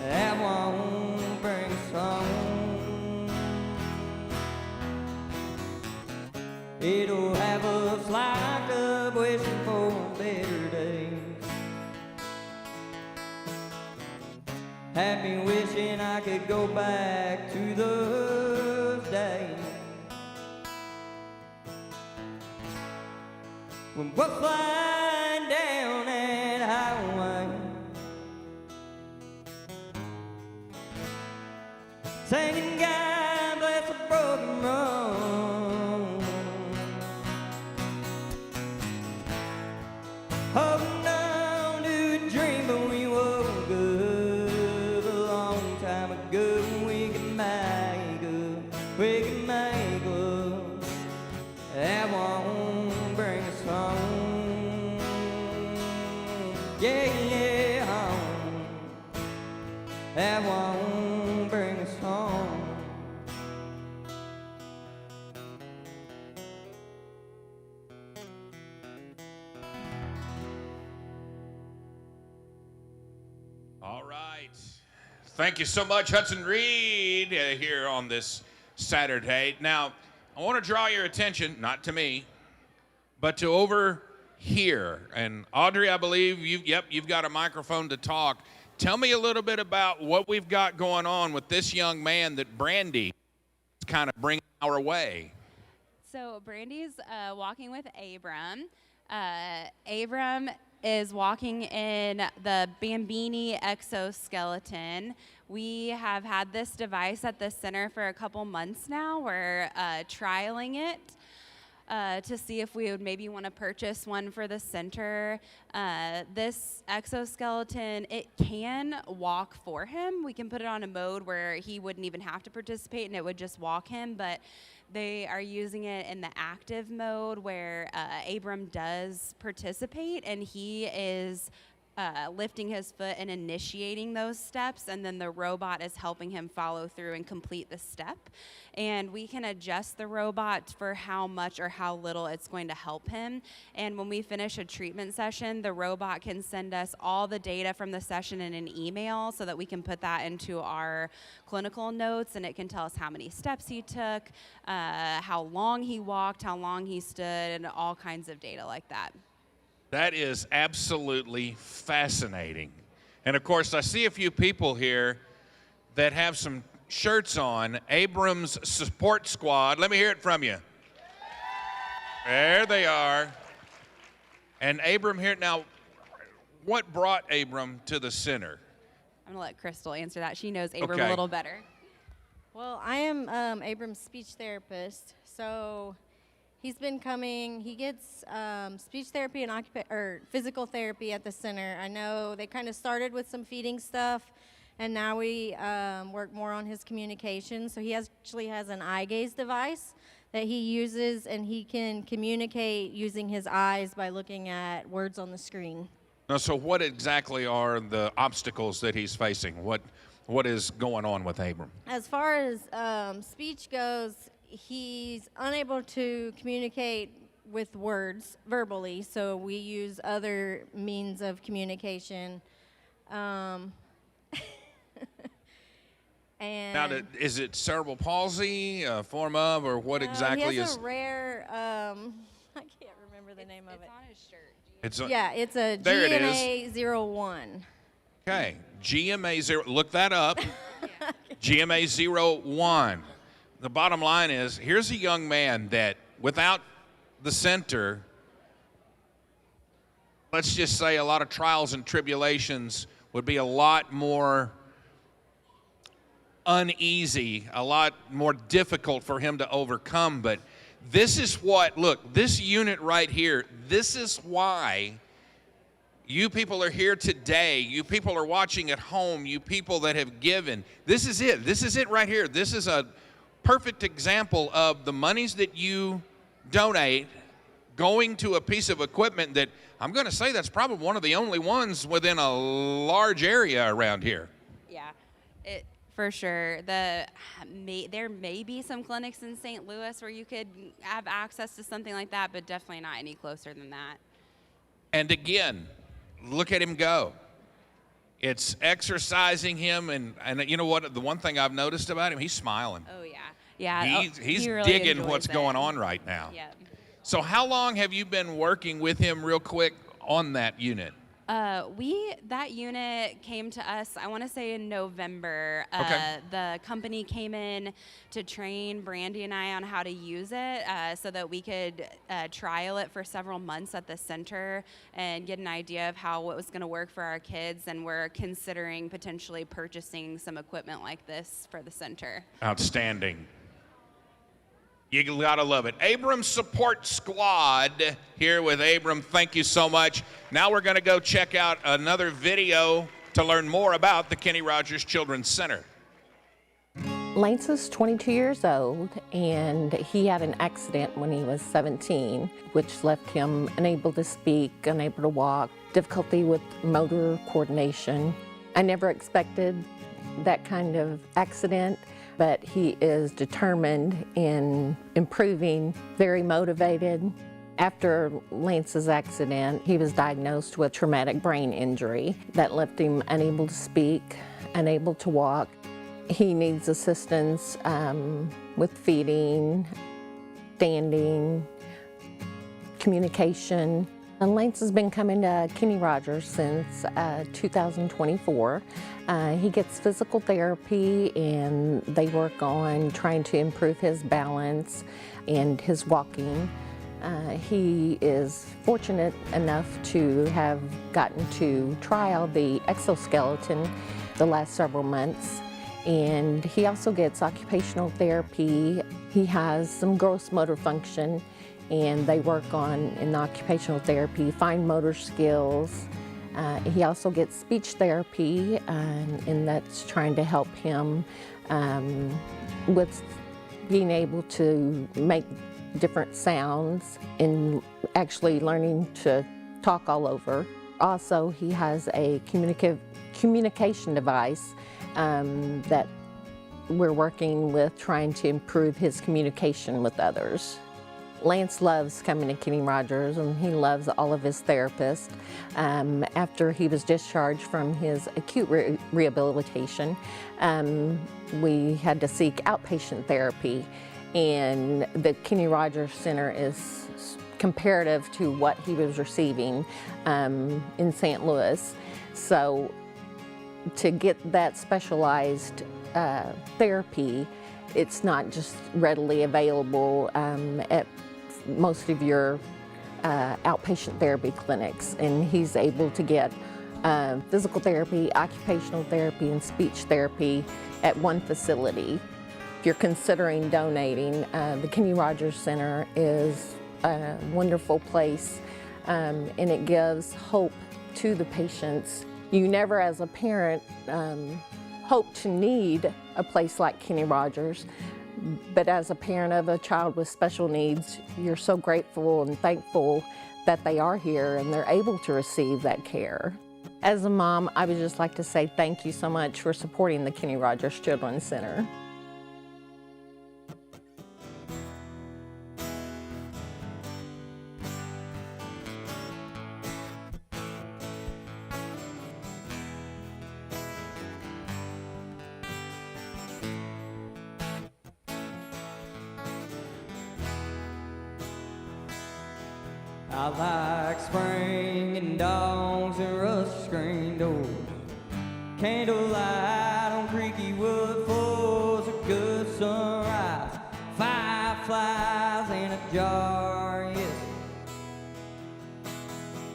that won't bring us home. It'll have us locked up wishing for better days. Have me wishing I could go back to those days when we're flying down that highway, singing God bless a broken road, holding on to a dream, but we woke up a long time ago. We can make love, that won't bring us home. Yeah, home, that won't bring us home. All right. Thank you so much, Hudson Reed, here on this Saturday. Now, I want to draw your attention, not to me, but to over here. And Audrey, I believe you've got a microphone to talk. Tell me a little bit about what we've got going on with this young man that Brandy is kind of bringing our way. So Brandy's walking with Abram. Abram is walking in the Bambini exoskeleton. We have had this device at the center for a couple months now. We're trialing it to see if we would maybe want to purchase one for the center. This exoskeleton, it can walk for him. We can put it on a mode where he wouldn't even have to participate and it would just walk him, but they are using it in the active mode where Abram does participate and he is lifting his foot and initiating those steps, and then the robot is helping him follow through and complete the step. And we can adjust the robot for how much or how little it's going to help him. And when we finish a treatment session, the robot can send us all the data from the session in an email so that we can put that into our clinical notes, and it can tell us how many steps he took, how long he walked, how long he stood, and all kinds of data like that. That is absolutely fascinating. And of course, I see a few people here that have some shirts on. Abram's Support Squad. Let me hear it from you. There they are. And Abram here. Now, what brought Abram to the center? I'm going to let Crystal answer that. She knows Abram a little better. Well, I am Abram's speech therapist. So he's been coming. He gets speech therapy and physical therapy at the center. I know they kind of started with some feeding stuff, and now we work more on his communication. So he actually has an eye gaze device that he uses, and he can communicate using his eyes by looking at words on the screen. Now, so what exactly are the obstacles that he's facing? What is going on with Abram? As far as speech goes, he's unable to communicate with words verbally, so we use other means of communication. And now, is it cerebral palsy, a form of, or what exactly he has is? a rare, I can't remember the name of it. It's on his shirt. It's a GMA-01. Okay, GMA-0, look that up. GMA-01. The bottom line is, here's a young man that without the center, let's just say a lot of trials and tribulations would be a lot more uneasy, a lot more difficult for him to overcome. But this is what, look, this unit right here, this is why you people are here today. You people are watching at home. You people that have given. This is it. This is it right here. This is a perfect example of the monies that you donate going to a piece of equipment that I'm going to say that's probably one of the only ones within a large area around here. Yeah, for sure. There may be some clinics in St. Louis where you could have access to something like that, but definitely not any closer than that. And again, look at him go. It's exercising him, and you know what? The one thing I've noticed about him, he's smiling. Oh, yeah. Yeah, he's really digging what's going on right now. Yeah. So how long have you been working with him real quick on that unit? That unit came to us, I want to say in November. Okay. The company came in to train Brandy and I on how to use it so that we could trial it for several months at the center and get an idea of how it was going to work for our kids. And we're considering potentially purchasing some equipment like this for the center. Outstanding. You gotta love it. Abram Support Squad here with Abram. Thank you so much. Now we're gonna go check out another video to learn more about the Kenny Rogers Children's Center. Lance is 22 years old, and he had an accident when he was 17, which left him unable to speak, unable to walk, difficulty with motor coordination. I never expected that kind of accident, but he is determined in improving, very motivated. After Lance's accident, he was diagnosed with traumatic brain injury that left him unable to speak, unable to walk. He needs assistance with feeding, standing, communication. And Lance has been coming to Kenny Rogers since 2024. He gets physical therapy and they work on trying to improve his balance and his walking. He is fortunate enough to have gotten to trial the exoskeleton the last several months. And he also gets occupational therapy. He has some gross motor function, and they work on, in occupational therapy, fine motor skills. He also gets speech therapy, and that's trying to help him with being able to make different sounds and actually learning to talk all over. Also, he has a communication device that we're working with, trying to improve his communication with others. Lance loves coming to Kenny Rogers, and he loves all of his therapists. After he was discharged from his acute rehabilitation, we had to seek outpatient therapy, and the Kenny Rogers Center is comparative to what he was receiving in St. Louis. So to get that specialized therapy, it's not just readily available at most of your outpatient therapy clinics, and he's able to get physical therapy, occupational therapy, and speech therapy at one facility. If you're considering donating, the Kenny Rogers Center is a wonderful place, and it gives hope to the patients. You never, as a parent, hope to need a place like Kenny Rogers, but as a parent of a child with special needs, you're so grateful and thankful that they are here and they're able to receive that care. As a mom, I would just like to say thank you so much for supporting the Kenny Rogers Children's Center. I like spring and dogs and rust screen doors, candlelight on creaky wood floors, a good sunrise, fireflies in a jar, yes.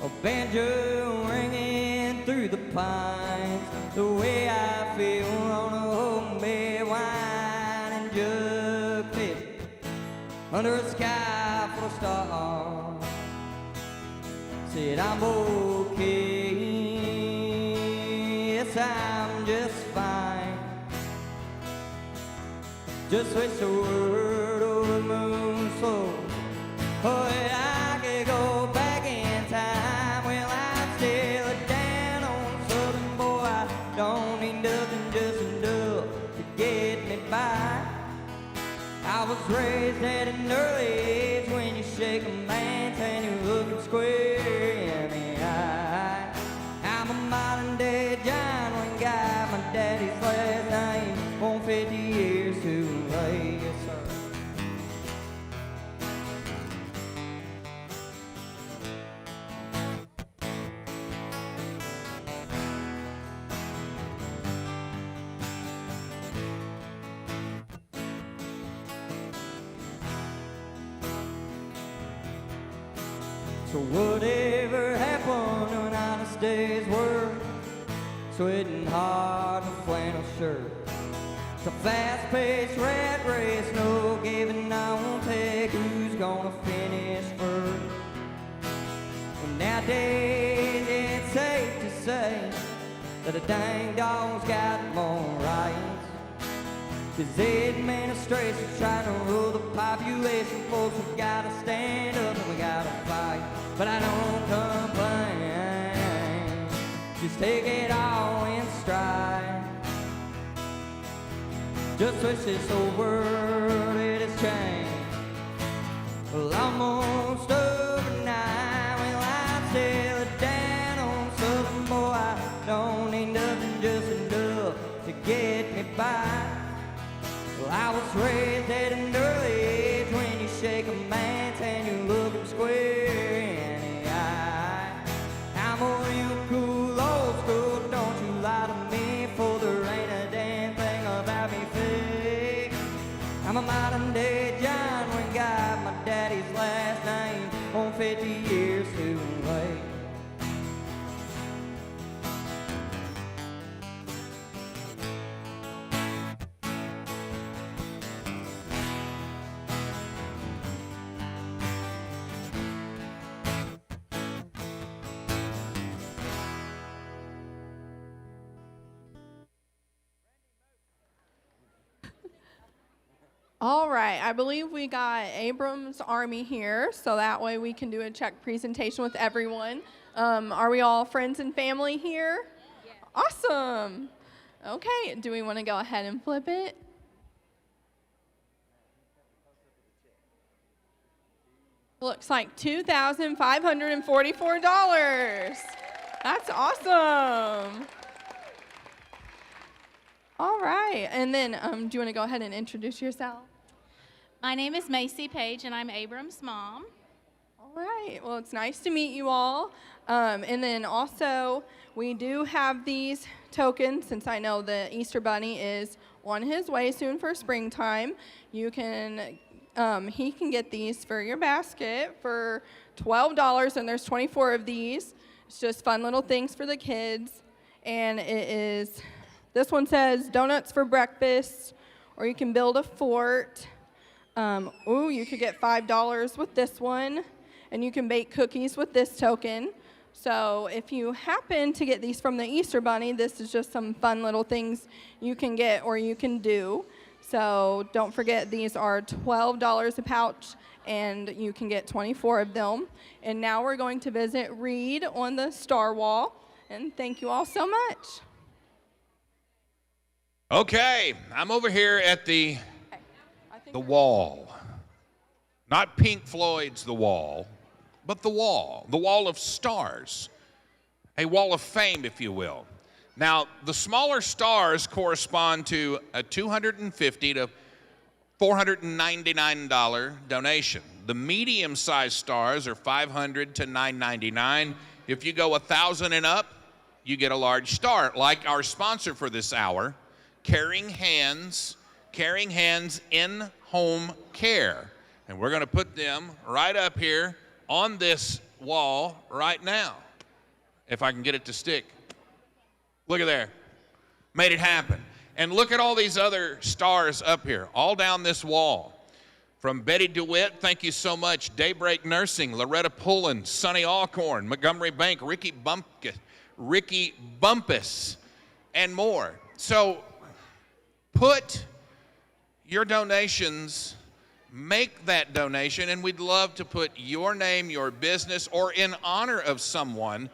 A banjo ringing through the pines, the way I feel on a homemade wine and jug fit under a sky full of stars. Said I'm okay, yes I'm just fine. Just wish the word over the moon slow. Oh, yeah, I could go back in time. Well, I'm still a down on Southern boy. I don't need nothing, just enough to get me by. I was raised at an early age when you shake a man's hand, you look him square in the eye. I'm a modern day John Wayne guy, my daddy's last name won't 50 years too late, yes sir. So whatever happened to an honest day's work, sweating hard in a flannel shirt. It's a fast-paced rat race, no giving, I won't take who's gonna finish first. And nowadays it's safe to say that a dang dog's got more rights. 'Cause the administration's trying to rule the population. Folks, we gotta stand up and we gotta fight. But I don't complain, just take it all in stride. Just wish this whole world it has changed. Well, almost overnight, well, I'm still down on Southern boy. I don't need nothing, just enough to get me by. Well, I was raised at an early age when you shake a man's hand, you look him square in the eye. I'm a modern day John Wayne got my daddy's last name on 50 years too late. All right, I believe we got Abrams Army here, so that way we can do a check presentation with everyone. Are we all friends and family here? Yeah. Awesome. Okay, do we want to go ahead and flip it? Looks like $2,544. That's awesome. All right, and then do you want to go ahead and introduce yourself? My name is Macy Page, and I'm Abram's mom. All right, well, it's nice to meet you all. And then also, we do have these tokens, since I know the Easter Bunny is on his way soon for springtime. You can, he can get these for your basket for $12, and there's 24 of these. It's just fun little things for the kids, and it is, this one says donuts for breakfast, or you can build a fort. You could get $5 with this one, and you can bake cookies with this token. So if you happen to get these from the Easter Bunny, this is just some fun little things you can get or you can do. So don't forget, these are $12 a pouch, and you can get 24 of them. And now we're going to visit Reed on the Star Wall, and thank you all so much. Okay, I'm over here at the Wall. Not Pink Floyd's The Wall, but the Wall of Stars, a wall of fame, if you will. Now, the smaller stars correspond to a $250 to $499 donation. The medium-sized stars are $500 to $999. If you go 1,000 and up, you get a large star, like our sponsor for this hour, Caring Hands in Home Care. And we're going to put them right up here on this wall right now, if I can get it to stick. Look at there. Made it happen. And look at all these other stars up here, all down this wall. From Betty DeWitt, thank you so much. Daybreak Nursing, Loretta Pullen, Sonny Alcorn, Montgomery Bank, Ricky Bumpus, and more. So put your donations, make that donation, and we'd love to put your name, your business, or in honor of someone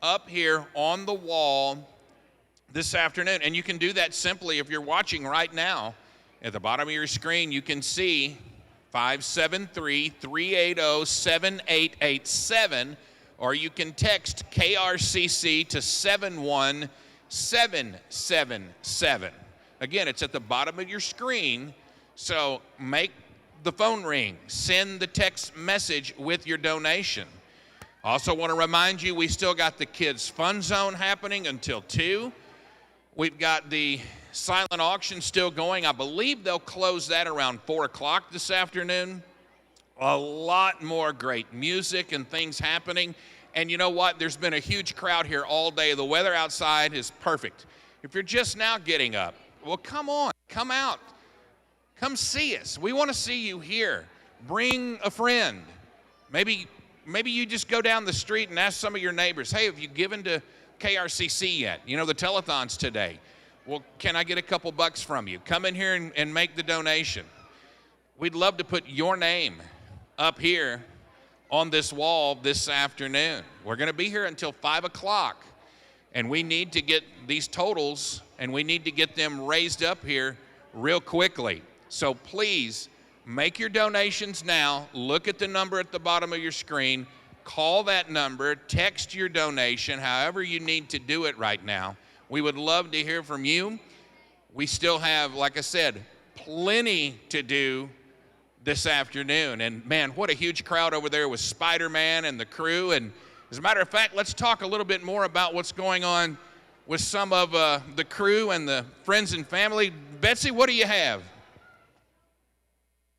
up here on the wall this afternoon. And you can do that simply if you're watching right now. At the bottom of your screen, you can see 573-380-7887, or you can text KRCC to 71777. Again, it's at the bottom of your screen, so make the phone ring. Send the text message with your donation. Also want to remind you, we still got the Kids Fun Zone happening until 2. We've got the silent auction still going. I believe they'll close that around 4 o'clock this afternoon. A lot more great music and things happening. And you know what? There's been a huge crowd here all day. The weather outside is perfect. If you're just now getting up, well, come on, come out. Come see us. We want to see you here. Bring a friend. Maybe you just go down the street and ask some of your neighbors, hey, have you given to KRCC yet? You know, the telethon's today. Well, can I get a couple bucks from you? Come in here and make the donation. We'd love to put your name up here on this wall this afternoon. We're going to be here until 5 o'clock, and we need to get these totals, and we need to get them raised up here real quickly. So please make your donations now. Look at the number at the bottom of your screen. Call that number, text your donation, however you need to do it right now. We would love to hear from you. We still have, like I said, plenty to do this afternoon. And man, what a huge crowd over there with Spider-Man and the crew. And as a matter of fact, let's talk a little bit more about what's going on with some of the crew and the friends and family. Betsy, what do you have?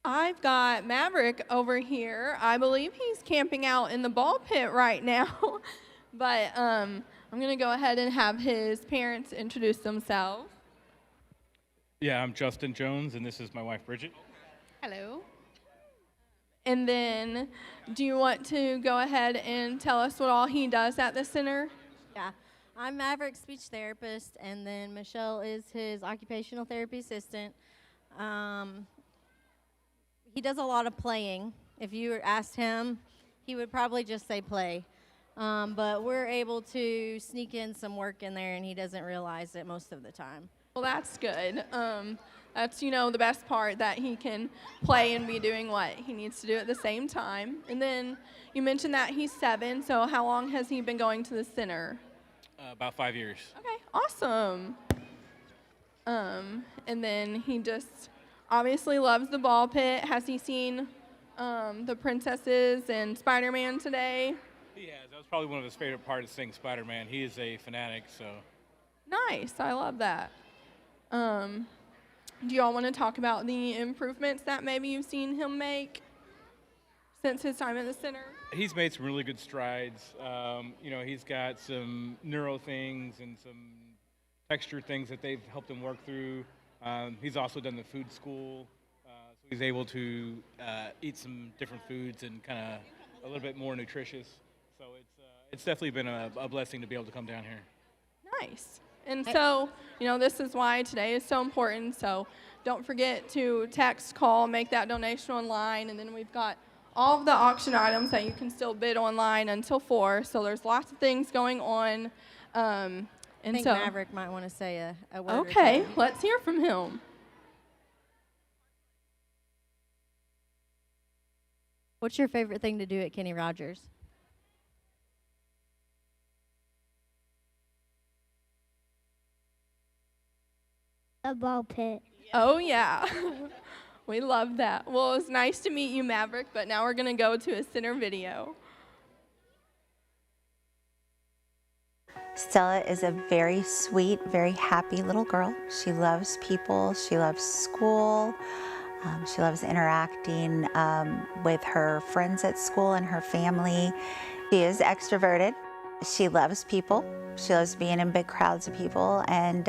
I've got Maverick over here. I believe he's camping out in the ball pit right now. But I'm going to go ahead and have his parents introduce themselves. Yeah, I'm Justin Jones, and this is my wife, Bridget. Hello. And then, do you want to go ahead and tell us what all he does at the center? Yeah, I'm Maverick's speech therapist, and then Michelle is his occupational therapy assistant. He does a lot of playing. If you asked him, he would probably just say play. But we're able to sneak in some work in there, and he doesn't realize it most of the time. Well, that's good. That's, the best part, that he can play and be doing what he needs to do at the same time. And then you mentioned that he's 7, so how long has he been going to the center? About 5 years. Okay, awesome. And then he just obviously loves the ball pit. Has he seen the princesses and Spider-Man today? He has. That was probably one of his favorite parts, seeing Spider-Man. He is a fanatic, so. Nice, I love that. Do y'all want to talk about the improvements that maybe you've seen him make since his time at the center? He's made some really good strides. He's got some neuro things and some texture things that they've helped him work through. He's also done the food school, so he's able to eat some different foods and kind of a little bit more nutritious. So it's definitely been a blessing to be able to come down here. Nice. And so, this is why today is so important. So don't forget to text, call, make that donation online. And then we've got all of the auction items that you can still bid online until 4. So there's lots of things going on. I think Maverick might want to say a word. Okay, let's hear from him. What's your favorite thing to do at Kenny Rogers? A ball pit. Oh, yeah. We love that. Well, it was nice to meet you, Maverick, but now we're going to go to a center video. Stella is a very sweet, very happy little girl. She loves people. She loves school. She loves interacting with her friends at school and her family. She is extroverted. She loves people. She loves being in big crowds of people, and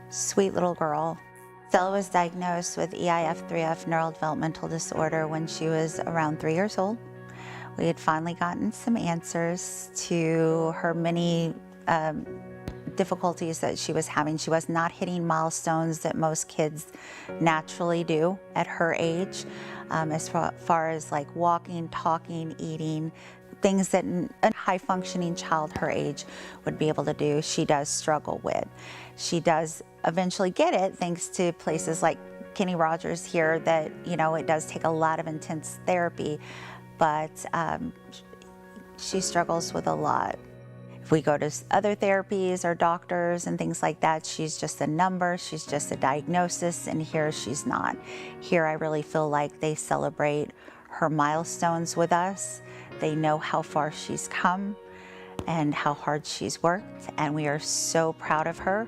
sweet little girl. Stella was diagnosed with EIF3F neurodevelopmental disorder when she was around 3 years old. We had finally gotten some answers to her many difficulties that she was having. She was not hitting milestones that most kids naturally do at her age, as far as like walking, talking, eating, things that a high-functioning child her age would be able to do, she does struggle with. She does eventually get it thanks to places like Kenny Rogers here that, it does take a lot of intense therapy, but she struggles with a lot. If we go to other therapies or doctors and things like that, she's just a number, she's just a diagnosis, and here she's not. Here I really feel like they celebrate her milestones with us. They know how far she's come and how hard she's worked, and we are so proud of her.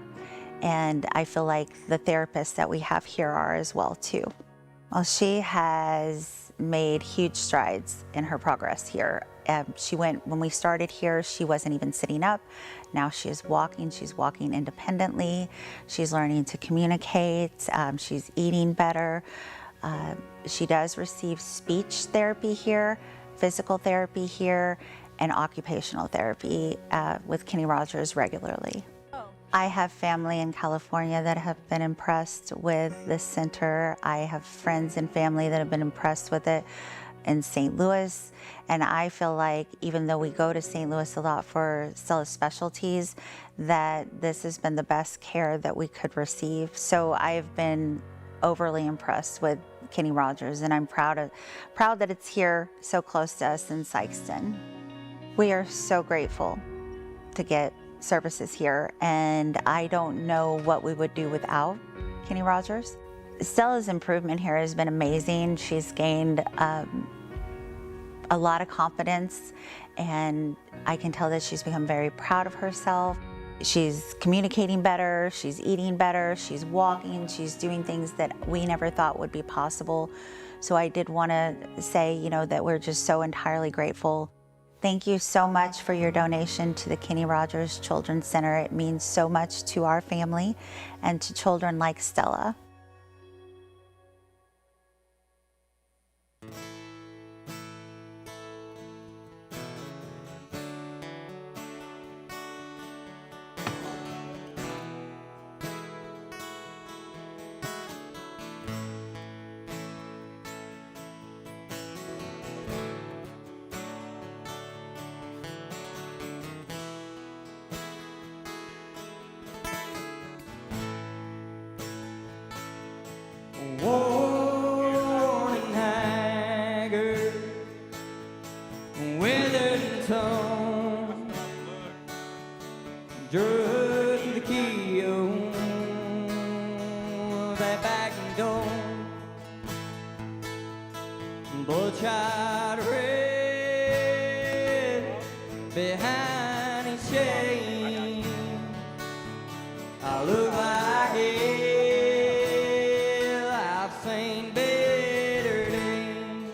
And I feel like the therapists that we have here are as well too. Well, she has made huge strides in her progress here. When we started here, she wasn't even sitting up. Now she is walking. She's walking independently. She's learning to communicate. She's eating better. She does receive speech therapy here, physical therapy here, and occupational therapy with Kenny Rogers regularly. I have family in California that have been impressed with this center. I have friends and family that have been impressed with it in St. Louis. And I feel like even though we go to St. Louis a lot for Stella's specialties, that this has been the best care that we could receive. So I've been overly impressed with Kenny Rogers, and I'm proud that it's here so close to us in Sikeston. We are so grateful to get services here, and I don't know what we would do without Kenny Rogers. Stella's improvement here has been amazing. She's gained a lot of confidence, and I can tell that she's become very proud of herself. She's communicating better, she's eating better, she's walking, she's doing things that we never thought would be possible. So I did want to say, you know, that we're just so entirely grateful. Thank you so much for your donation to the Kenny Rogers Children's Center. It means so much to our family and to children like Stella. Worn and haggard, withered and torn, drew through the keyhole of that back door, bloodshot red behind his shade. I look like hell. Seen better days,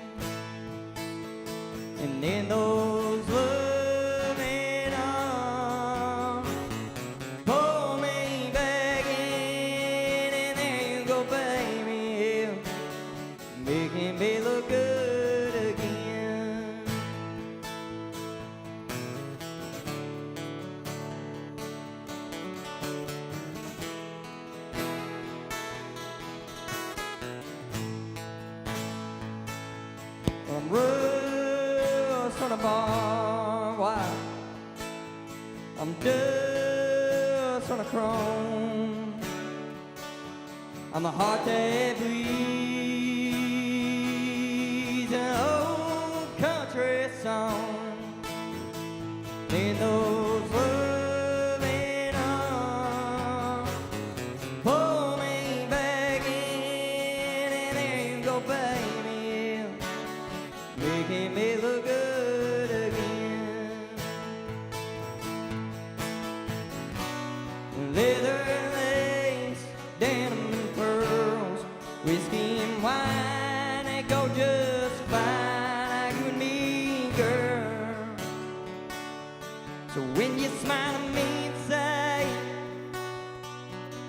and in those loving arms, pull me back in, and there you go, baby, making me look good again. I'm rust on a barbed wire, I'm dust on a chrome, I'm the heart that bleeds an old country song. In those loving arms, pull me back in, and there you go, baby, making me look good again. Leather and lace, denim and pearls, whiskey and wine, they go just fine, like you and me, girl. So when you smile at me and say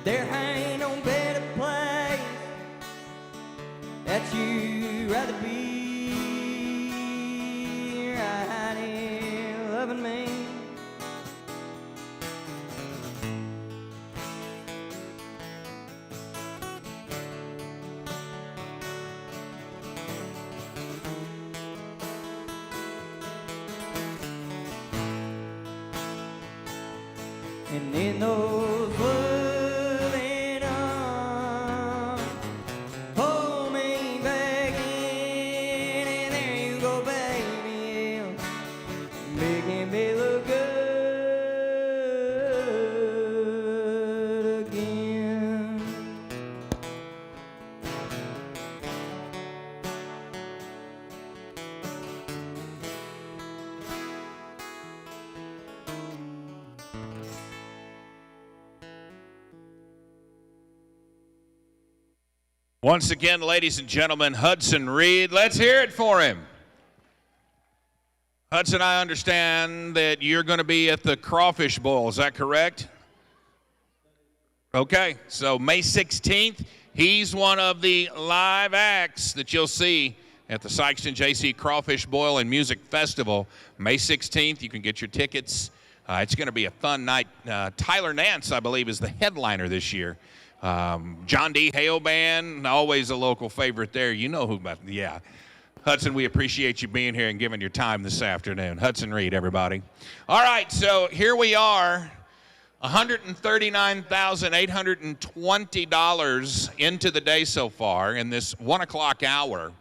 there ain't no better place that you'd rather be, right here loving me. And in those loving arms, pull me back in, and there you go, baby, making me look good again. Once again, ladies and gentlemen, Hudson Reed. Let's hear it for him. Hudson, I understand that you're going to be at the Crawfish Bowl. Is that correct? Okay, so May 16th, he's one of the live acts that you'll see at the Sikeston JC Crawfish Boil and Music Festival. May 16th, you can get your tickets. It's going to be a fun night. Tyler Nance, I believe, is the headliner this year. John D. Hale Band, always a local favorite there. You know who, yeah. Hudson, we appreciate you being here and giving your time this afternoon. Hudson Reed, everybody. All right, so here we are, $139,820 into the day so far in this 1 o'clock hour.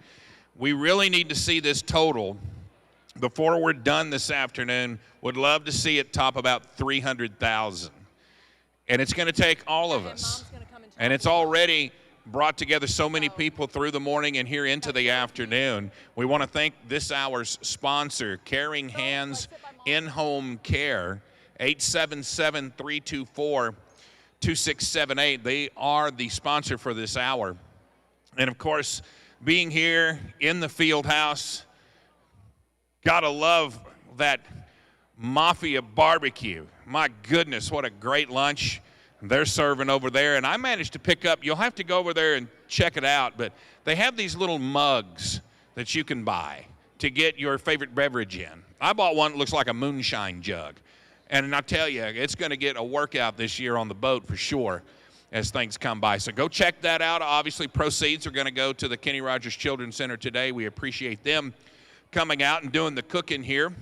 We really need to see this total before we're done this afternoon. Would love to see it top about 300,000. And it's going to take all of us. And it's already brought together so many people through the morning and here into the afternoon. We want to thank this hour's sponsor, Caring Hands In-Home Care. 877-324-2678. They are the sponsor for this hour. And of course, being here in the Fieldhouse, gotta love that Mafia barbecue. My goodness, what a great lunch they're serving over there. And I managed to pick up, you'll have to go over there and check it out, but they have these little mugs that you can buy to get your favorite beverage in. I bought one that looks like a moonshine jug. And I tell you, it's going to get a workout this year on the boat for sure as things come by. So go check that out. Obviously, proceeds are going to go to the Kenny Rogers Children's Center today. We appreciate them coming out and doing the cooking here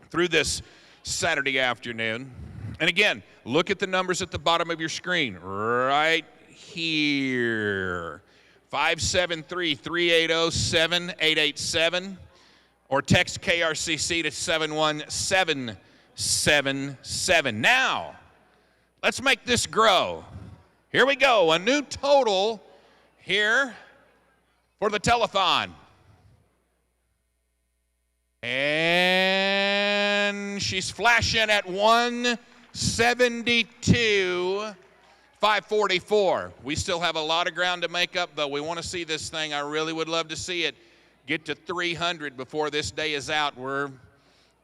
through this Saturday afternoon. And again, look at the numbers at the bottom of your screen right here. 573-380-7887 or text KRCC to 71777. Now, let's make this grow. Here we go, a new total here for the telethon. And she's flashing at 172,544. We still have a lot of ground to make up, though. We want to see this thing. I really would love to see it get to 300 before this day is out. We're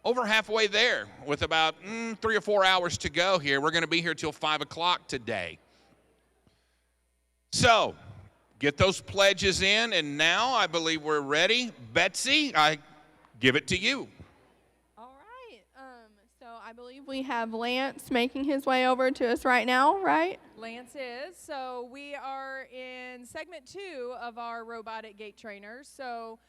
over halfway there with about 3 or 4 hours to go here. We're going to be here till 5 o'clock today. So get those pledges in, and now I believe we're ready. Betsy, I give it to you. All right. So I believe we have Lance making his way over to us right now, right? Lance is. So we are in segment 2 of our robotic gait trainers. So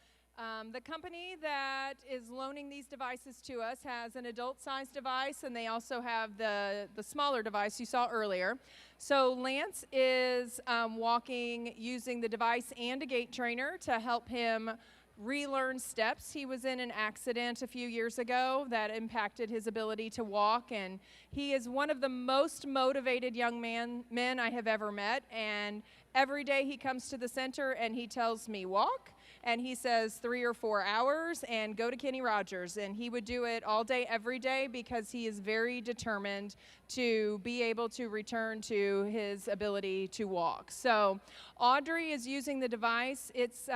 the company that is loaning these devices to us has an adult-sized device, and they also have the smaller device you saw earlier. So Lance is walking using the device and a gait trainer to help him relearn steps. He was in an accident a few years ago that impacted his ability to walk, and he is one of the most motivated young men I have ever met. And every day he comes to the center and he tells me walk, and he says 3 or 4 hours and go to Kenny Rogers, and he would do it all day every day because he is very determined to be able to return to his ability to walk. So Audrey is using the device. It's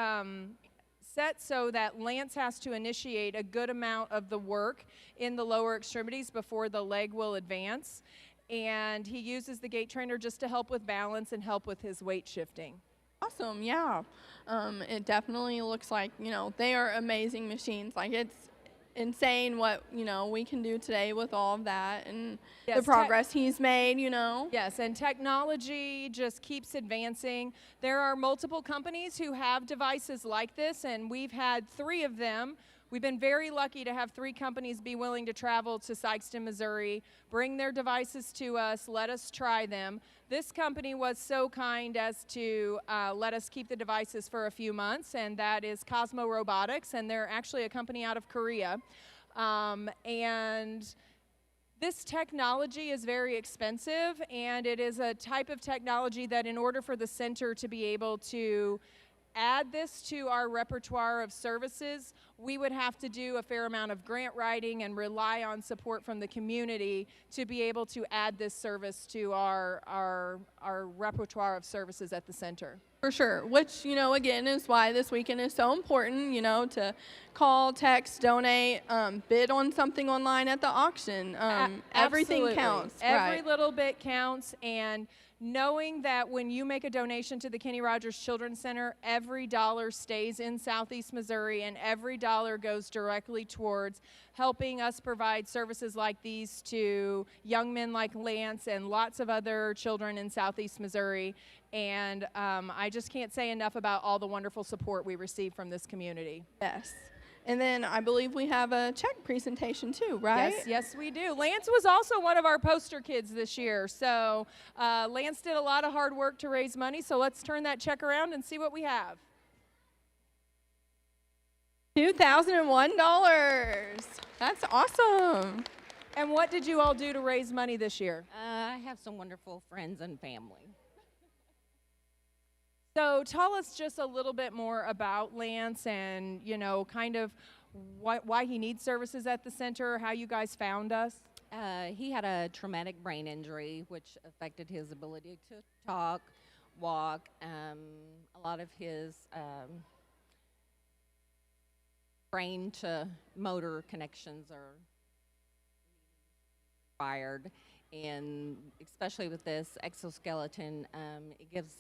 set so that Lance has to initiate a good amount of the work in the lower extremities before the leg will advance. And he uses the gait trainer just to help with balance and help with his weight shifting. Awesome, yeah. It definitely looks like, they are amazing machines. Like, it's insane what, we can do today with all of that and the progress he's made, Yes, and technology just keeps advancing. There are multiple companies who have devices like this, and we've had 3 of them. We've been very lucky to have 3 companies be willing to travel to Sikeston, Missouri, bring their devices to us, let us try them. This company was so kind as to let us keep the devices for a few months, and that is Cosmo Robotics, and they're actually a company out of Korea. And this technology is very expensive, and it is a type of technology that in order for the center to be able to add this to our repertoire of services, we would have to do a fair amount of grant writing and rely on support from the community to be able to add this service to our repertoire of services at the center. For sure, which, again, is why this weekend is so important, to call, text, donate, bid on something online at the auction. Everything counts. Every little bit counts, and knowing that when you make a donation to the Kenny Rogers Children's Center, every dollar stays in Southeast Missouri, and every dollar goes directly towards helping us provide services like these to young men like Lance and lots of other children in Southeast Missouri. And I just can't say enough about all the wonderful support we receive from this community. Yes. And then I believe we have a check presentation too, right? Yes, we do. Lance was also one of our poster kids this year. So Lance did a lot of hard work to raise money. So let's turn that check around and see what we have. $2,001. That's awesome. And what did you all do to raise money this year? I have some wonderful friends and family. So tell us just a little bit more about Lance and, kind of why he needs services at the center, how you guys found us. He had a traumatic brain injury, which affected his ability to talk, walk. A lot of his brain to motor connections are fired, and especially with this exoskeleton, it gives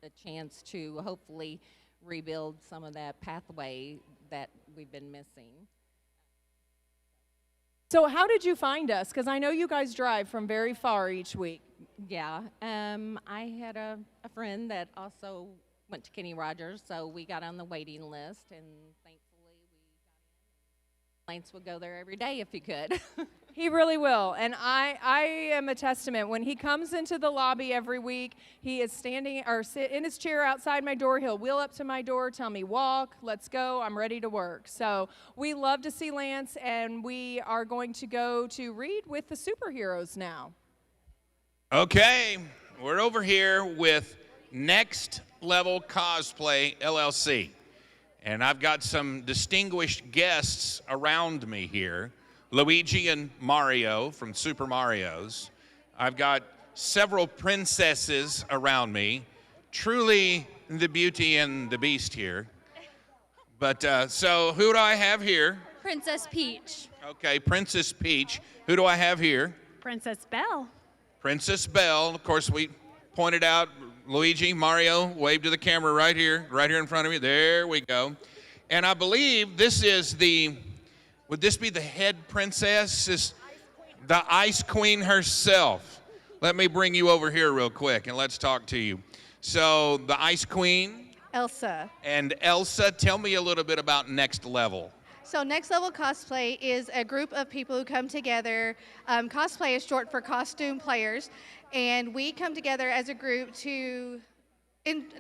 a chance to hopefully rebuild some of that pathway that we've been missing. So how did you find us? Because I know you guys drive from very far each week. Yeah, I had a friend that also went to Kenny Rogers, so we got on the waiting list, and thankfully we got in. Lance would go there every day if he could. He really will, and I am a testament. When he comes into the lobby every week, he is standing or sit in his chair outside my door. He'll wheel up to my door, tell me, walk, let's go, I'm ready to work. So we love to see Lance, and we are going to go to Read with the Superheroes now. Okay, we're over here with Next Level Cosplay LLC. And I've got some distinguished guests around me here. Luigi and Mario from Super Mario's. I've got several princesses around me. Truly the Beauty and the Beast here. But so who do I have here? Princess Peach. Okay, Princess Peach. Who do I have here? Princess Belle. Princess Belle. Of course, we pointed out Luigi, Mario, wave to the camera right here in front of me. There we go. And I believe this is the, would this be the head princess? Is the Ice Queen herself. Let me bring you over here real quick and let's talk to you. So the Ice Queen. Elsa. And Elsa, tell me a little bit about Next Level. So Next Level Cosplay is a group of people who come together. Cosplay is short for costume players. And we come together as a group to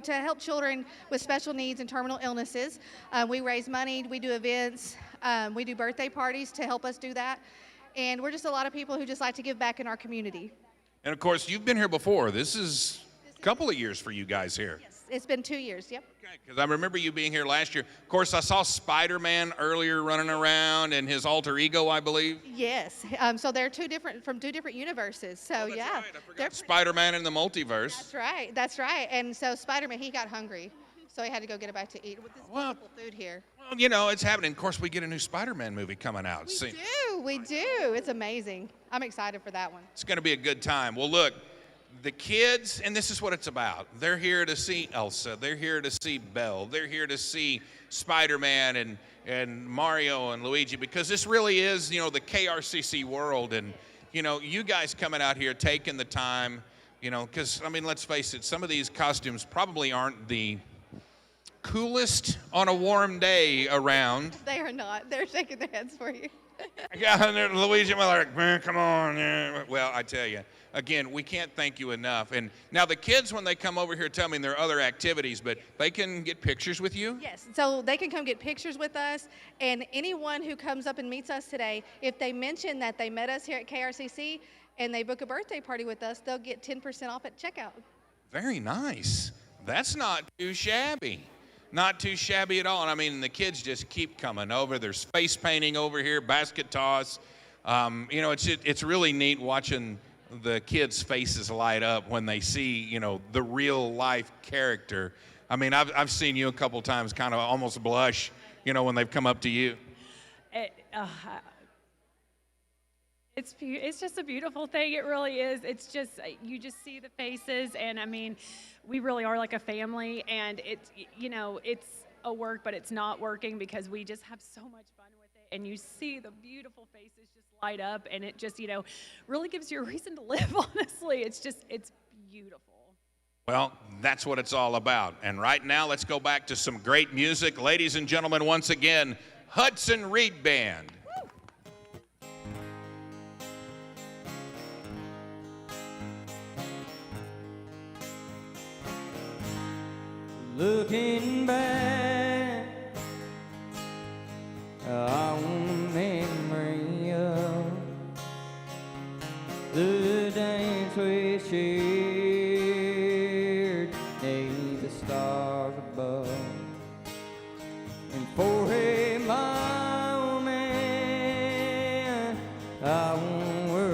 help children with special needs and terminal illnesses. We raise money, we do events, we do birthday parties to help us do that. And we're just a lot of people who just like to give back in our community. And of course, you've been here before. This is a couple of years for you guys here. Yes, it's been 2 years, yep. Because I remember you being here last year. Of course, I saw Spider-Man earlier running around and his alter ego, I believe. Yes, so they're from two different universes. So yeah, they're Spider-Man in the multiverse. That's right. And so Spider-Man, he got hungry, so he had to go get a bite to eat with this wonderful food here. Well, you know, it's happening. Of course, we get a new Spider-Man movie coming out. We do. It's amazing. I'm excited for that one. It's going to be a good time. Well, look, the kids, and this is what it's about. They're here to see Elsa. They're here to see Belle. They're here to see Spider-Man and Mario and Luigi, because this really is, you know, the KRCC world. And, you know, you guys coming out here taking the time, you know, because, I mean, let's face it, some of these costumes probably aren't the coolest on a warm day around. They are not. They're shaking their heads for you. Yeah, and Luigi, like, man, come on. Well, I tell you, again, we can't thank you enough. And now the kids, when they come over here, tell me there are other activities, but they can get pictures with you? Yes, so they can come get pictures with us. And anyone who comes up and meets us today, if they mention that they met us here at KRCC and they book a birthday party with us, they'll get 10% off at checkout. Very nice. That's not too shabby. Not too shabby at all. And I mean, the kids just keep coming over. There's face painting over here, basket toss. You know, it's really neat watching the kids' faces light up when they see, you know, the real life character. I mean, I've seen you a couple times kind of almost blush, you know, when they've come up to you. It's just a beautiful thing. It really is. It's just, you just see the faces, and I mean, we really are like a family, and it's, you know, it's a work, but it's not working because we just have so much fun with it, and you see the beautiful faces just light up, and it just, you know, really gives you a reason to live, honestly. It's just, it's beautiful. Well, that's what it's all about. And right now, let's go back to some great music. Ladies and gentlemen, once again, Hudson Reed Band. Looking back on memory of the dance we shared neath the stars above, and for a moment I won't worry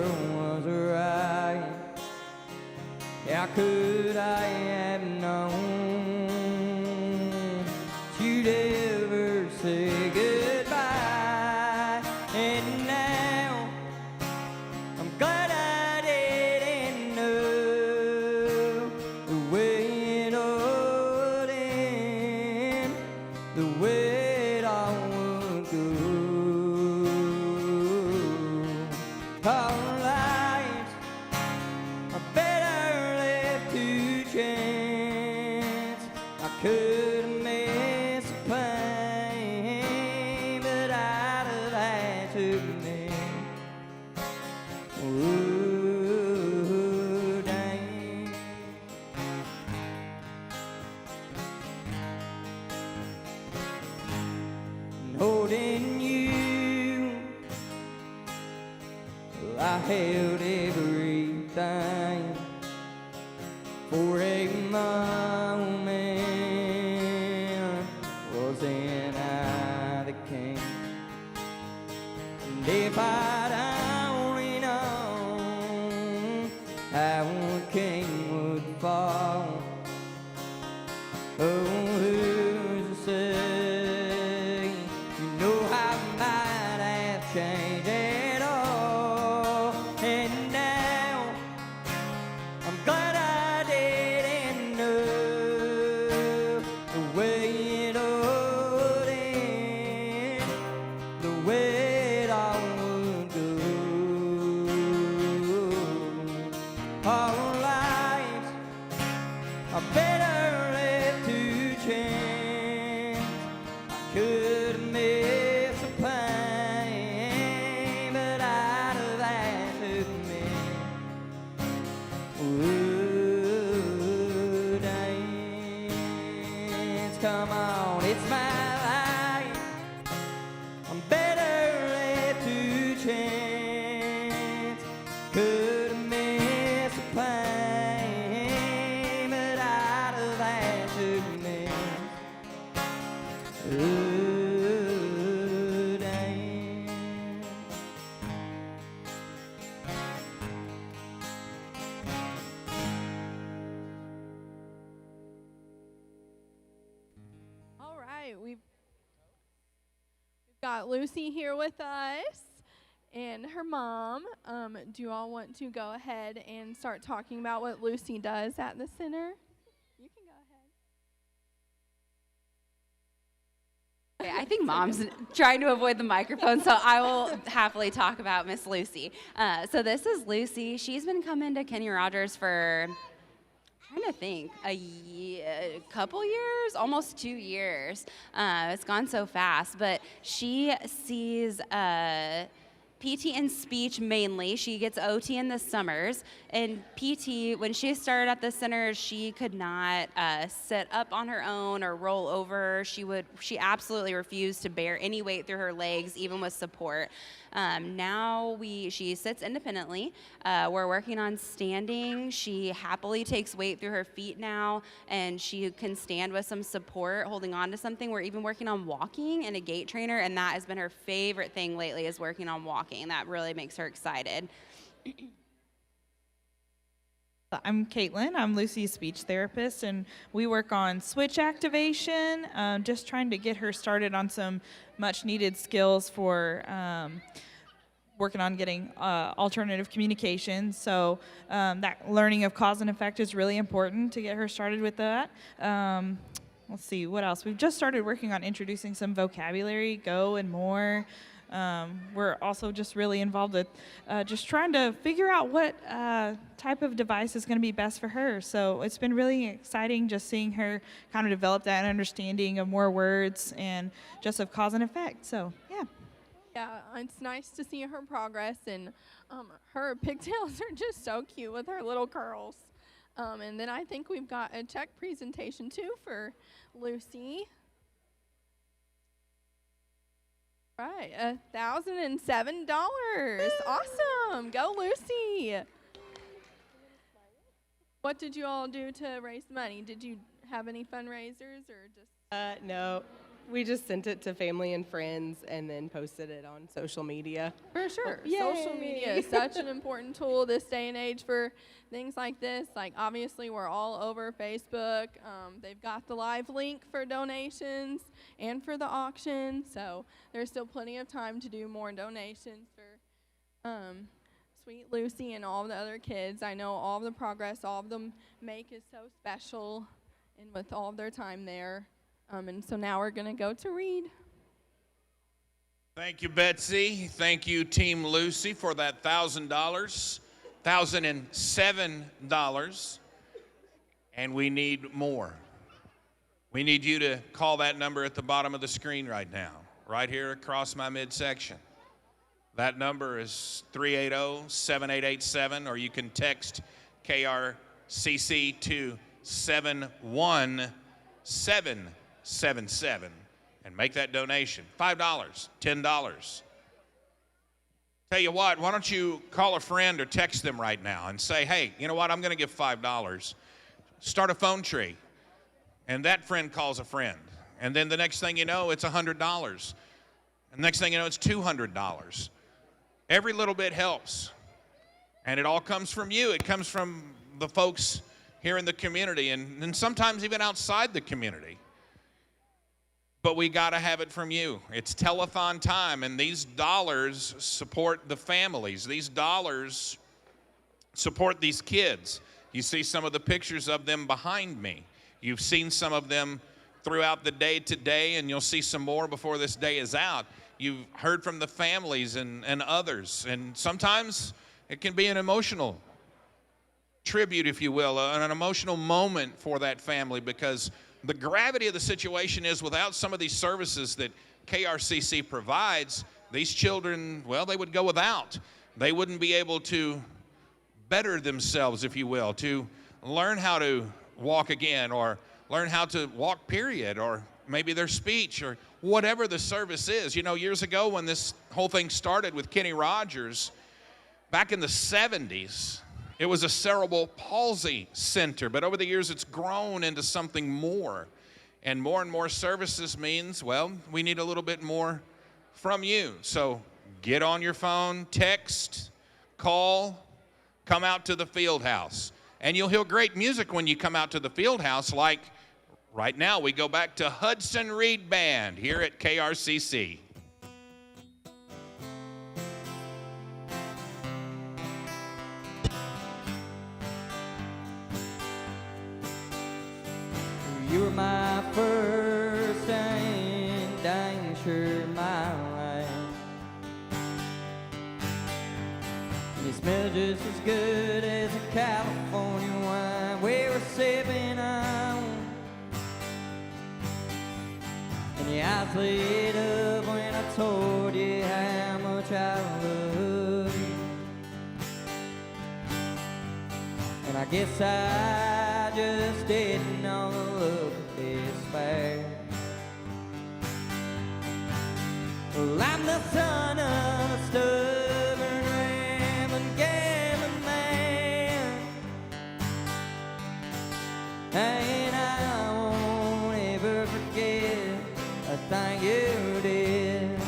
could miss a pain, but I'd have had to miss. Ooh, dang. And holding you, I held everything for a moment. Wasn't I the king? And if I'd only known how a king would fall, oh, who's to say? You know I might have changed it all, and now I'm glad I didn't know the way it all ended, the way it all would go. Our lives are better left to chance. I could have missed a pain, but I'd have had to miss. Ooh, dance, come on, it's my life. I'm better left to chance. Could have missed a pain, but I'd have had to miss. Ooh, dance. All right, we've got Lucy here with us and her mom. Do you all want to go ahead and start talking about what Lucy does at the center? You can go ahead. Okay, I think Mom's trying to avoid the microphone, so I will happily talk about Miss Lucy. So this is Lucy. She's been coming to Kenny Rogers for, trying to think, a couple years, almost 2 years. It's gone so fast, but she sees PT and speech mainly. She gets OT in the summers. And PT, when she started at the center, she could not sit up on her own or roll over. She absolutely refused to bear any weight through her legs, even with support. Now she sits independently. We're working on standing. She happily takes weight through her feet now, and she can stand with some support, holding on to something. We're even working on walking and a gait trainer, and that has been her favorite thing lately, is working on walking. That really makes her excited. I'm Caitlin. I'm Lucy's speech therapist, and we work on switch activation, just trying to get her started on some much needed skills for working on getting alternative communication. So that learning of cause and effect is really important to get her started with that. Let's see, what else? We've just started working on introducing some vocabulary, go and more. We're also just really involved with just trying to figure out what type of device is going to be best for her. So it's been really exciting just seeing her kind of develop that understanding of more words and just of cause and effect. So, yeah. Yeah, it's nice to see her progress, and her pigtails are just so cute with her little curls. And then I think we've got a check presentation too for Lucy. Right, $1,007. Awesome. Go, Lucy. What did you all do to raise money? Did you have any fundraisers or just? No, we just sent it to family and friends and then posted it on social media. For sure. Yay. Social media is such an important tool this day and age for things like this. Like, obviously, we're all over Facebook. They've got the live link for donations and for the auction. So there's still plenty of time to do more donations for Sweet Lucy and all the other kids. I know all the progress all of them make is so special, and with all of their time there. And so now we're going to go to Reed. Thank you, Betsy. Thank you, Team Lucy, for that $1,000, $1,007, and we need more. We need you to call that number at the bottom of the screen right now, right here across my midsection. That number is 380-7887, or you can text KRCC to 71777 and make that donation. $5, $10. Tell you what, why don't you call a friend or text them right now and say, hey, you know what, I'm going to give $5. Start a phone tree. And that friend calls a friend. And then the next thing you know, it's $100. And the next thing you know, it's $200. Every little bit helps. And it all comes from you. It comes from the folks here in the community and sometimes even outside the community. But we got to have it from you. It's telethon time, and these dollars support the families. These dollars support these kids. You see some of the pictures of them behind me. You've seen some of them throughout the day today, and you'll see some more before this day is out. You've heard from the families and others, and sometimes it can be an emotional tribute, if you will, an emotional moment for that family, because the gravity of the situation is without some of these services that KRCC provides, these children, well, they would go without. They wouldn't be able to better themselves, if you will, to learn how to walk again, or learn how to walk, period, or maybe their speech, or whatever the service is. You know, years ago when this whole thing started with Kenny Rogers, back in the 70s, it was a cerebral palsy center, but over the years it's grown into something more. And more services means, well, we need a little bit more from you. So get on your phone, text, call, come out to the Fieldhouse. And you'll hear great music when you come out to the Fieldhouse, like right now we go back to Hudson Reed Band here at KRCC. You were my first and danger my life. You smell just as good as a California wine we were sipping on. And your eyes lit up when I told you how much I love you. And I guess I just didn't know the love is fair. Well, I'm the son of a stubborn rambling gambling man, and I won't ever forget a thing you did.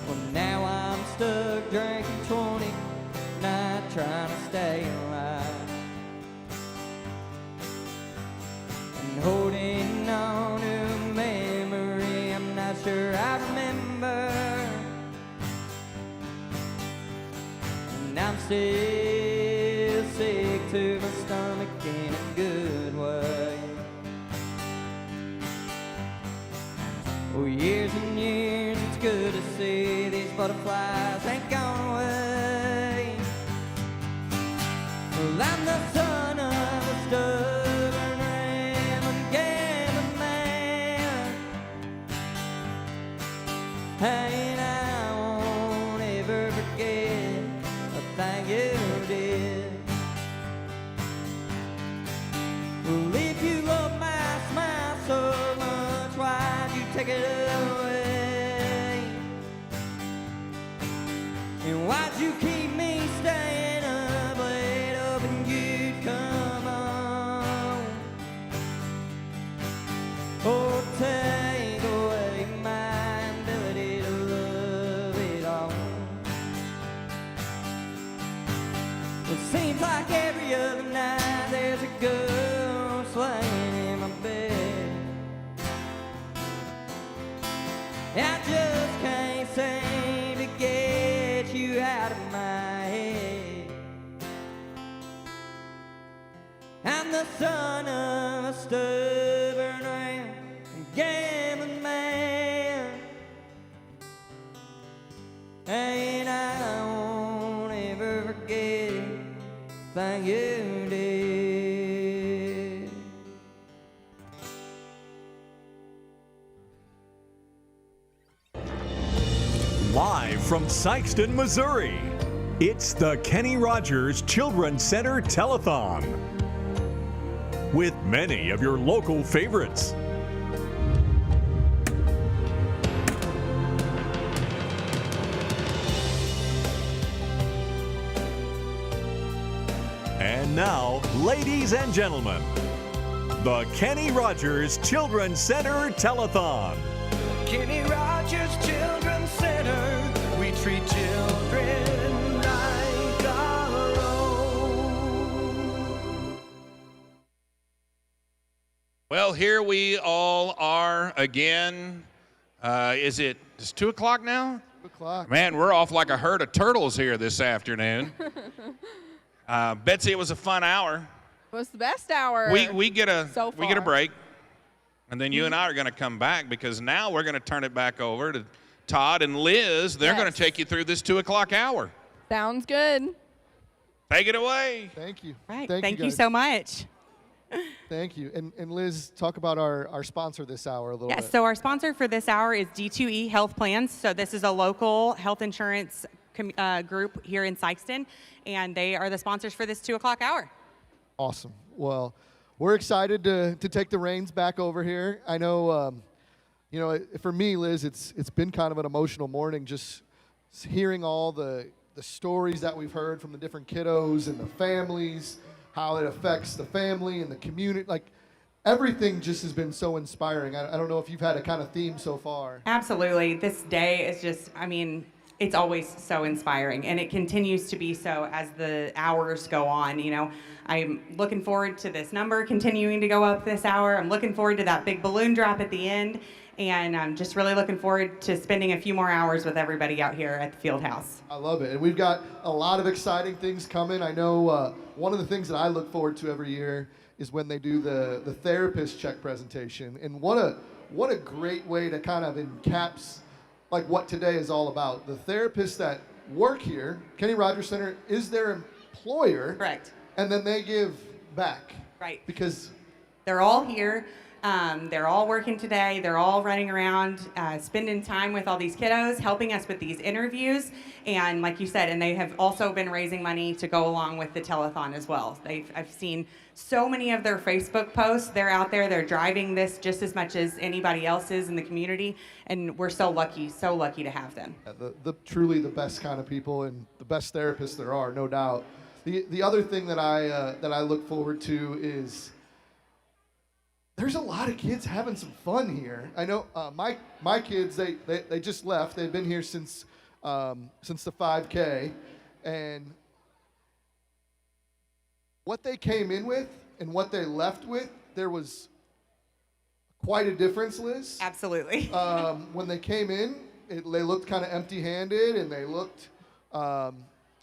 Well, now I'm stuck drinking 20, not trying to stay alive, and holding on to a memory I'm not sure I remember. And I'm still sick to my stomach in a good way. Oh, years and years, it's good to see these butterflies ain't gone away. Well, I'm the son of a stubborn rambling gambling man, and I won't ever forget a thing you did. Well, if you love my smile so much, why'd you take it away? And why'd you keep me staying up late, hoping you'd come on? Oh, take away my ability to love it all. It seems like every other night there's a girl laying in my bed. I just can't seem to get you out of my head. I'm the son of a stubborn and gambling man, and I won't ever forget it. Thank you did. Live from Sikeston, Missouri, it's the Kenny Rogers Children's Center Telethon with many of your local favorites. And now, ladies and gentlemen, the Kenny Rogers Children's Center Telethon. Kenny Rogers Children's Center, we treat children like our own. Well, here we all are again. It's 2 o'clock now? 2 o'clock. Man, we're off like a herd of turtles here this afternoon. Betsy, it was a fun hour. It was the best hour. We get a far. break, and then you and I are going to come back because now we're going to turn it back over to Todd and Liz. They're going to take you through this 2 o'clock hour. Sounds good. Take it away. Thank you. Right. Thank you guys. so much. Thank you. And Liz, talk about our sponsor this hour a little bit. Yes, so our sponsor for this hour is D2E Health Plans. So this is a local health insurance group here in Sikeston, and they are the sponsors for this 2 o'clock hour. Awesome. Well, we're excited to take the reins back over here. I know, for me, Liz, it's been kind of an emotional morning just hearing all the stories that we've heard from the different kiddos and the families, how it affects the family and the community. Like, everything just has been so inspiring. I don't know if you've had a kind of theme so far. Absolutely. This day is just, it's always so inspiring, and it continues to be so as the hours go on. I'm looking forward to this number continuing to go up this hour. I'm looking forward to that big balloon drop at the end, and I'm just really looking forward to spending a few more hours with everybody out here at the Fieldhouse. I love it. And we've got a lot of exciting things coming. I know one of the things that I look forward to every year is when they do the therapist check presentation. And what a great way to kind of encaps like what today is all about. The therapists that work here, Kenny Rogers Center is their employer. Correct. And then they give back. Right. Because they're all here. They're all working today. They're all running around, spending time with all these kiddos, helping us with these interviews. And like you said, and they have also been raising money to go along with the telethon as well. I've seen so many of their Facebook posts. They're out there. They're driving this just as much as anybody else is in the community. And we're so lucky to have them. Truly the best kind of people and the best therapists there are, no doubt. The other thing that I look forward to is there's a lot of kids having some fun here. I know my kids, they just left. They've been here since the 5K, and what they came in with and what they left with, there was quite a difference, Liz. Absolutely. When they came in, they looked kind of empty-handed, and they looked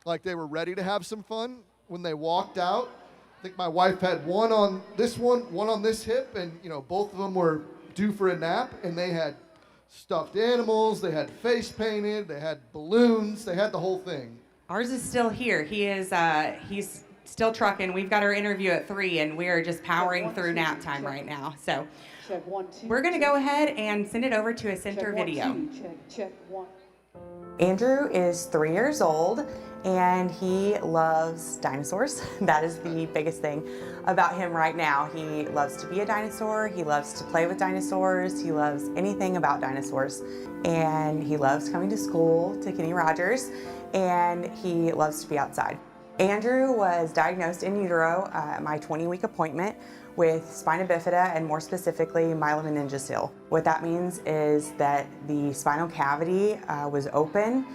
like they were ready to have some fun. When they walked out, I think my wife had one on this hip, and both of them were due for a nap, and they had stuffed animals, they had face painted, they had balloons, they had the whole thing. Ours is still here. He's still trucking. We've got our interview at 3, and we are just powering through nap time right now. So we're going to go ahead and send it over to a center video. Check 1. Andrew is 3 years old, and he loves dinosaurs. That is the biggest thing about him right now. He loves to be a dinosaur. He loves to play with dinosaurs. He loves anything about dinosaurs. And he loves coming to school, to Kenny Rogers, and he loves to be outside. Andrew was diagnosed in utero at my 20-week appointment with Spina Bifida, and more specifically myelomeningocele. What that means is that the spinal cavity was open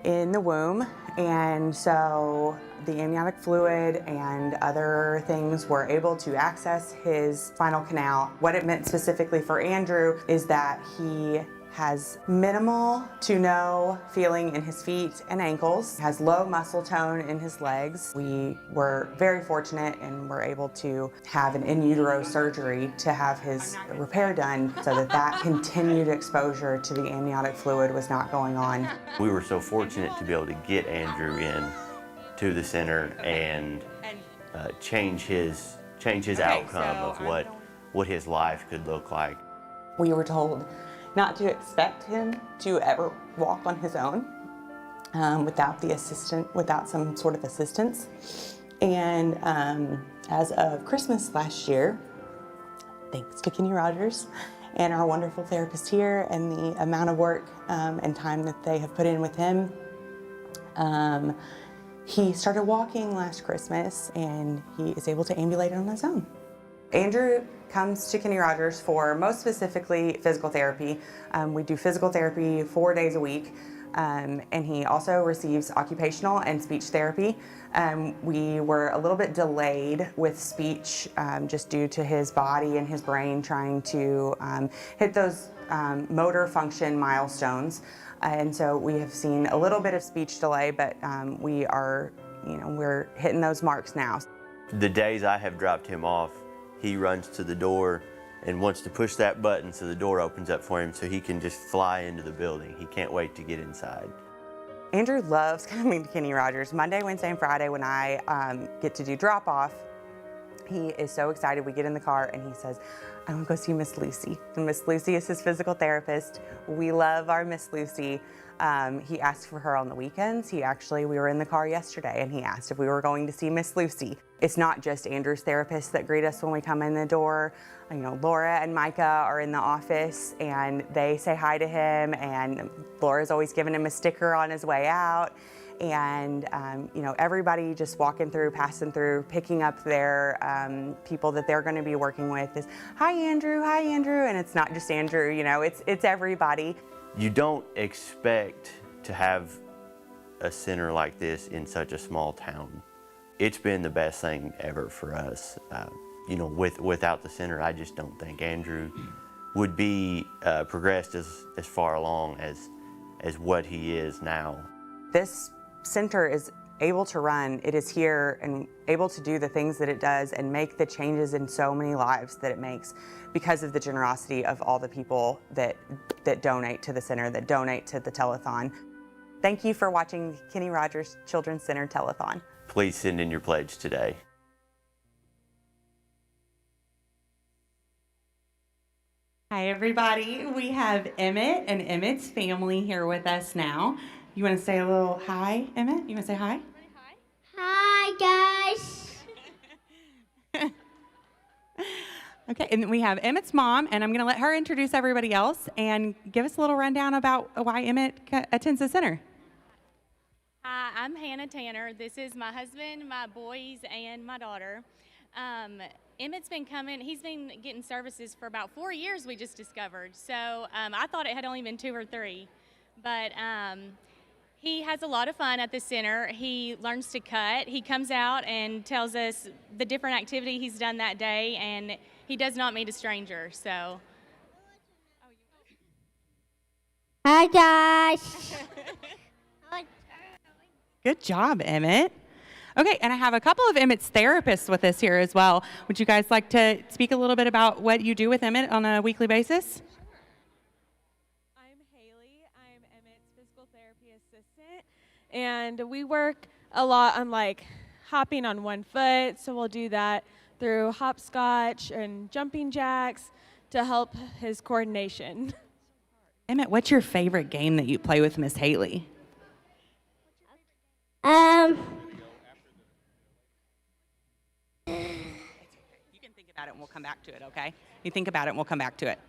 in the womb, and so the amniotic fluid and other things were able to access his spinal canal. What it meant specifically for Andrew is that he has minimal to no feeling in his feet and ankles, has low muscle tone in his legs. We were very fortunate and were able to have an in utero surgery to have his repair done so that that continued exposure to the amniotic fluid was not going on. We were so fortunate to be able to get Andrew in to the center and change his outcome of what his life could look like. We were told not to expect him to ever walk on his own without some sort of assistance. And as of Christmas last year, thanks to Kenny Rogers and our wonderful therapist here and the amount of work and time that they have put in with him, he started walking last Christmas and he is able to ambulate on his own. Andrew comes to Kenny Rogers for most specifically physical therapy. We do physical therapy 4 days a week, and he also receives occupational and speech therapy. We were a little bit delayed with speech just due to his body and his brain trying to hit those motor function milestones. And so we have seen a little bit of speech delay, but we're hitting those marks now. The days I have dropped him off, he runs to the door and wants to push that button so the door opens up for him so he can just fly into the building. He can't wait to get inside. Andrew loves coming to Kenny Rogers. Monday, Wednesday, and Friday when I get to do drop-off, he is so excited. We get in the car and he says, I want to go see Miss Lucy. And Miss Lucy is his physical therapist. We love our Miss Lucy. He asked for her on the weekends. We were in the car yesterday and he asked if we were going to see Miss Lucy. It's not just Andrew's therapists that greet us when we come in the door. Laura and Micah are in the office and they say hi to him, and Laura's always giving him a sticker on his way out. And everybody just walking through, passing through, picking up their people that they're going to be working with is, hi Andrew, and it's not just Andrew, it's everybody. You don't expect to have a center like this in such a small town. It's been the best thing ever for us. Without the center, I just don't think Andrew would be progressed as far along as what he is now. This center is able to run, it is here and able to do the things that it does and make the changes in so many lives that it makes because of the generosity of all the people that donate to the center, that donate to the Telethon. Thank you for watching Kenny Rogers Children's Center Telethon. Please send in your pledge today. Hi everybody, we have Emmett and Emmett's family here with us now. You want to say a little hi, Emmett? You want to say hi? Hi, guys. Okay, and we have Emmett's mom, and I'm going to let her introduce everybody else and give us a little rundown about why Emmett attends the center. Hi, I'm Hannah Tanner. This is my husband, my boys, and my daughter. Emmett's been coming, he's been getting services for about 4 years, we just discovered. So I thought it had only been 2 or 3. But he has a lot of fun at the center. He learns to cut. He comes out and tells us the different activity he's done that day, and he does not meet a stranger, so. Hi, guys. Good job, Emmett. Okay, and I have a couple of Emmett's therapists with us here as well. Would you guys like to speak a little bit about what you do with Emmett on a weekly basis? And we work a lot on hopping on one foot, so we'll do that through hopscotch and jumping jacks to help his coordination. Emmett, what's your favorite game that you play with Miss Haley? You can think about it and we'll come back to it, okay? You think about it and we'll come back to it.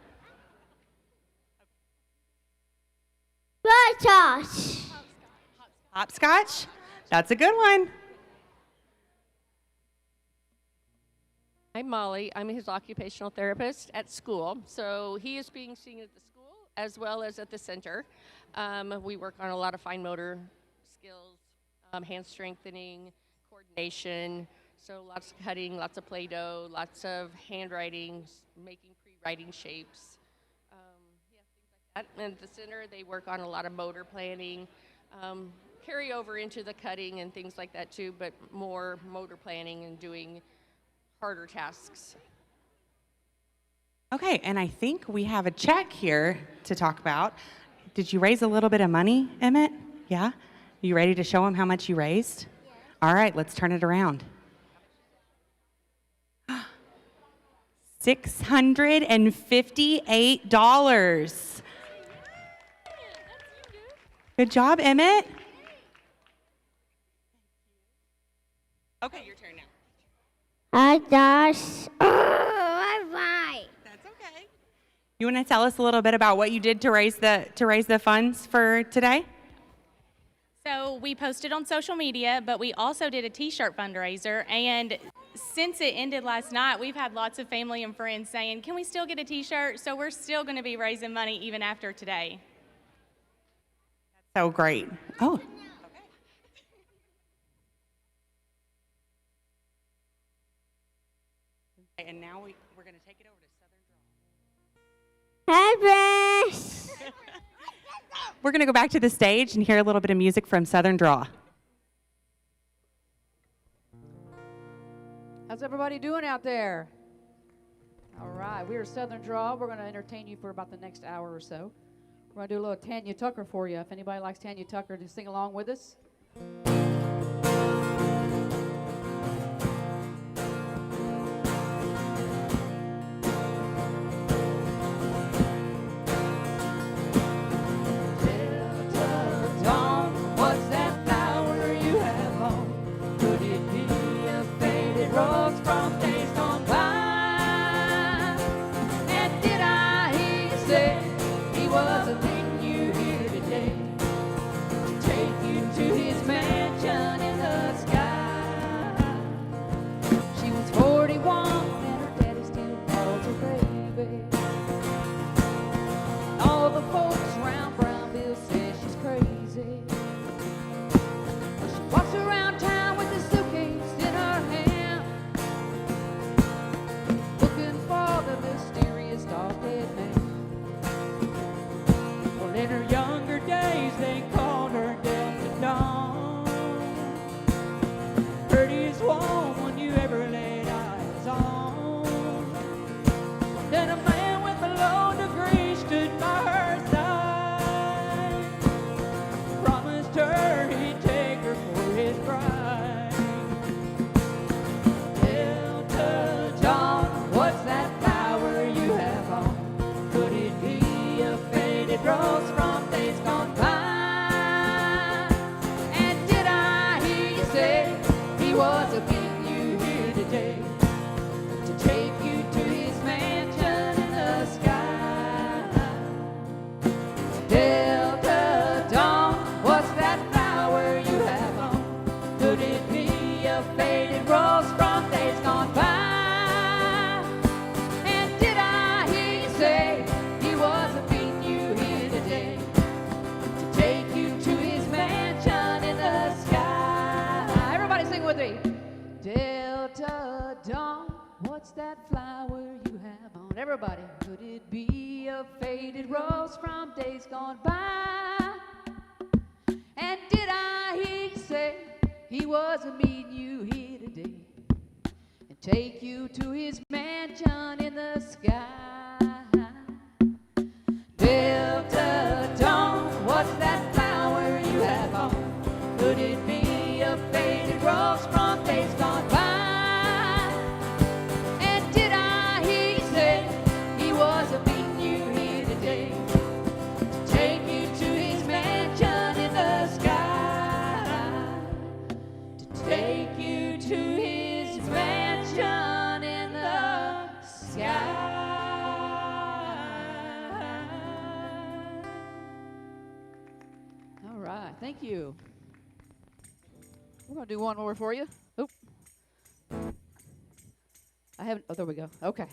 Josh. Hopscotch? That's a good one. I'm Molly. I'm his occupational therapist at school. So he is being seen at the school as well as at the center. We work on a lot of fine motor skills, hand strengthening, coordination. So lots of cutting, lots of Play-Doh, lots of handwriting, making pre-writing shapes. At the center, they work on a lot of motor planning, carry over into the cutting and things like that too, but more motor planning and doing harder tasks. Okay, and I think we have a check here to talk about. Did you raise a little bit of money, Emmett? Yeah? You ready to show them how much you raised? Yeah. All right, let's turn it around. $658. Good job, Emmett. Okay, your turn now. Gosh. I'm right. That's okay. You want to tell us a little bit about what you did to raise the funds for today? So we posted on social media, but we also did a t-shirt fundraiser, and since it ended last night, we've had lots of family and friends saying, can we still get a t-shirt? So we're still going to be raising money even after today. So great. Oh. Okay, and now we're going to take it over to Southern Draw. Hi, We're going to go back to the stage and hear a little bit of music from Southern Draw. How's everybody doing out there? All right, we are Southern Draw. We're going to entertain you for about the next hour or so. We're going to do a little Tanya Tucker for you. If anybody likes Tanya Tucker, to sing along with us. Everybody, could it be a faded rose from days gone by? And did I hear you say he wasn't meeting you here today and take you to his mansion in the sky? Delta Dawn, what's that flower you have on? Could it be a faded rose from days gone by? Thank you. We're going to do one more for you. Oop. I haven't. Oh, there we go. Okay.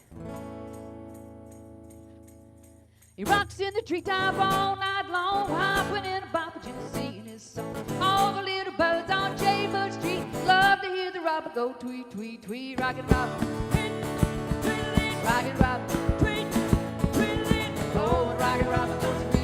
He rocks in the treetop all night long, hopping in a bop just singing his song. All the little birds on J-Bud Street love to hear the robber go tweet, tweet, tweet. Rockin' robber, tweet, tweet, rockin' robber, tweet, tweet, oh, and rockin' robber goes tweet.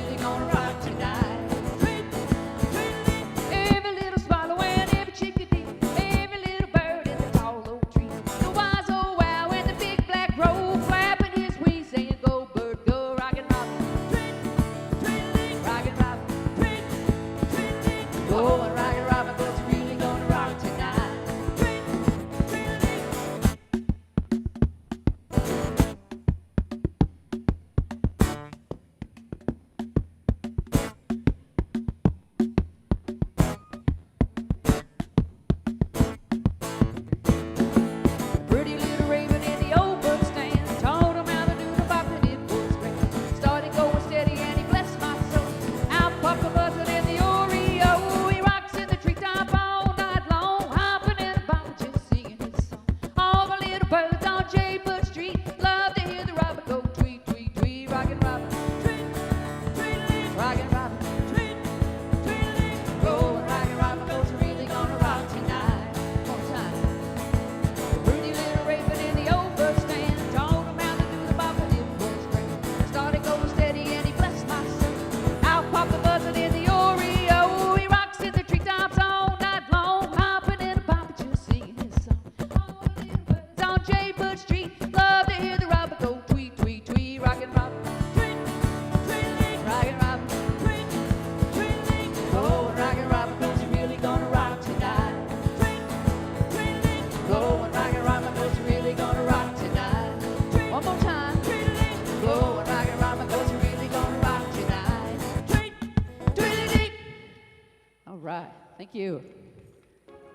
All right, thank you.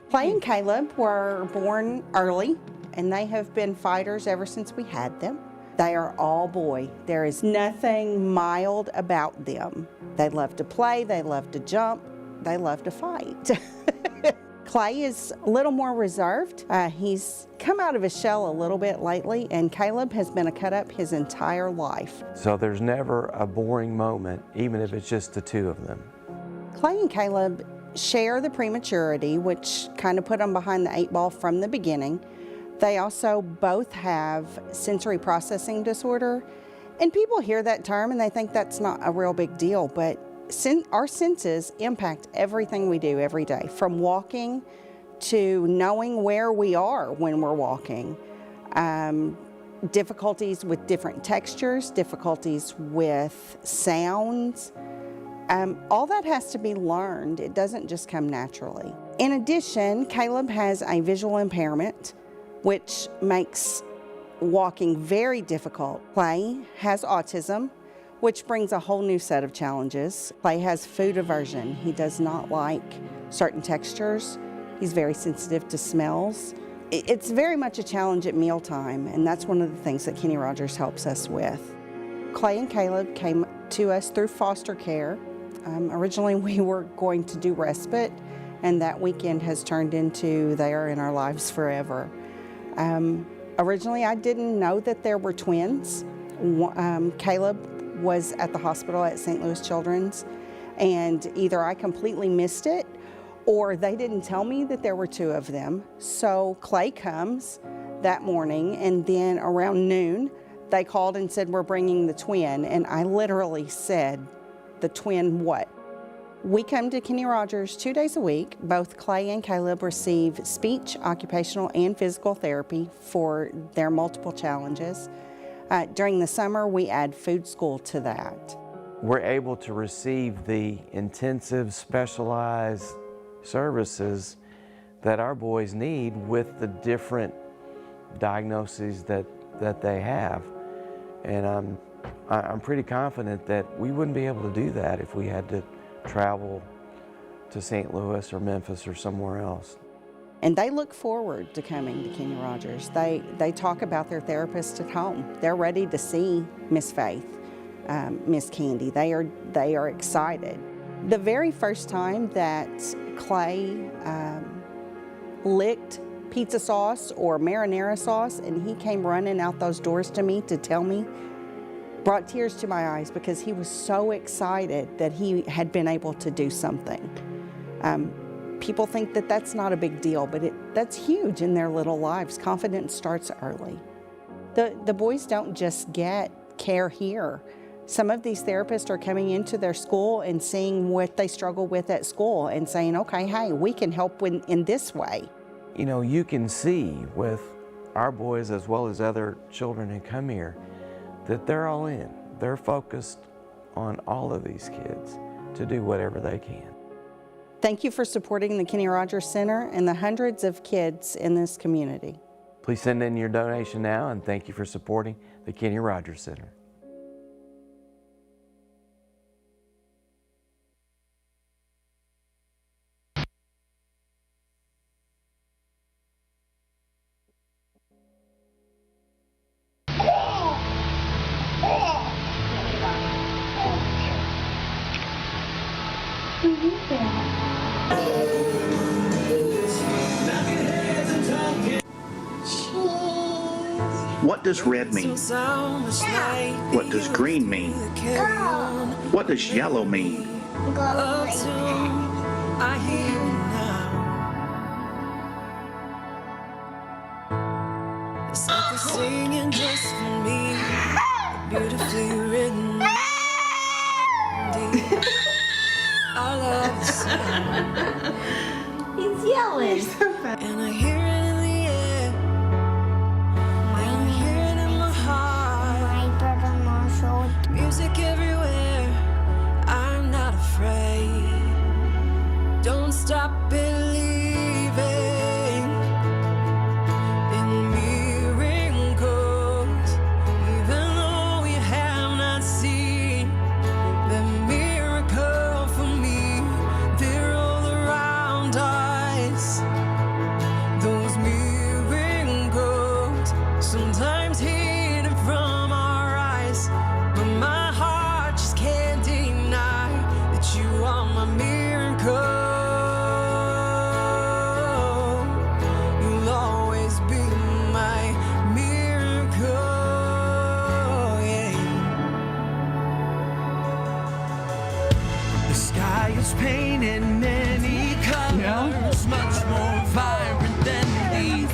Clay and Caleb were born early, and they have been fighters ever since we had them. They are all boy. There is nothing mild about them. They love to play, they love to jump, they love to fight. Clay is a little more reserved. He's come out of his shell a little bit lately, and Caleb has been a cut-up his entire life. So there's never a boring moment, even if it's just the two of them. Clay and Caleb share the prematurity, which kind of put them behind the 8 ball from the beginning. They also both have sensory processing disorder, and people hear that term and they think that's not a real big deal, but our senses impact everything we do every day, from walking to knowing where we are when we're walking. Difficulties with different textures, difficulties with sounds. All that has to be learned. It doesn't just come naturally. In addition, Caleb has a visual impairment, which makes walking very difficult. Clay has autism, which brings a whole new set of challenges. Clay has food aversion. He does not like certain textures. He's very sensitive to smells. It's very much a challenge at mealtime, and that's one of the things that Kenny Rogers helps us with. Clay and Caleb came to us through foster care. Originally, we were going to do respite, and that weekend has turned into they are in our lives forever. Originally, I didn't know that there were twins. Caleb was at the hospital at St. Louis Children's, and either I completely missed it or they didn't tell me that there were 2 of them. So Clay comes that morning, and then around noon, they called and said, we're bringing the twin, and I literally said, the twin what? We come to Kenny Rogers 2 days a week. Both Clay and Caleb receive speech, occupational, and physical therapy for their multiple challenges. During the summer, we add food school to that. We're able to receive the intensive, specialized services that our boys need with the different diagnoses that they have. And I'm pretty confident that we wouldn't be able to do that if we had to travel to St. Louis or Memphis or somewhere else. And they look forward to coming to Kenny Rogers. They talk about their therapist at home. They're ready to see Miss Faith, Miss Candy. They are excited. The very first time that Clay licked pizza sauce or marinara sauce, and he came running out those doors to me to tell me, brought tears to my eyes because he was so excited that he had been able to do something. People think that that's not a big deal, but that's huge in their little lives. Confidence starts early. The boys don't just get care here. Some of these therapists are coming into their school and seeing what they struggle with at school and saying, okay, hey, we can help in this way. You know, you can see with our boys as well as other children who come here that they're all in. They're focused on all of these kids to do whatever they can. Thank you for supporting the Kenny Rogers Center and the hundreds of kids in this community. Please send in your donation now, and thank you for supporting the Kenny Rogers Center. What does red mean? What does green mean? What does yellow mean? Something singing just for me, beautifully written. I love the sound. He's yelling. And I hear it in the air. And I hear it in my heart. Music everywhere. I'm not afraid. Don't stop believing. They're all highest pain in many colors, much more vibrant than the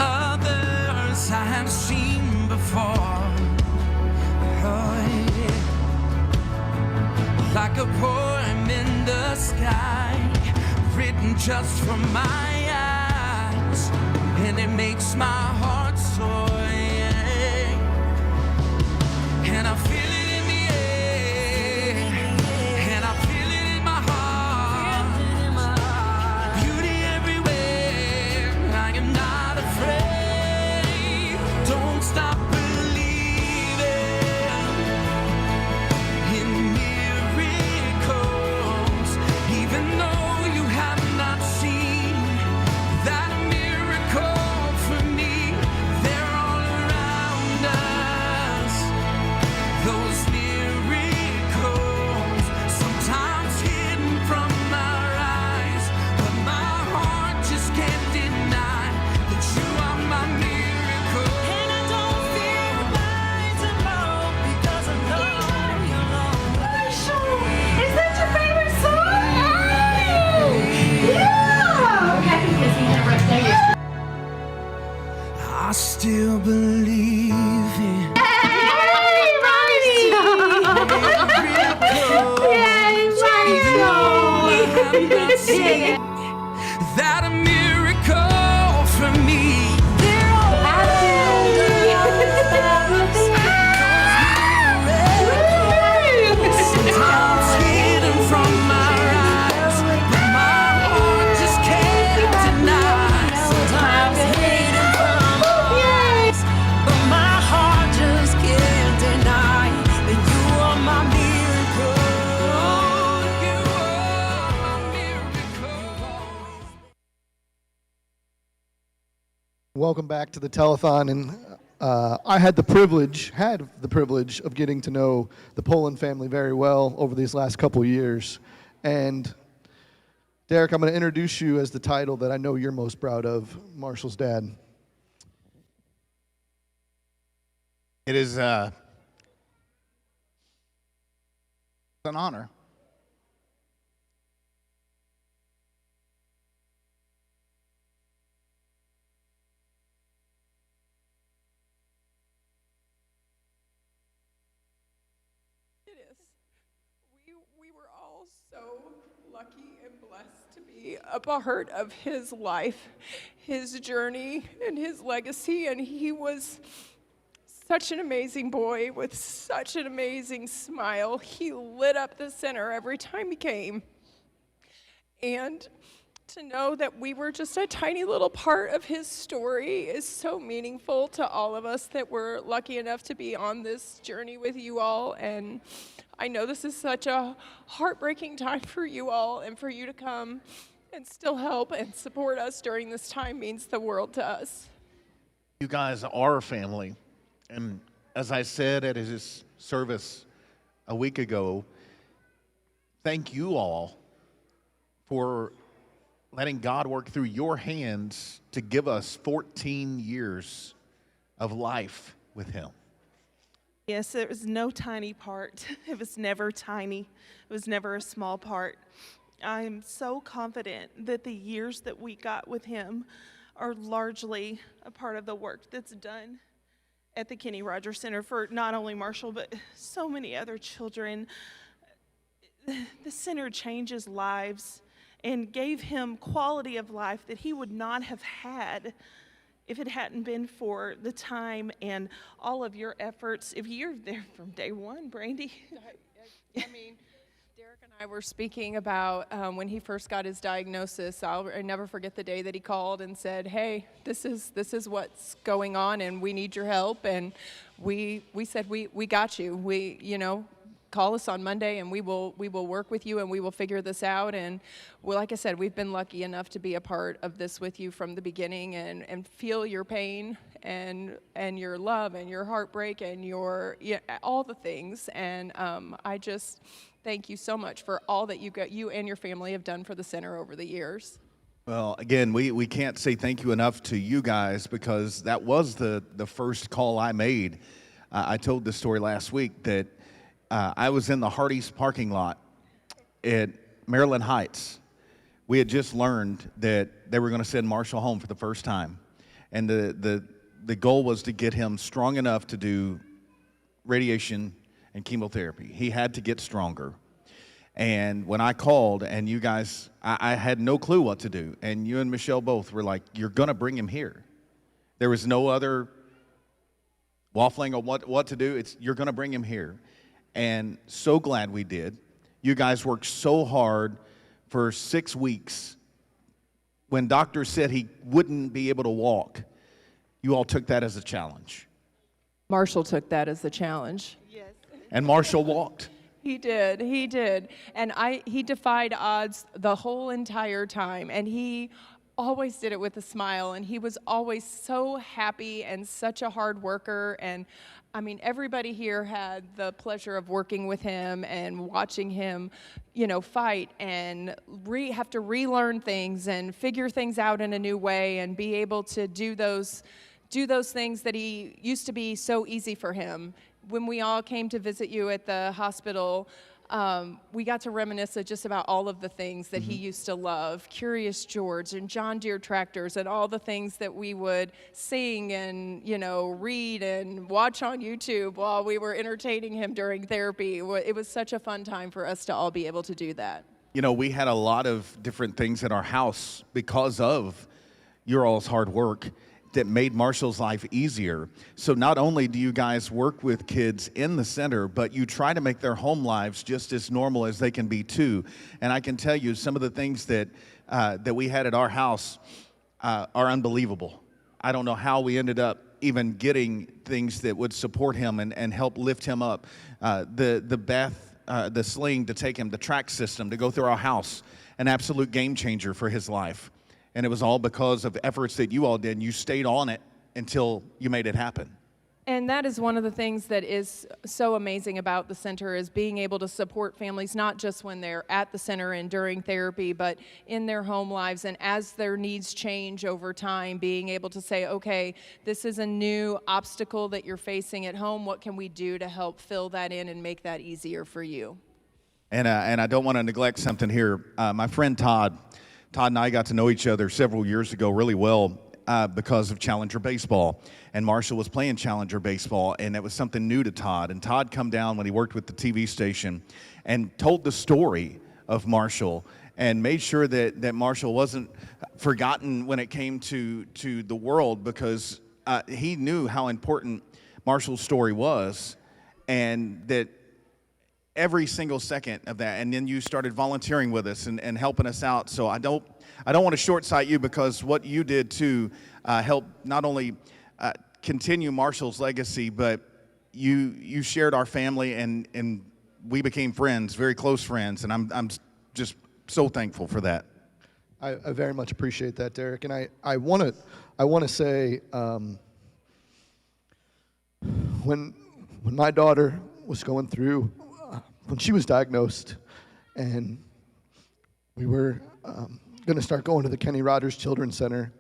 others I have seen before. Oh, yeah. Like a poem in the sky, written just for my eyes, and it makes my heart soar. Yeah. And I feel it in the air, and I feel it in my heart. Beauty everywhere, I am not afraid. Don't stop believing in miracles, even though you have not seen that miracle for me. They're all around us. Those miracles, sometimes hidden from our eyes, but my heart just can't deny that you are my miracle. And I don't fear by tomorrow because I know you're always. Is that your favorite song? Yeah! Happy because he had a rough day yesterday. I still believe in that a miracle for me. They're all sometimes hidden from our eyes, but my heart just can't deny. Sometimes hidden from our eyes, but my heart just can't deny that you are my miracle. You are my miracle. Welcome back to the telethon, and I had the privilege of getting to know the Poland family very well over these last couple of years. And Derek, I'm going to introduce you as the title that I know you're most proud of, Marshall's dad. It is an honor. It is. We were all so lucky and blessed to be a part of his life, his journey, and his legacy. And he was such an amazing boy with such an amazing smile. He lit up the center every time he came. And to know that we were just a tiny little part of his story is so meaningful to all of us that we're lucky enough to be on this journey with you all. And I know this is such a heartbreaking time for you all, and for you to come and still help and support us during this time means the world to us. You guys are a family. And as I said at his service a week ago, thank you all for letting God work through your hands to give us 14 years of life with him. Yes, it was no tiny part. It was never tiny. It was never a small part. I'm so confident that the years that we got with him are largely a part of the work that's done at the Kenny Rogers Center for not only Marshall, but so many other children. The center changes lives and gave him quality of life that he would not have had if it hadn't been for the time and all of your efforts. If you're there from day one, Brandy. I mean, Derek and I were speaking about when he first got his diagnosis. I'll never forget the day that he called and said, "Hey, this is what's going on, and we need your help." And we said, "We got you. Call us on Monday, and we will work with you, and we will figure this out." And well, like I said, we've been lucky enough to be a part of this with you from the beginning, and feel your pain and your love and your heartbreak and your all the things. And I just thank you so much for all that you and your family have done for the center over the years. Well, again, we can't say thank you enough to you guys, because that was the first call I made. I told this story last week that I was in the Hardee's parking lot Maryland Heights, we had just learned that they were going to send Marshall home for the first time. And the goal was to get him strong enough to do radiation and chemotherapy. He had to get stronger. And when I called, and you guys, I had no clue what to do. And you and Michelle both were like, you're going to bring him here. There was no other waffling on what to do. You're going to bring him here. And so glad we did. You guys worked so hard for 6 weeks. When doctors said he wouldn't be able to walk, you all took that as a challenge. Marshall took that as a challenge. And Marshall walked. He did. And he defied odds the whole entire time. And he always did it with a smile. And he was always so happy and such a hard worker. And I mean, everybody here had the pleasure of working with him and watching him, fight and have to relearn things and figure things out in a new way and be able to do those things that he used to be so easy for him. When we all came to visit you at the hospital, we got to reminisce just about all of the things that he used to love, Curious George and John Deere tractors and all the things that we would sing and, read and watch on YouTube while we were entertaining him during therapy. It was such a fun time for us to all be able to do that. We had a lot of different things in our house because of your all's hard work that made Marshall's life easier. So not only do you guys work with kids in the center, but you try to make their home lives just as normal as they can be too. And I can tell you some of the things that we had at our house are unbelievable. I don't know how we ended up even getting things that would support him and help lift him up. The sling to take him, the track system to go through our house, an absolute game changer for his life. And it was all because of efforts that you all did, and you stayed on it until you made it happen. And that is one of the things that is so amazing about the center, is being able to support families, not just when they're at the center and during therapy, but in their home lives. And as their needs change over time, being able to say, okay, this is a new obstacle that you're facing at home. What can we do to help fill that in and make that easier for you? And I don't want to neglect something here. My friend Todd and I got to know each other several years ago really well because of Challenger Baseball. And Marshall was playing Challenger Baseball, and it was something new to Todd. And Todd come down when he worked with the TV station and told the story of Marshall and made sure that Marshall wasn't forgotten when it came to the world, because he knew how important Marshall's story was, and that every single second of that. And then you started volunteering with us and helping us out. So I don't want to short-sight you, because what you did to help not only continue Marshall's legacy, but you shared our family, and we became friends, very close friends. And I'm just so thankful for that. I very much appreciate that, Derek. And I want to say, when my daughter was going through, when she was diagnosed, and we were going to start going to the Kenny Rogers Children's Center,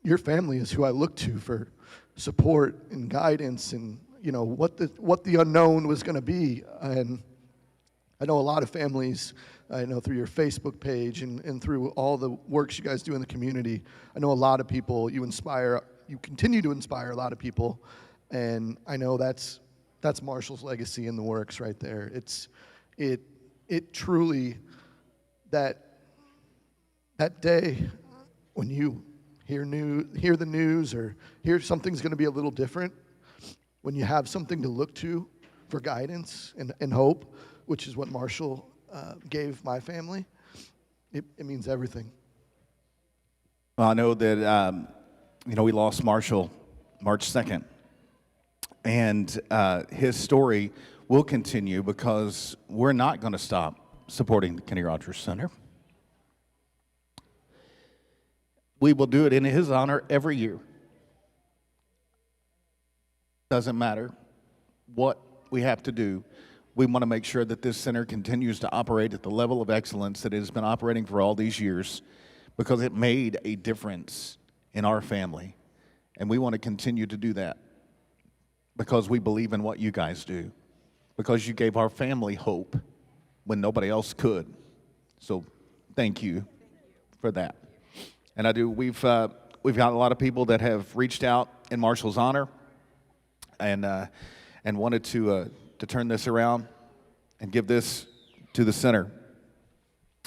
your family is who I looked to for support and guidance, and what the unknown was going to be. And I know a lot of families, I know through your Facebook page and through all the works you guys do in the community, I know a lot of people you continue to inspire a lot of people, and I know that's Marshall's legacy in the works right there. It truly, that day when you hear the news or hear something's going to be a little different, when you have something to look to for guidance and hope, which is what Marshall gave my family, it means everything. Well, I know that we lost Marshall March 2nd. And his story will continue, because we're not going to stop supporting the Kenny Rogers Center. We will do it in his honor every year. Doesn't matter what we have to do. We want to make sure that this center continues to operate at the level of excellence that it has been operating for all these years, because it made a difference in our family. And we want to continue to do that, because we believe in what you guys do, because you gave our family hope when nobody else could. So thank you for that. And we've got a lot of people that have reached out in Marshall's honor and wanted to turn this around and give this to the center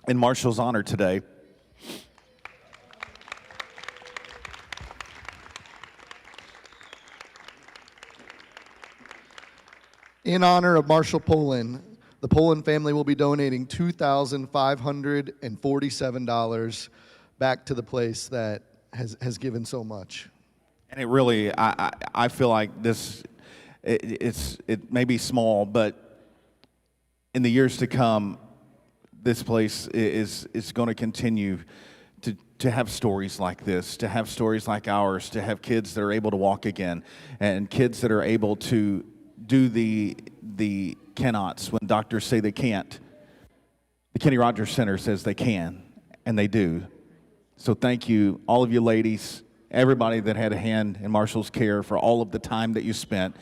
in Marshall's honor today. In honor of Marshall Poland, the Poland family will be donating $2,547 back to the place that has given so much. And it really, I feel like this, it may be small, but in the years to come, this place is going to continue to have stories like this, to have stories like ours, to have kids that are able to walk again, and kids that are able to do the cannots when doctors say they can't. The Kenny Rogers Center says they can, and they do. So thank you, all of you ladies, everybody that had a hand in Marshall's care, for all of the time that you spent,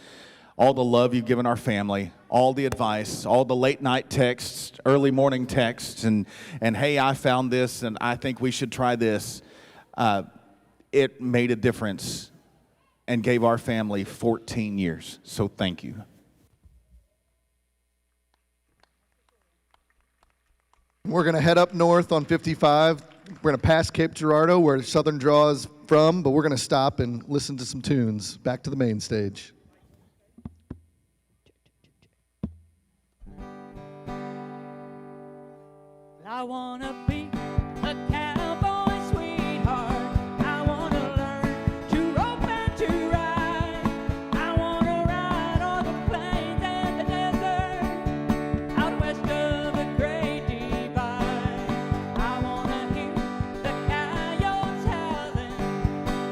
all the love you've given our family, all the advice, all the late night texts, early morning texts, and hey, I found this, and I think we should try this. It made a difference and gave our family 14 years. So thank you. We're going to head up north on 55. We're going to pass Cape Girardeau, where Southern Draw is from, but we're going to stop and listen to some tunes. Back to the main stage. I want to be a cowboy sweetheart. I want to learn to rope and to ride. I want to ride on the plains and the desert, out west of the Great Divide. I want to hear the coyotes howling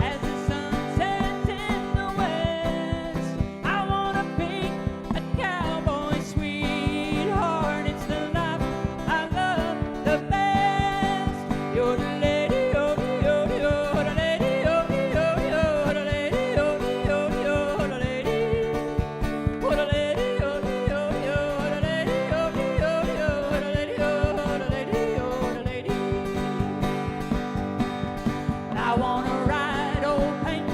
as the sun sets in the west. I want to be a cowboy sweetheart. It's the life I love the best. You're the lady, you're the lady, you're the lady, you're the lady, you're the lady, you're the lady, you're the lady, you're the lady, you're the lady. I wanna ride old paint,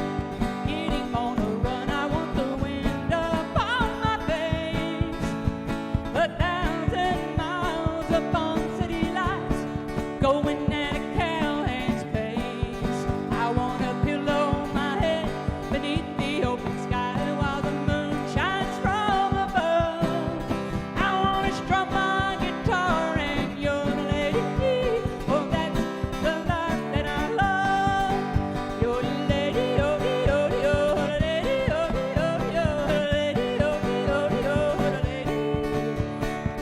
get him on a run. I want the wind upon my face, 1,000 miles upon city lights, going at a cowhand's pace. I wanna pillow my head beneath the open sky while the moon shines from above. I wanna strum my guitar and you're the lady. Oh, that's the life that I love. You're the lady, you're the lady, you're the lady, you're the lady, you're the lady, you're the lady.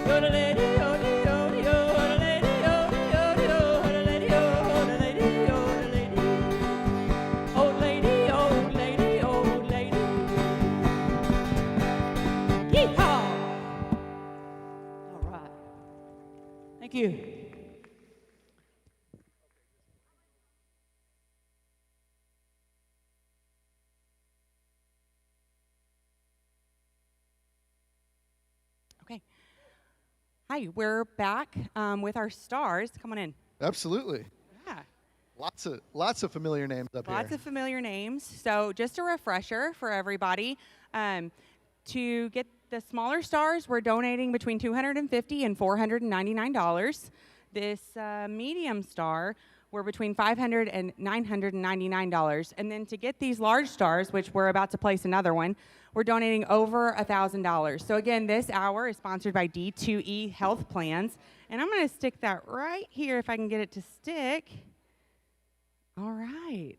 You're the lady, you're the lady, you're the lady, you're the lady, you're the lady, you're the lady. Old lady, old lady, old lady. Yeehaw! All right. Thank you. Okay. Hi, we're back with our stars. Come on in. Absolutely. Yeah. Lots of familiar names up Lots here. of familiar names. So just a refresher for everybody. To get the smaller stars, we're donating between $250 and $499. This medium star, we're between $500 and $999. And then to get these large stars, which we're about to place another one, we're donating over $1,000. So again, this hour is sponsored by D2E Health Plans. And I'm going to stick that right here if I can get it to stick. All right.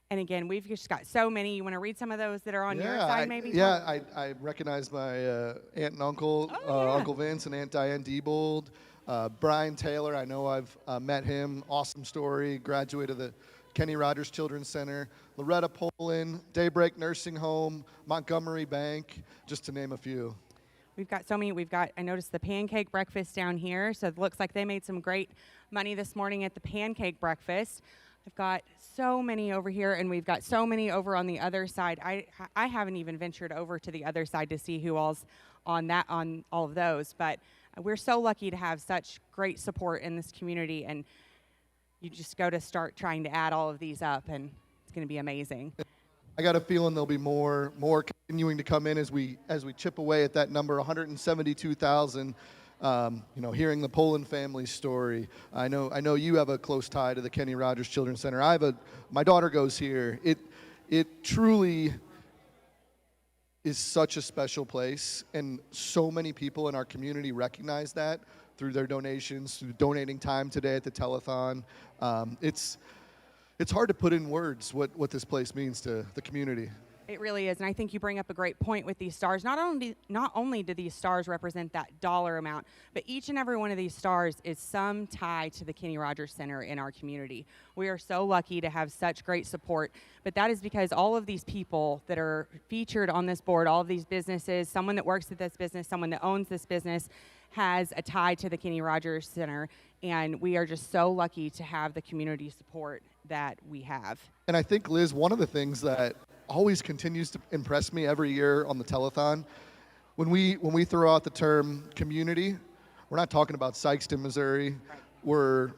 And again, we've just got so many. You want to read some of those that are on your side, maybe? I recognize my aunt and uncle, Uncle Vince and Aunt Diane Diebold. Brian Taylor, I know I've met him. Awesome story. Graduate of the Kenny Rogers Children's Center. Loretta Poland, Daybreak Nursing Home, Montgomery Bank, just to name a few. We've got so many. I noticed the pancake breakfast down here. So it looks like they made some great money this morning at the pancake breakfast. I've got so many over here, and we've got so many over on the other side. I haven't even ventured over to the other side to see who all's on all of those. But we're so lucky to have such great support in this community, and you just go to start trying to add all of these up, and it's going to be amazing. I got a feeling there'll be more continuing to come in as we chip away at that number, 172,000. Hearing the Poland family story. I know you have a close tie to the Kenny Rogers Children's Center. My daughter goes here. It truly is such a special place, and so many people in our community recognize that through their donations, through donating time today at the telethon. It's hard to put in words what this place means to the community. It really is, and I think you bring up a great point with these stars. Not only do these stars represent that dollar amount, but each and every one of these stars is some tie to the Kenny Rogers Center in our community. We are so lucky to have such great support, but that is because all of these people that are featured on this board, all of these businesses, someone that works at this business, someone that owns this business, has a tie to the Kenny Rogers Center, and we are just so lucky to have the community support that we have. And I think, Liz, one of the things that always continues to impress me every year on the telethon, when we throw out the term community, we're not talking about Sikeston, Missouri. We're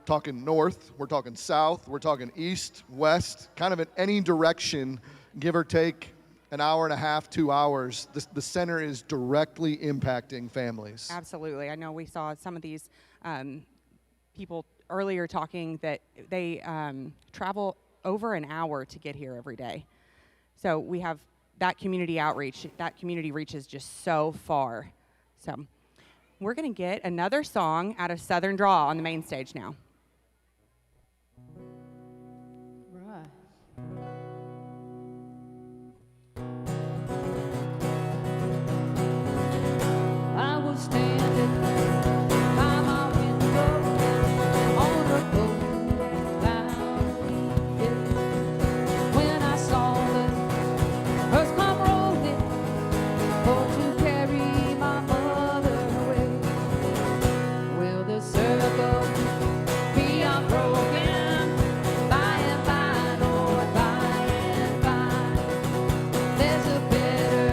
talking north, we're talking south, we're talking east, west, kind of in any direction, give or take an hour and a half, 2 hours. The center is directly impacting families. Absolutely. I know we saw some of these people earlier talking that they travel over an hour to get here every day. So we have that community outreach. That community reaches just so far. So we're going to get another song out of Southern Draw on the main stage now. I was standing by my window on the boat down when I saw the bus come rolling for to carry my mother away. Will the circle be unbroken by and by, Lord, by and by? There's a better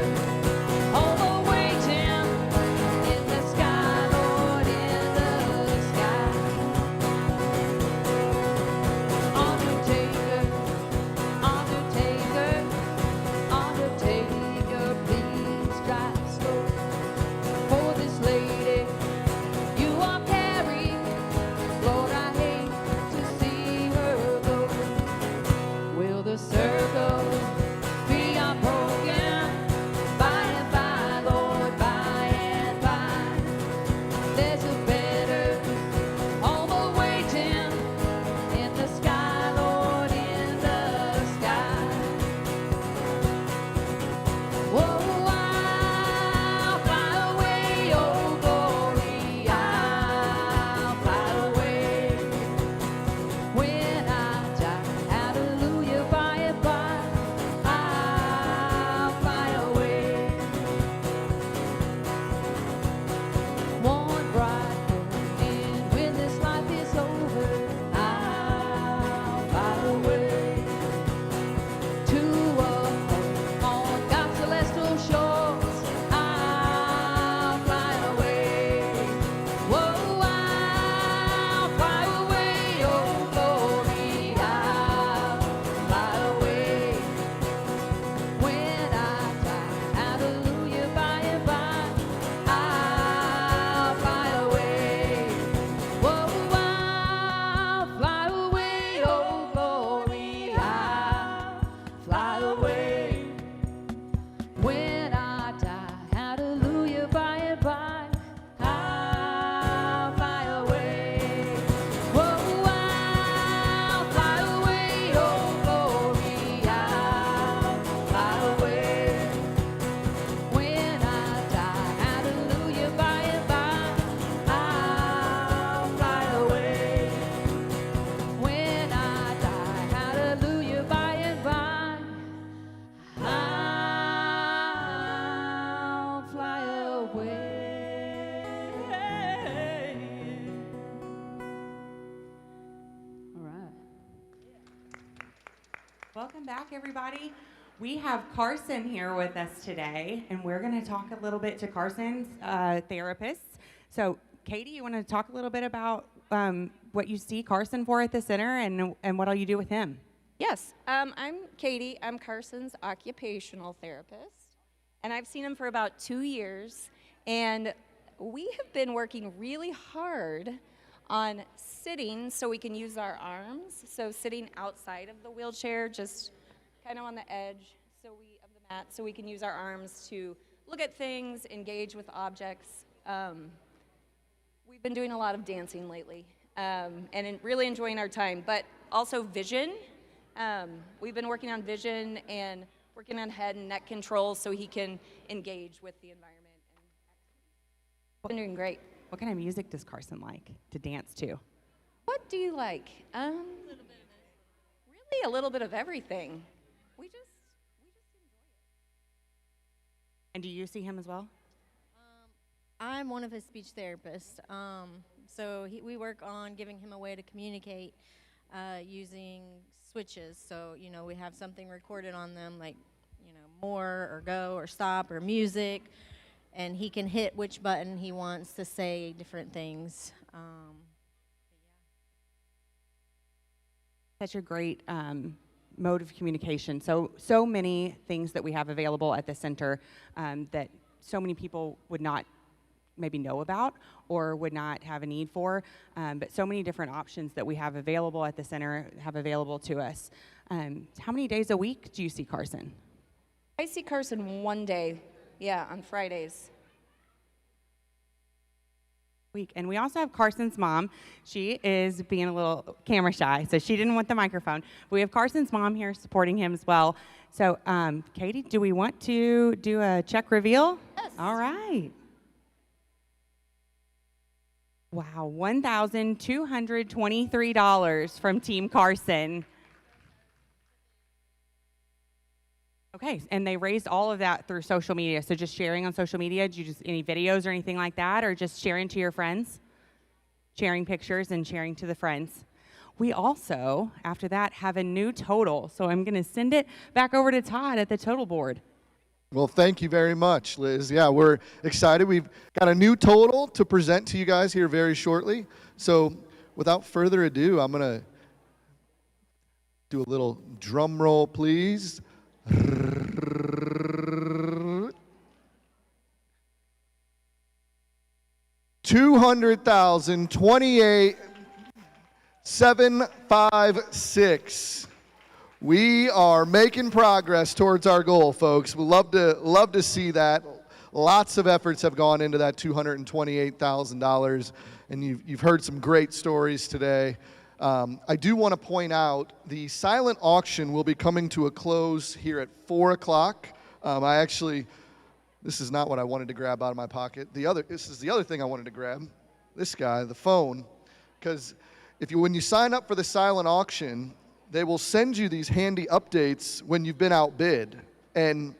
home awaiting in the sky, Lord, in the sky. Undertaker, undertaker, undertaker, please drive slow. For this lady you are carrying, Lord, I hate to see her go. Will the circle be unbroken by and by, Lord, by and by? There's a better home awaiting in the sky, Lord, in the sky. Whoa, I'll fly away, oh glory, I'll fly away when I die. Hallelujah, by and by, I'll fly away. One bright morning when this life is over, I'll fly away to a home on God's celestial shores. I'll fly away. Whoa, I'll fly away, oh glory, I'll fly away when I die. Hallelujah, by and by, I'll fly away. Whoa, I'll fly away, oh glory, I'll fly away when I die. Hallelujah, by and by, I'll fly away. Whoa, I'll fly away, oh glory, I'll fly away when I die. Hallelujah, by and by, I'll fly away when I die. Hallelujah, by and by, I'll fly away. All right. Welcome back, everybody. We have Carson here with us today, and we're going to talk a little bit to Carson's therapist. So, Katie, you want to talk a little bit about what you see Carson for at the center and what all you do with him? Yes, I'm Katie. I'm Carson's occupational therapist, and I've seen him for about 2 years. And we have been working really hard on sitting so we can use our arms. So sitting outside of the wheelchair, just kind of on the edge of the mat, so we can use our arms to look at things, engage with objects. We've been doing a lot of dancing lately, and really enjoying our time, but also vision. We've been working on vision and working on head and neck control so he can engage with the environment. Been doing great. What kind of music does Carson like to dance to? What do you like? Really a little bit of everything. We just enjoy it. And do you see him as well? I'm one of his speech therapists. So we work on giving him a way to communicate using switches. So, we have something recorded on them like, more or go or stop or music. And he can hit which button he wants to say different things. Such a great mode of communication. So many things that we have available at the center that so many people would not maybe know about or would not have a need for, but so many different options that we have available at the center have available to us. How many days a week do you see Carson? I see Carson one day, on Fridays. Week. And we also have Carson's mom. She is being a little camera shy, so she didn't want the microphone. We have Carson's mom here supporting him as well. So, Katie, do we want to do a check reveal? Yes. All right. Wow, $1,223 from Team Carson. Okay, and they raised all of that through social media. So just sharing on social media, did you just any videos or anything like that, or just sharing to your friends? Sharing pictures and sharing to the friends. We also, after that, have a new total. So I'm gonna send it back over to Todd at the total board. Well, thank you very much, Liz. Yeah, we're excited. We've got a new total to present to you guys here very shortly. So without further ado, I'm going to do a little drum roll, please. $200,028,756. We are making progress towards our goal, folks. We love to see that. Lots of efforts have gone into that $228,000, and you've heard some great stories today. I do want to point out the silent auction will be coming to a close here at 4 o'clock. This is not what I wanted to grab out of my pocket. This is the other thing I wanted to grab. This guy, the phone, because when you sign up for the silent auction, they will send you these handy updates when you've been outbid. And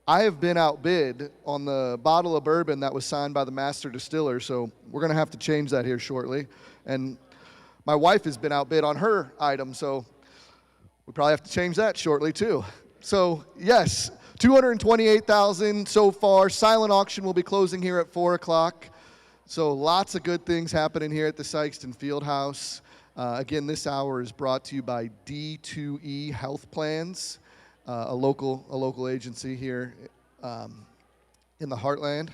I have been outbid on the bottle of bourbon that was signed by the master distiller, so we're going to have to change that here shortly. And my wife has been outbid on her item, so we probably have to change that shortly too. So yes, $228,000 so far. Silent auction will be closing here at 4 o'clock. So lots of good things happening here at the Sikeston Fieldhouse. Again, this hour is brought to you by D2E Health Plans, a local agency here in the Heartland.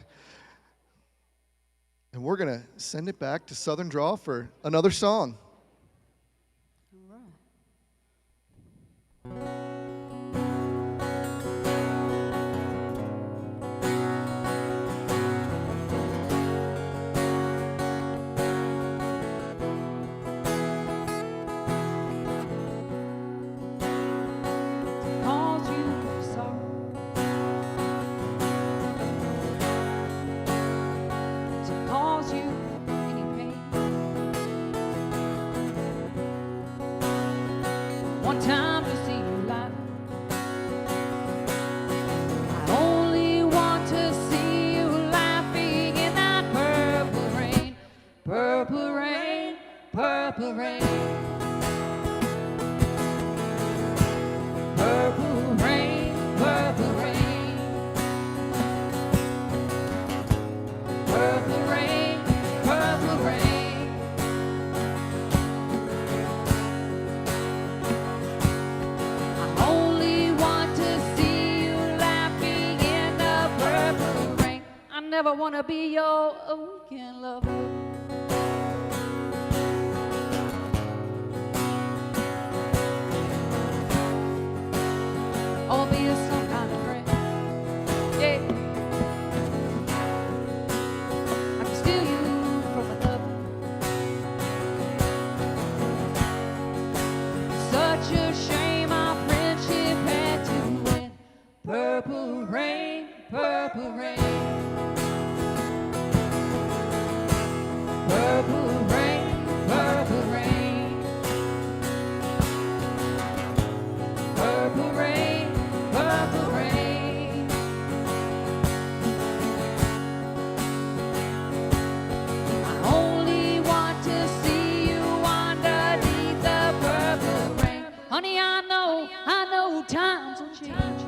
And we're going to send it back to Southern Draw for another song. One time to see you live. I only want to see you laughing in that purple rain, purple rain, purple rain. Purple rain, purple rain. Purple rain, never wanna be your weekend lover. I wanna be some kind of friend. Yeah. I can steal you from another. Such a shame our friendship had to end. Purple rain, purple rain. Purple rain, purple rain. Purple rain, purple rain. I only want to see you underneath the purple rain. Honey, I know times will change.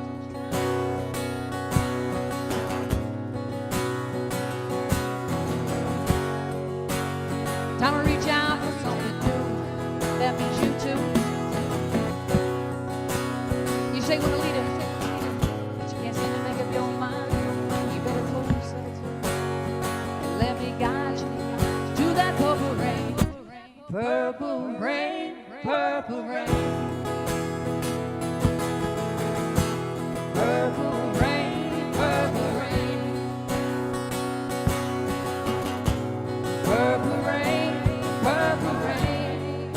Time to reach out for something new. That means you too. You say what a leader, but you can't seem to make up your mind. You better pull yourself through and let me guide you to that purple rain. Purple rain, purple rain. Purple rain, purple rain. Purple rain, purple rain.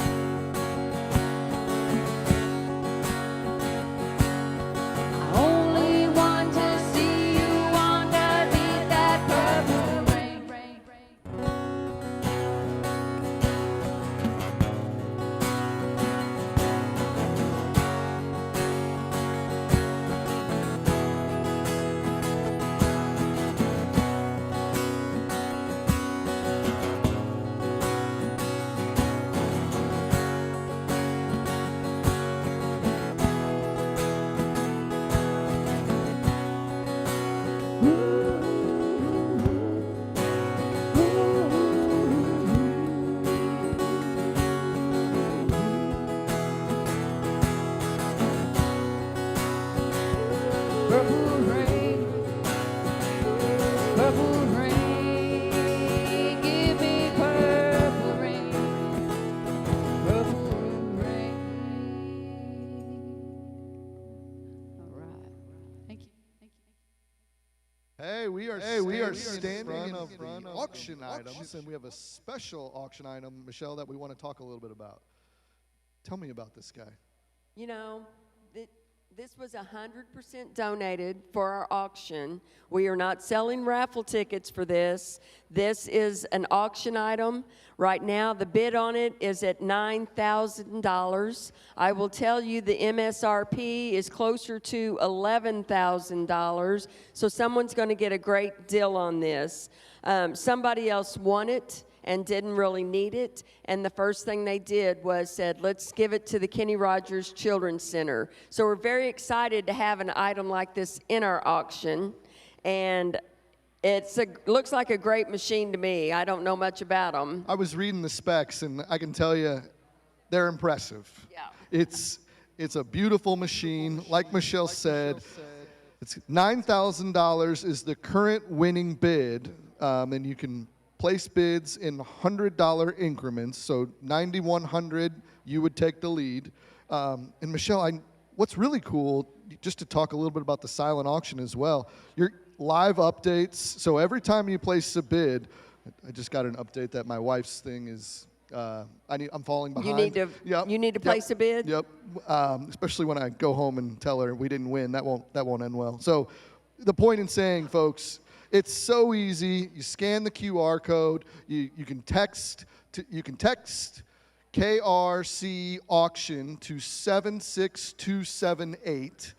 I only want to see you underneath that purple rain. Purple rain, purple rain, give me purple rain, purple rain. All right, thank you. Hey, we are standing in front of auction items, and we have a special auction item, Michelle, that we want to talk a little bit about. Tell me about this guy. You know, this was 100% donated for our auction. We are not selling raffle tickets for this. This is an auction item. Right now, the bid on it is at $9,000. I will tell you the MSRP is closer to $11,000, so someone's going to get a great deal on this. Somebody else won it and didn't really need it, and the first thing they did was said, let's give it to the Kenny Rogers Children's Center. So we're very excited to have an item like this in our auction, and looks like a great machine to me. I don't know much about them. I was reading the specs, and I can tell you, they're impressive. Yeah. It's a beautiful machine. Like Michelle said, it's $9,000 is the current winning bid, and you can place bids in $100 increments, so $9,100, you would take the lead. And Michelle, what's really cool, just to talk a little bit about the silent auction as well, your live updates. So every time you place a bid, I just got an update that my wife's thing is, I'm falling behind. You need to place a bid? Yep, especially when I go home and tell her we didn't win, that won't end well. So the point in saying, folks, it's so easy. You scan the QR code. You can text KRC auction to 76278,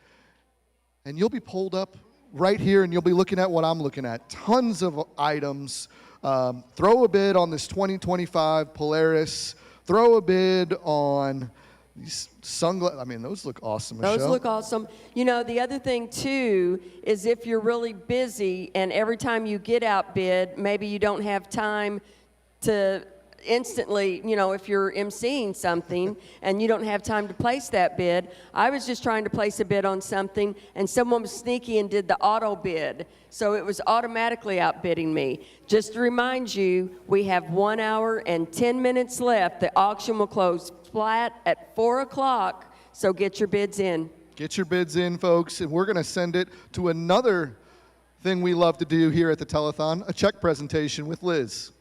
and you'll be pulled up right here, and you'll be looking at what I'm looking at. Tons of items. Throw a bid on this 2025 Polaris. Throw a bid on these sunglasses. I mean, those look awesome, Michelle. Those look awesome. You know, the other thing, too, is if you're really busy and every time you get outbid, maybe you don't have time to instantly, you know, if you're emceeing something and you don't have time to place that bid. I was just trying to place a bid on something, and someone was sneaky and did the auto bid. So it was automatically outbidding me. Just to remind you, we have 1 hour and 10 minutes left. The auction will close flat at 4 o'clock, so get your bids in. Get your bids in, folks, and we're going to send it to another thing we love to do here at the Telethon, a check presentation with Liz.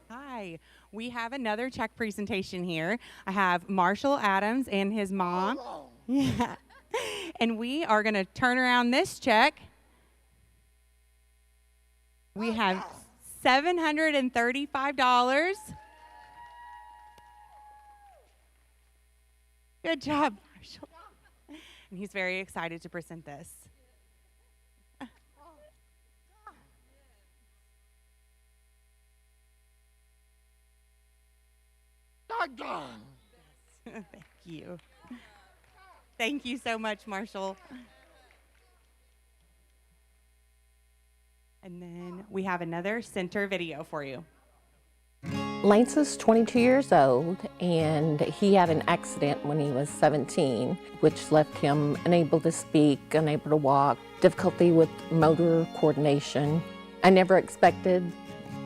Hi, we have another check presentation here. I have Marshall Adams and his mom. Yeah. And we are going to turn around this check. We have $735. Good job, Marshall. And he's very excited to present this. Thank you. Thank you so much, Marshall. And then we have another center video for you. Lance is 22 years old, and he had an accident when he was 17, which left him unable to speak, unable to walk, difficulty with motor coordination. I never expected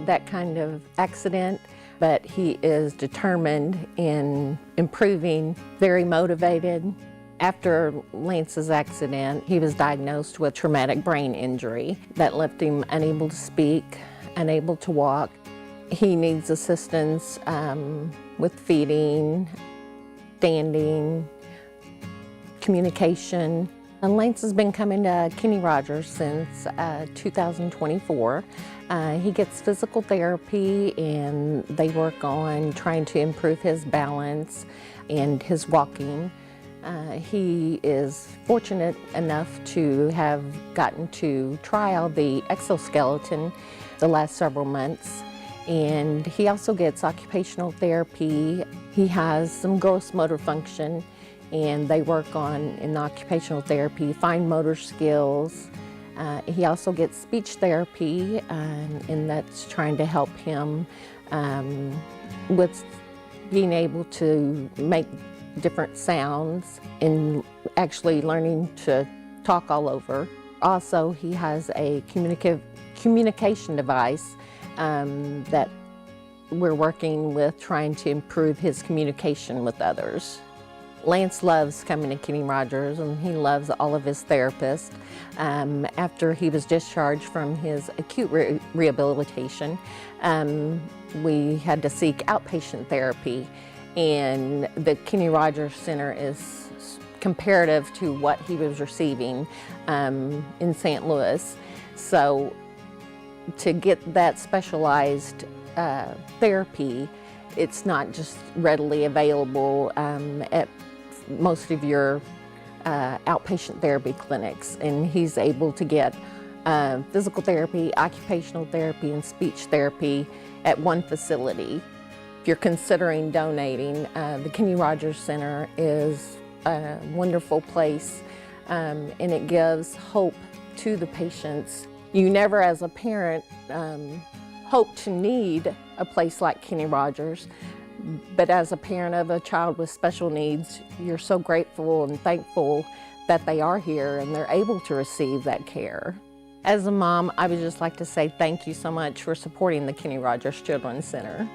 that kind of accident, but he is determined in improving, very motivated. After Lance's accident, he was diagnosed with traumatic brain injury that left him unable to speak, unable to walk. He needs assistance with feeding, standing, communication. And Lance has been coming to Kenny Rogers since 2024. He gets physical therapy, and they work on trying to improve his balance and his walking. He is fortunate enough to have gotten to trial the exoskeleton the last several months. And he also gets occupational therapy. He has some gross motor function, and they work on, in occupational therapy, fine motor skills. He also gets speech therapy, and that's trying to help him with being able to make different sounds and actually learning to talk all over. Also, he has a communication device that we're working with, trying to improve his communication with others. Lance loves coming to Kenny Rogers, and he loves all of his therapists. After he was discharged from his acute rehabilitation, we had to seek outpatient therapy, and the Kenny Rogers Center is comparative to what he was receiving in St. Louis. So to get that specialized therapy, it's not just readily available at most of your outpatient therapy clinics, and he's able to get physical therapy, occupational therapy, and speech therapy at one facility. If you're considering donating, the Kenny Rogers Center is a wonderful place, and it gives hope to the patients. You never, as a parent, hope to need a place like Kenny Rogers, but as a parent of a child with special needs, you're so grateful and thankful that they are here and they're able to receive that care. As a mom, I would just like to say thank you so much for supporting the Kenny Rogers Children's Center.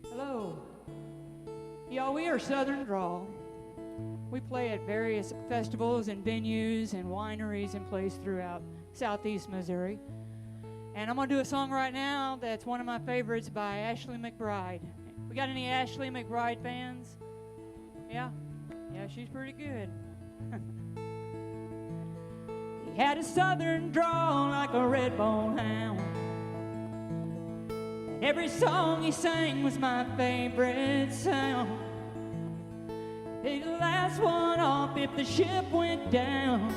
Hello. Y'all, we are Southern Drawl. We play at various festivals and venues and wineries and places throughout southeast Missouri. And I'm going to do a song right now that's one of my favorites by Ashley McBryde. We got any Ashley McBryde fans? Yeah? Yeah, she's pretty good. He had a southern drawl like a red-bone hound. And every song he sang was my favorite sound. He's the last one off if the ship went down.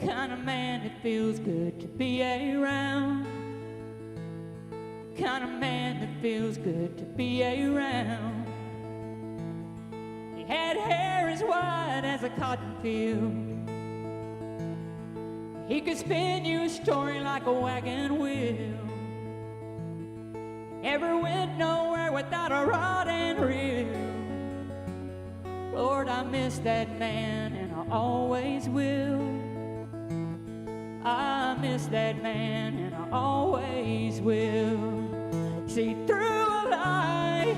Kind of man that feels good to be around. Kind of man that feels good to be around. He had hair as white as a cotton field. He could spin you a story like a wagon wheel. Never went nowhere without a rod and reel. Lord, I miss that man and I always will. I miss that man and I always will. See through a lie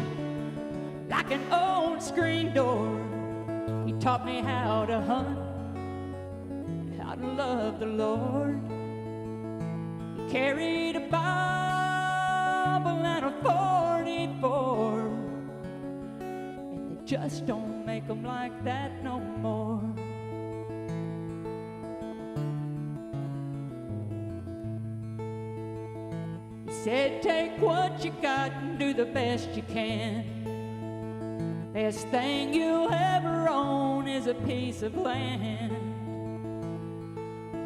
like an old screen door. He taught me how to hunt, how to love the Lord. He carried a Bible and a 44, and they just don't make them like that no more. He said, take what you got and do the best you can. Best thing you'll ever own is a piece of land.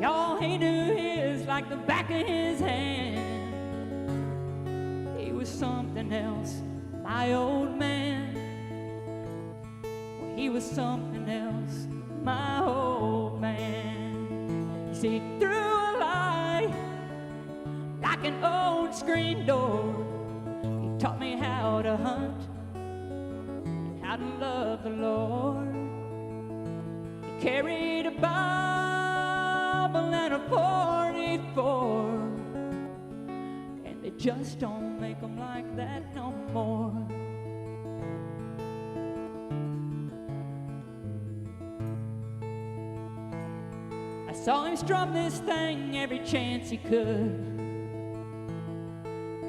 Y'all, he knew his like the back of his hand. He was something else, my old man. Well, he was something else, my old man. See through a lie like an old screen door. He taught me how to hunt, how to love the Lord. He carried a Bible and a 44, and they just don't make them like that no more. I saw him strum this thing every chance he could,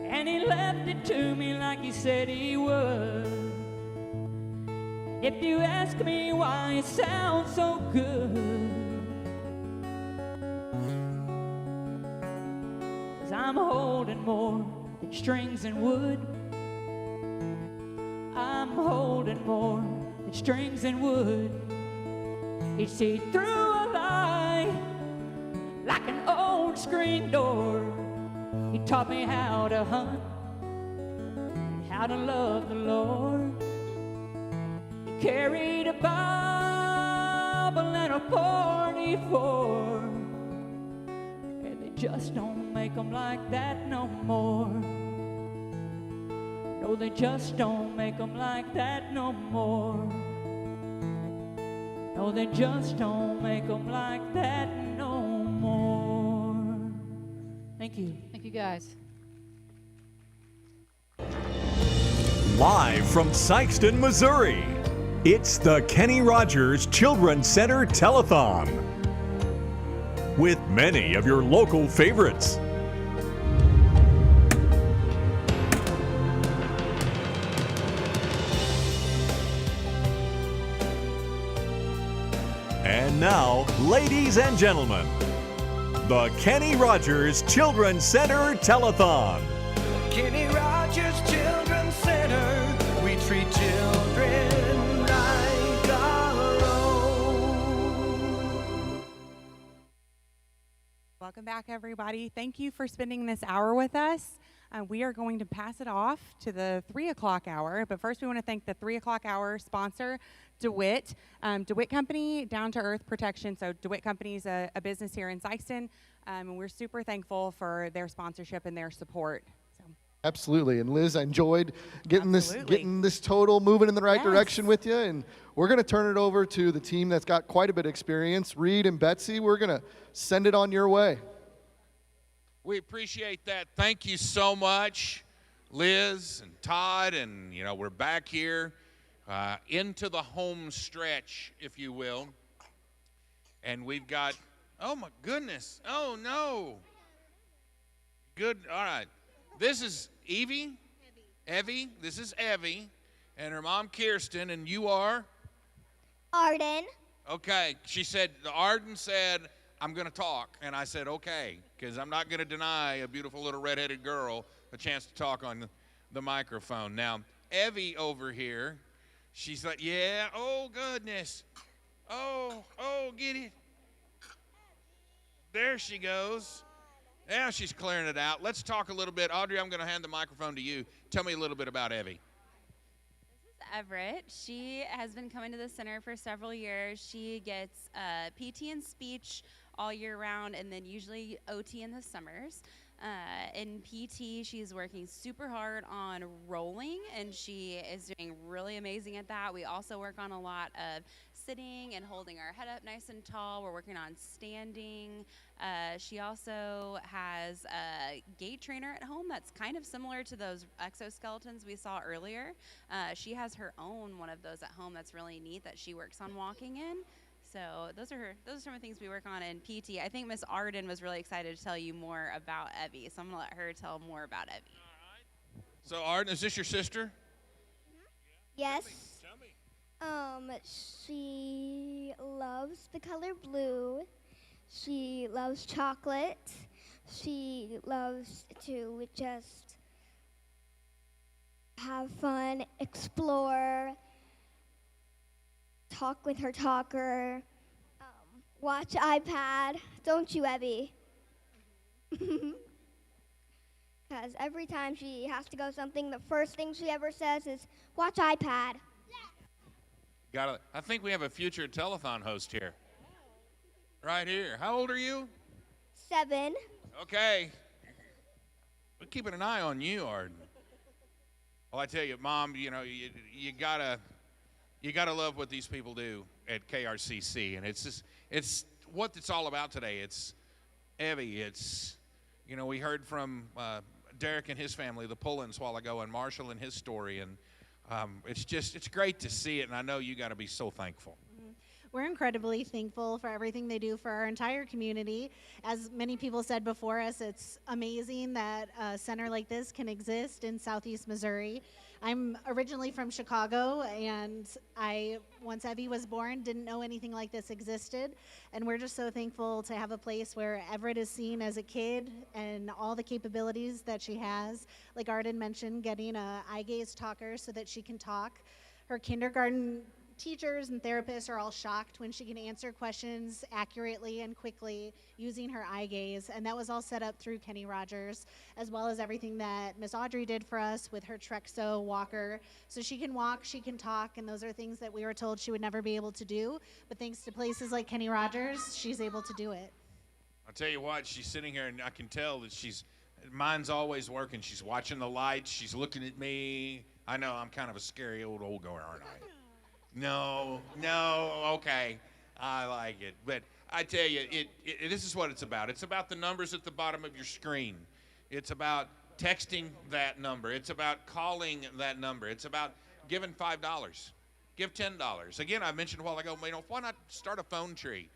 and he left it to me like he said he would. If you ask me why it sounds so good, 'cause I'm holding more than strings and wood. I'm holding more than strings and wood. He'd see through a lie like an old screen door. He taught me how to hunt and how to love the Lord. Carried a Bible and a 44, and they just don't make them like that no more. No, they just don't make them like that no more. No, they just don't make them like that no more. Thank you. Thank you, guys. Live from Sikeston, Missouri, it's the Kenny Rogers Children's Center Telethon with many of your local favorites. And now, ladies and gentlemen, the Kenny Rogers Children's Center Telethon. Kenny Rogers Children's Center, we treat children like our own. Welcome back, everybody. Thank you for spending this hour with us. We are going to pass it off to the 3 o'clock hour, but first we want to thank the 3 o'clock hour sponsor, DeWitt. DeWitt Company, Down to Earth Protection. So DeWitt Company is a business here in Sikeston, and we're super thankful for their sponsorship and their support. Absolutely, and Liz, I enjoyed getting this total moving in the right direction with you, and we're going to turn it over to the team that's got quite a bit of experience. Reed and Betsy, we're going to send it on your way. We appreciate that. Thank you so much, Liz and Todd, and we're back here into the home stretch, if you will, and we've got, oh my goodness, oh no, good, all right, this is Evie, this is Evie, and her mom Kirsten, and you are? Arden. Okay, Arden said, I'm going to talk, and I said, okay, because I'm not going to deny a beautiful little redheaded girl a chance to talk on the microphone. Now, Evie over here, she's like, yeah, oh, goodness. Oh, get it. There she goes. Now she's clearing it out. Let's talk a little bit. Audrey, I'm going to hand the microphone to you. Tell me a little bit about Evie. Everett. She has been coming to the center for several years. She gets PT and speech all year round, and then usually OT in the summers. In PT, she's working super hard on rolling, and she is doing really amazing at that. We also work on a lot of sitting and holding our head up nice and tall. We're working on standing. She also has a gait trainer at home that's kind of similar to those exoskeletons we saw earlier. She has her own one of those at home that's really neat that she works on walking in. So those are some of the things we work on in PT. I think Miss Arden was really excited to tell you more about Evie, so I'm gonna let her tell more about Evie. So Arden, is this your sister? Yes. She loves the color blue. She loves chocolate. She loves to just have fun, explore, talk with her talker, watch iPad. Don't you, Evie? Because every time she has to go something, the first thing she ever says is, watch iPad. I think we have a future telethon host here. Right here. How old are you? 7. Okay. We're keeping an eye on you, Arden. Well, I tell you, Mom, you know, you gotta love what these people do at KRCC, and it's what it's all about today. It's Evie. It's, you know, we heard from Derek and his family, the Pullens, a while ago, and Marshall and his story, and it's great to see it, and I know you got to be so thankful. We're incredibly thankful for everything they do for our entire community. As many people said before us, it's amazing that a center like this can exist in Southeast Missouri. I'm originally from Chicago, and once Evie was born, didn't know anything like this existed. And we're just so thankful to have a place where Everett is seen as a kid and all the capabilities that she has. Like Arden mentioned, getting a eye gaze talker so that she can talk. Her kindergarten teachers and therapists are all shocked when she can answer questions accurately and quickly using her eye gaze, and that was all set up through Kenny Rogers, as well as everything that Miss Audrey did for us with her Trexo walker. So she can walk, she can talk, and those are things that we were told she would never be able to do, but thanks to places like Kenny Rogers, she's able to do it. I'll tell you what, she's sitting here, and I can tell that mine's always working. She's watching the lights, she's looking at me. I know I'm kind of a scary old guy, aren't I? No, okay, I like it. But I tell you, this is what it's about. It's about the numbers at the bottom of your screen. It's about texting that number. It's about calling that number. It's about giving $5. Give $10. Again, I mentioned a while ago, you know, why not start a phone tree?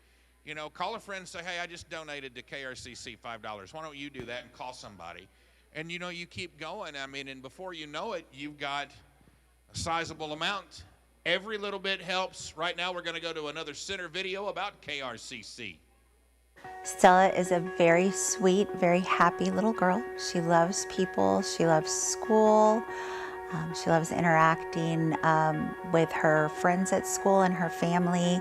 You know, call a friend and say, hey, I just donated to KRCC $5. Why don't you do that and call somebody? And, you know, you keep going. I mean, and before you know it, you've got a sizable amount. Every little bit helps. Right now, we're going to go to another center video about KRCC. Stella is a very sweet, very happy little girl. She loves people. She loves school. She loves interacting with her friends at school and her family.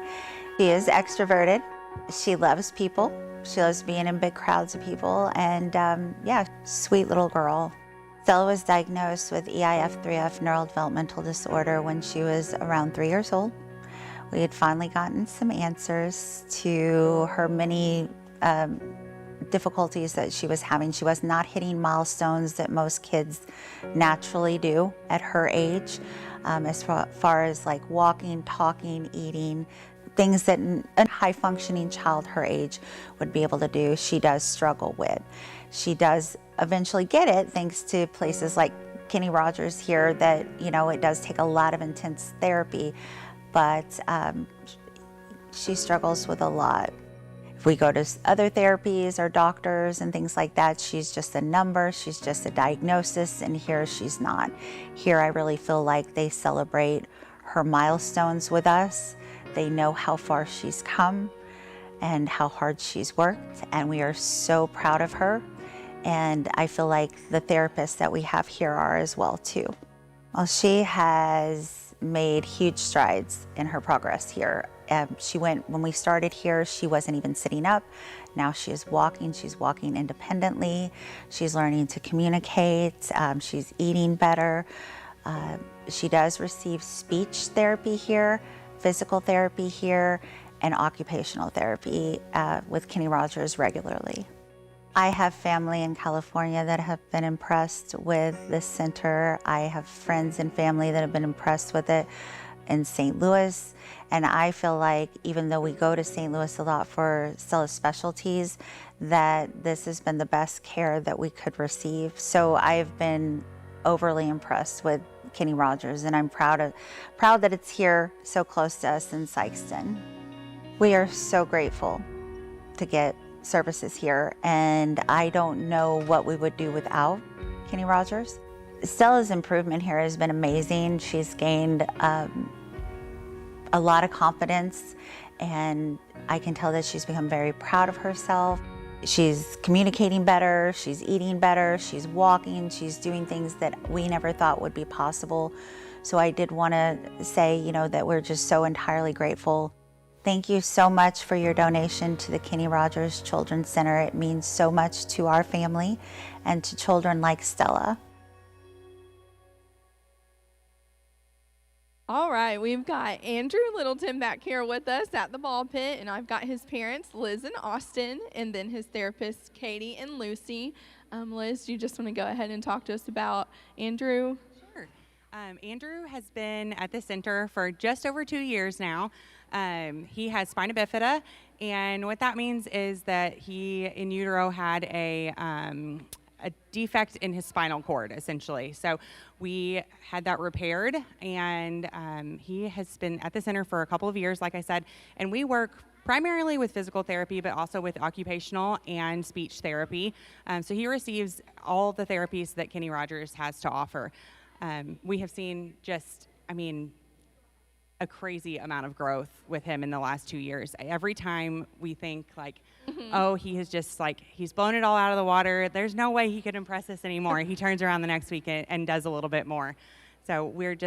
She is extroverted. She loves people. She loves being in big crowds of people. And yeah, sweet little girl. Stella was diagnosed with EIF3F neurodevelopmental disorder when she was around 3 years old. We had finally gotten some answers to her many difficulties that she was having. She was not hitting milestones that most kids naturally do at her age, as far as like walking, talking, eating, things that a high-functioning child her age would be able to do, she does struggle with. She does eventually get it thanks to places like Kenny Rogers here that, you know, it does take a lot of intense therapy, but she struggles with a lot. If we go to other therapies or doctors and things like that, she's just a number, she's just a diagnosis, and here she's not. Here I really feel like they celebrate her milestones with us. They know how far she's come and how hard she's worked, and we are so proud of her. And I feel like the therapists that we have here are as well too. Well, she has made huge strides in her progress here. When we started here, she wasn't even sitting up. Now she is walking, she's walking independently. She's learning to communicate, she's eating better. She does receive speech therapy here, physical therapy here, and occupational therapy with Kenny Rogers regularly. I have family in California that have been impressed with this center. I have friends and family that have been impressed with it in St. Louis. And I feel like even though we go to St. Louis a lot for Stella's specialties, that this has been the best care that we could receive. So I've been overly impressed with Kenny Rogers, and I'm proud that it's here so close to us in Sikeston. We are so grateful to get services here, and I don't know what we would do without Kenny Rogers. Stella's improvement here has been amazing. She's gained a lot of confidence, and I can tell that she's become very proud of herself. She's communicating better, she's eating better, she's walking, she's doing things that we never thought would be possible. So I did want to say, you know, that we're just so entirely grateful. Thank you so much for your donation to the Kenny Rogers Children's Center. It means so much to our family and to children like Stella. All right, we've got Andrew Littleton back here with us at the ball pit, and I've got his parents, Liz and Austin, and then his therapists, Katie and Lucy. Liz, do you just want to go ahead and talk to us about Andrew? Sure. Andrew has been at the center for just over 2 years now. He has spina bifida, and what that means is that he, in utero, had a defect in his spinal cord, essentially. So we had that repaired, and he has been at the center for a couple of years, like I said, and we work primarily with physical therapy, but also with occupational and speech therapy. So he receives all the therapies that Kenny Rogers has to offer. We have seen a crazy amount of growth with him in the last 2 years. Every time we think oh, he has just he's blown it all out of the water. There's no way he could impress us anymore. He turns around the next week and does a little bit more. So we're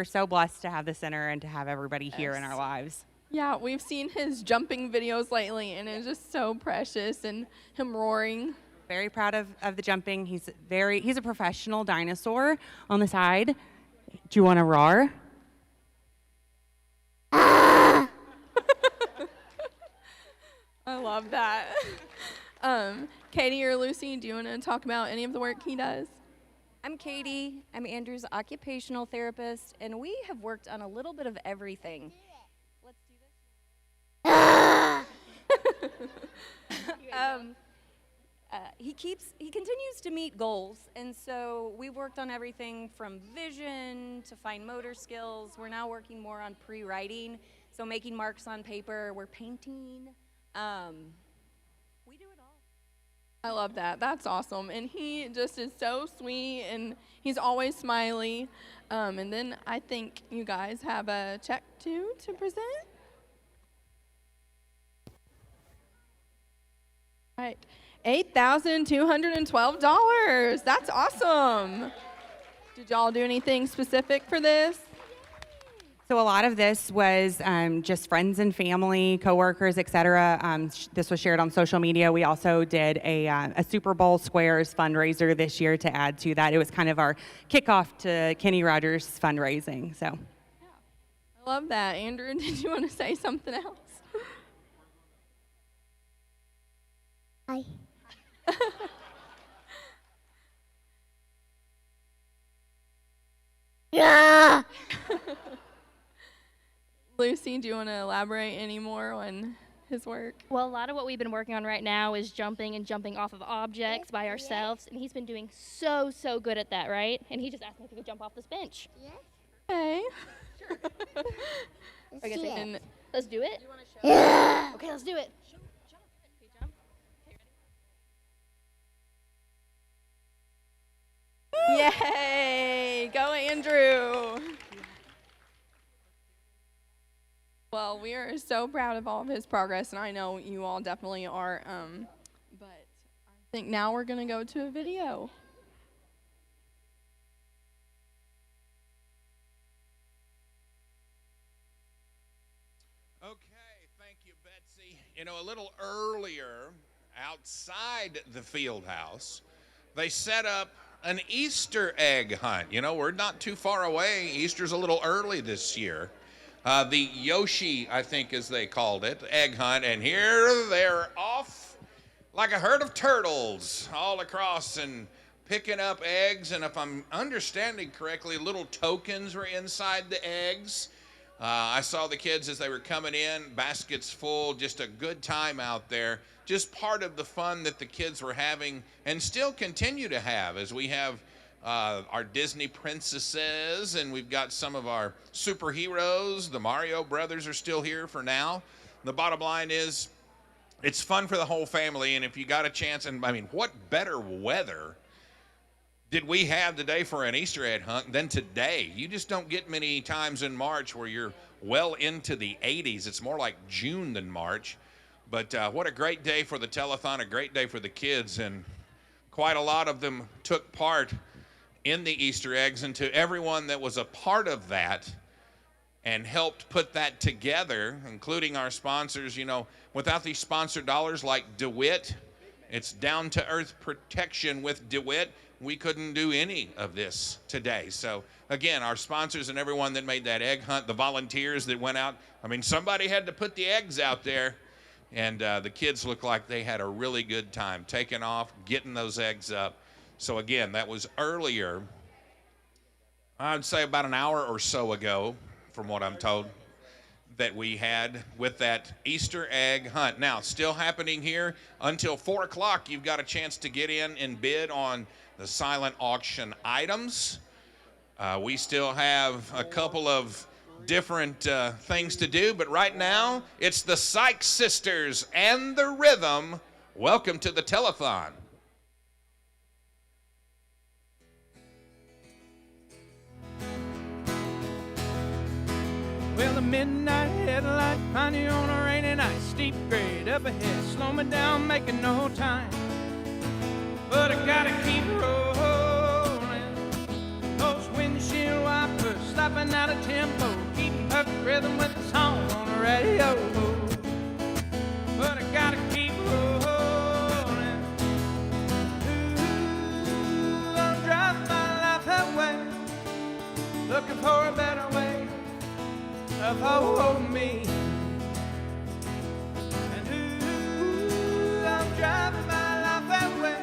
so blessed to have the center and to have everybody here in our lives. Yeah, we've seen his jumping videos lately, and it's just so precious, and him roaring. Very proud of the jumping. He's a professional dinosaur on the side. Do you want to roar? I love that. Katie or Lucy, do you want to talk about any of the work he does? I'm Katie. I'm Andrew's occupational therapist, and we have worked on a little bit of everything. Let's do this. He continues to meet goals, and so we've worked on everything from vision to fine motor skills. We're now working more on pre-writing, so making marks on paper. We're painting. We do it all. I love that. That's awesome. And he just is so sweet, and he's always smiley. And then I think you guys have a check too to present. All right, $8,212. That's awesome. Did y'all do anything specific for this? So a lot of this was just friends and family, coworkers, etc. This was shared on social media. We also did a Super Bowl Squares fundraiser this year to add to that. It was kind of our kickoff to Kenny Rogers fundraising. So, I love that. Andrew, did you want to say something else? Hi. Yeah. Lucy, do you want to elaborate any more on his work? Well, a lot of what we've been working on right now is jumping and jumping off of objects by ourselves, and he's been doing so good at that, right? And he just asked me if he could jump off this bench. Yes. Okay. Sure. Let's do it. Let's do it? Yeah. Okay, let's do it. Yay! Go, Andrew! Well, we are so proud of all of his progress, and I know you all definitely are. But I think now we're going to go to a video. Okay, thank you, Betsy. You know, a little earlier, outside the Fieldhouse, they set up an Easter egg hunt. You know, we're not too far away. Easter's a little early this year. the Yoshi, I think as they called it, egg hunt, and here they're off like a herd of turtles all across and picking up eggs, and if I'm understanding correctly, little tokens were inside the eggs. I saw the kids as they were coming in, baskets full, just a good time out there. Just part of the fun that the kids were having and still continue to have as we have our Disney princesses, and we've got some of our superheroes. The Mario brothers are still here for now. The bottom line is it's fun for the whole family, and if you got a chance, and I mean, what better weather did we have today for an Easter egg hunt than today? You just don't get many times in March where you're well into the 80s. It's more like June than March. But what a great day for the telethon, a great day for the kids, and quite a lot of them took part in the Easter eggs. And to everyone that was a part of that and helped put that together, including our sponsors, you know, without these sponsor dollars like DeWitt, it's down to earth protection with DeWitt, we couldn't do any of this today. So again, our sponsors and everyone that made that egg hunt, the volunteers that went out, I mean, somebody had to put the eggs out there, and the kids looked like they had a really good time taking off, getting those eggs up. So again, that was earlier, I'd say about an hour or so ago, from what I'm told, that we had with that Easter egg hunt. Now, still happening here until 4 o'clock. You've got a chance to get in and bid on the silent auction items. We still have a couple of different things to do, but right now it's the Sykes sisters and the rhythm. Welcome to the telethon. Well, the midnight headlight, find you on a rainy night, steep grade up ahead, slow me down, making no time. But I gotta keep rolling. Those windshield wipers slapping out of tempo, keeping perfect rhythm with the song on the radio. But I gotta keep rolling. Ooh, I'm driving my life that way, looking for a better way of holding me. And ooh, I'm driving my life that way,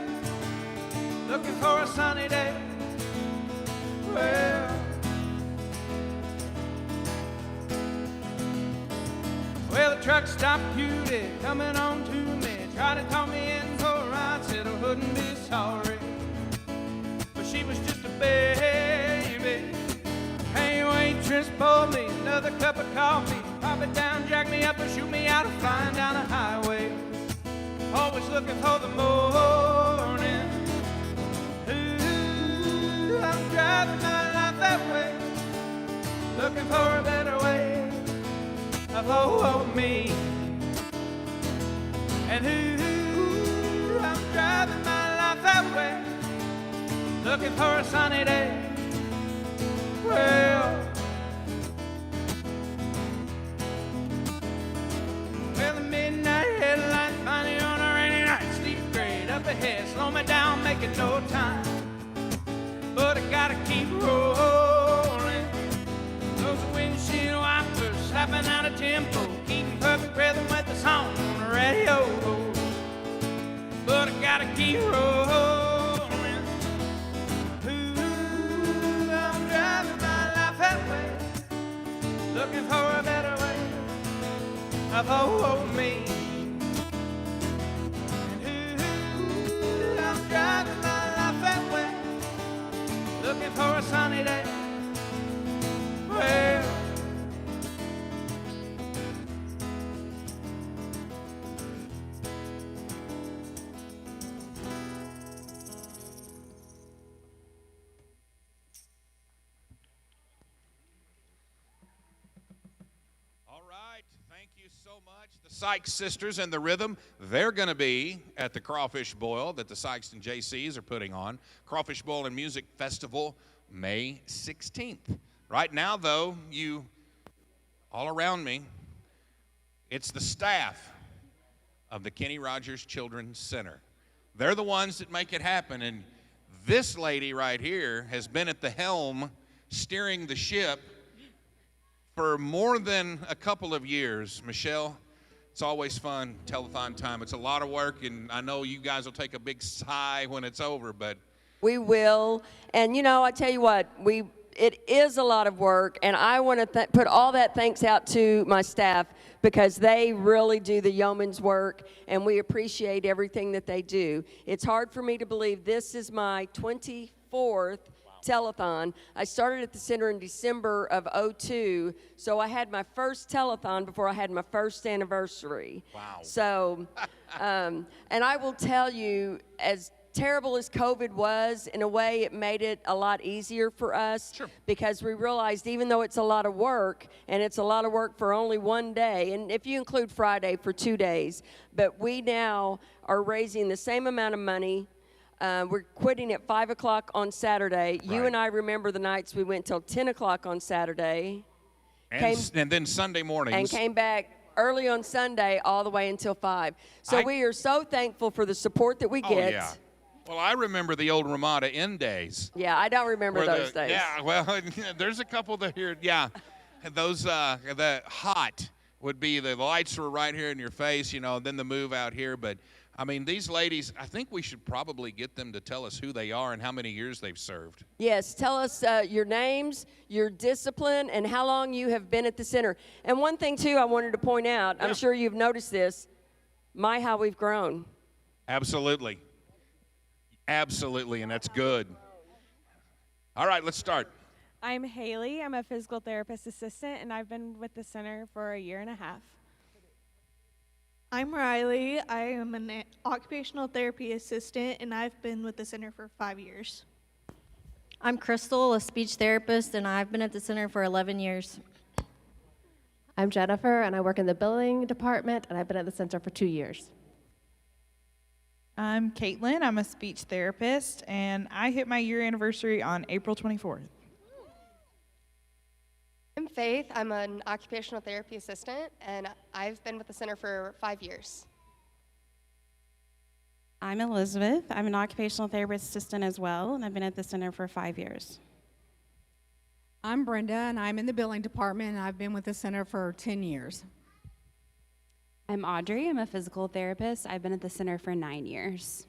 looking for a sunny day. Well, the truck stopped beauty coming on to me, tried to talk me in for a ride, said I wouldn't be sorry, but she was just a baby. Hey, waitress, pour me another cup of coffee, pop it down, jack me up, and shoot me out of flying down the highway. Always looking for the morning. Ooh, I'm driving my life that way, looking for a better way of holding me. And ooh, I'm driving my life that way, looking for a sunny day. Well, the midnight headlight, finally on a rainy night, sleep grade up ahead, slow me down, making no time. But I gotta keep rolling. Those windshield wipers slapping out of tempo, keeping perfect rhythm with the song on the radio. But I gotta keep rolling. Looking for a better way of holding me. And ooh, I'm driving my life that way, looking for a sunny day. Well, the Sykes sisters and the rhythm, they're going to be at the Crawfish Boil that the Sikeston JCs are putting on. Crawfish Boil and Music Festival, May 16th. Right now, though, you all around me, it's the staff of the Kenny Rogers Children's Center. They're the ones that make it happen, and this lady right here has been at the helm steering the ship For more than a couple of years, Michelle, it's always fun, telethon time. It's a lot of work, and I know you guys will take a big sigh when it's over, but We will. And you know, I tell you what, it is a lot of work, and I want to put all that thanks out to my staff because they really do the yeoman's work, and we appreciate everything that they do. It's hard for me to believe this is my 24th telethon. I started at the center in December of '02, so I had my first telethon before I had my first anniversary. Wow. So, and I will tell you, as terrible as COVID was, in a way it made it a lot easier for us because we realized even though it's a lot of work, and it's a lot of work for only one day, and if you include Friday for 2 days, but we now are raising the same amount of money. We're quitting at 5 o'clock on Saturday. You Right. and I remember the nights we went till 10 o'clock on Saturday. and then Sunday mornings. And came back early on Sunday all the way until 5. So we are so thankful for the support that we Oh, get. yeah. Well, I remember the old Ramada Inn days. Yeah, I don't remember where those days. Yeah, well, there's a couple that here, yeah. Those, the hot would be the lights were right here in your face, you know, then the move out here. But, I mean, these ladies, I think we should probably get them to tell us who they are and how many years they've served. Yes, tell us your names, your discipline, and how long you have been at the center. And one thing, too, I wanted to point out, I'm sure you've noticed this, how we've grown. Absolutely. Absolutely, and that's good. All right, let's start. I'm Haley. I'm a physical therapist assistant, and I've been with the center for a year and a half. I'm Riley. I am an occupational therapy assistant, and I've been with the center for 5 years. I'm Crystal, a speech therapist, and I've been at the center for 11 years. I'm Jennifer, and I work in the billing department, and I've been at the center for 2 years. I'm Caitlin. I'm a speech therapist, and I hit my year anniversary on April 24th. I'm Faith. I'm an occupational therapy assistant, and I've been with the center for 5 years. I'm Elizabeth. I'm an occupational therapist assistant as well, and I've been at the center for 5 years. I'm Brenda, and I'm in the billing department, and I've been with the center for 10 years. I'm Audrey. I'm a physical therapist. I've been at the center for 9 years.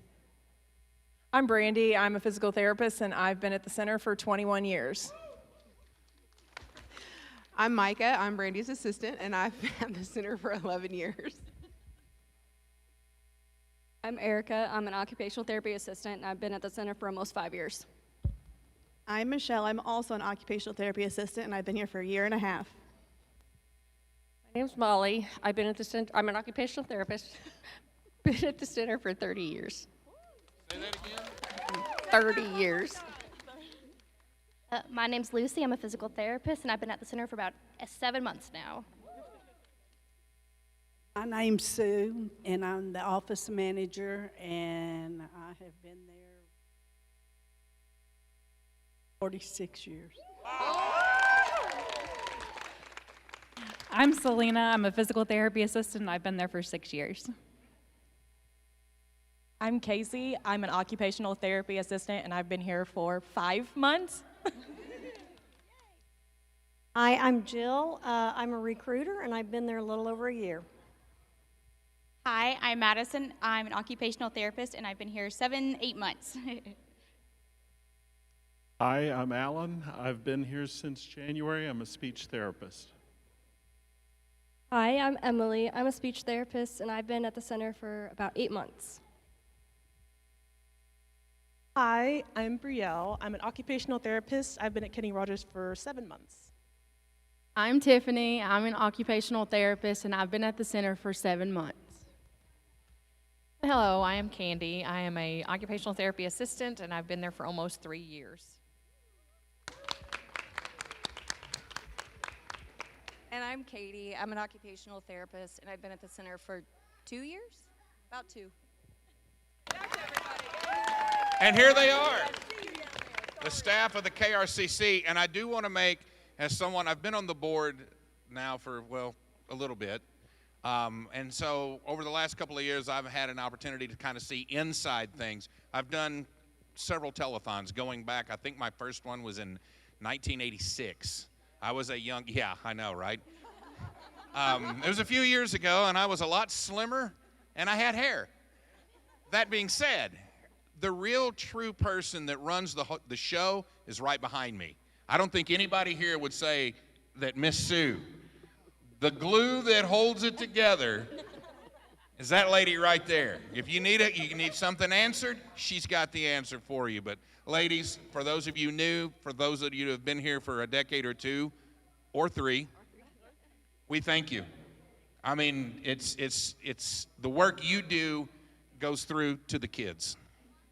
I'm Brandy. I'm a physical therapist, and I've been at the center for 21 years. I'm Micah. I'm Brandy's assistant, and I've been at the center for 11 years. I'm Erica. I'm an occupational therapy assistant, and I've been at the center for almost 5 years. I'm Michelle. I'm also an occupational therapy assistant, and I've been here for a year and a half. My name's Molly. I've been at the center. I'm an occupational therapist. Been at the center for 30 years. Say that again. 30 years. My name's Lucy. I'm a physical therapist, and I've been at the center for about 7 months now. My name's Sue, and I'm the office manager, and I have been there 46 years. I'm Selena. I'm a physical therapy assistant, and I've been there for 6 years. I'm Casey. I'm an occupational therapy assistant, and I've been here for 5 months. Hi, I'm Jill. I'm a recruiter, and I've been there a little over a year. Hi, I'm Madison. I'm an occupational therapist, and I've been here 7-8 months. Hi, I'm Alan. I've been here since January. I'm a speech therapist. Hi, I'm Emily. I'm a speech therapist, and I've been at the center for about 8 months. Hi, I'm Brielle. I'm an occupational therapist. I've been at Kenny Rogers for 7 months. I'm Tiffany. I'm an occupational therapist, and I've been at the center for 7 months. Hello, I am Candy. I am an occupational therapy assistant, and I've been there for almost 3 years. And I'm Katie. I'm an occupational therapist, and I've been at the center for 2 years? About 2. And here they are, the staff of the KRCC. And I do want to make, as someone, I've been on the board now for, well, a little bit. And so over the last couple of years, I've had an opportunity to kind of see inside things. I've done several telethons going back. I think my first one was in 1986. I was a young, yeah, I know, right? It was a few years ago, and I was a lot slimmer, and I had hair. That being said, the real true person that runs the show is right behind me. I don't think anybody here would say that Miss Sue, the glue that holds it together, is that lady right there. If you need it, you need something answered, she's got the answer for you. But ladies, for those of you new, for those of you who have been here for a decade or two or three, we thank you. I mean, it's the work you do goes through to the kids.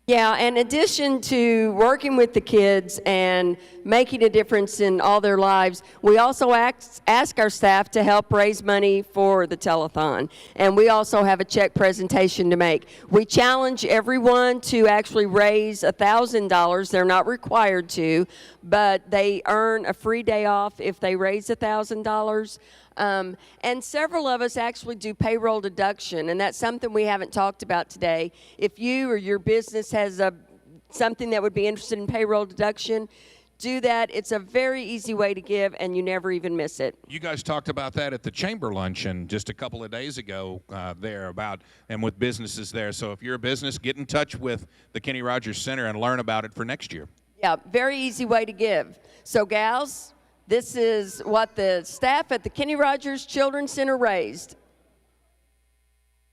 Yeah, in addition to working with the kids and making a difference in all their lives, we also ask our staff to help raise money for the telethon. And we also have a check presentation to make. We challenge everyone to actually raise $1,000. They're not required to, but they earn a free day off if they raise $1,000. And several of us actually do payroll deduction, and that's something we haven't talked about today. If you or your business has something that would be interested in payroll deduction, do that. It's a very easy way to give, and you never even miss it. You guys talked about that at the chamber luncheon just a couple of days ago and with businesses there. So if you're a business, get in touch with the Kenny Rogers Center and learn about it for next year. Yeah, very easy way to give. So gals, this is what the staff at the Kenny Rogers Children's Center raised.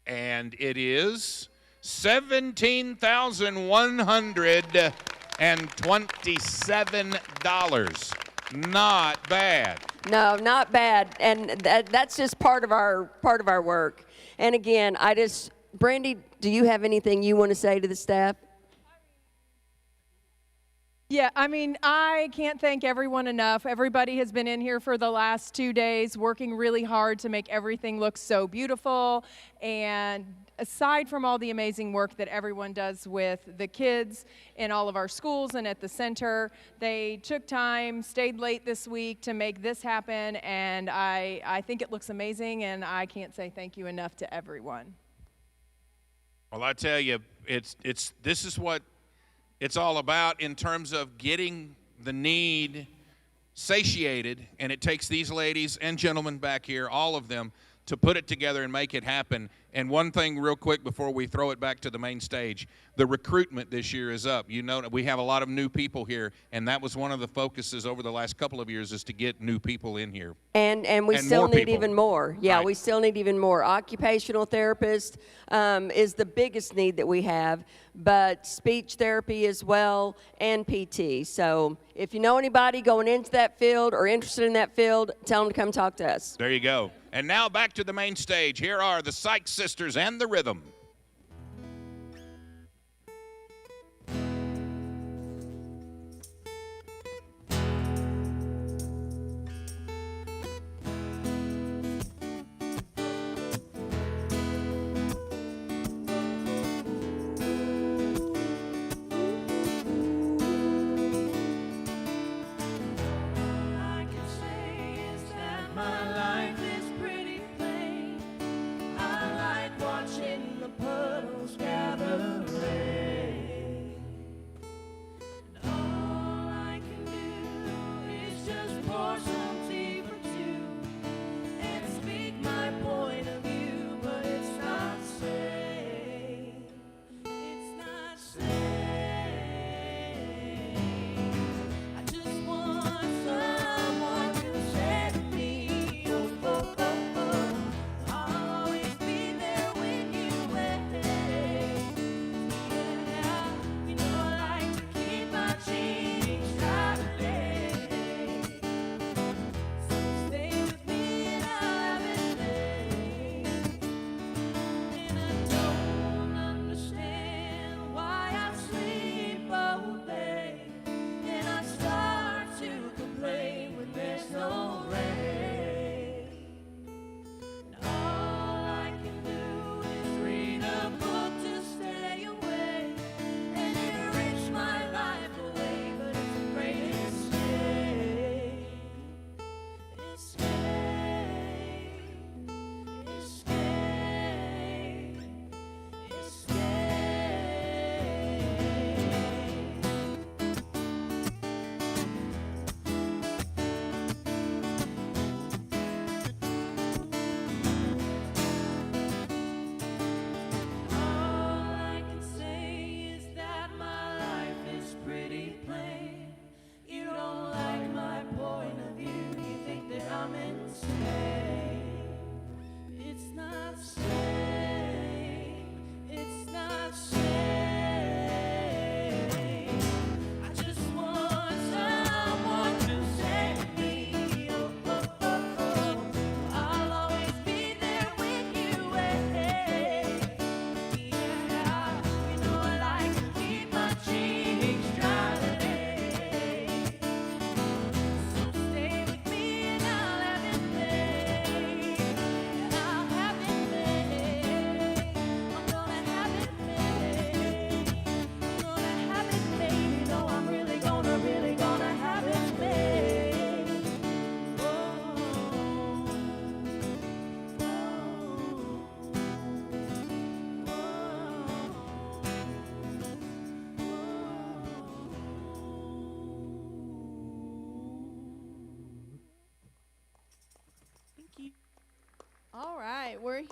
And it is $17,127. Not bad. No, not bad. And that's just part of our work. And again, Brandy, do you have anything you want to say to the staff? Yeah, I mean, I can't thank everyone enough. Everybody has been in here for the last 2 days working really hard to make everything look so beautiful. And aside from all the amazing work that everyone does with the kids in all of our schools and at the center, they took time, stayed late this week to make this happen. And I think it looks amazing, and I can't say thank you enough to everyone. Well, I tell you, this is what it's all about in terms of getting the need satiated, and it takes these ladies and gentlemen back here, all of them, to put it together and make it happen. And one thing real quick before we throw it back to the main stage, the recruitment this year is up. You know, we have a lot of new people here, and that was one of the focuses over the last couple of years is to get new people in here. And we still need even more. Yeah, right. We still need even more. Occupational therapist is the biggest need that we have, but speech therapy as well, and PT. So if you know anybody going into that field or interested in that field, tell them to come talk to us. There you go. And now back to the main stage. Here are the Sykes Sisters and the Rhythm.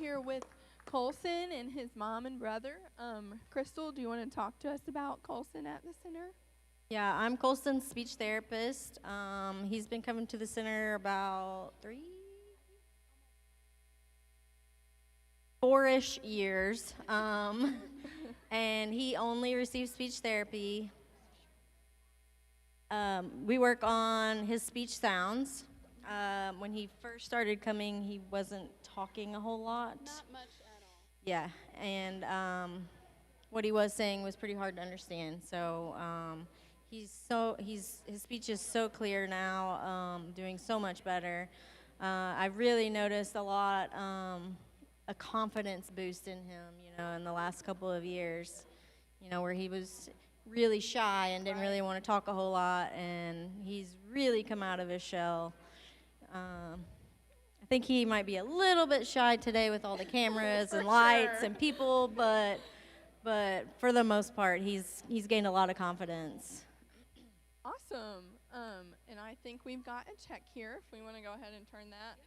here with Colson and his mom and brother. Crystal, do you want to talk to us about Colson at the center? Yeah, I'm Colson's speech therapist. He's been coming to the center about 4-ish years, and he only receives speech therapy. We work on his speech sounds. When he first started coming, he wasn't talking a whole lot. Not much at all. Yeah, and what he was saying was pretty hard to understand. So his speech is so clear now, doing so much better. I've really noticed a lot, a confidence boost in him, in the last couple of years, where he was really shy and didn't really want to talk a whole lot, and he's really come out of his shell. I think he might be a little bit shy today with all the cameras and lights and people, but for the most part, he's gained a lot of confidence. Awesome. And I think we've got a check here if we want to go ahead and turn that.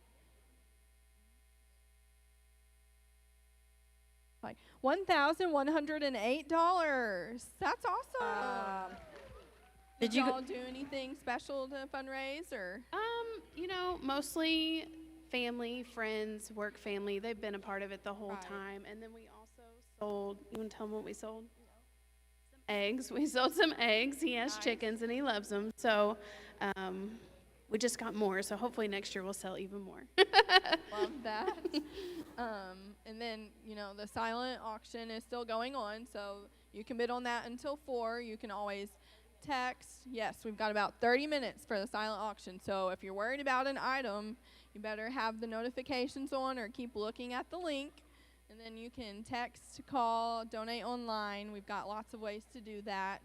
Like $1,108. That's awesome. Did y'all do anything special to fundraise or? Mostly family, friends, work family. They've been a part of it the whole time. And then we also sold, you want to tell them what we sold? Some eggs. We sold some eggs. He has chickens and he loves them. So we just got more. So hopefully next year we'll sell even more. Love that. And then, the silent auction is still going on. So you can bid on that until 4. You can always text. Yes, we've got about 30 minutes for the silent auction. So if you're worried about an item, you better have the notifications on or keep looking at the link. And then you can text, call, donate online. We've got lots of ways to do that.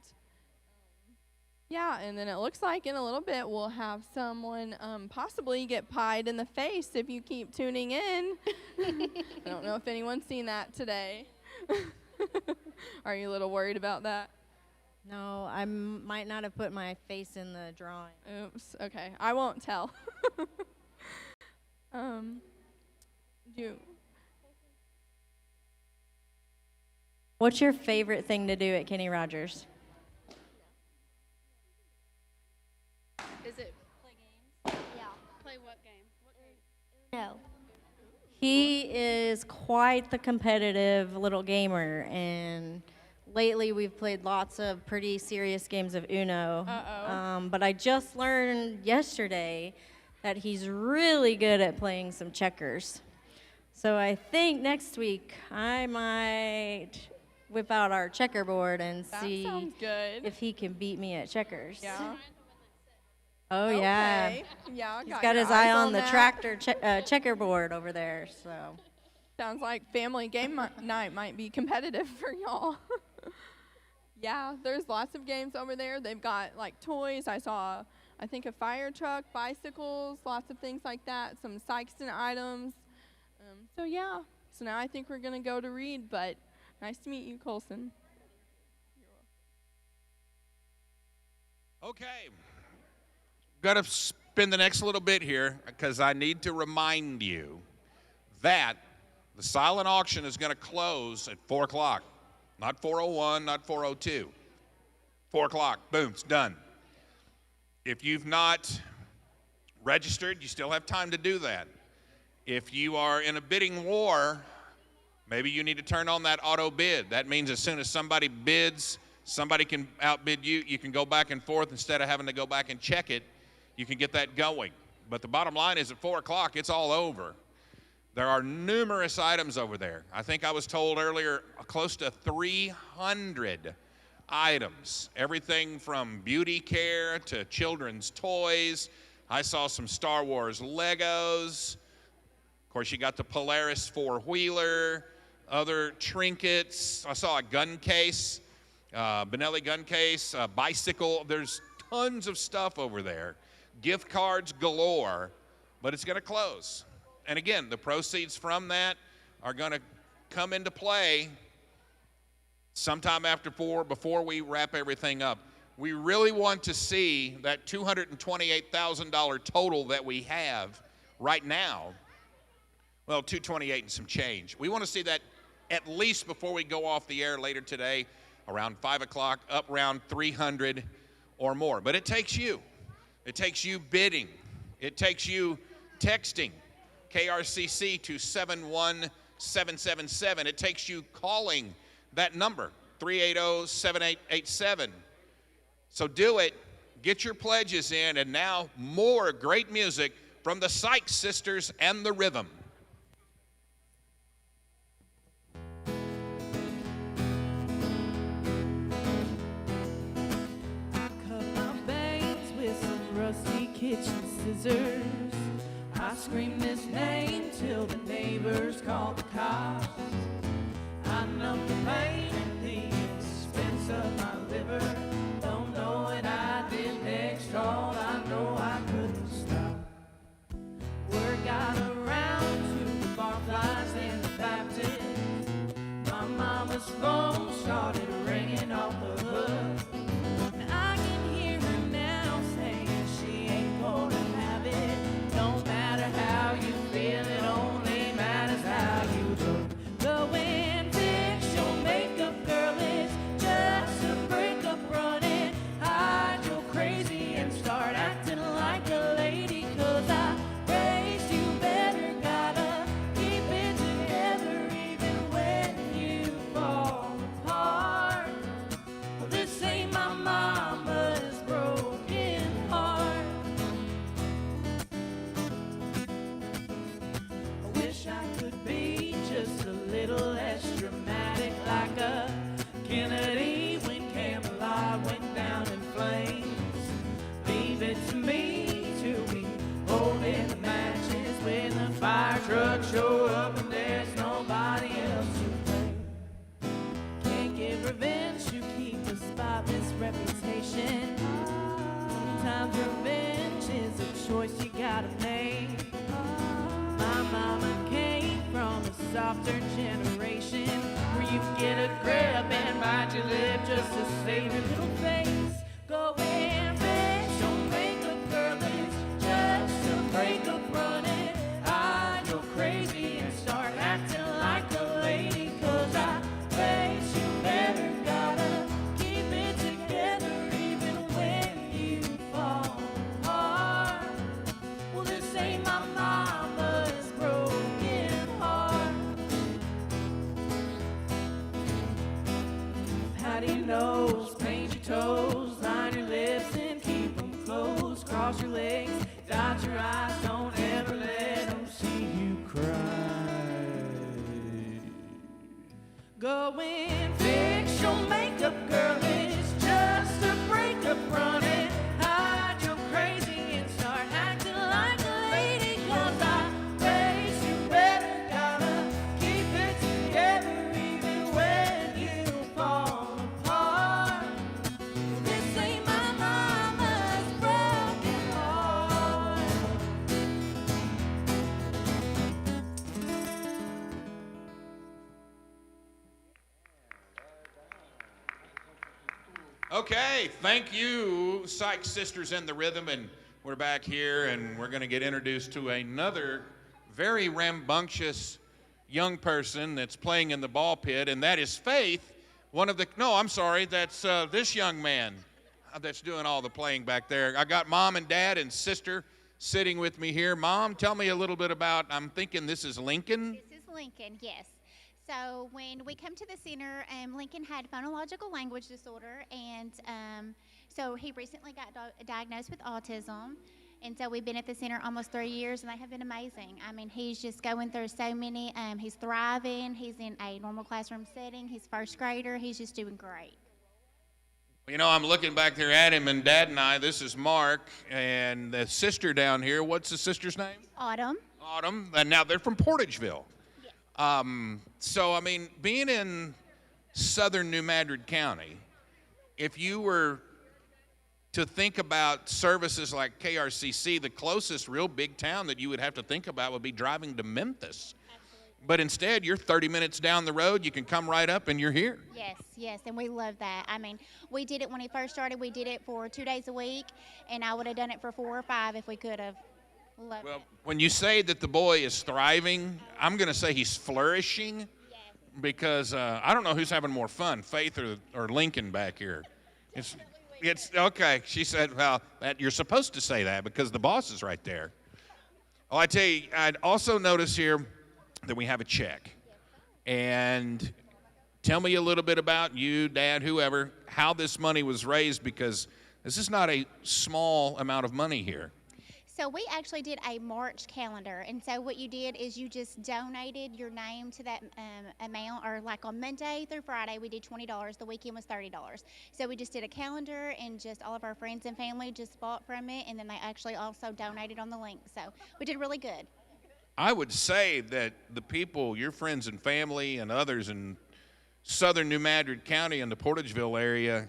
Yeah, and then it looks like in a little bit we'll have someone possibly get pied in the face if you keep tuning in. I don't know if anyone's seen that today. Are you a little worried about that? No, I might not have put my face in the drawing. Oops, okay. I won't tell. What's your favorite thing to do at Kenny Rogers? Is it play games? Yeah. Play what game? What game? No. He is quite the competitive little gamer, and lately we've played lots of pretty serious games of Uno. But I just learned yesterday that he's really good at playing some checkers. So I think next week I might whip out our checkerboard and see if he can beat me at checkers. Yeah. Oh, yeah. Yeah, He's got his eye on the tractor checkerboard over there, so. Sounds like family game night might be competitive for y'all. Yeah, there's lots of games over there. They've got like toys. I saw, I think, a fire truck, bicycles, lots of things like that, some Sikeston items. So yeah, so now I think we're going to go to Reed, but nice to meet you, Colson. Okay. Got to spend the next little bit here because I need to remind you that the silent auction is going to close at 4 o'clock. Not 4:01, not 4:02. 4 o'clock, boom, it's done. If you've not registered, you still have time to do that. If you are in a bidding war, maybe you need to turn on that auto bid. That means as soon as somebody bids, somebody can outbid you. You can go back and forth instead of having to go back and check it. You can get that going. But the bottom line is at 4 o'clock, it's all over. There are numerous items over there. I think I was told earlier close to 300 items. Everything from beauty care to children's toys. I saw some Star Wars Legos. Of course, you got the Polaris four-wheeler, other trinkets. I saw a gun case, Benelli gun case, a bicycle. There's tons of stuff over there. Gift cards galore, but it's going to close. And again, the proceeds from that are going to come into play sometime after 4 before we wrap everything up. We really want to see that $228,000 total that we have right now. Well, 228 and some change. We want to see that at least before we go off the air later today, around 5 o'clock, up around 300 or more. But it takes you. It takes you bidding. It takes you texting KRCC to 71777. It takes you calling that number, 380-7887. So do it. Get your pledges in, and now more great music from the Sykes Sisters and the Rhythm. Rusty kitchen scissors. I screamed his name till the neighbors called the cops. I numbed the pain and the expense of my liver. Don't know what I did next, all I know I couldn't stop. Word got around to the barflies and the Baptist. My mama's phone started ringing off the hook. I can hear her now saying she ain't gonna have it. No matter how you feel, it only matters how you look. Go and fix your makeup, girl, it's just a breakup running. Hide your crazy and start acting like a lady. 'Cause I raised you better, gotta keep it together even when you fall apart. Well, this ain't my mama's broken heart. I wish I could be just a little less dramatic, like a Kennedy when Camelot went down in flames. Leave it to me to be holding the matches when the fire trucks show up and there's nobody else to blame. Can't get revenge, you keep a spotless reputation. Sometimes revenge is a choice you gotta make. My mama came from a softer generation where you get a grip and bite your lip just to save your little face. Go and fix your makeup, girl, it's just a breakup running. Hide your crazy and start acting like a lady. 'Cause I raised you better, gotta keep it together even when you fall apart. Well, this ain't my mama's broken heart. Patty your nose, paint your toes, line your lips and keep them closed. Cross your legs, dot your eyes, don't ever let them see you cry. Go and fix your makeup, girl, it's just a breakup running. Hide your crazy and start acting like a lady. 'Cause I raised you better, gotta keep it together even when you fall apart. This ain't my mama's broken heart. Okay, thank you, Sykes Sisters and the Rhythm, and we're back here, and we're going to get introduced to another very rambunctious young person that's playing in the ball pit, and that is Faith, that's this young man that's doing all the playing back there. I got Mom and Dad and sister sitting with me here. Mom, tell me a little bit about, I'm thinking this is Lincoln? This is Lincoln, yes. So when we come to the center, Lincoln had phonological language disorder, and so he recently got diagnosed with autism. And so we've been at the center almost 3 years, and they have been amazing. I mean, he's just going through so many. He's thriving. He's in a normal classroom setting. He's first grader. He's just doing great. You know, I'm looking back there at him, and Dad and I, this is Mark, and the sister down here, what's the sister's name? Autumn. Autumn, and now they're from Portageville. So, I mean, being in southern New Madrid County, if you were to think about services like KRCC, the closest real big town that you would have to think about would be driving to Memphis. Absolutely. But instead, you're 30 minutes down the road, you can come right up and you're here. Yes, yes, and we love that. I mean, we did it when he first started. We did it for 2 days a week, and I would have done it for 4 or 5 if we could have. Love Well, when you say that the boy is thriving, I'm going to say he's flourishing because I don't know who's having more fun, Faith or Lincoln back here. It's okay. She said, well, you're supposed to say that because the boss is right there. Well, I tell you, I'd also notice here that we have a check. And tell me a little bit about you, Dad, whoever, how this money was raised, because this is not a small amount of money here. So we actually did a March calendar, and so what you did is you just donated your name to that amount, or like on Monday through Friday we did $20, the weekend was $30. So we just did a calendar, and just all of our friends and family just bought from it, and then they actually also donated on the link. So we did really good. I would say that the people, your friends and family and others in southern New Madrid County and the Portageville area,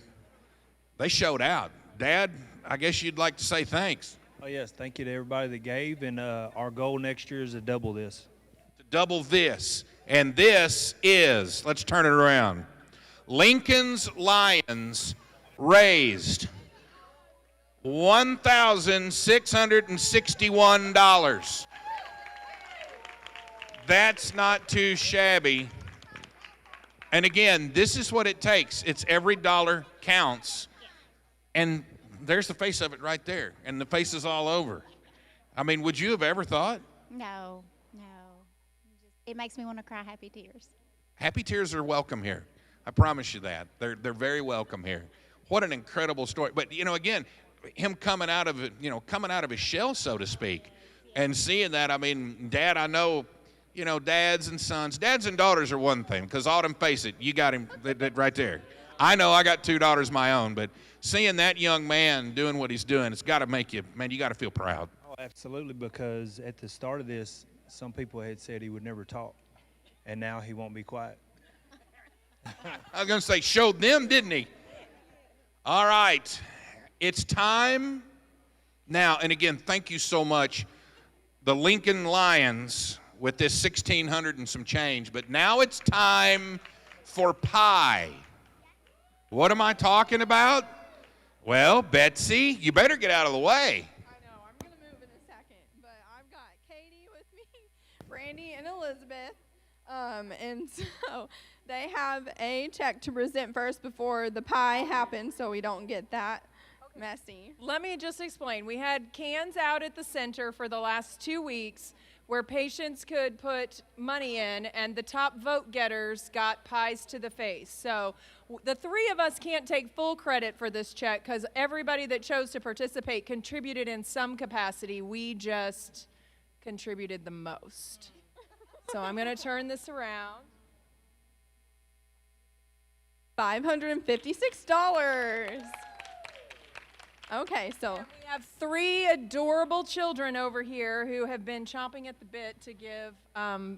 they showed out. Dad, I guess you'd like to say thanks. Oh, yes. Thank you to everybody that gave. And our goal next year is to double this. To double this. And this is, let's turn it around, Lincoln's Lions raised $1,661. That's not too shabby. And again, this is what it takes. It's every dollar counts. And there's the face of it right there, and the face is all over. I mean, would you have ever thought? No. It makes me want to cry happy tears. Happy tears are welcome here. I promise you that. They're very welcome here. What an incredible story. But, again, him coming out of it, coming out of his shell, so to speak, and seeing that, I mean, Dad, I know, dads and sons. Dads and daughters are one thing, because Autumn, face it, you got him right there. I know I got 2 daughters of my own, but seeing that young man doing what he's doing, it's got to make you, man, you got to feel proud. Oh, absolutely, because at the start of this, some people had said he would never talk, and now he won't be quiet. I was going to say, showed them, didn't he? All right, it's time now, and again, thank you so much, the Lincoln Lions, with this 1,600 and some change, but now it's time for pie. What am I talking about? Well, Betsy, you better get out of the way. I know, I'm going to move in a second, but I've got Katie with me, Brandy, and Elizabeth, and so they have a check to present first before the pie happens so we don't get that messy. Let me just explain. We had cans out at the center for the last 2 weeks where patients could put money in, and the top vote getters got pies to the face. So the 3 of us can't take full credit for this check because everybody that chose to participate contributed in some capacity. We just contributed the most. So I'm going to turn this around. $556. Okay, so we have 3 adorable children over here who have been chomping at the bit to give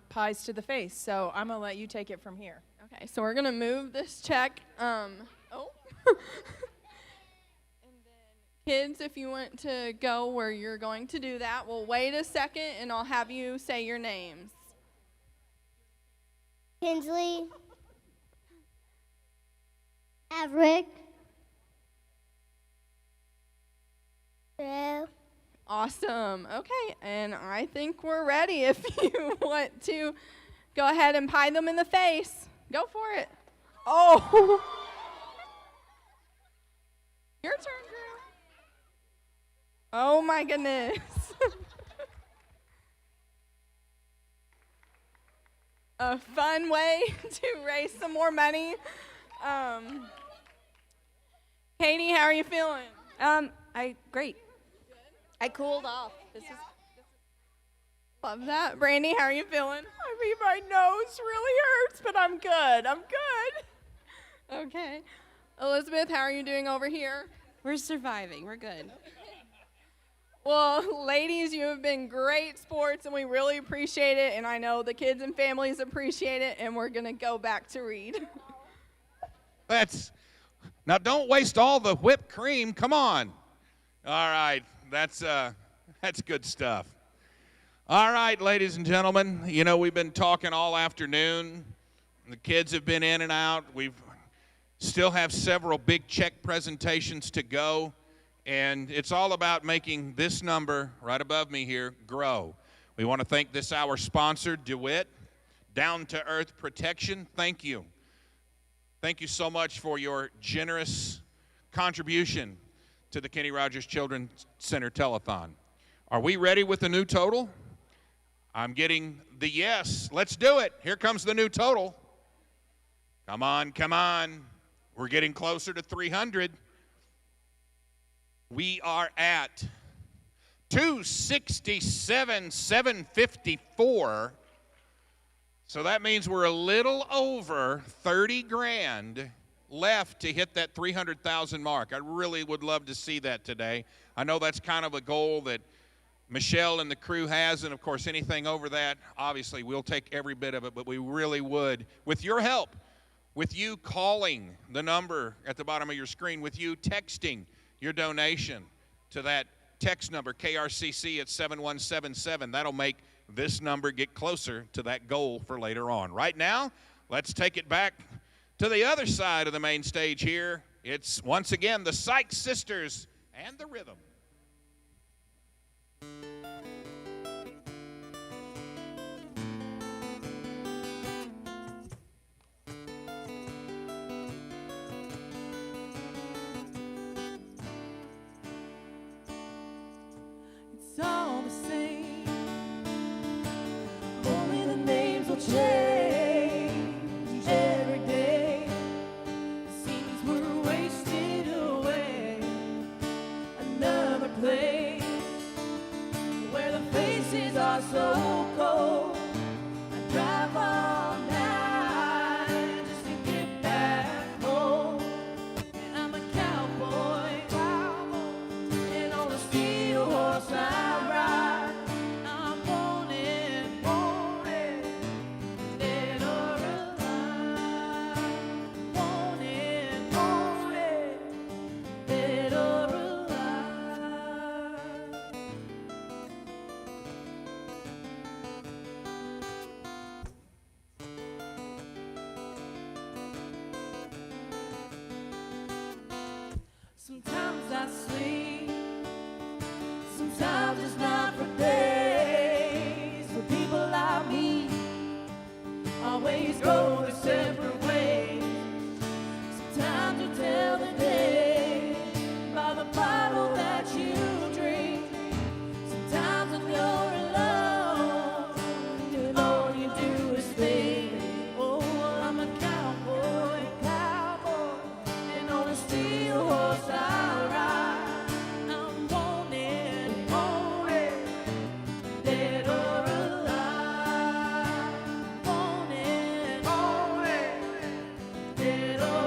pies to the face. So I'm going to let you take it from here. Okay, so we're going to move this check. And then, kids, if you want to go where you're going to do that, we'll wait a second and I'll have you say your names. Kinsley, Averick, Awesome. Okay, and I think we're ready if you want to go ahead and pie them in the face. Go for it. Oh. Your turn, Drew. Oh, my goodness. A fun way to raise some more money. Katie, how are you feeling? Great. I cooled off. Love that. Brandy, how are you feeling? I mean, my nose really hurts, but I'm good. I'm good. Okay. Elizabeth, how are you doing over here? We're surviving. We're good. Well, ladies, you have been great sports, and we really appreciate it, and I know the kids and families appreciate it, and we're going to go back to Reed. Now don't waste all the whipped cream. Come on. All right, that's good stuff. All right, ladies and gentlemen, we've been talking all afternoon. The kids have been in and out. We still have several big check presentations to go. And it's all about making this number right above me here grow. We want to thank this hour's sponsor, DeWitt, Down to Earth Protection. Thank you. Thank you so much for your generous contribution to the Kenny Rogers Children's Center Telethon. Are we ready with the new total? I'm getting the yes. Let's do it. Here comes the new total. Come on, come on. We're getting closer to 300. We are at 267,754. So that means we're a little over 30 grand left to hit that 300,000 mark. I really would love to see that today. I know that's kind of a goal that Michelle and the crew has, and of course anything over that, obviously we'll take every bit of it, but we really would, with your help, with you calling the number at the bottom of your screen, with you texting your donation to that text number, KRCC at 7177. That'll make this number get closer to that goal for later on. Right now, let's take it back to the other side of the main stage here. It's once again the Sykes sisters and the rhythm. It's all the same, only the names will change every day. Seems we're wasted away. Another place where the faces are so cold. I drive all night just to get back home. And I'm a cowboy, and on a steel horse I ride. I'm wanted, dead or alive. Wanted, dead or alive. Sometimes I sleep, sometimes it's not for days. The people I meet always go their separate ways. Sometimes you tell the day by the bottle that you drink. Sometimes when you're alone, and all you do is think, oh, well, I'm a cowboy, and on a steel horse I ride. I'm wanted, dead or alive. Wanted, dead or alive.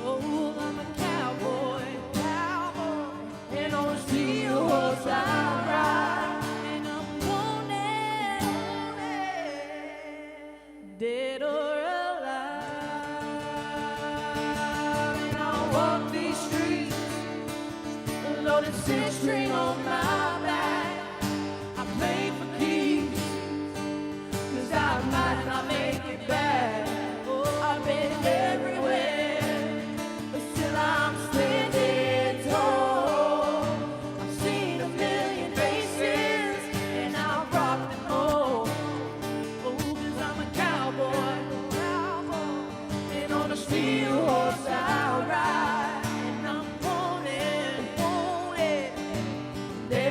Oh, I'm a cowboy, and on a steel horse I ride. And I'm wanted, dead or alive. And I walk these streets, loaded six-string on my back. I play for keeps, 'cause I might not make it back. Oh, I've been everywhere, but still I'm standing tall. I've seen a million faces, and I'll rock them all. Oh, 'cause I'm a cowboy, and on a steel horse I'll ride. And I'm wanted, dead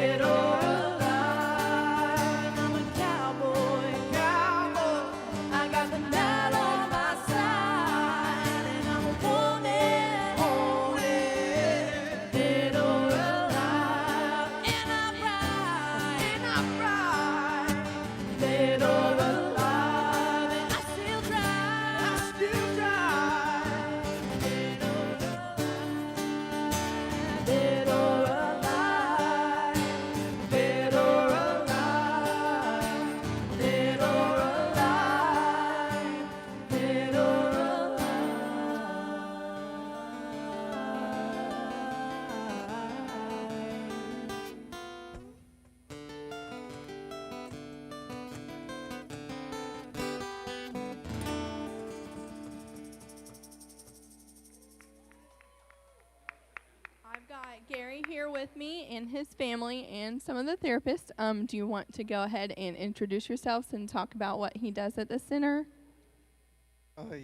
with me and his family and some of the therapists. Do you want to go ahead and introduce yourselves and talk about what he does at the center?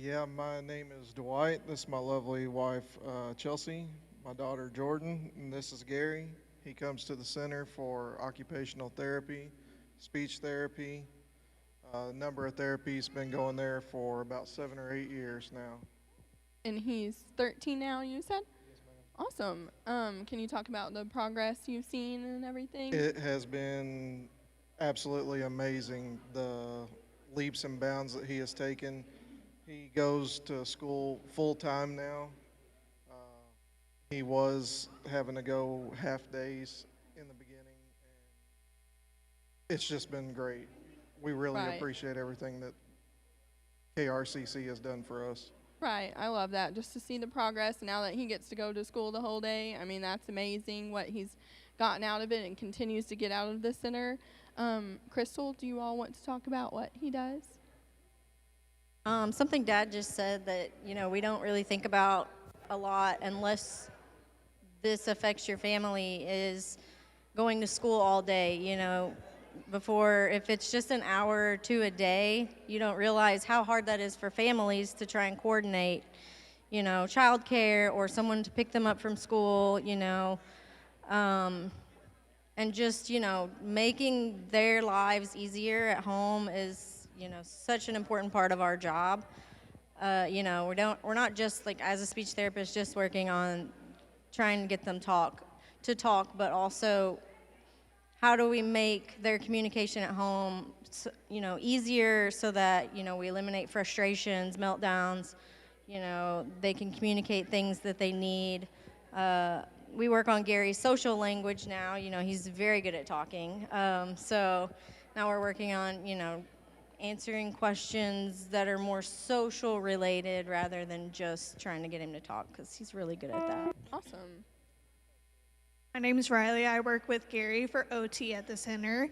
Yeah, my name is Dwight. This is my lovely wife, Chelsea, my daughter, Jordan, and this is Gary. He comes to the center for occupational therapy, speech therapy, a number of therapies, been going there for about 7 or 8 years now. And he's 13 now, you said? Yes, ma'am. Awesome. Can you talk about the progress you've seen and everything? It has been absolutely amazing, the leaps and bounds that he has taken. He goes to school full-time now. He was having to go half days in the beginning, and it's just been great. We really appreciate everything that KRCC has done for us. Right, I love that, just to see the progress now that he gets to go to school the whole day. I mean, that's amazing what he's gotten out of it and continues to get out of the center. Crystal, do you all want to talk about what he does? Something Dad just said that, you know, we don't really think about a lot unless this affects your family is going to school all day, you know. Before, if it's just an hour or two a day, you don't realize how hard that is for families to try and coordinate, you know, childcare or someone to pick them up from school, you know, and just, you know, making their lives easier at home is, you know, such an important part of our job. You know, we're not just like as a speech therapist just working on trying to get them to talk, but also how do we make their communication at home, you know, easier so that, you know, we eliminate frustrations, meltdowns, you know, they can communicate things that they need. We work on Gary's social language now. You know, he's very good at talking. So now we're working on, you know, answering questions that are more social related rather than just trying to get him to talk, because he's really good at that. Awesome. My name is Riley. I work with Gary for OT at the center,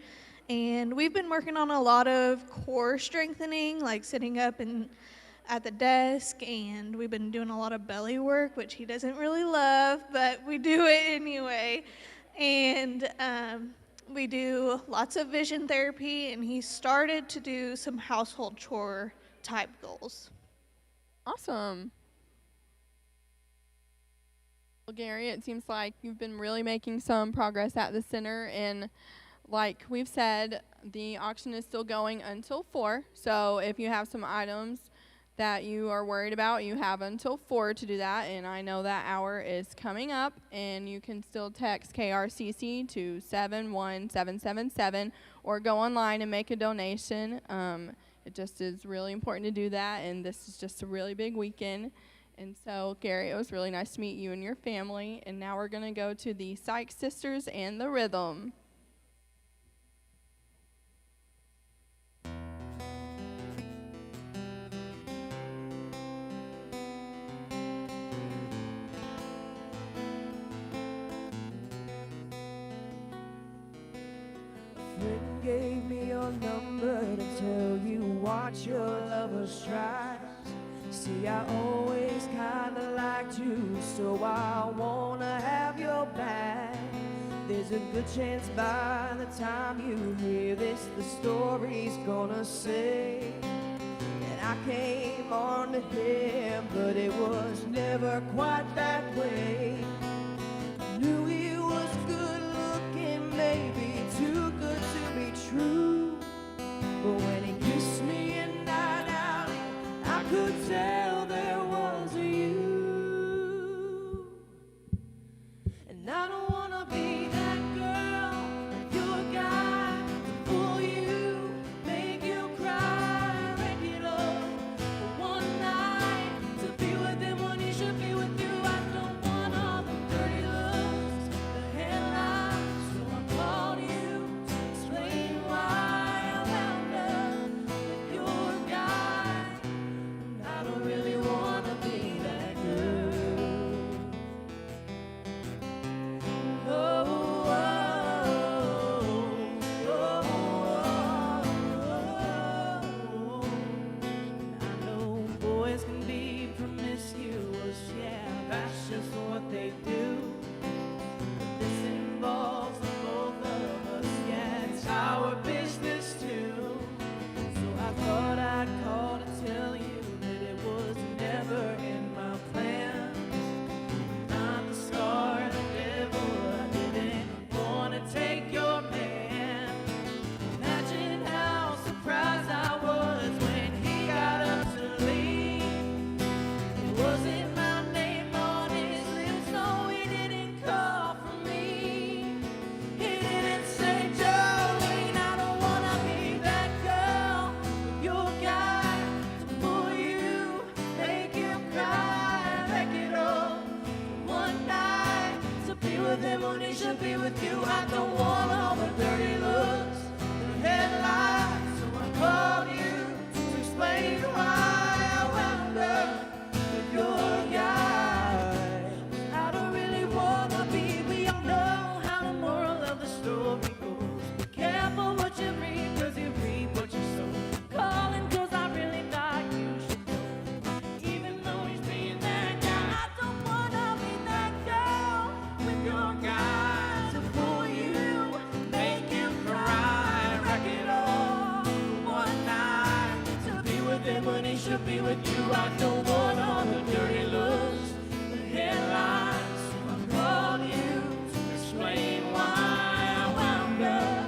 and we've been working on a lot of core strengthening, like sitting up and at the desk, and we've been doing a lot of belly work, which he doesn't really love, but we do it anyway. And we do lots of vision therapy, and he started to do some household chore type goals. Awesome. Well, Gary, it seems like you've been really making some progress at the center, and like we've said, the auction is still going until 4. So if you have some items that you are worried about, you have until 4 to do that, and I know that hour is coming up, and you can still text KRCC to 71777 or go online and make a donation. It just is really important to do that, and this is just a really big weekend. And so, Gary, it was really nice to meet you and your family. And now we're going to go to the Sykes Sisters and the Rhythm. A friend gave me your number to tell you what your lover's tries. See, I always kinda liked you, so I wanna have your back. There's a good chance by the time you hear this, the story's gonna say that I came on to him, but it was never quite that way. I knew he was good looking, maybe too good to be true, but when he kissed me in Night Alley, I could tell there was a you. And I don't wanna be that girl, your guy, to fool you, make you cry, break it up for one night, to be with him when he should be with you. I don't want all the dirty looks, the headlines, so I called you to explain why I wound up with your guy. I don't really want should be with you. I don't want all the dirty looks, the headlights. So I called you to explain why I wound up with your guy. I don't really wanna be. We all know how the moral of the story goes. Be careful what you read, 'cause you reap what you sow. Calling 'cause I really thought you should know. Even though he's being that guy, I don't wanna be that girl with your guy to fool you, make him cry, wreck it all one night. To be with him when he should be with you. I don't want all the dirty looks, the headlines. So I called you to explain why I wound up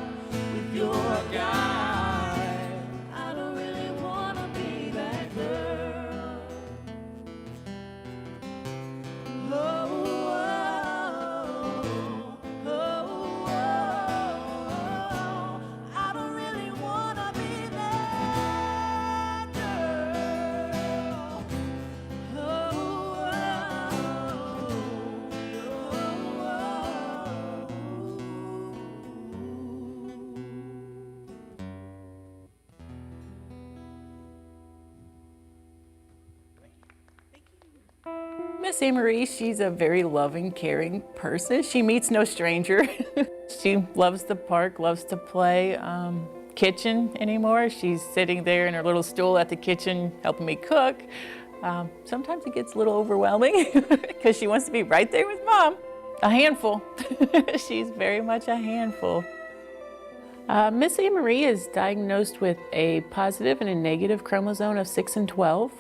with your guy. I don't really wanna be that girl. Oh, oh, oh, oh. I don't really wanna be that girl. Miss Amory, she's a very loving, caring person. She meets no stranger. She loves the park, loves to play kitchen anymore. She's sitting there in her little stool at the kitchen helping me cook. Sometimes it gets a little overwhelming because she wants to be right there with Mom. A handful. She's very much a handful. Miss Amory is diagnosed with a positive and a negative chromosome of 6 and 12.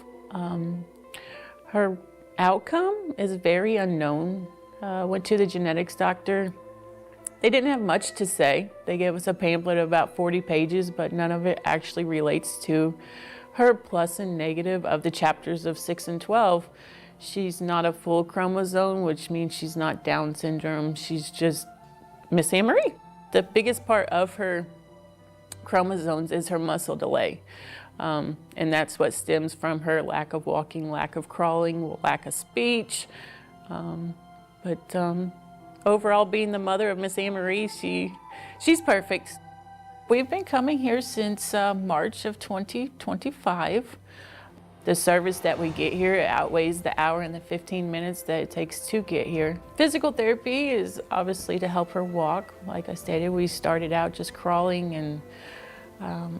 Her outcome is very unknown. Went to the genetics doctor. They didn't have much to say. They gave us a pamphlet of about 40 pages, but none of it actually relates to her plus and negative of the chapters of 6 and 12. She's not a full chromosome, which means she's not Down syndrome. She's just Miss Amory. The biggest part of her chromosomes is her muscle delay. And that's what stems from her lack of walking, lack of crawling, lack of speech. But overall, being the mother of Miss Amory, she's perfect. We've been coming here since March of 2025. The service that we get here outweighs the hour and the 15 minutes that it takes to get here. Physical therapy is obviously to help her walk. Like I stated, we started out just crawling and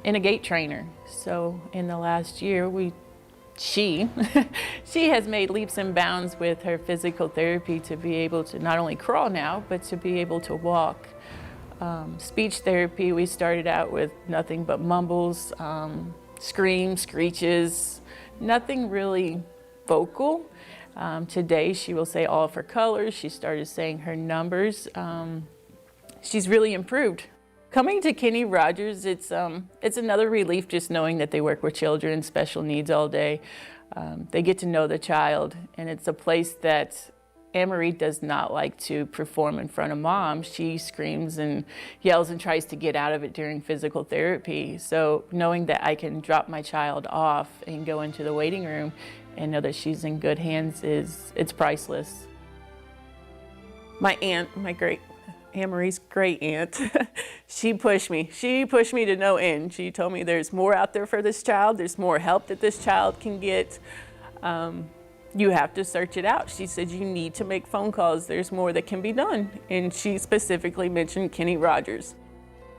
in a gait trainer. So in the last year, she has made leaps and bounds with her physical therapy to be able to not only crawl now, but to be able to walk. Speech therapy, we started out with nothing but mumbles, screams, screeches, nothing really vocal. Today she will say all of her colors. She started saying her numbers. She's really improved. Coming to Kenny Rogers, it's another relief just knowing that they work with children, special needs all day. They get to know the child, and it's a place that Amory does not like to perform in front of Mom. She screams and yells and tries to get out of it during physical therapy. So knowing that I can drop my child off and go into the waiting room and know that she's in good hands it's priceless. My aunt, Amory's great aunt, she pushed me to no end. She told me there's more out there for this child, there's more help that this child can get. You have to search it out. She said you need to make phone calls, there's more that can be done. And she specifically mentioned Kenny Rogers.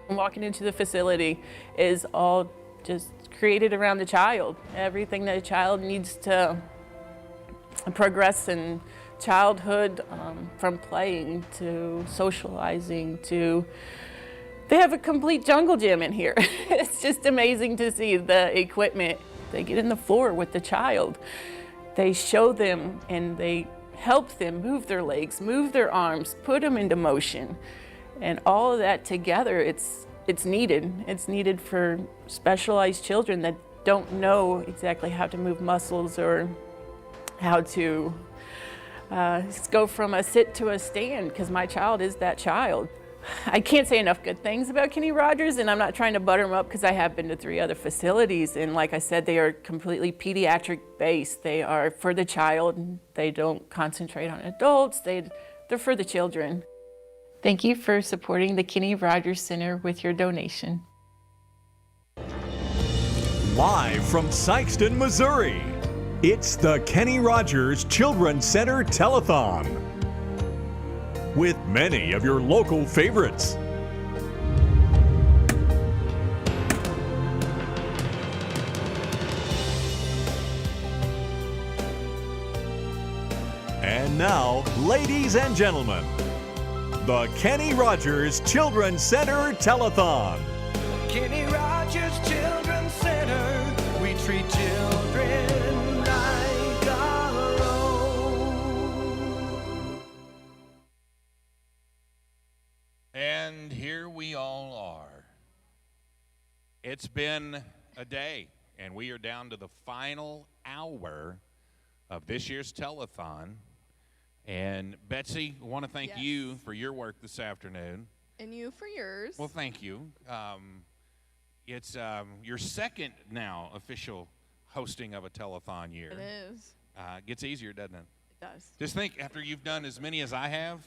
Walking into the facility is all just created around the child. Everything that a child needs to progress in childhood, from playing to socializing to, they have a complete jungle gym in here. It's just amazing to see the equipment. They get in the floor with the child. They show them and they help them move their legs, move their arms, put them into motion. And all of that together, it's needed. It's needed for specialized children that don't know exactly how to move muscles or how to go from a sit to a stand, because my child is that child. I can't say enough good things about Kenny Rogers, and I'm not trying to butter him up because I have been to 3 other facilities, and like I said, they are completely pediatric based. They are for the child. They don't concentrate on adults. They're for the children. Thank you for supporting the Kenny Rogers Center with your donation. Live from Sikeston, Missouri, it's the Kenny Rogers Children's Center Telethon with many of your local favorites. And now, ladies and gentlemen, the Kenny Rogers Children's Center Telethon. Kenny Rogers Children's Center, we treat children like our own. And here we all are. It's been a day, and we are down to the final hour of this year's telethon. And Betsy, I want to thank you for your work this afternoon. And you for yours. Well, thank you. It's your second now official hosting of a telethon year. It is. It gets easier, doesn't it? It does. Just think, after you've done as many as I have,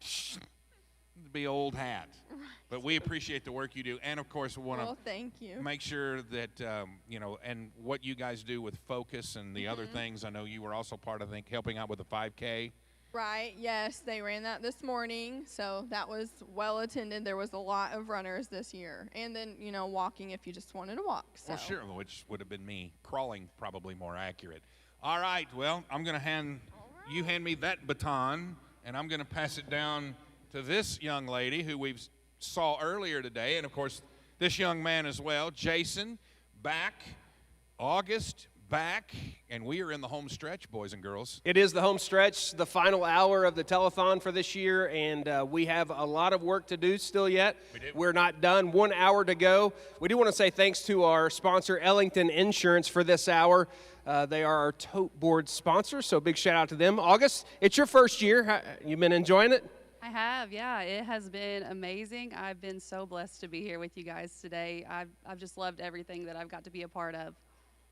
it'd be old hat. Right. But we appreciate the work you do, and of course we want to thank you. make sure that and what you guys do with Focus and the other things. I know you were also part of, I think, helping out with the 5K. Right, yes, they ran that this morning, so that was well attended. There was a lot of runners this year. And then, walking if you just wanted to walk. So. Well, sure, which would have been me. Crawling, probably more accurate. All right, well, I'm going to you hand me that baton, and I'm going to pass it down to this young lady who we saw earlier today, and, of course, this young man as well, Jason, back, August, back, and we are in the home stretch, boys and girls. It is the home stretch, the final hour of the telethon for this year, and we have a lot of work to do still yet. We're not done. 1 hour to go. We do want to say thanks to our sponsor, Ellington Insurance, for this hour. They are our tote board sponsor, so big shout out to them. August, it's your first year. You've been enjoying it? I have, yeah. It has been amazing. I've been so blessed to be here with you guys today. I've just loved everything that I've got to be a part of.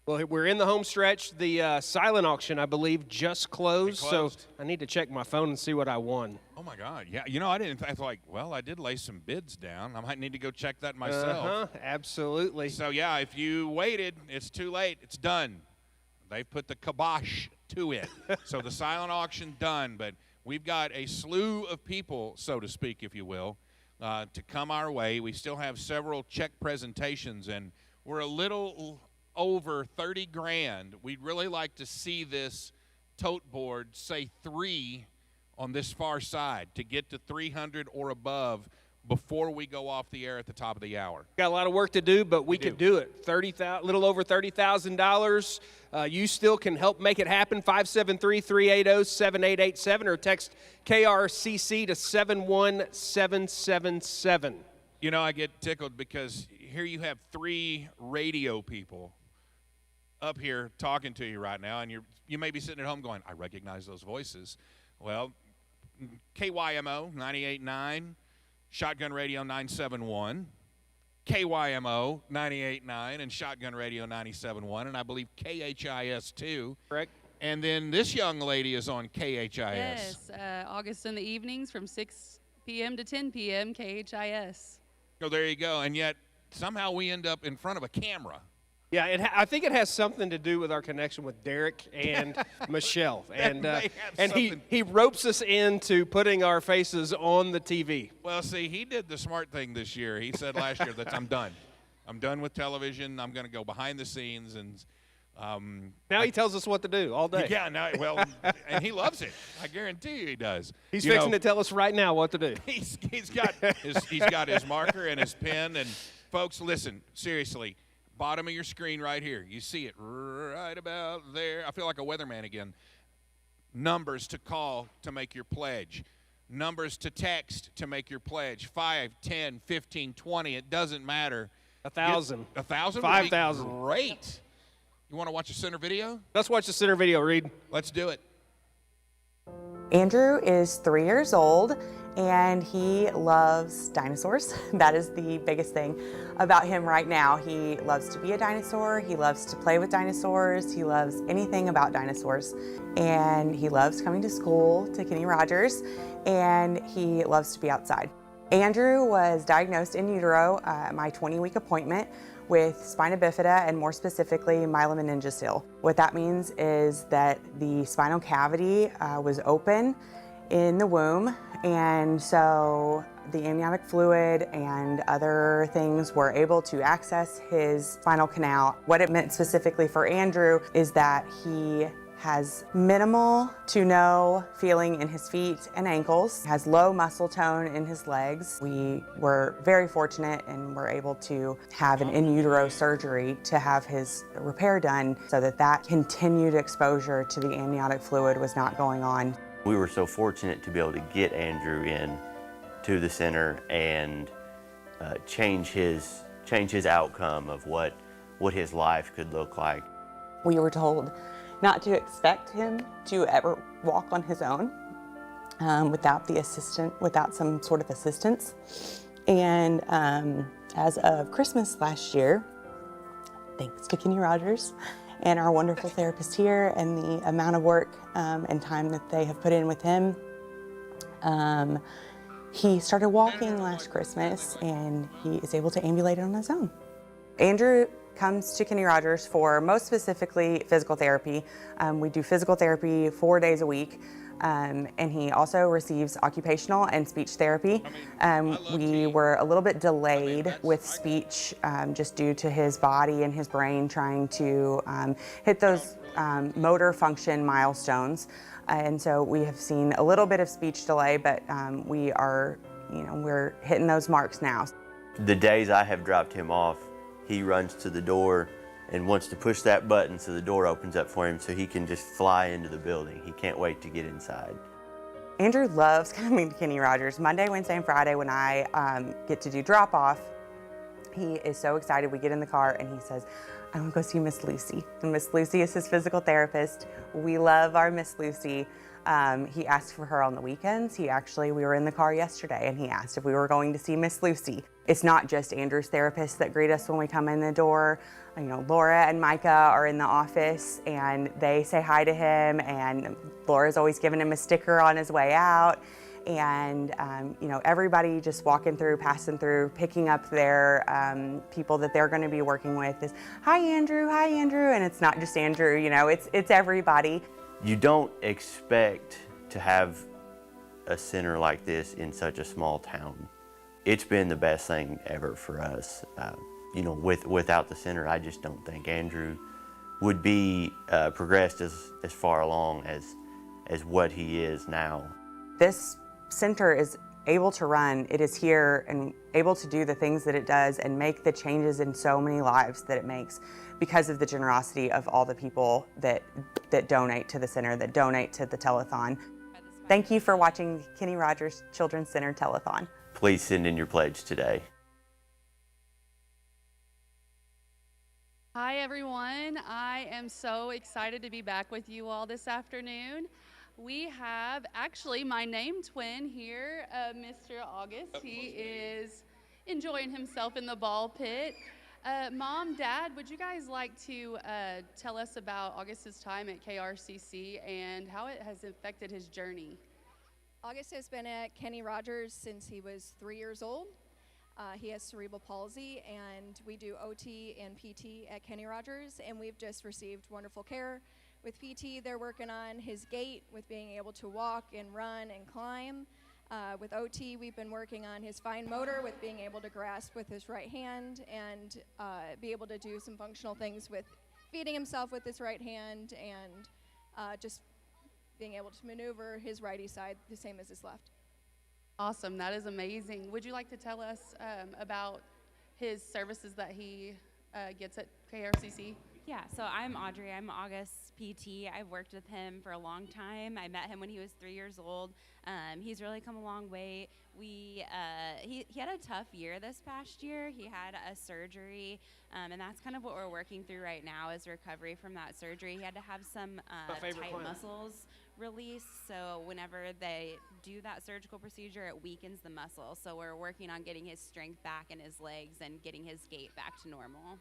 Well, we're in the home stretch. The silent auction, I believe, just closed, so I need to check my phone and see what I won. Oh, my God. Yeah, I didn't. I thought, I did lay some bids down. I might need to go check that myself. Absolutely. So, yeah, if you waited, it's too late. It's done. They've put the kibosh to it. So the silent auction done, but we've got a slew of people, so to speak, if you will, to come our way. We still have several check presentations, and we're a little over 30 grand. We'd really like to see this tote board say 3 on this far side to get to 300 or above before we go off the air at the top of the hour. Got a lot of work to do, but we could do it. Little over $30,000. You still can help make it happen. 573-380-7887 or text KRCC to 71777. I get tickled because here you have 3 radio people up here talking to you right now, and you may be sitting at home going, I recognize those voices. Well, KYMO 98.9, Shotgun Radio 971, KYMO 98.9, and Shotgun Radio 97.1, and I believe KHIS too. Correct. And then this young lady is on KHIS. Yes, August in the evenings from 6 p.m. to 10 p.m., KHIS. Oh, there you go. And yet somehow we end up in front of a camera. Yeah, I think it has something to do with our connection with Derek and Michelle. And he ropes us into putting our faces on the TV. Well, see, he did the smart thing this year. He said last year that I'm done. I'm done with television. I'm going to go behind the scenes. And now he tells us what to do all day. Yeah, and he loves it. I guarantee you he does. He's fixing to tell us right now what to do. He's got his marker and his pen. And folks, listen, seriously. Bottom of your screen right here. You see it right about there. I feel like a weatherman again. Numbers to call to make your pledge. Numbers to text to make your pledge. 5, 10, 15, 20. It doesn't matter. 1,000. 1,000? 5,000. Great. You want to watch a center video? Let's watch the center video, Reed. Let's do it. Andrew is 3 years old, and he loves dinosaurs. That is the biggest thing about him right now. He loves to be a dinosaur, he loves to play with dinosaurs, he loves anything about dinosaurs. And he loves coming to school, to Kenny Rogers, and he loves to be outside. Andrew was diagnosed in utero at my 20-week appointment with spina bifida and more specifically myelomeningocele. What that means is that the spinal cavity was open in the womb, and so the amniotic fluid and other things were able to access his spinal canal. What it meant specifically for Andrew is that he has minimal to no feeling in his feet and ankles, has low muscle tone in his legs. We were very fortunate and were able to have an in utero surgery to have his repair done so that that continued exposure to the amniotic fluid was not going on. We were so fortunate to be able to get Andrew in to the center and change his outcome of what his life could look like. We were told not to expect him to ever walk on his own without some sort of assistance. And as of Christmas last year, thanks to Kenny Rogers and our wonderful therapist here and the amount of work and time that they have put in with him, he started walking last Christmas and he is able to ambulate on his own. Andrew comes to Kenny Rogers for most specifically physical therapy. We do physical therapy 4 days a week, and he also receives occupational and speech therapy. We were a little bit delayed with speech just due to his body and his brain trying to hit those motor function milestones. And so we have seen a little bit of speech delay, but we're hitting those marks now. The days I have dropped him off, he runs to the door and wants to push that button so the door opens up for him so he can just fly into the building. He can't wait to get inside. Andrew loves coming to Kenny Rogers. Monday, Wednesday, and Friday when I get to do drop-off, he is so excited. We get in the car and he says, "I want to go see Miss Lucy." And Miss Lucy is his physical therapist. We love our Miss Lucy. He asked for her on the weekends. We were in the car yesterday and he asked if we were going to see Miss Lucy. It's not just Andrew's therapists that greet us when we come in the door. Laura and Micah are in the office and they say hi to him, and Laura's always giving him a sticker on his way out. And everybody just walking through, passing through, picking up their people that they're going to be working with is, hi Andrew, and it's not just Andrew, it's everybody. You don't expect to have a center like this in such a small town. It's been the best thing ever for us. Without the center, I just don't think Andrew would be progressed as far along as what he is now. This center is able to run, it is here and able to do the things that it does and make the changes in so many lives that it makes because of the generosity of all the people that donate to the center, that donate to the telethon. Thank you for watching Kenny Rogers Children's Center Telethon. Please send in your pledge today. Hi everyone, I am so excited to be back with you all this afternoon. We have actually my name twin here, Mr. August. He is enjoying himself in the ball pit. Mom, Dad, would you guys like to tell us about August's time at KRCC and how it has affected his journey? August has been at Kenny Rogers since he was 3 years old. He has cerebral palsy, and we do OT and PT at Kenny Rogers, and we've just received wonderful care. With PT, they're working on his gait, with being able to walk and run and climb. With OT, we've been working on his fine motor, with being able to grasp with his right hand and be able to do some functional things with feeding himself with his right hand and just being able to maneuver his righty side the same as his left. Awesome, that is amazing. Would you like to tell us about his services that he gets at KRCC? Yeah, so I'm Audrey. I'm August's PT. I've worked with him for a long time. I met him when he was 3 years old. He's really come a long way. He had a tough year this past year. He had a surgery, and that's kind of what we're working through right now is recovery from that surgery. He had to have some tight muscles released, so whenever they do that surgical procedure, it weakens the muscle. So we're working on getting his strength back in his legs and getting his gait back to normal.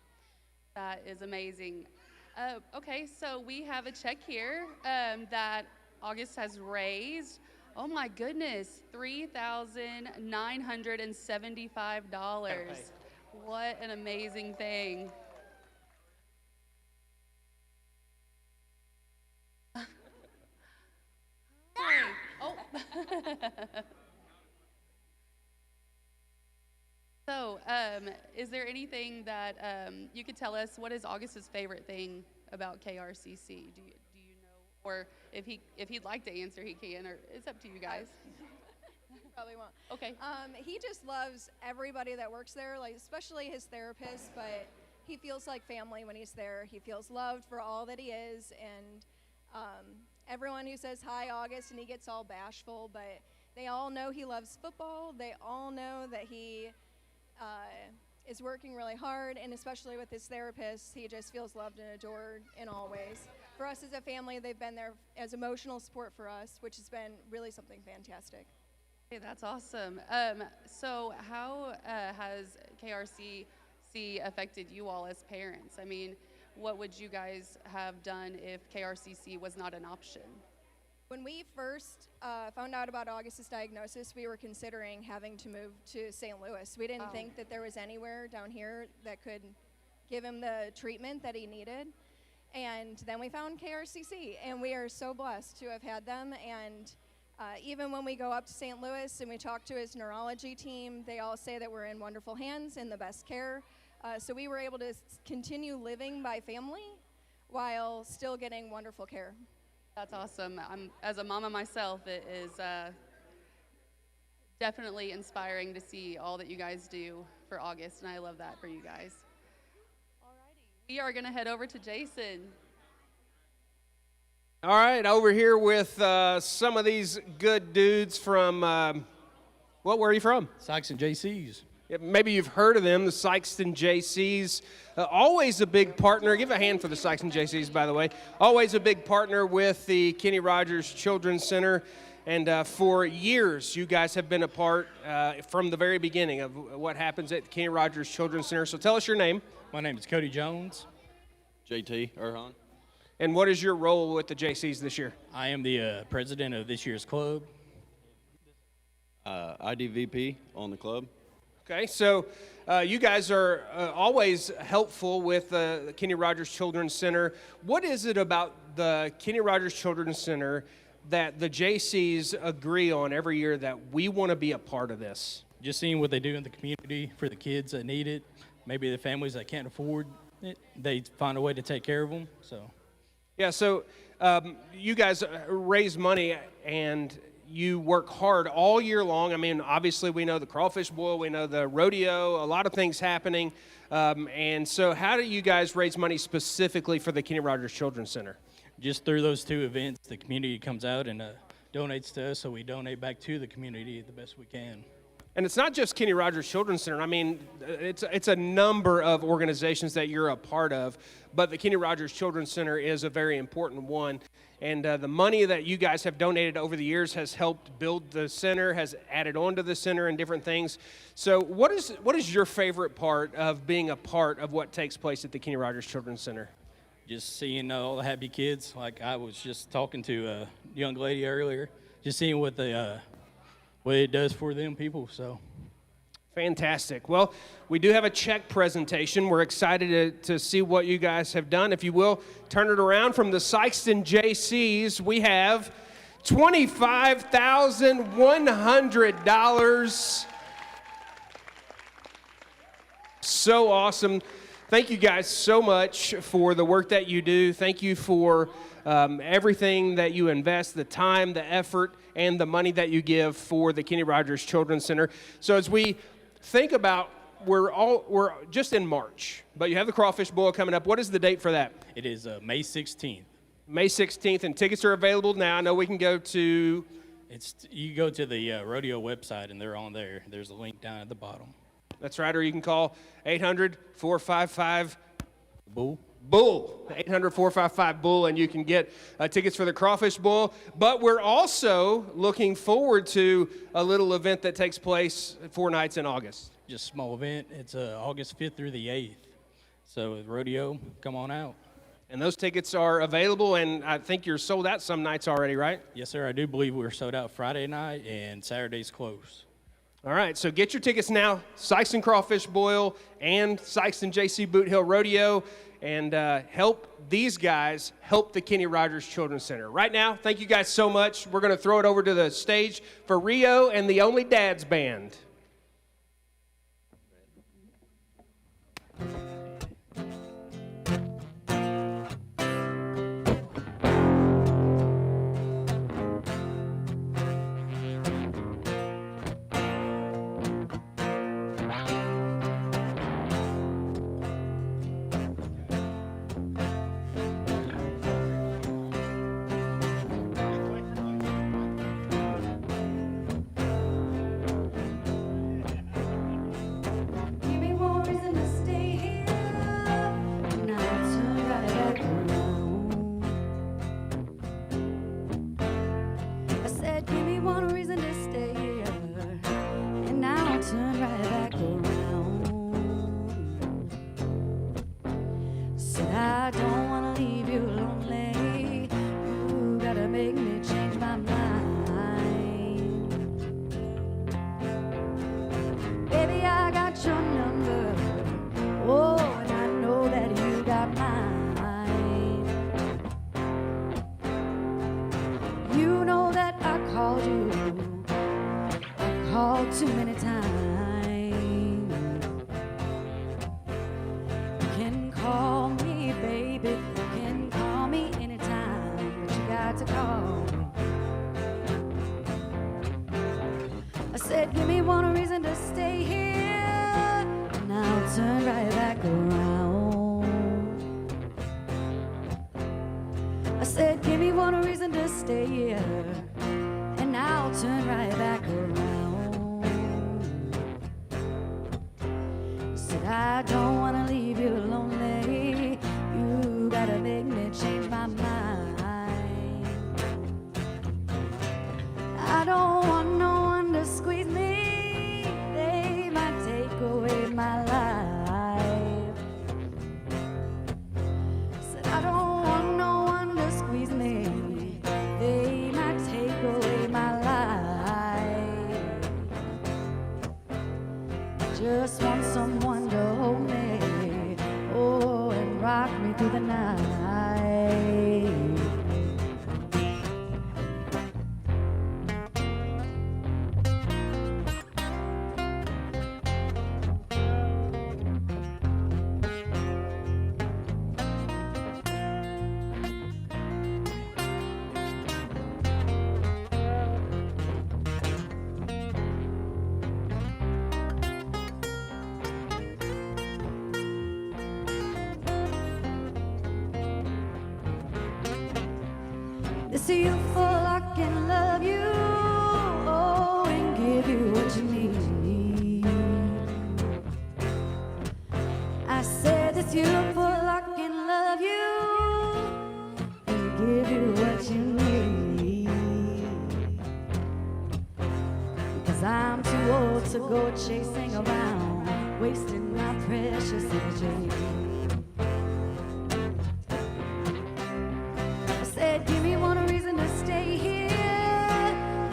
That is amazing. Okay, so we have a check here that August has raised. Oh my goodness, $3,975. What an amazing thing. Hi. Oh. So, is there anything that you could tell us? What is August's favorite thing about KRCC? Do you know? Or if he'd like to answer, he can. Or it's up to you guys. Probably won't. Okay. He just loves everybody that works there, like especially his therapist. But he feels like family when he's there. He feels loved for all that he is, and everyone who says hi, August, and he gets all bashful. But they all know he loves football. They all know that he is working really hard, and especially with his therapist, he just feels loved and adored in all ways. For us as a family, they've been there as emotional support for us, which has been really something fantastic. Hey, that's awesome. So how has KRCC affected you all as parents? I mean, what would you guys have done if KRCC was not an option? When we first found out about August's diagnosis, we were considering having to move to St. Louis. We didn't think that there was anywhere down here that could give him the treatment that he needed. And then we found KRCC, and we are so blessed to have had them. And even when we go up to St. Louis and we talk to his neurology team, they all say that we're in wonderful hands and the best care. So we were able to continue living by family while still getting wonderful care. That's awesome. As a mama myself, it is definitely inspiring to see all that you guys do for August, and I love that for you guys. Alrighty, we are going to head over to Jason. All right, over here with some of these good dudes from, where are you from? Sikeston JCs. Yeah, maybe you've heard of them, the Sikeston JCs. Always a big partner. Give a hand for the Sikeston JCs, by the way. Always a big partner with the Kenny Rogers Children's Center. And for years, you guys have been a part from the very beginning of what happens at Kenny Rogers Children's Center. So tell us your name. My name is Cody Jones. JT Erhan. And what is your role with the JCs this year? I am the president of this year's club. IDVP on the club. Okay, so you guys are always helpful with the Kenny Rogers Children's Center. What is it about the Kenny Rogers Children's Center that the JCs agree on every year that we want to be a part of this? Just seeing what they do in the community for the kids that need it. Maybe the families that can't afford it, they find a way to take care of them. So, yeah, so you guys raise money and you work hard all year long. I mean, obviously we know the crawfish boil, we know the rodeo, a lot of things happening. And so how do you guys raise money specifically for the Kenny Rogers Children's Center? just through those two events, the community comes out and donates to us, so we donate back to the community the best we can. And it's not just Kenny Rogers Children's Center. I mean, it's a number of organizations that you're a part of, but the Kenny Rogers Children's Center is a very important one. And the money that you guys have donated over the years has helped build the center, has added on to the center and different things. So what is your favorite part of being a part of what takes place at the Kenny Rogers Children's Center? Just seeing all the happy kids. Like I was just talking to a young lady earlier, just seeing what it does for them people. So fantastic. Well, we do have a check presentation. We're excited to see what you guys have done. If you will, turn it around. From the Sikeston JCs, we have $25,100. So awesome. Thank you guys so much for the work that you do. Thank you for everything that you invest, the time, the effort, and the money that you give for the Kenny Rogers Children's Center. So as we think about we're just in March, but you have the Crawfish Boil coming up. What is the date for that? It is May 16th. May 16th, and tickets are available now. I know we can go to... You go to the rodeo website, and they're on there. There's a link down at the bottom. That's right, or you can call 800-455-BULL. 800-455-BULL, and you can get tickets for the Crawfish Boil. But we're also looking forward to a little event that takes place 4 nights in August. Just a small event. It's August 5th through the 8th. So rodeo, come on out. And those tickets are available, and I think you're sold out some nights already, right? Yes, sir. I do believe we're sold out Friday night, and Saturday's closed. All right, so get your tickets now. Sikeston Crawfish Boil and Sikeston JC Boot Hill Rodeo, and help these guys help the Kenny Rogers Children's Center. Right now, thank you guys so much. We're going to throw it over to the stage for Rio and the Only Dads Band. Too many times. You can call me, baby. You can call me anytime, but you got to call me. I said, give me one reason to stay here, and I'll turn right back around. I said, give me one reason to stay here, and I'll turn right back around. I don't want to leave you lonely. You gotta make me change my mind. I don't want no one to squeeze me. They might take away my life. Said I don't want no one to squeeze me. They might take away my life. I just want someone to hold me, oh, and rock me through the night. This youthful I can love you, oh, and give you what you need. I said this youthful I can love you, and give you what you need. Because I'm too old to go chasing around, wasting my precious energy. I said, give me one reason to stay here,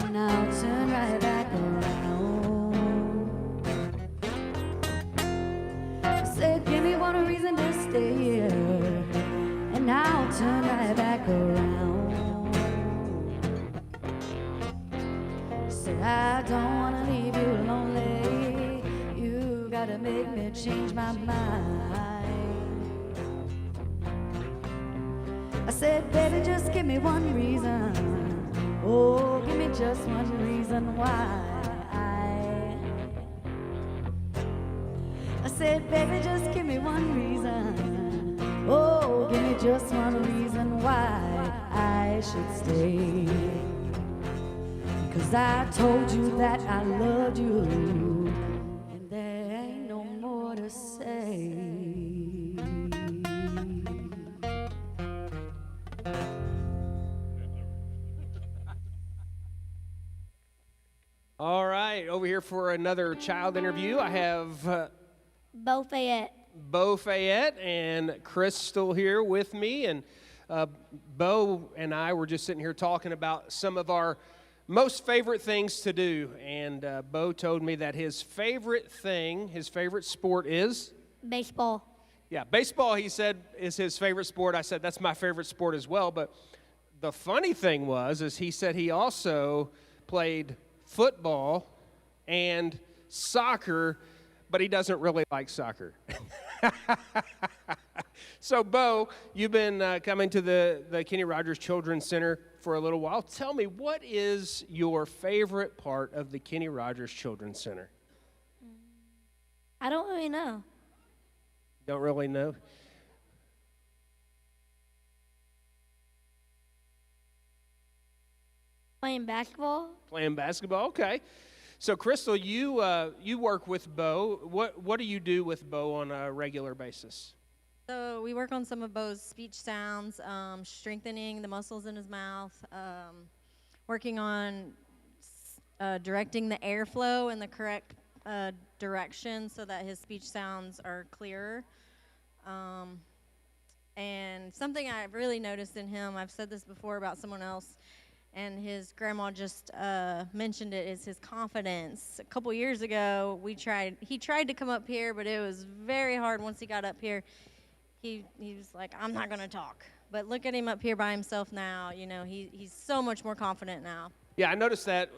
and I'll turn right back around. I said, give me one reason to stay here, and I'll turn right back around. Said, I don't want to leave you lonely. You gotta make me change my mind. I said, baby, just give me one reason. Oh, give me just one reason why. said, baby, just give me one reason. Oh, give me just one reason why I should stay. 'Cause I told you that I loved you, and there ain't no more to say. All right, over here for another child interview, I have Bo Fayette. Bo Fayette and Crystal here with me. And Bo and I were just sitting here talking about some of our most favorite things to do. And Bo told me that his favorite thing, his favorite sport is? Baseball. Yeah, baseball, he said, is his favorite sport. I said, that's my favorite sport as well. But the funny thing is he said he also played football and soccer, but he doesn't really like soccer. So, Bo, you've been coming to the Kenny Rogers Children's Center for a little while. Tell me, what is your favorite part of the Kenny Rogers Children's Center? I don't really know. Don't really know? Playing basketball. Playing basketball, okay. So, Crystal, you work with Bo. What do you do with Bo on a regular basis? So we work on some of Bo's speech sounds, strengthening the muscles in his mouth, working on directing the airflow in the correct direction so that his speech sounds are clearer. And something I've really noticed in him, I've said this before about someone else, and his grandma just mentioned it, is his confidence. A couple years ago, he tried to come up here, but it was very hard once he got up here. He was like, I'm not going to talk. But look at him up here by himself now. You know, he's so much more confident now. Yeah, I noticed that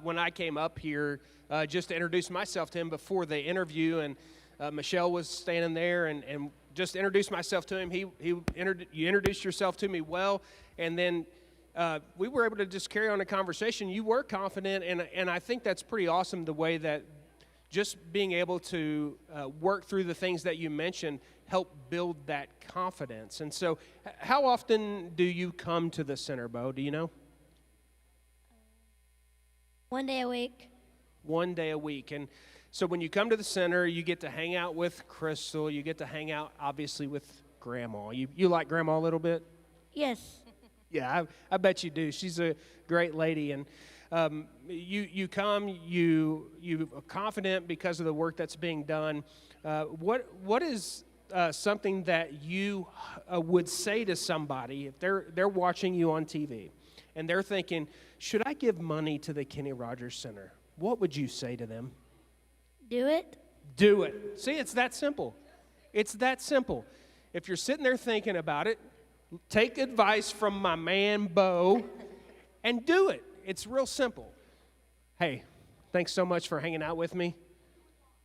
when I came up here just to introduce myself to him before the interview, and Michelle was standing there, and just introduced myself to him. You introduced yourself to me well, and then we were able to just carry on a conversation. You were confident, and I think that's pretty awesome, the way that just being able to work through the things that you mentioned help build that confidence. And so how often do you come to the center, Bo? Do you know? 1 day a week. 1 day a week. And so when you come to the center, you get to hang out with Crystal. You get to hang out, obviously, with Grandma. You like Grandma a little bit? Yes. Yeah, I bet you do. She's a great lady. And you come, you are confident because of the work that's being done. What is something that you would say to somebody if they're watching you on TV and they're thinking, should I give money to the Kenny Rogers Center? What would you say to them? Do it. Do it. See, it's that simple. It's that simple. If you're sitting there thinking about it, take advice from my man Bo and do it. It's real simple. Hey, thanks so much for hanging out with me.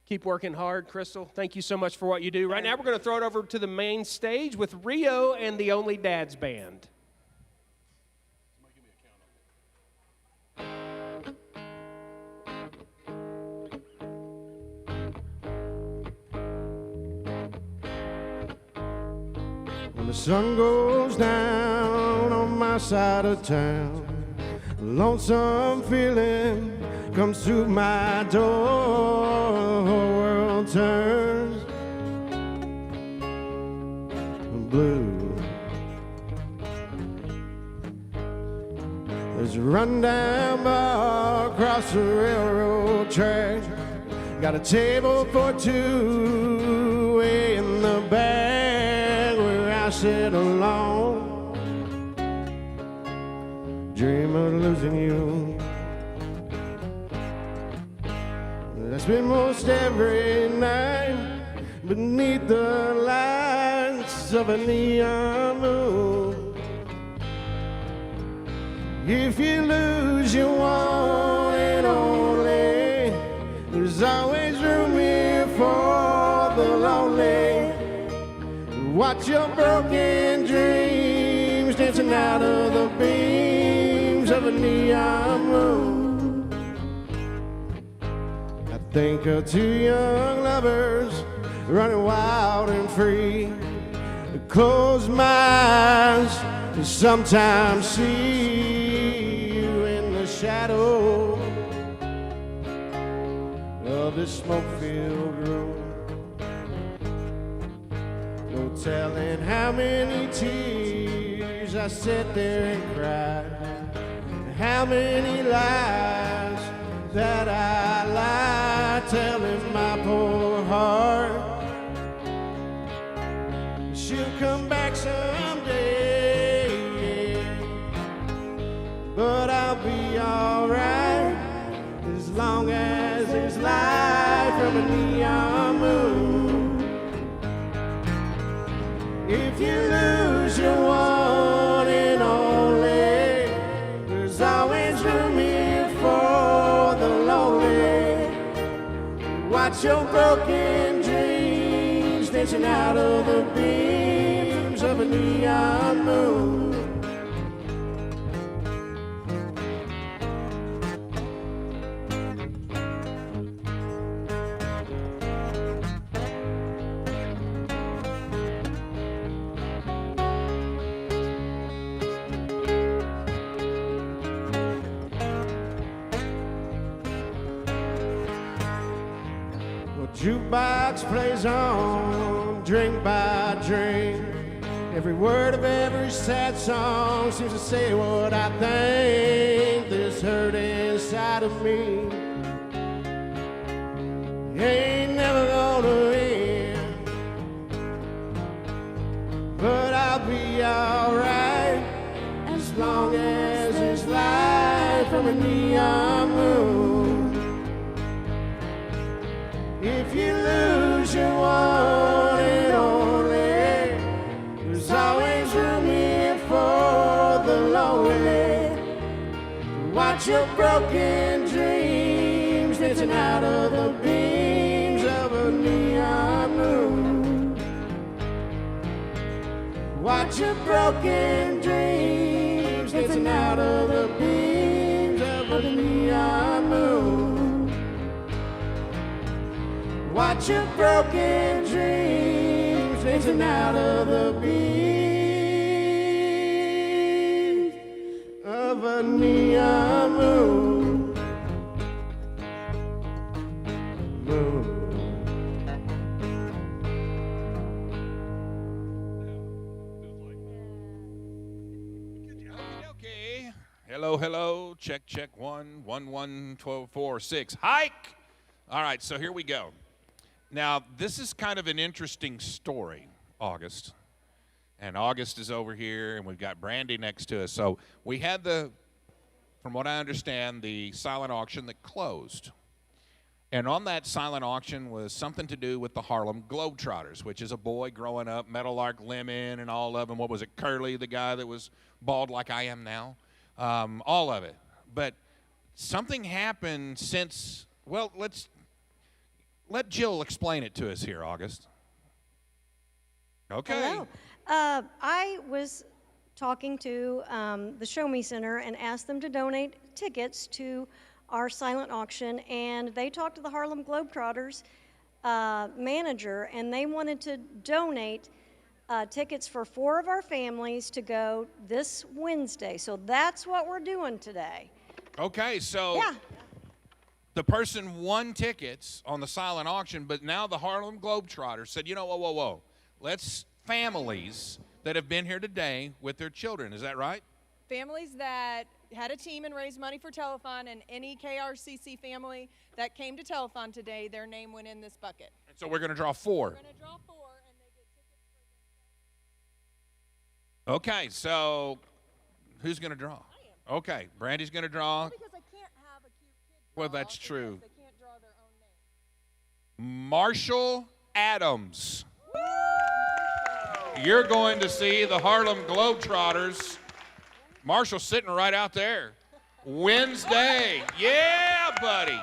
Keep working hard, Crystal. Thank you so much for what you do. Right now, we're going to throw it over to the main stage with Rio and the Only Dads Band. When the sun goes down on my side of town, a lonesome feeling comes to my door. The whole world turns blue. There's a rundown bar across the railroad track. Got a table for two way in the back where I sit alone, dream of losing you. I spend most every night beneath the lights of a neon moon. If you lose your one and only, there's always room here for the lonely. Watch your broken dreams dancing out of the beams of a neon moon. Think of two young lovers running wild and free. Close my eyes and sometimes see you in the shadow of this smoke-filled room. No telling how many tears I sat there and cried, how many lies that I lied, telling my poor heart she'll come back someday, but I'll be alright as long as there's light from a neon moon. If you lose your one and only, there's always room here for the lonely. Watch your broken dreams dancing out of the beams of a neon moon. Jukebox plays on, drink by drink. Every word of every sad song seems to say what I think. This hurt inside of me ain't never gonna end, but I'll be alright as long as there's light from a neon moon. If you lose your one and only, there's always room here for the lonely. Watch your broken dreams dancing out of the beams of a neon moon. Watch your broken dreams dancing out of the beams of a neon moon. Watch your broken dreams dancing out of the beams of a neon moon. Okay. Hello, hello. Check, check. 1, 1, 1, 12, 4, 6. Hike. All right, so here we go. Now, this is kind of an interesting story, August. And August is over here, and we've got Brandy next to us. So we had from what I understand, the silent auction that closed. And on that silent auction was something to do with the Harlem Globetrotters, which is a boy growing up, Meadowlark Lemon and all of them. What was it, Curly, the guy that was bald like I am now? All of it. But something happened since, well, let Jill explain it to us here, August. Okay. Hello. I was talking to the Show Me Center and asked them to donate tickets to our silent auction, and they talked to the Harlem Globetrotters manager, and they wanted to donate tickets for 4 of our families to go this Wednesday. So that's what we're doing today. Okay, so yeah. The person won tickets on the silent auction, but now the Harlem Globetrotters said, you know, whoa. Let's families that have been here today with their children. Is that right? Families that had a team and raised money for Telethon, and any KRCC family that came to Telethon today, their name went in this bucket. And so we're going to draw 4. We're going to draw 4, and they get tickets for themselves. Okay, so who's going to draw? I am. Okay, Brandy's going to draw. Well, because I can't have a cute kid draw. Well, that's true. They can't draw their own name. Marshall Adams. You're going to see the Harlem Globetrotters. Marshall's sitting right out there. Wednesday. Yeah, buddy.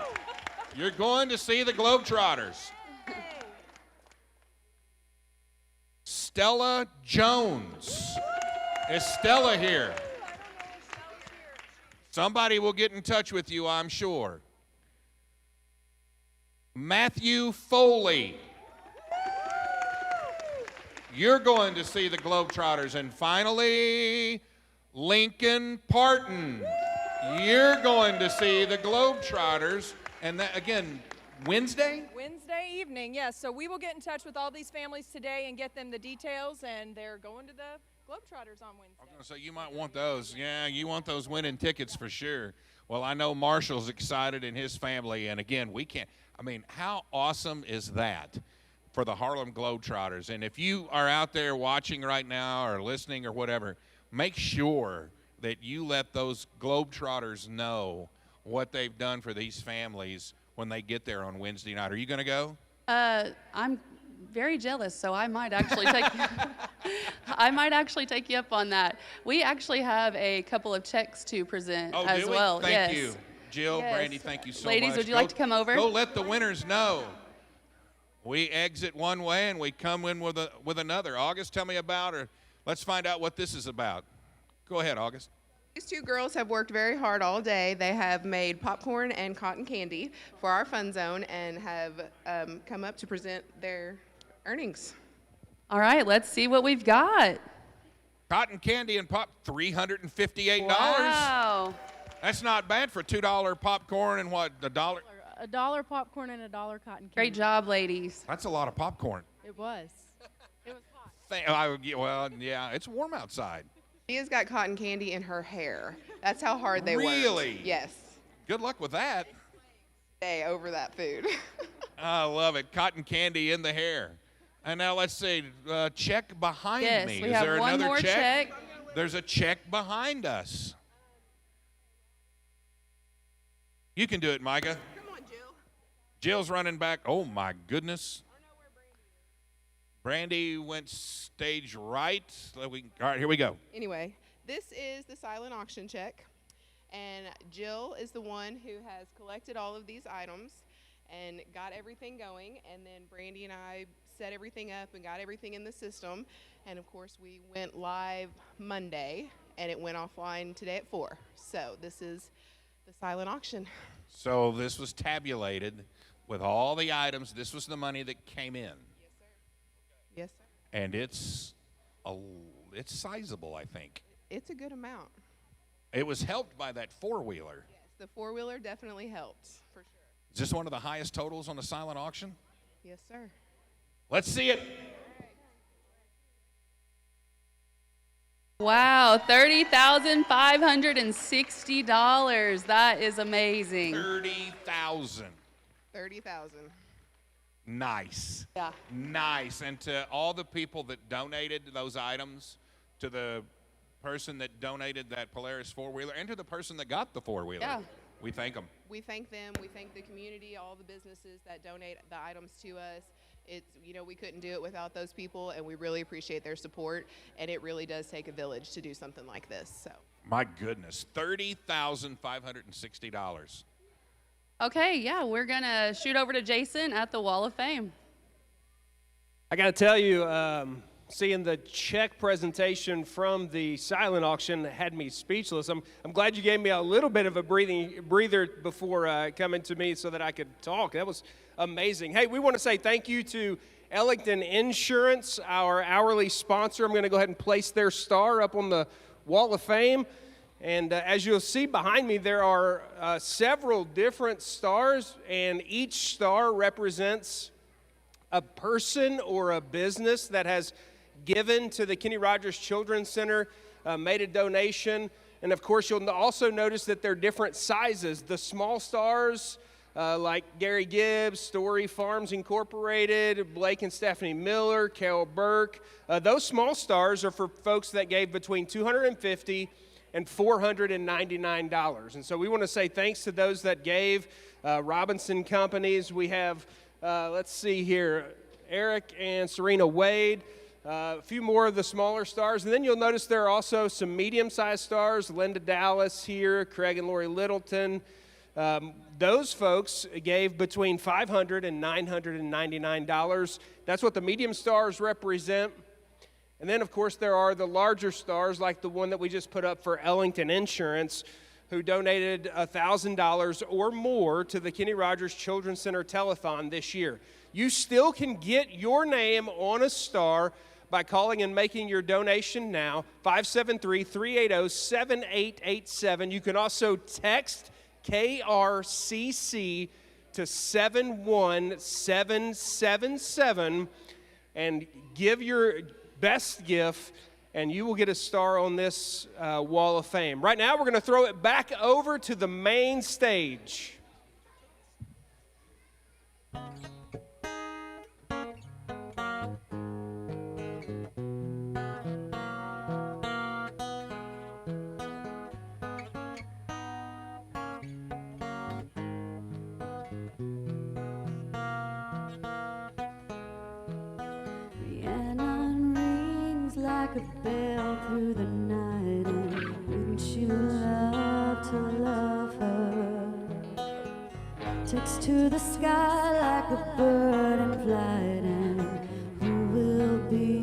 You're going to see the Globetrotters. Stella Jones. Is Stella here? Somebody will get in touch with you, I'm sure. Matthew Foley. You're going to see the Globetrotters. And finally, Lincoln Parton. You're going to see the Globetrotters. And that, again, Wednesday? Wednesday evening, yes. So we will get in touch with all these families today and get them the details, and they're going to the Globetrotters on Wednesday. So you might want those. Yeah, you want those winning tickets for sure. Well, I know Marshall's excited and his family, and again, we can't. I mean, how awesome is that for the Harlem Globetrotters? And if you are out there watching right now or listening or whatever, make sure that you let those Globetrotters know what they've done for these families when they get there on Wednesday night. Are you going to go? I'm very jealous, so I might actually take you up on that. We actually have a couple of checks to present as do we? well. Thank yes. you. Jill, Yes. Brandy, thank you so much. Ladies, would you like to come over? Go let the winners know. We exit one way and we come in with another. August, tell me about her. Let's find out what this is about. Go ahead, August. These two girls have worked very hard all day. They have made popcorn and cotton candy for our fun zone and have come up to present their earnings. All right, let's see what we've got. Cotton candy and pop, $358. Wow. That's not bad for $2 popcorn and what, $1? $1 popcorn and $1 cotton candy. Great job, ladies. That's a lot of popcorn. It was. It was hot. Well, yeah, it's warm outside. She has got cotton candy in her hair. That's how hard they work. Really? Yes. Good luck with that. Stay over that food. I love it. Cotton candy in the hair. And now let's see, check behind Yes, me. we Is have there one another more check. There's a check behind us. You can do it, Micah. Come on, Jill. Jill's running back. Oh, my goodness. Brandy went stage right. All right, here we go. Anyway, this is the silent auction check. And Jill is the one who has collected all of these items and got everything going. And then Brandy and I set everything up and got everything in the system. And, of course, we went live Monday, and it went offline today at 4. So this is the silent auction. So this was tabulated with all the items. This was the money that came in. Yes, sir. And it's sizable, I think. It's a good amount. It was helped by that four-wheeler. Yes, the four-wheeler definitely helped, for sure. Is this one of the highest totals on the silent auction? Yes, sir. Let's see it. Wow, $30,560. That is amazing. 30,000. 30,000. Nice. Yeah. Nice. And to all the people that donated those items, to the person that donated that Polaris four-wheeler, and to the person that got the four-wheeler, Yeah. we thank them. We thank them. We thank the community, all the businesses that donate the items to us. It's, we couldn't do it without those people, and we really appreciate their support. And it really does take a village to do something like this. So. My goodness, $30,560. Okay, yeah, we're going to shoot over to Jason at the Wall of Fame. I got to tell you, seeing the check presentation from the silent auction had me speechless. I'm glad you gave me a little bit of a breather before coming to me so that I could talk. That was amazing. Hey, we want to say thank you to Ellington Insurance, our hourly sponsor. I'm going to go ahead and place their star up on the Wall of Fame. And as you'll see behind me, there are several different stars, and each star represents a person or a business that has given to the Kenny Rogers Children's Center, made a donation. And of course, you'll also notice that they're different sizes. The small stars, like Gary Gibbs, Story Farms Incorporated, Blake and Stephanie Miller, Carol Burke, those small stars are for folks that gave between $250 and $499. And so we want to say thanks to those that gave. Robinson Companies, we have, let's see here, Eric and Serena Wade, a few more of the smaller stars. And then you'll notice there are also some medium-sized stars, Linda Dallas here, Craig and Lori Littleton. Those folks gave between $500 and $999. That's what the medium stars represent. And then, of course, there are the larger stars, like the one that we just put up for Ellington Insurance, who donated $1,000 or more to the Kenny Rogers Children's Center Telethon this year. You still can get your name on a star by calling and making your donation now, 573-380-7887. You can also text KRCC to 71777 and give your best gift, and you will get a star on this Wall of Fame. Right now, we're going to throw it back over to the main stage. Rhiannon rings like a bell through the night, and wouldn't you love to love her? Takes to the sky like a bird in flight, and who will be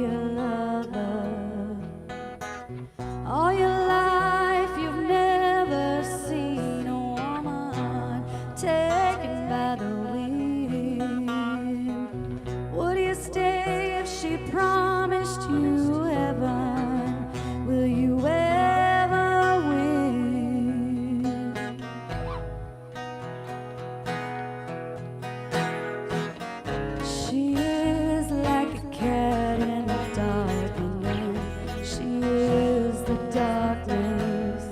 a lover? All your life you've never seen a woman taken by the wind. Would you stay if she promised you heaven? Will you ever win? She is like a cat in the dark, and she is the darkness.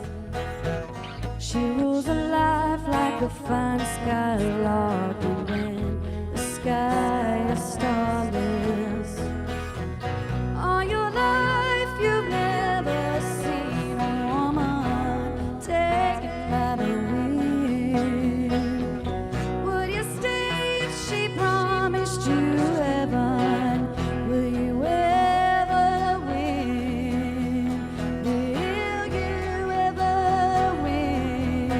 She rules a life like a fine skylark, and when the sky is starless. All your life you've never seen a woman taken by the wind. Would you stay if she promised you heaven? Will you ever win? Will you ever win?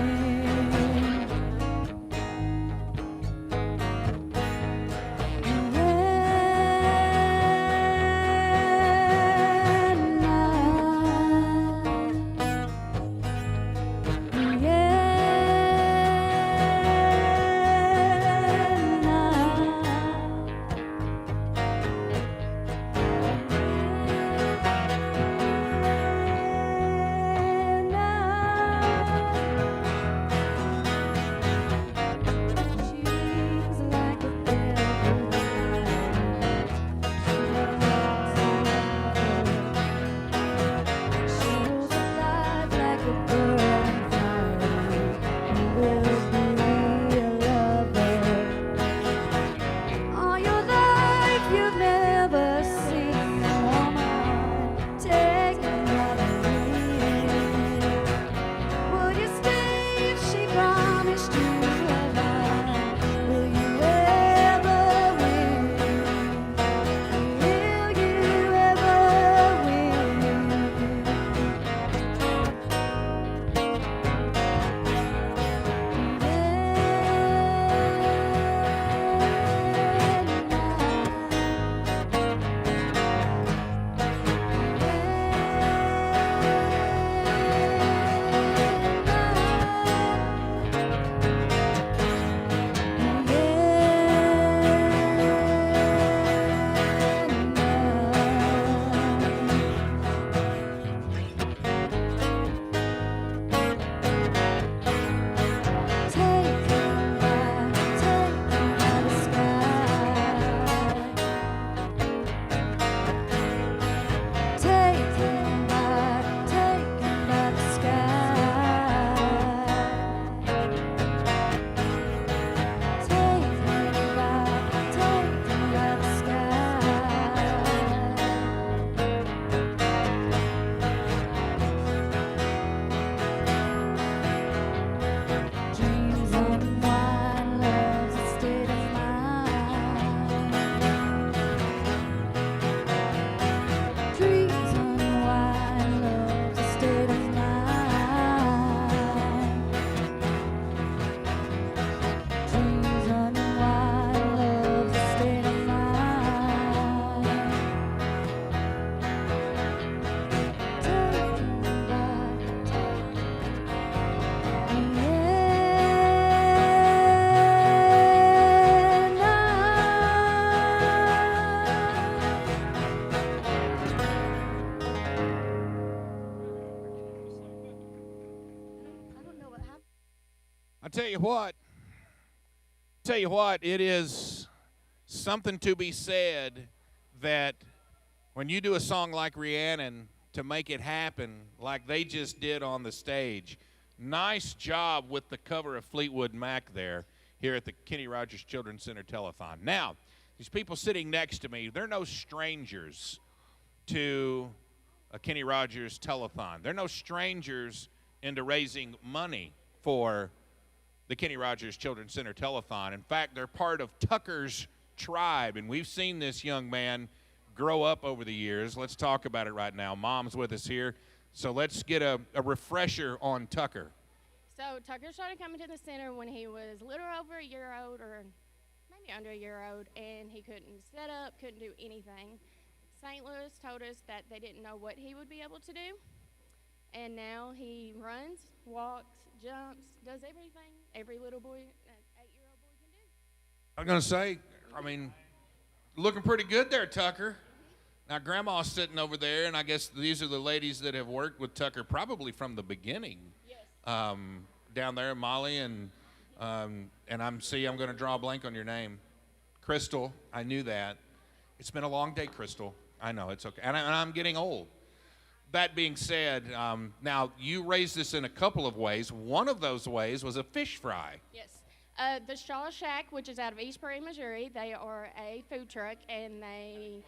tell you what, it is something to be said that when you do a song like Rhiannon, to make it happen like they just did on the stage. Nice job with the cover of Fleetwood Mac there here at the Kenny Rogers Children's Center Telethon. Now, these people sitting next to me, they're no strangers to a Kenny Rogers Telethon. They're no strangers into raising money for the Kenny Rogers Children's Center Telethon. In fact, they're part of Tucker's tribe, and we've seen this young man grow up over the years. Let's talk about it right now. Mom's with us here, so let's get a refresher on Tucker. So Tucker started coming to the center when he was a little over a year old, or maybe under a year old, and he couldn't sit up, couldn't do anything. St. Louis told us that they didn't know what he would be able to do, and now he runs, walks, jumps, does everything every little boy, 8-year-old boy can do. I'm going to say, I mean, looking pretty good there, Tucker. Now, Grandma's sitting over there, and I guess these are the ladies that have worked with Tucker probably from the beginning. Yes. Down there, Molly, and I'm going to draw a blank on your name. Crystal, I knew that. It's been a long day, Crystal. I know, it's okay. And I'm getting old. That being said, now you raised this in a couple of ways. One of those ways was a fish fry. Yes. The Shaw Shack, which is out of East Prairie, Missouri, they are a food truck, and they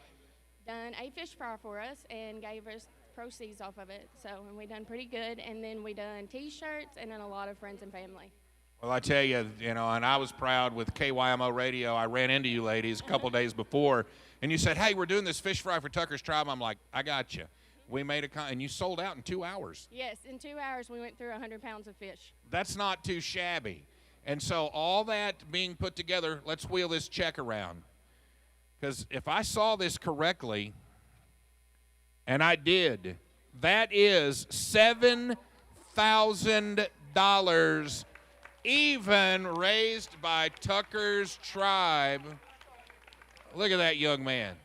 done a fish fry for us and gave us proceeds off of it. So, and we done pretty good. And then we done T-shirts and then a lot of friends and family. Well, I tell you, and I was proud with KYMO Radio. I ran into you ladies a couple days before, and you said, hey, we're doing this fish fry for Tucker's Tribe. I'm like, I got you. We made and you sold out in 2 hours. Yes, in 2 hours we went through 100 pounds of fish. That's not too shabby. And so all that being put together, let's wheel this check around. Because if I saw this correctly, and I did, that is $7,000 even raised by Tucker's Tribe. Look at that young man.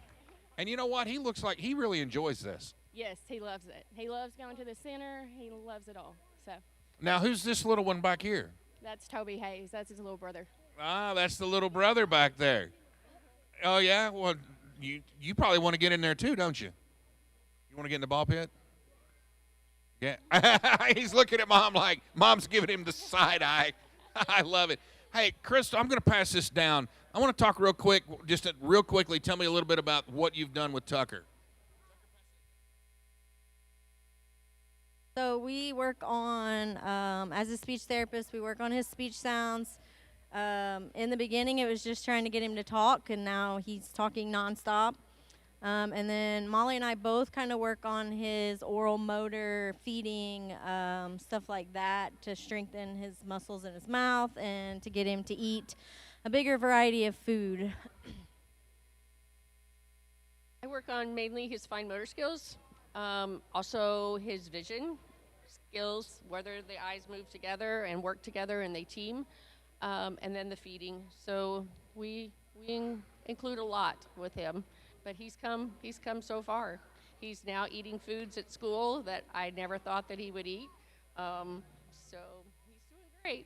And you know what? He looks like he really enjoys this. Yes, he loves it. He loves going to the center. He loves it all. So. Now, who's this little one back here? That's Toby Hayes. That's his little brother. Ah, that's the little brother back there. Oh, yeah? Well, you probably want to get in there too, don't you? You want to get in the ball pit? Yeah. He's looking at Mom like Mom's giving him the side eye. I love it. Hey, Crystal, I'm going to pass this down. I want to talk real quick, just real quickly, tell me a little bit about what you've done with Tucker. So we work on, as a speech therapist, we work on his speech sounds. In the beginning, it was just trying to get him to talk, and now he's talking nonstop. And then Molly and I both kind of work on his oral motor, feeding, stuff like that to strengthen his muscles in his mouth and to get him to eat a bigger variety of food. I work on mainly his fine motor skills, also his vision skills, whether the eyes move together and work together and they team, and then the feeding. So we include a lot with him, but he's come so far. He's now eating foods at school that I never thought that he would eat. So he's doing great.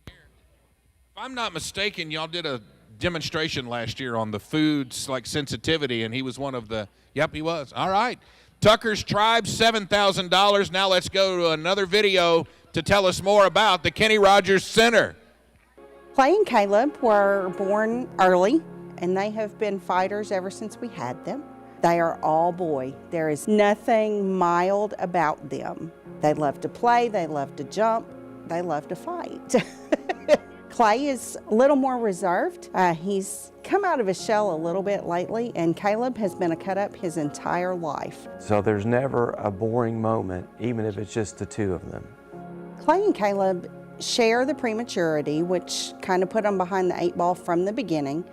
If I'm not mistaken, y'all did a demonstration last year on the foods like sensitivity, and he was one of the, yep, he was. All right. Tucker's Tribe, $7,000. Now let's go to another video to tell us more about the Kenny Rogers Center. Clay and Caleb were born early, and they have been fighters ever since we had them. They are all boy. There is nothing mild about them. They love to play, they love to jump, they love to fight. Clay is a little more reserved. He's come out of his shell a little bit lately, and Caleb has been a cut-up his entire life. So there's never a boring moment, even if it's just the two of them. Clay and Caleb share the prematurity, which kind of put them behind the 8 ball from the beginning.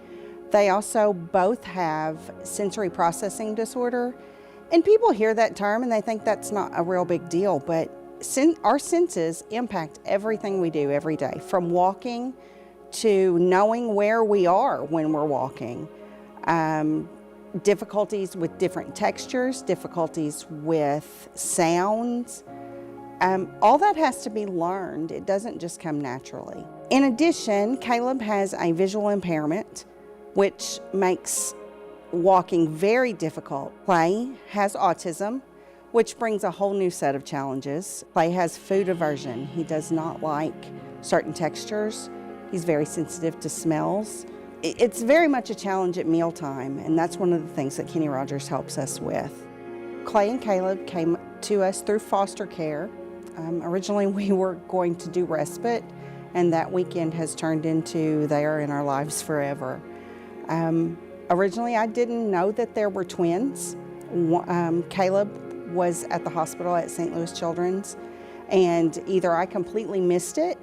They also both have sensory processing disorder, and people hear that term and they think that's not a real big deal, but our senses impact everything we do every day, from walking to knowing where we are when we're walking. Difficulties with different textures, difficulties with sounds. All that has to be learned. It doesn't just come naturally. In addition, Caleb has a visual impairment, which makes walking very difficult. Clay has autism, which brings a whole new set of challenges. Clay has food aversion. He does not like certain textures. He's very sensitive to smells. It's very much a challenge at mealtime, and that's one of the things that Kenny Rogers helps us with. Clay and Caleb came to us through foster care. Originally, we were going to do respite, and that weekend has turned into they are in our lives forever. Originally, I didn't know that there were twins. Caleb was at the hospital at St. Louis Children's, and either I completely missed it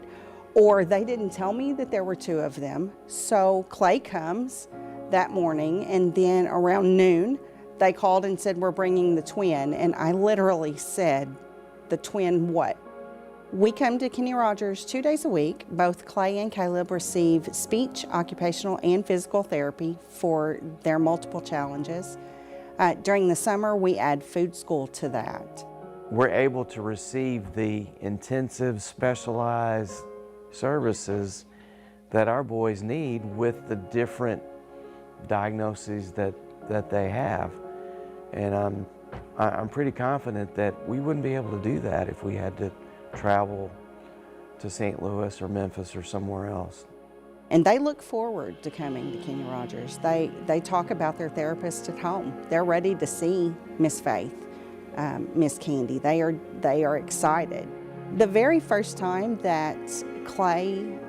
or they didn't tell me that there were two of them. So Clay comes that morning, and then around noon, they called and said, we're bringing the twin, and I literally said, the twin what? We come to Kenny Rogers 2 days a week. Both Clay and Caleb receive speech, occupational, and physical therapy for their multiple challenges. During the summer, we add food school to that. We're able to receive the intensive, specialized services that our boys need with the different diagnoses that they have. And I'm pretty confident that we wouldn't be able to do that if we had to travel to St. Louis or Memphis or somewhere else. And they look forward to coming to Kenny Rogers. They talk about their therapist at home. They're ready to see Miss Faith, Miss Candy. They are excited. The very first time that Clay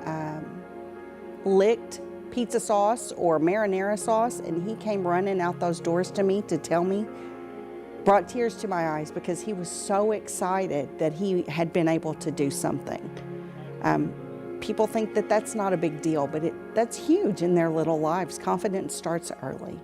licked pizza sauce or marinara sauce, and he came running out those doors to me to tell me, brought tears to my eyes because he was so excited that he had been able to do something. People think that that's not a big deal, but that's huge in their little lives. Confidence starts early.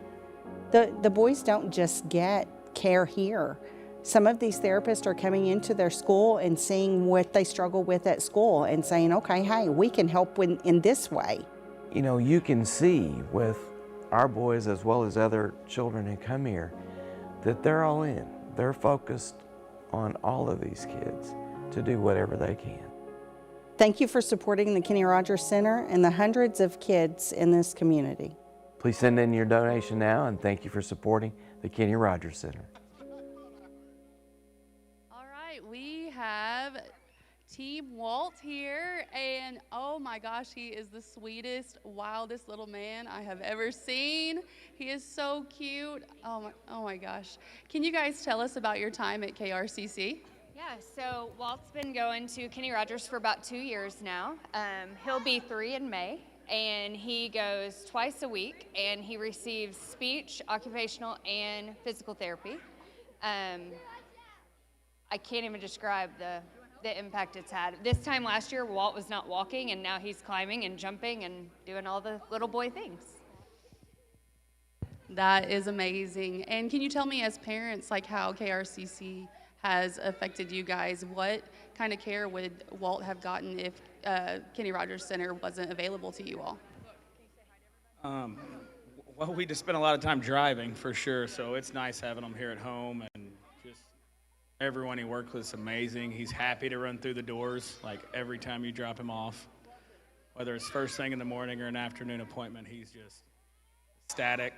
The boys don't just get care here. Some of these therapists are coming into their school and seeing what they struggle with at school and saying, okay, hey, we can help in this way. You know, you can see with our boys as well as other children who come here that they're all in. They're focused on all of these kids to do whatever they can. Thank you for supporting the Kenny Rogers Center and the hundreds of kids in this community. Please send in your donation now, and thank you for supporting the Kenny Rogers Center. All right, we have Team Walt here, and oh my gosh, he is the sweetest, wildest little man I have ever seen. He is so cute. Oh my gosh. Can you guys tell us about your time at KRCC? Yeah, so Walt's been going to Kenny Rogers for about 2 years now. He'll be 3 in May, and he goes twice a week, and he receives speech, occupational, and physical therapy. I can't even describe the impact it's had. This time last year, Walt was not walking, and now he's climbing and jumping and doing all the little boy things. That is amazing. And can you tell me, as parents, like how KRCC has affected you guys? What kind of care would Walt have gotten if Kenny Rogers Center wasn't available to you all? Well, we just spend a lot of time driving for sure, so it's nice having him here at home, and just everyone he worked with is amazing. He's happy to run through the doors like every time you drop him off. Whether it's first thing in the morning or an afternoon appointment, he's just ecstatic.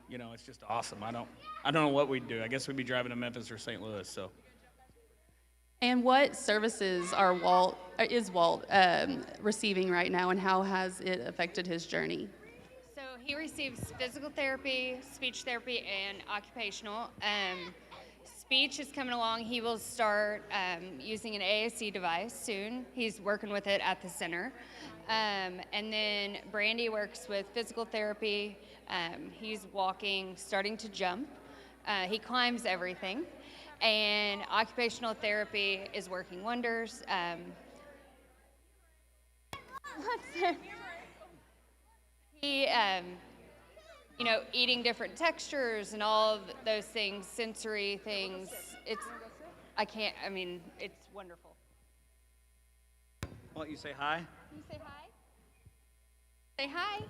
It's just awesome. I don't know what we'd do. I guess we'd be driving to Memphis or St. Louis, so. And what services is Walt receiving right now, and how has it affected his journey? So he receives physical therapy, speech therapy, and occupational. Speech is coming along. He will start using an AAC device soon. He's working with it at the center. And then Brandy works with physical therapy. He's walking, starting to jump. He climbs everything. And occupational therapy is working wonders. He, eating different textures and all of those things, sensory things. It's wonderful. Why don't you say hi? Can you say hi? Say hi.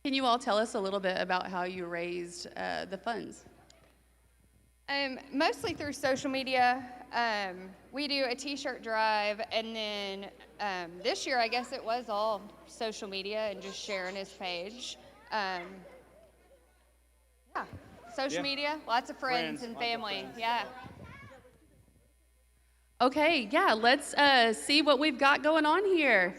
Can Can you all tell us a little bit about how you raised the funds? Mostly through social media. We do a t-shirt drive, and then this year I guess it was all social media and just sharing his page. Social media, lots of friends and family. Yeah. Okay, yeah, let's see what we've got going on here.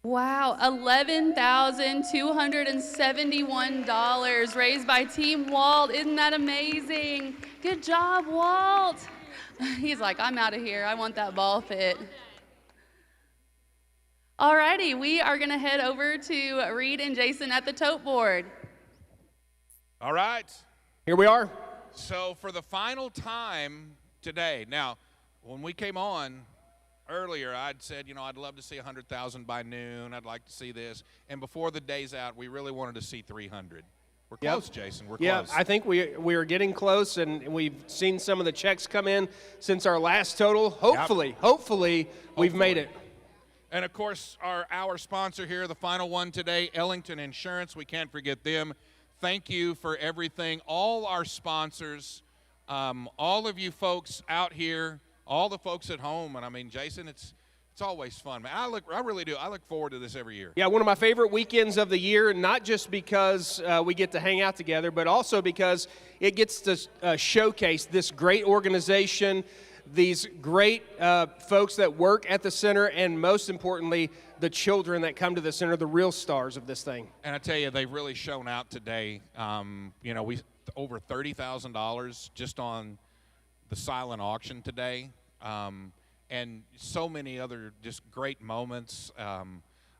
Wow, $11,271 raised by Team Walt. Isn't that amazing? Good job, Walt. He's like, I'm out of here. I want that ball fit. Alrighty, we are gonna head over to Reed and Jason at the tote board. All right. Here we are. So for the final time today, now, when we came on earlier, I'd said, you know, I'd love to see 100,000 by noon. I'd like to see this. And before the day's out, we really wanted to see 300. We're close, Jason. We're close. I think we are getting close, and we've seen some of the checks come in since our last total. Hopefully, we've made it. And, of course, our sponsor here, the final one today, Ellington Insurance. We can't forget them. Thank you for everything. All our sponsors, all of you folks out here, all the folks at home. And, I mean, Jason, it's always fun, man. I really do. I look forward to this every year. Yeah, one of my favorite weekends of the year, not just because we get to hang out together, but also because it gets to showcase this great organization, these great folks that work at the center, and most importantly, the children that come to the center, the real stars of this thing. And I tell you, they've really shown out today. You know, we over $30,000 just on the silent auction today, and so many other just great moments.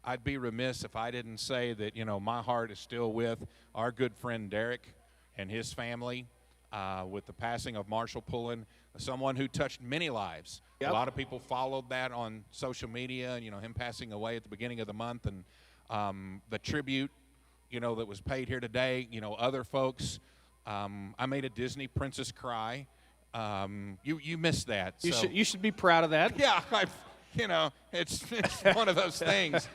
I'd be remiss if I didn't say that, you know, my heart is still with our good friend Derek and his family with the passing of Marshall Pullen, someone who touched many lives. Yep. A lot of people followed that on social media, you know, him passing away at the beginning of the month, and the tribute, you know, that was paid here today, you know, other folks. I made a Disney princess cry. You missed that. You should be proud of that. Yeah, you know, it's one of those things,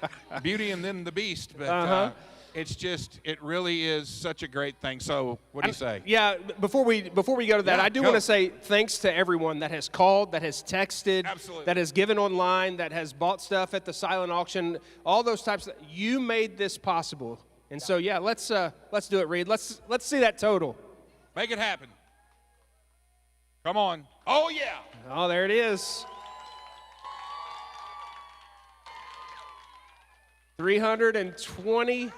Beauty and then the Beast. But it really is such a great thing. So, what do you say? Yeah, before we go to that, I do want to say thanks to everyone that has called, that has texted, that has given online, that has bought stuff at the silent auction, all those types. You made this possible, and so yeah, let's do it, Reed. Let's see that total. Make it happen. Come on. Oh yeah. Oh, there it is. 320.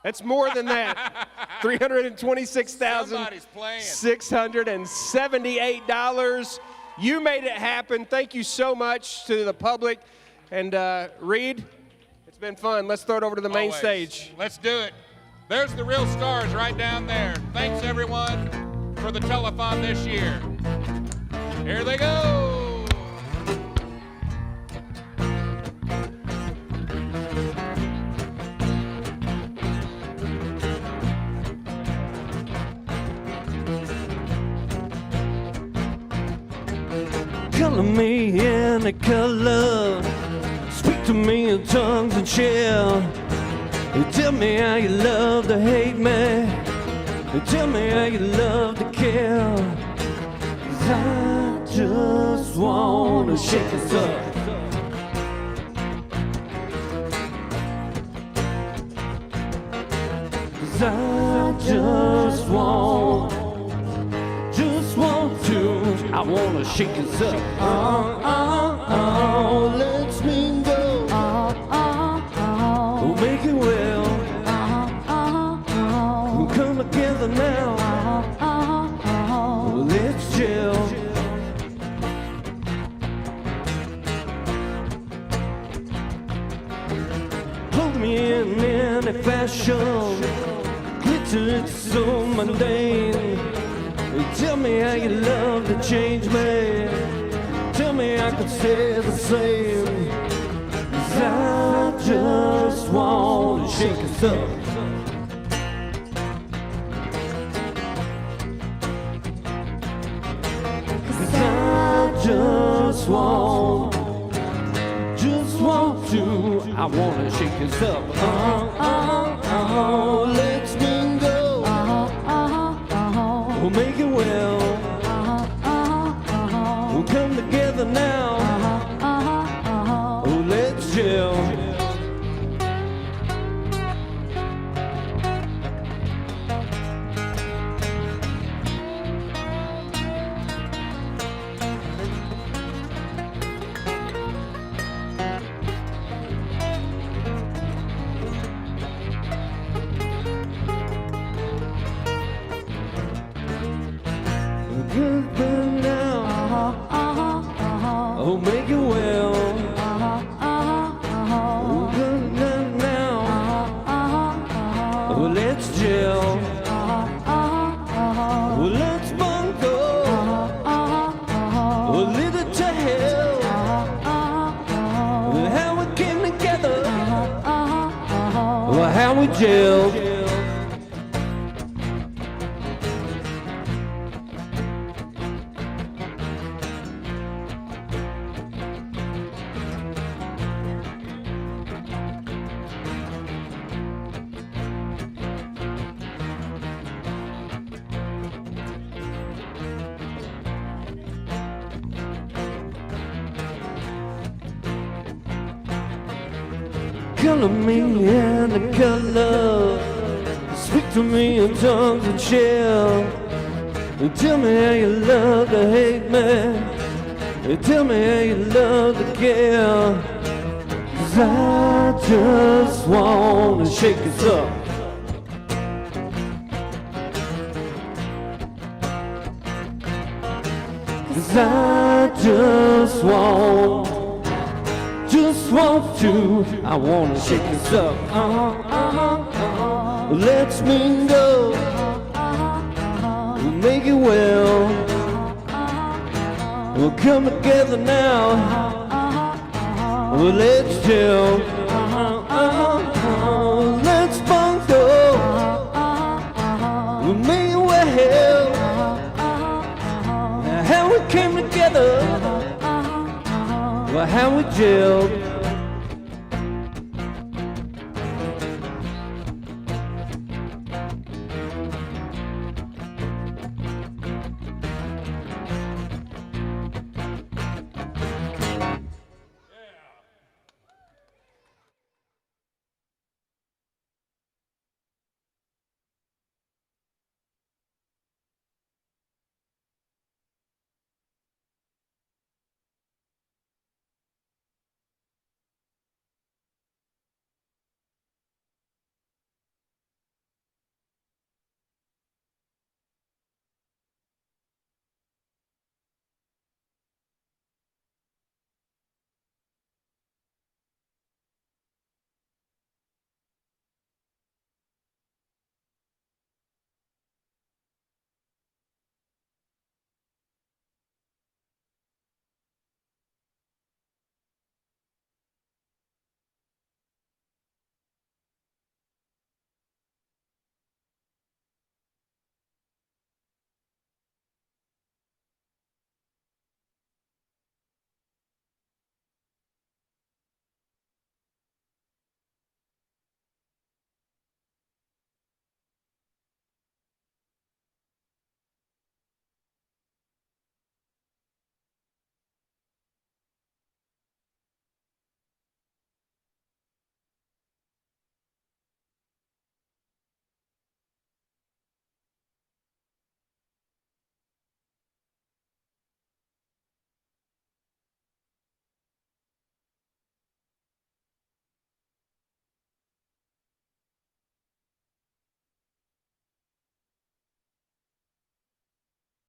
That's more than that. $326,678. You made it happen. Thank you so much to the public. And Reed, it's been fun. Let's throw it over to the main stage. Let's do it. There's the real stars right down there. Thanks, everyone, for the telethon this year. Here they go. Color me any color, speak to me in tongues and share. You tell me how you love to hate me, you tell me how you love to care. 'Cause I just wanna shake us up. Cause I just want to, I wanna shake us up. Let's me go. We'll make it well. We'll come together now. Let's chill. Hold me in any fashion. Glitter, it's so mundane. Tell me how you love to change me. Tell me I could stay the same. 'Cause I just want to shake us up. 'Cause I just want to, I wanna shake this up. Let's mingle. We'll make it well. We'll come together now. Oh, let's chill. Good now. Oh, make it well. Oh, good now. Oh, let's chill. Oh, let's bungle. Oh, lead it to hell. How we came together. Oh, how we gelled. Color me in the color. Speak to me in tongues and shell. Tell me how you love to hate me. Tell me how you love to care. 'Cause I just wanna shake us up. Cause I just want to, I wanna shake us up. Let's mingle. We'll make it well. We'll come together now. Well, let's chill. Let's bungle. We'll make it well. How we came together. Well, how we gelled.